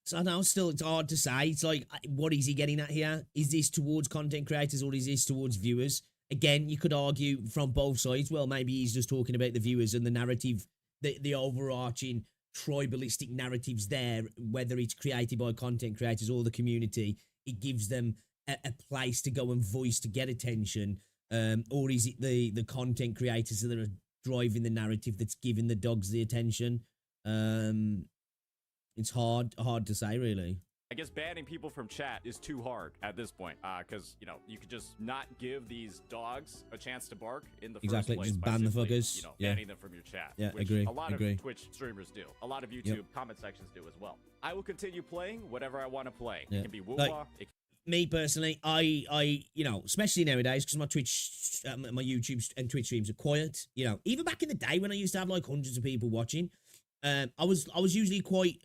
So I know, still, it's hard to say. It's like, what is he getting at here? Is this towards content creators or is this towards viewers? Again, you could argue from both sides. Well, maybe he's just talking about the viewers and the narrative, the overarching tribalistic narratives there, whether it's created by content creators or the community. It gives them a place to go and voice to get attention. Or is it the content creators that are driving the narrative that's giving the dogs the attention? It's hard to say, really. I guess banning people from chat is too hard at this point, because, you know, you could just not give these dogs a chance to bark in the first place. Just ban the fuckers. You know, yeah. banning them from your chat. Yeah, which agree. A lot agree. of Twitch streamers do. A lot of YouTube comment sections do as well. I will continue playing whatever I want to play. Yeah. It can be Wuwa. Like, me personally, I you know, especially nowadays, because my Twitch, my YouTube and Twitch streams are quiet. You know, even back in the day when I used to have like hundreds of people watching, I was usually quite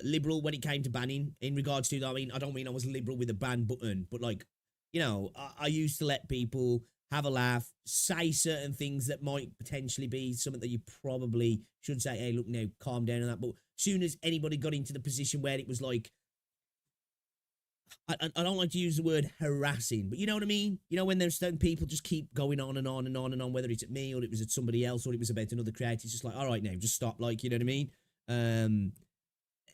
liberal when it came to banning in regards to. I don't mean I was liberal with the ban button, but like, you know, I used to let people have a laugh, say certain things that might potentially be something that you probably should say. Hey, look, now calm down on that. But soon as anybody got into the position where it was like, I don't like to use the word harassing, but you know what I mean? You know, when there's certain people just keep going on and on and on and on, whether it's at me or it was at somebody else or it was about another creator, it's just like, all right, now, just stop, like, you know what I mean?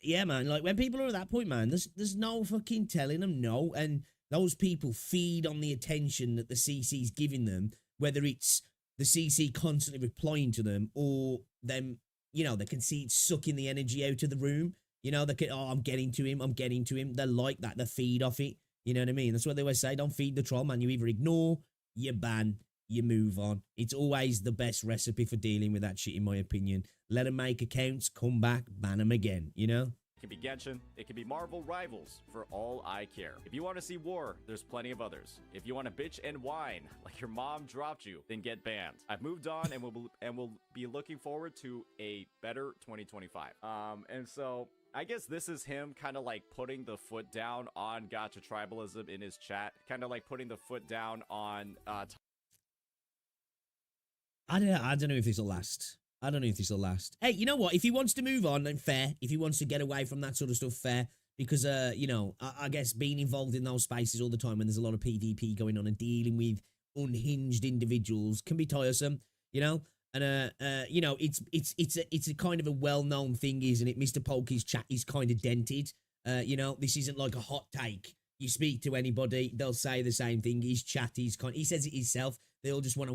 Yeah, man, like, when people are at that point, man, there's no fucking telling them no, and those people feed on the attention that the CC's giving them, whether it's the CC constantly replying to them or them, you know, they can see it sucking the energy out of the room. You know, they can, oh, I'm getting to him. They're like that. They feed off it. You know what I mean? That's what they always say. Don't feed the troll, man. You either ignore, you ban, you move on. It's always the best recipe for dealing with that shit, in my opinion. Let them make accounts, come back, ban them again, you know? It can be Genshin, it can be Marvel Rivals, for all I care. If you want to see war, there's plenty of others. If you want to bitch and whine like your mom dropped you, then get banned. I've moved on and will be looking forward to a better 2025. And so I guess this is him kind of like putting the foot down on Gacha Tribalism in his chat, kind of like putting the foot down on I don't know if this will last. Hey, you know what? If he wants to move on, then fair. If he wants to get away from that sort of stuff, fair. Because, you know, I guess being involved in those spaces all the time when there's a lot of PvP going on and dealing with unhinged individuals can be tiresome, you know? And, you know, it's a kind of a well-known thing, isn't it? Mr. Polky's chat is kind of dented. You know, this isn't like a hot take. You speak to anybody, they'll say the same thing. His chat is he says it himself. They all just want to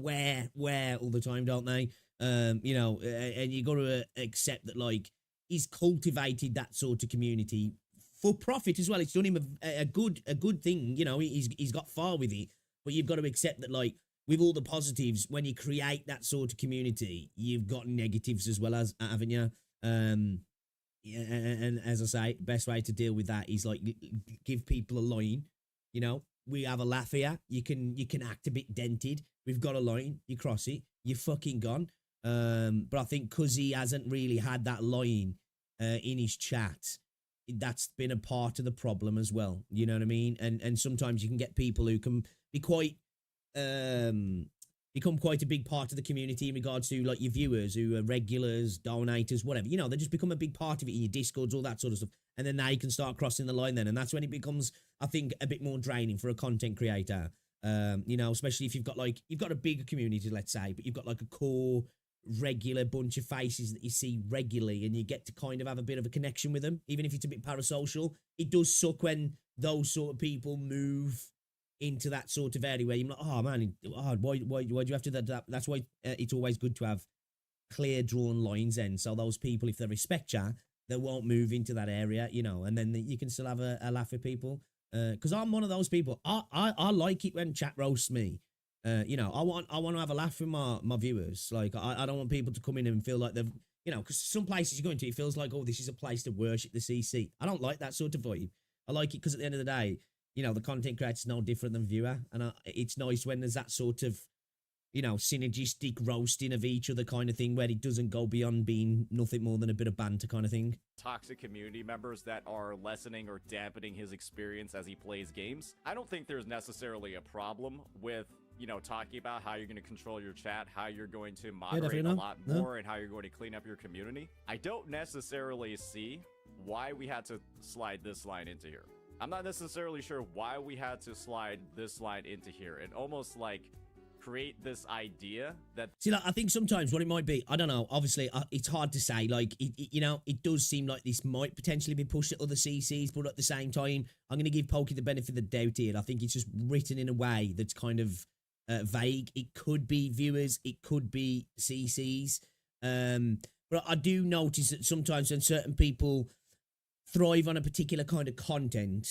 wear all the time, don't they? You know, and you got to accept that, like, he's cultivated that sort of community for profit as well. It's done him a good thing, you know. He's got far with it, but you've got to accept that, like, with all the positives, when you create that sort of community, you've got negatives as well, as haven't you? Yeah, and as I say, best way to deal with that is, like, give people a line. You know, we have a laugh here. You can act a bit dented. We've got a line. You cross it, you're fucking gone. But I think because he hasn't really had that line in his chat, that's been a part of the problem as well. You know what I mean? And sometimes you can get people who can be quite become quite a big part of the community in regards to, like, your viewers who are regulars, donators, whatever. You know, they just become a big part of it in your Discords, all that sort of stuff. And then they can start crossing the line then. And that's when it becomes, I think, a bit more draining for a content creator. You know, especially if you've got a bigger community, let's say, but you've got like a core regular bunch of faces that you see regularly and you get to kind of have a bit of a connection with them, even if it's a bit parasocial. It does suck when those sort of people move into that sort of area where you're like, oh man, why do you have to do that? That's why it's always good to have clear drawn lines then. So those people, if they respect you, they won't move into that area, you know, and then you can still have a laugh with people. Because I'm one of those people. I like it when chat roasts me. You know, I want to have a laugh with my viewers. Like, I don't want people to come in and feel like they've, you know, because some places you go into, it feels like, oh, this is a place to worship the CC. I don't like that sort of vibe. I like it because at the end of the day, you know, the content creator's no different than viewer. And it's nice when there's that sort of, you know, synergistic roasting of each other kind of thing where it doesn't go beyond being nothing more than a bit of banter kind of thing. Toxic community members that are lessening or dampening his experience as he plays games. I don't think there's necessarily a problem with, you know, talking about how you're going to control your chat, how you're going to moderate a lot more, and how you're going to clean up your community. I don't necessarily see why we had to slide this line into here. I'm not necessarily sure why we had to slide this line into here and almost like create this idea that... See, like, I think sometimes what it might be, I don't know, obviously it's hard to say, like, you know, it does seem like this might potentially be pushed at other CCs, but at the same time, I'm going to give Pokey the benefit of the doubt here. I think it's just written in a way that's kind of vague. It could be viewers, it could be CCs, but I do notice that sometimes when certain people thrive on a particular kind of content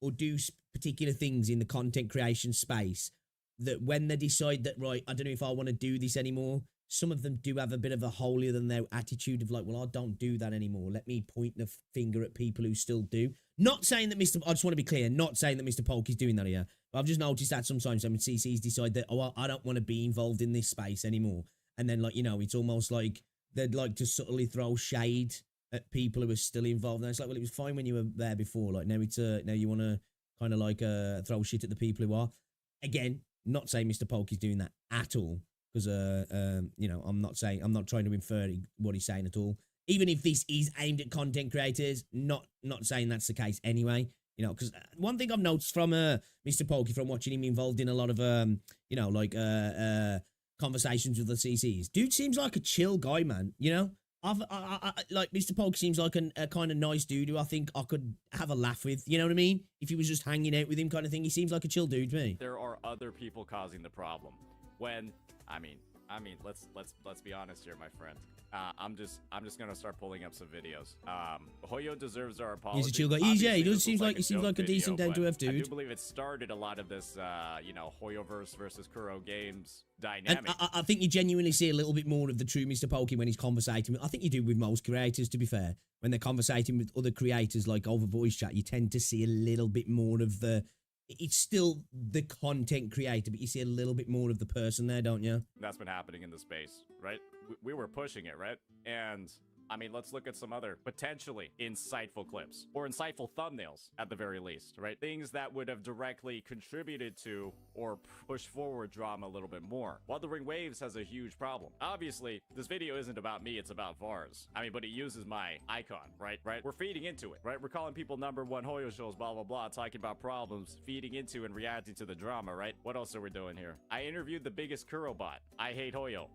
or do particular things in the content creation space, that when they decide that, right, I don't know if I want to do this anymore, some of them do have a bit of a holier than thou attitude of like, well, I don't do that anymore. Let me point the finger at people who still do. Not saying that I just want to be clear, not saying that Mr. Polk is doing that here. But I've just noticed that sometimes when CCs decide that, oh, I don't want to be involved in this space anymore. And then, like, you know, it's almost like they'd like to subtly throw shade at people who are still involved. And it's like, well, it was fine when you were there before. Like, now now you want to kind of like throw shit at the people who are. Again, not saying Mr. Polk is doing that at all, because you know, I'm not trying to infer what he's saying at all. Even if this is aimed at content creators, not saying that's the case anyway. You know, because one thing I've noticed from Mr. Pokey, from watching him involved in a lot of you know, like conversations with the CCs, dude seems like a chill guy, man. You know, I like Mr. Pokey seems like a kind of nice dude who I think I could have a laugh with. You know what I mean? If he was just hanging out with him, kind of thing. He seems like a chill dude to me. There are other people causing the problem. When I mean, let's be honest here, my friend. I'm just gonna start pulling up some videos. Hoyo deserves our apology. He's a chill guy. He does seems like a decent down to earth dude. I do believe it started a lot of this, you know, Hoyoverse versus Kuro games dynamic. And I think you genuinely see a little bit more of the true Mr. Pokey when he's conversating. I think you do with most creators, to be fair. When they're conversating with other creators, like over voice chat, you tend to see a little bit more of the. It's still the content creator, but you see a little bit more of the person there, don't you? That's been happening in the space, right? We were pushing it, right? And I mean, let's look at some other potentially insightful clips or insightful thumbnails at the very least, right? Things that would have directly contributed to or pushed forward drama a little bit more. Wuthering Waves has a huge problem. Obviously, this video isn't about me, it's about Vars. I mean, but it uses my icon, right? We're feeding into it, right? We're calling people #1 Hoyo shows, blah, blah, blah, talking about problems, feeding into and reacting to the drama, right? What else are we doing here? I interviewed the biggest Kuro bot. I hate Hoyo.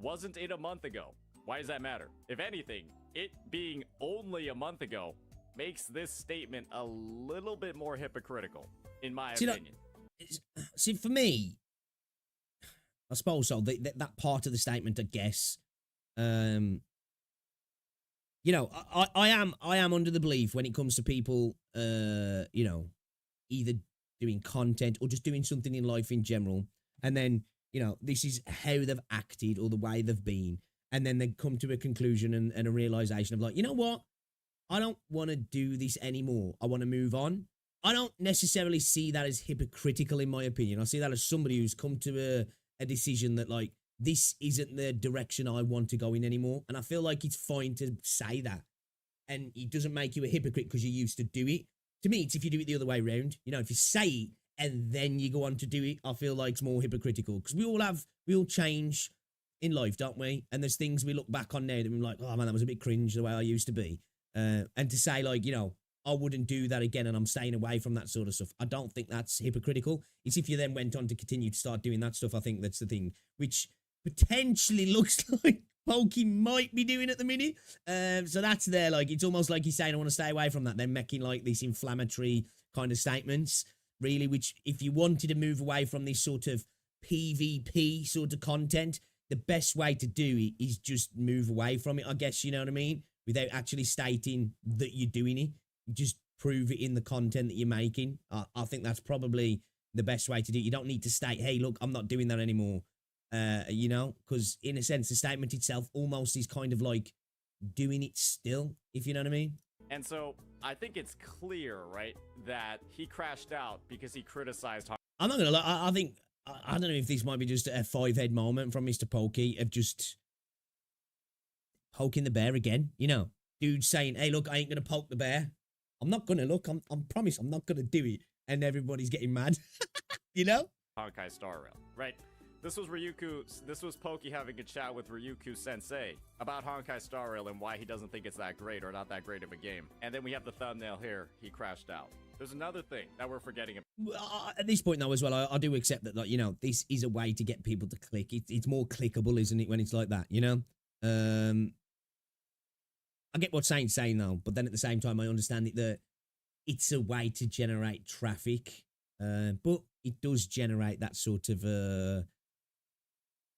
Wasn't it a month ago? Why does that matter? If anything, it being only a month ago makes this statement a little bit more hypocritical, in my opinion. See, for me, I suppose so. That part of the statement, I guess. You know, I am under the belief when it comes to people, you know, either doing content or just doing something in life in general, and then, you know, this is how they've acted or the way they've been. And then they come to a conclusion and a realization of like, you know what? I don't want to do this anymore. I want to move on. I don't necessarily see that as hypocritical, in my opinion. I see that as somebody who's come to a decision that like, this isn't the direction I want to go in anymore. And I feel like it's fine to say that. And it doesn't make you a hypocrite because you used to do it. To me, it's if you do it the other way around. You know, if you say it and then you go on to do it, I feel like it's more hypocritical. Because we all change in life, don't we? And there's things we look back on now that we're like, oh man, that was a bit cringe the way I used to be. And to say like, you know, I wouldn't do that again and I'm staying away from that sort of stuff, I don't think that's hypocritical. It's if you then went on to continue to start doing that stuff, I think that's the thing, which potentially looks like Pokey might be doing at the minute. So that's there, like, it's almost like he's saying, I want to stay away from that, then making like these inflammatory kind of statements, really, which if you wanted to move away from this sort of PvP sort of content, the best way to do it is just move away from it, I guess, you know what I mean? Without actually stating that you're doing it. Just prove it in the content that you're making. I think that's probably the best way to do it. You don't need to state, hey, look, I'm not doing that anymore. You know, because in a sense, the statement itself almost is kind of like doing it still, if you know what I mean. And so I think it's clear, right, that he crashed out because he criticized. I'm not going to lie. I think, I don't know if this might be just a five-head moment from Mr. Pokey of just poking the bear again. You know, dude saying, hey, look, I ain't going to poke the bear. I'm not going to look. I'm promise I'm not going to do it. And everybody's getting mad. You know? Honkai Star Rail, right? This was Pokey having a chat with Ryuku Sensei about Honkai Star Rail and why he doesn't think it's that great or not that great of a game. And then we have the thumbnail here. He crashed out. There's another thing that we're forgetting about. At this point, though, as well, I do accept that, like, you know, this is a way to get people to click. It's more clickable, isn't it, when it's like that, you know? I get what Saint's saying, though, but then at the same time, I understand it that it's a way to generate traffic, but it does generate that sort of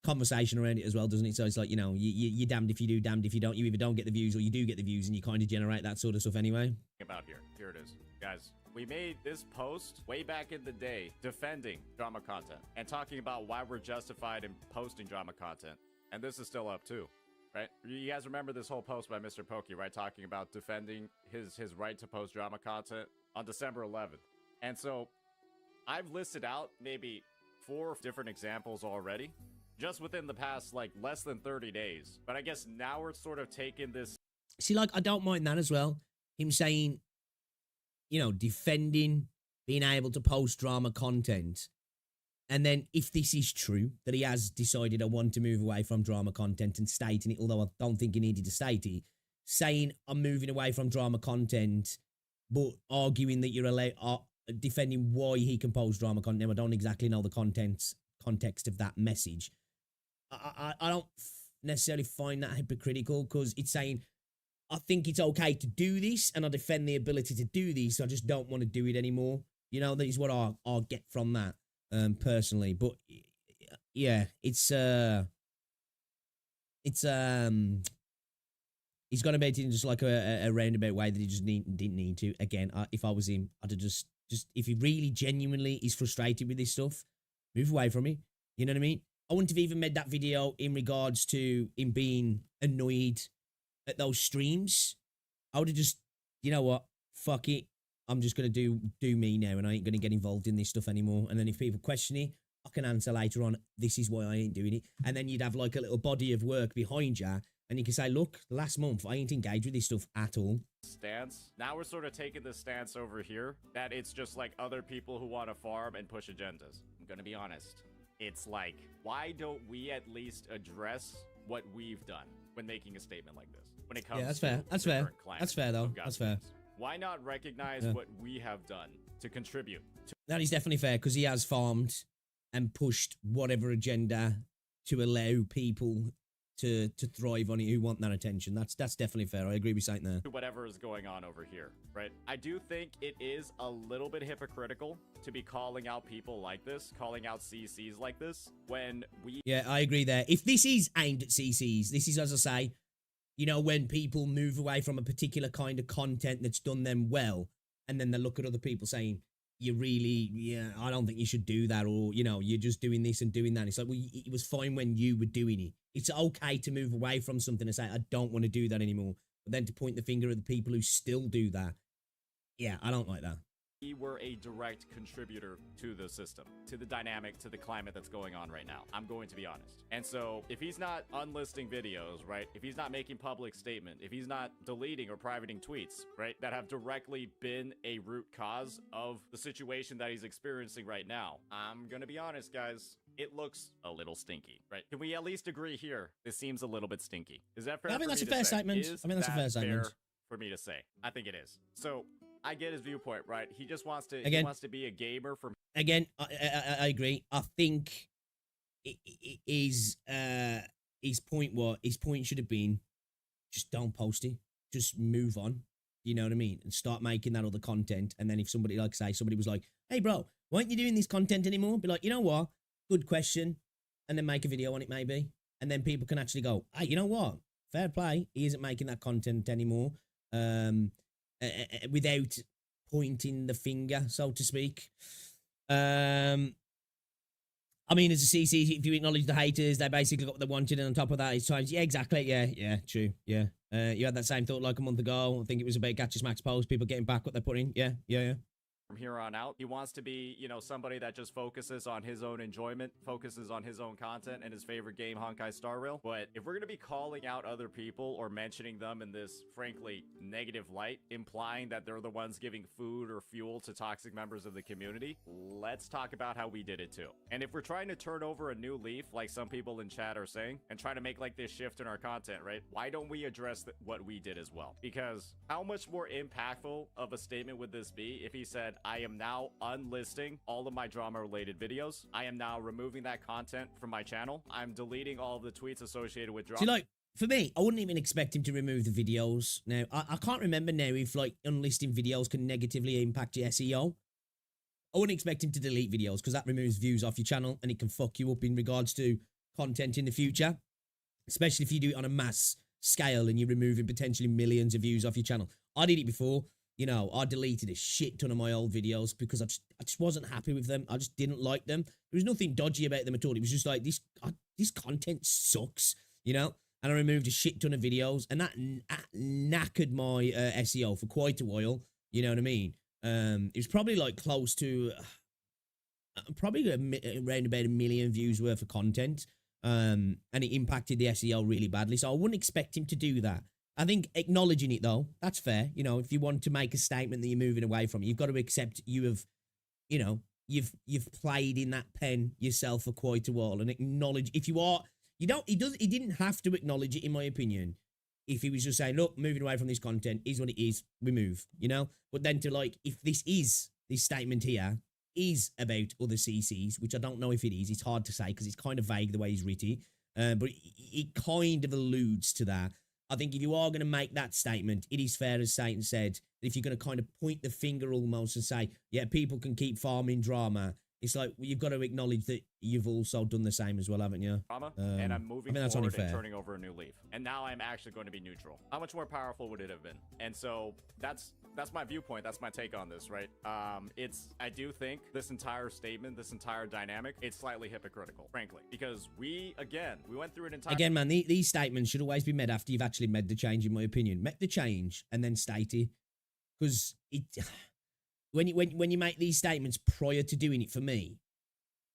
conversation around it as well, doesn't it? So it's like, you know, you're damned if you do, damned if you don't. You either don't get the views or you do get the views, and you kind of generate that sort of stuff anyway. About here it is, guys. We made this post way back in the day defending drama content and talking about why we're justified in posting drama content, and this is still up too. Right? You guys remember this whole post by Mr. Pokey, right? Talking about defending his right to post drama content on December 11th. And so I've listed out maybe 4 different examples already, just within the past, like, less than 30 days. But I guess now we're sort of taking this. See, like, I don't mind that as well. Him saying, you know, defending being able to post drama content. And then if this is true, that he has decided I want to move away from drama content and stating it, although I don't think he needed to state it, saying I'm moving away from drama content but arguing that you're allowed, defending why he composed drama content. I don't exactly know the context of that message. I don't necessarily find that hypocritical, because it's saying, I think it's okay to do this, and I defend the ability to do this. I just don't want to do it anymore. You know, that is what I'll get from that, personally. But yeah, he's gonna make it in just like a roundabout way that he just didn't need to. Again, if I was him, I'd have just if he really genuinely is frustrated with this stuff, move away from it. You know what I mean? I wouldn't have even made that video in regards to him being annoyed at those streams. I would have just, you know what, fuck it. I'm just gonna do me now, and I ain't gonna get involved in this stuff anymore. And then if people question it, I can answer later on, this is why I ain't doing it. And then you'd have like a little body of work behind you, and you can say, look, last month I ain't engaged with this stuff at all. Stance. Now we're sort of taking the stance over here that it's just like other people who want to farm and push agendas. I'm gonna be honest. It's like, why don't we at least address what we've done when making a statement like this? When it comes that's to fair. That's fair. That's fair though. That's fair. Why not recognize what we have done to contribute to— That is definitely fair, because he has farmed and pushed whatever agenda to allow people to thrive on it who want that attention. That's definitely fair. I agree with saying there. whatever is going on over here, right? I do think it is a little bit hypocritical to be calling out people like this, calling out CCs like this, when we— Yeah, I agree there. If this is aimed at CCs, this is, as I say, you know, when people move away from a particular kind of content that's done them well, and then they look at other people saying, you really, yeah, I don't think you should do that, or, you know, you're just doing this and doing that. It's like, well, it was fine when you were doing it. It's okay to move away from something and say, I don't want to do that anymore. But then to point the finger at the people who still do that, yeah, I don't like that. We were a direct contributor to the system, to the dynamic, to the climate that's going on right now. I'm going to be honest. And so if he's not unlisting videos, right? If he's not making public statement, if he's not deleting or privating tweets, right, that have directly been a root cause of the situation that he's experiencing right now, I'm gonna be honest, guys, it looks a little stinky, right? Can we at least agree here? This seems a little bit stinky. Is that fair? I think that's a fair statement. I mean, that's a fair statement for me to say. I think it is. So I get his viewpoint, right? He just wants to— again, he wants to be a gamer for— Again, I agree. I think his point should have been, just don't post it. Just move on. You know what I mean? And start making that other content. And then if somebody, like say, somebody was like, hey bro, why aren't you doing this content anymore? Be like, you know what? Good question. And then make a video on it maybe. And then people can actually go, hey, you know what? Fair play. He isn't making that content anymore. Without pointing the finger, so to speak. I mean, as a CC, if you acknowledge the haters, they basically got what they wanted, and on top of that, it's times. Yeah, exactly. Yeah, true. Yeah. You had that same thought like a month ago. I think it was about Gatch's Max post, people getting back what they're putting. Yeah. From here on out, he wants to be, you know, somebody that just focuses on his own enjoyment, focuses on his own content and his favorite game, Honkai Star Rail. But if we're going to be calling out other people or mentioning them in this, frankly, negative light, implying that they're the ones giving food or fuel to toxic members of the community, let's talk about how we did it too. And if we're trying to turn over a new leaf, like some people in chat are saying, and try to make like this shift in our content, right? Why don't we address what we did as well? Because how much more impactful of a statement would this be if he said, I am now unlisting all of my drama-related videos. I am now removing that content from my channel. I'm deleting all of the tweets associated with drama. See, like, for me, I wouldn't even expect him to remove the videos. Now, I can't remember now if, like, unlisting videos can negatively impact your SEO. I wouldn't expect him to delete videos, because that removes views off your channel, and it can fuck you up in regards to content in the future. Especially if you do it on a mass scale and you're removing potentially millions of views off your channel. I did it before. You know, I deleted a shit ton of my old videos because I just wasn't happy with them. I just didn't like them. There was nothing dodgy about them at all. It was just like, this content sucks, you know? And I removed a shit ton of videos, and that knackered my SEO for quite a while. You know what I mean? It was probably like close to, probably around about 1 million views worth of content. And it impacted the SEO really badly. So I wouldn't expect him to do that. I think acknowledging it, though, that's fair. You know, if you want to make a statement that you're moving away from it, you've got to accept you have, you know, you've played in that pen yourself for quite a while, and acknowledge if you are, he didn't have to acknowledge it, in my opinion. if he was just saying, look, moving away from this content is what it is, we move, you know? But then to like, if this statement here is about other CCs, which I don't know if it is, it's hard to say because it's kind of vague the way he's written, but it kind of alludes to that. I think if you are going to make that statement, it is fair, as Satan said, that if you're going to kind of point the finger almost and say, yeah, people can keep farming drama, it's like, well, you've got to acknowledge that you've also done the same as well, haven't you? And I'm moving that's forward only fair. and turning over a new leaf. And now I'm actually going to be neutral. How much more powerful would it have been? And so that's my viewpoint. That's my take on this, right? I do think this entire statement, this entire dynamic, it's slightly hypocritical, frankly, because we went through an entire... Again, man, these statements should always be made after you've actually made the change, in my opinion. Make the change and then state it. Because it... When you make these statements prior to doing it, for me,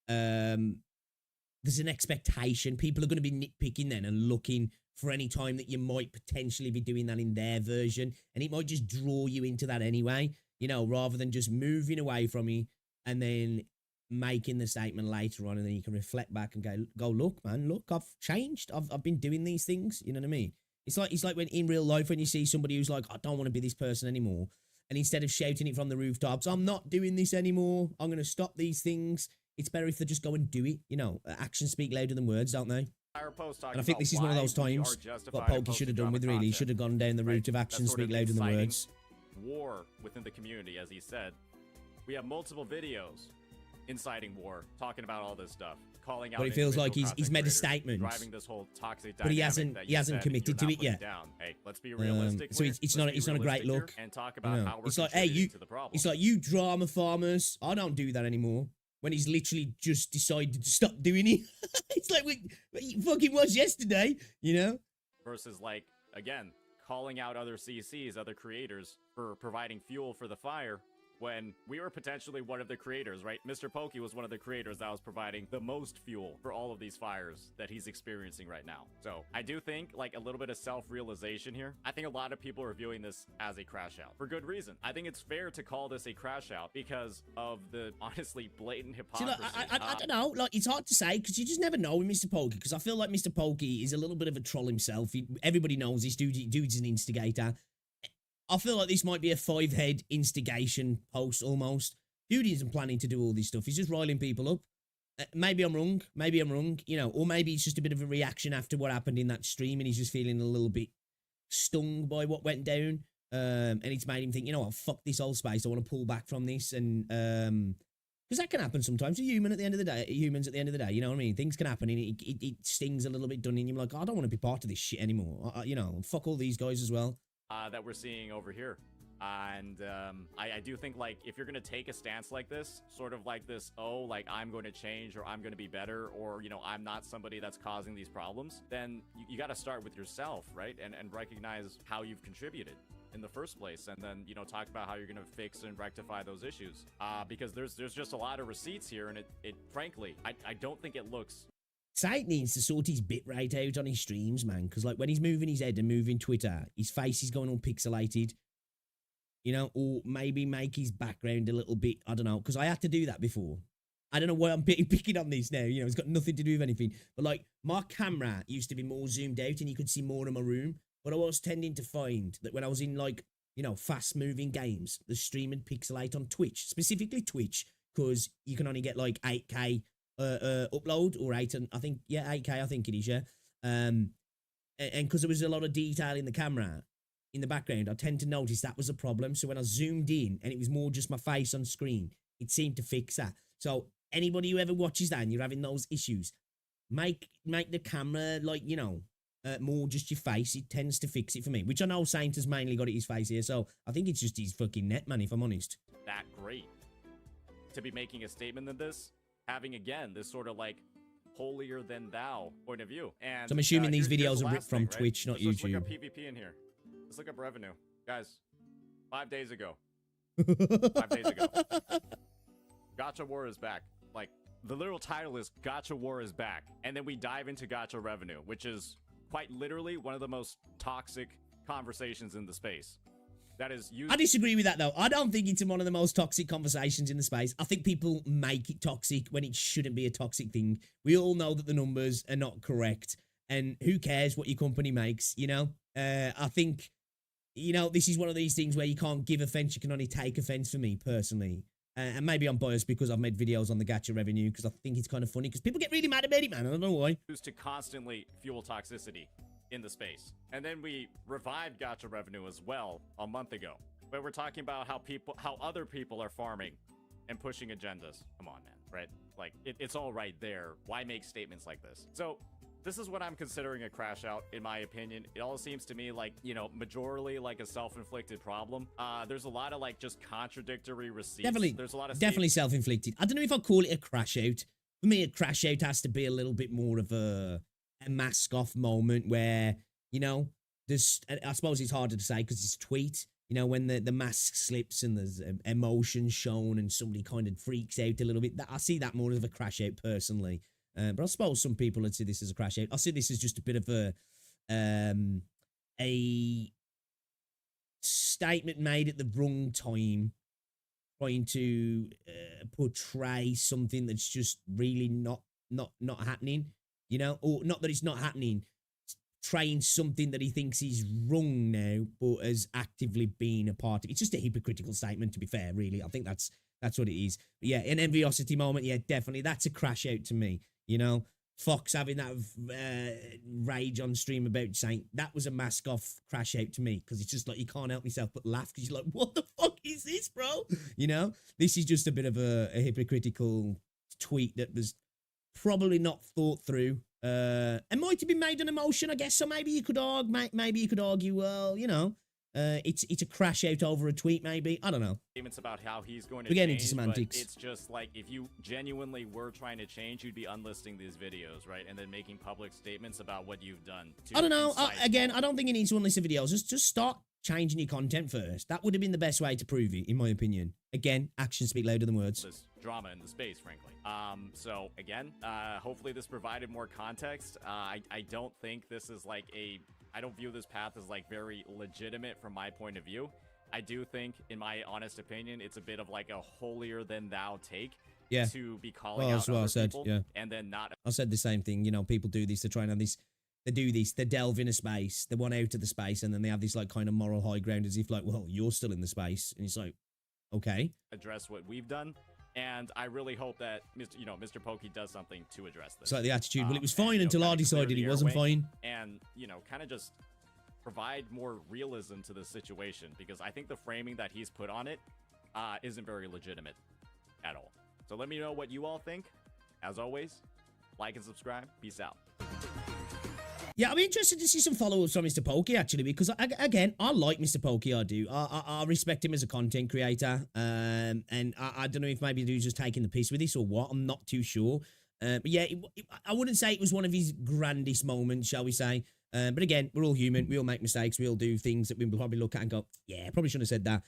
there's an expectation. People are going to be nitpicking then and looking for any time that you might potentially be doing that in their version. And it might just draw you into that anyway, you know, rather than just moving away from it and then making the statement later on. And then you can reflect back and go, look, man, look, I've changed. I've been doing these things. You know what I mean? It's like when in real life, when you see somebody who's like, I don't want to be this person anymore. And instead of shouting it from the rooftops, I'm not doing this anymore, I'm going to stop these things, it's better if they just go and do it. You know, actions speak louder than words, don't they? And I think this is one of those times what Pokey should have done with really. He should have gone down the route of actions speak louder than words. War within the community, as he said. We have multiple videos inciting war, talking about all this stuff, calling out. But it feels like he's made a statement, driving this whole toxic but he hasn't committed to it yet. Hey, let's be realistic. So it's not a great look. And talk about how we're it's like, hey, to the problem. It's like, you drama farmers, I don't do that anymore. When he's literally just decided to stop doing it. It's like, it fucking was yesterday, you know? Versus, like, again, calling out other CCs, other creators for providing fuel for the fire, when we were potentially one of the creators, right? Mr. Pokey was one of the creators that was providing the most fuel for all of these fires that he's experiencing right now. So I do think, like, a little bit of self-realization here. I think a lot of people are viewing this as a crash out for good reason. I think it's fair to call this a crash out because of the honestly blatant hypocrisy. See, like, I don't know, like, it's hard to say because you just never know with Mr. Pokey, because I feel like Mr. Pokey is a little bit of a troll himself. Everybody knows this dude's an instigator. I feel like this might be a 5-head instigation post almost. Dude isn't planning to do all this stuff. He's just riling people up. Maybe I'm wrong, you know, or maybe it's just a bit of a reaction after what happened in that stream and he's just feeling a little bit stung by what went down. And it's made him think, you know what, fuck this whole space. I want to pull back from this. And, because that can happen sometimes. Humans at the end of the day, you know what I mean? Things can happen and it stings a little bit, done, and you're like, I don't want to be part of this shit anymore. You know, fuck all these guys as well. That we're seeing over here. And I do think, like, if you're going to take a stance like this, sort of like this, oh, like, I'm going to change or I'm going to be better or, you know, I'm not somebody that's causing these problems, then you got to start with yourself, right? And recognize how you've contributed in the first place. And then, you know, talk about how you're going to fix and rectify those issues. Because there's just a lot of receipts here. And it frankly, I don't think it looks... Site needs to sort his bitrate out on his streams, man. Because, like, when he's moving his head and moving Twitter, his face is going all pixelated. You know, or maybe make his background a little bit, I don't know. Because I had to do that before. I don't know why I'm picking on this now. You know, it's got nothing to do with anything. But, like, my camera used to be more zoomed out and you could see more of my room. But I was tending to find that when I was in, like, you know, fast-moving games, the stream would pixelate on Twitch. Specifically Twitch, because you can only get, like, 8K upload or 8K, I think it is, yeah. And because there was a lot of detail in the camera in the background, I tend to notice that was a problem. So when I zoomed in and it was more just my face on screen, it seemed to fix that. So anybody who ever watches that and you're having those issues, make the camera, like, you know, more just your face. It tends to fix it for me, which I know Saint has mainly got at his face here, so I think it's just his fucking net, man, if I'm honest. That great to be making a statement than this, having again this sort of like holier than thou point of view. And so I'm assuming these videos are ripped from thing, Twitch, not Let's YouTube. Look up PvP in here. Let's look up revenue, guys. 5 days ago. 5 days ago. Gacha War is back. Like, the literal title is Gacha War is back, and then we dive into gacha revenue, which is quite literally one of the most toxic conversations in the space. That is used. I disagree with that, though. I don't think it's one of the most toxic conversations in the space. I think people make it toxic when it shouldn't be a toxic thing. We all know that the numbers are not correct, and who cares what your company makes, you know? I think, this is one of these things where you can't give offense, you can only take offense for me personally. And maybe I'm biased because I've made videos on the gacha revenue because I think it's kind of funny because people get really mad about it, man. I don't know why. To constantly fuel toxicity in the space. And then we revived gacha revenue as well a month ago. But we're talking about how other people are farming and pushing agendas. Come on, man, right? Like, it's all right there. Why make statements like this? So this is what I'm considering a crash out, in my opinion. It all seems to me like, majorly like a self-inflicted problem. There's a lot of like just contradictory receipts. There's a lot of definitely self-inflicted. I don't know if I'd call it a crash out. For me, a crash out has to be a little bit more of a mask off moment where, there's, I suppose it's harder to say because it's a tweet. When the mask slips and there's emotion shown and somebody kind of freaks out a little bit. I see that more as a crash out personally. But I suppose some people would see this as a crash out. I see this as just a bit of a statement made at the wrong time, trying to portray something that's just really not happening, or not that it's not happening, trying something that he thinks is wrong now, but has actively been a part of it. It's just a hypocritical statement, to be fair, really. I think that's what it is. But yeah, an enviosity moment, yeah, definitely. That's a crash out to me. Fox having that rage on stream about saying that was a mask off crash out to me because it's just like you can't help yourself but laugh because you're like, what the fuck is this, bro? This is just a bit of a hypocritical tweet that was probably not thought through. It might have been made on emotion, I guess. So maybe you could argue, well, it's a crash out over a tweet, maybe. I don't know. Statements about how he's going to We're getting change, into semantics. But it's just like if you genuinely were trying to change, you'd be unlisting these videos, right? And then making public statements about what you've done. I don't know. Again, I don't think you need to unlist the videos. Just start changing your content first. That would have been the best way to prove it, in my opinion. Again, actions speak louder than words. This drama in the space, frankly. So again, hopefully this provided more context. I don't think this is like I don't view this path as like very legitimate from my point of view. I do think, in my honest opinion, it's a bit of like a holier than thou take. Yeah. To be calling out other people, and then not. I said the same thing. People do this to try and have this. They do this. They delve in a space. They want out of the space, and then they have this like kind of moral high ground, as if like, well, you're still in the space, and it's like, okay. Address what we've done. And I really hope that Mr. Pokey does something to address this. It's like the attitude. Well, it was fine until I decided he wasn't fine. And, kind of just provide more realism to the situation, because I think the framing that he's put on it isn't very legitimate at all. So let me know what you all think. As always, like and subscribe. Peace out. Yeah, I'm interested to see some follow-ups from Mr. Pokey, actually, because, again, I like Mr. Pokey, I do. I respect him as a content creator, and I don't know if maybe the dude's just taking the piss with this or what. I'm not too sure. But yeah, I wouldn't say it was one of his grandest moments, shall we say. But again, we're all human. We all make mistakes. We all do things that we will probably look at and go, yeah, probably shouldn't have said that.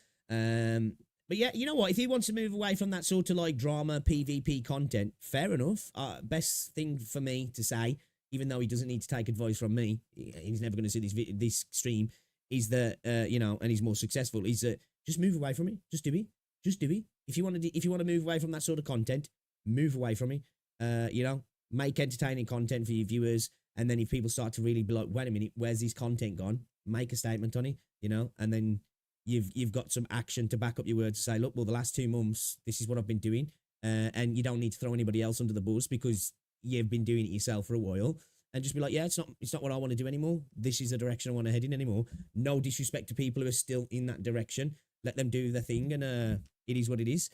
But yeah, you know what? If he wants to move away from that sort of like drama, PvP content, fair enough. Best thing for me to say, even though he doesn't need to take advice from me, he's never going to see this stream, is that, and he's more successful, is that just move away from it. Just do it. Just do it. If you want to move away from that sort of content, move away from it. Make entertaining content for your viewers. And then if people start to really be like, wait a minute, where's this content gone? Make a statement on it, and then you've got some action to back up your words to say, look, well, the last 2 months, this is what I've been doing. And you don't need to throw anybody else under the bus because you've been doing it yourself for a while, and just be like, yeah, it's not what I want to do anymore. This is the direction I want to head in anymore. No disrespect to people who are still in that direction. Let them do their thing, and it is what it is.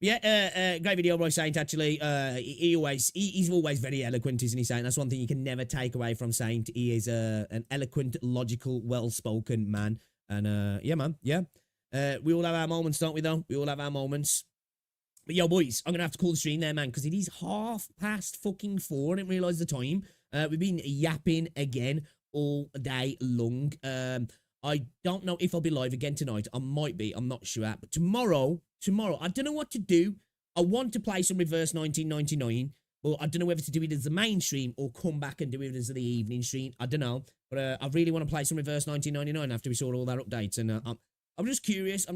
Yeah, great video, Roy Saint, actually. He's always very eloquent, isn't he, Saint? That's one thing you can never take away from Saint. He is an eloquent, logical, well-spoken man. And yeah, man, yeah. We all have our moments, don't we, though? We all have our moments. But yo, boys, I'm going to have to call the stream there, man, because it is 4:30. I didn't realise the time. We've been yapping again all day long. I don't know if I'll be live again tonight. I might be. I'm not sure. But tomorrow, I don't know what to do. I want to play some Reverse 1999. But I don't know whether to do it as the main stream or come back and do it as the evening stream. I don't know. But I really want to play some Reverse 1999 after we saw all their updates. And I'm just curious.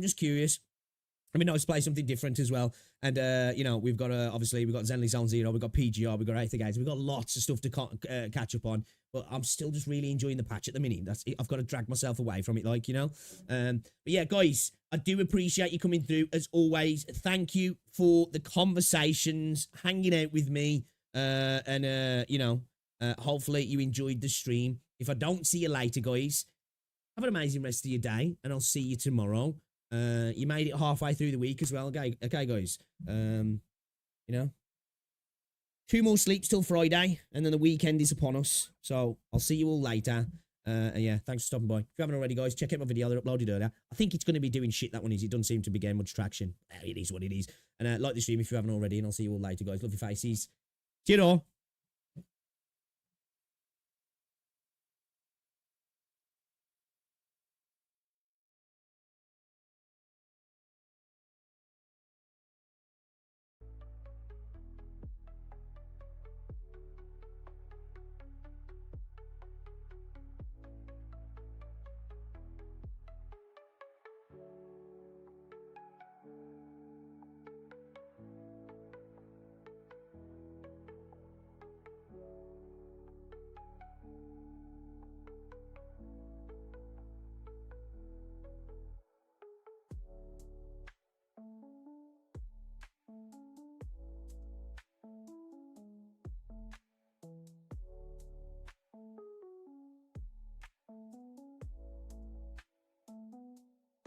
I mean, nice to play something different as well. And, you know, we've got, obviously, we've got Zenly Zone Zero, we've got PGR, we've got Aether Gates, we've got lots of stuff to catch up on. But I'm still just really enjoying the patch at the minute. That's it. I've got to drag myself away from it, like, you know. But yeah, guys, I do appreciate you coming through, as always. Thank you for the conversations, hanging out with me, and, you know, hopefully you enjoyed the stream. If I don't see you later, guys, have an amazing rest of your day, and I'll see you tomorrow. You made it halfway through the week as well, okay, guys. You know, 2 more sleeps till Friday, and then the weekend is upon us. So I'll see you all later. And yeah, thanks for stopping by. If you haven't already, guys, check out my video that I uploaded earlier. I think it's going to be doing shit, that one is. It doesn't seem to be getting much traction. It is what it is. And like the stream if you haven't already, and I'll see you all later, guys. Love your faces. Cheerio.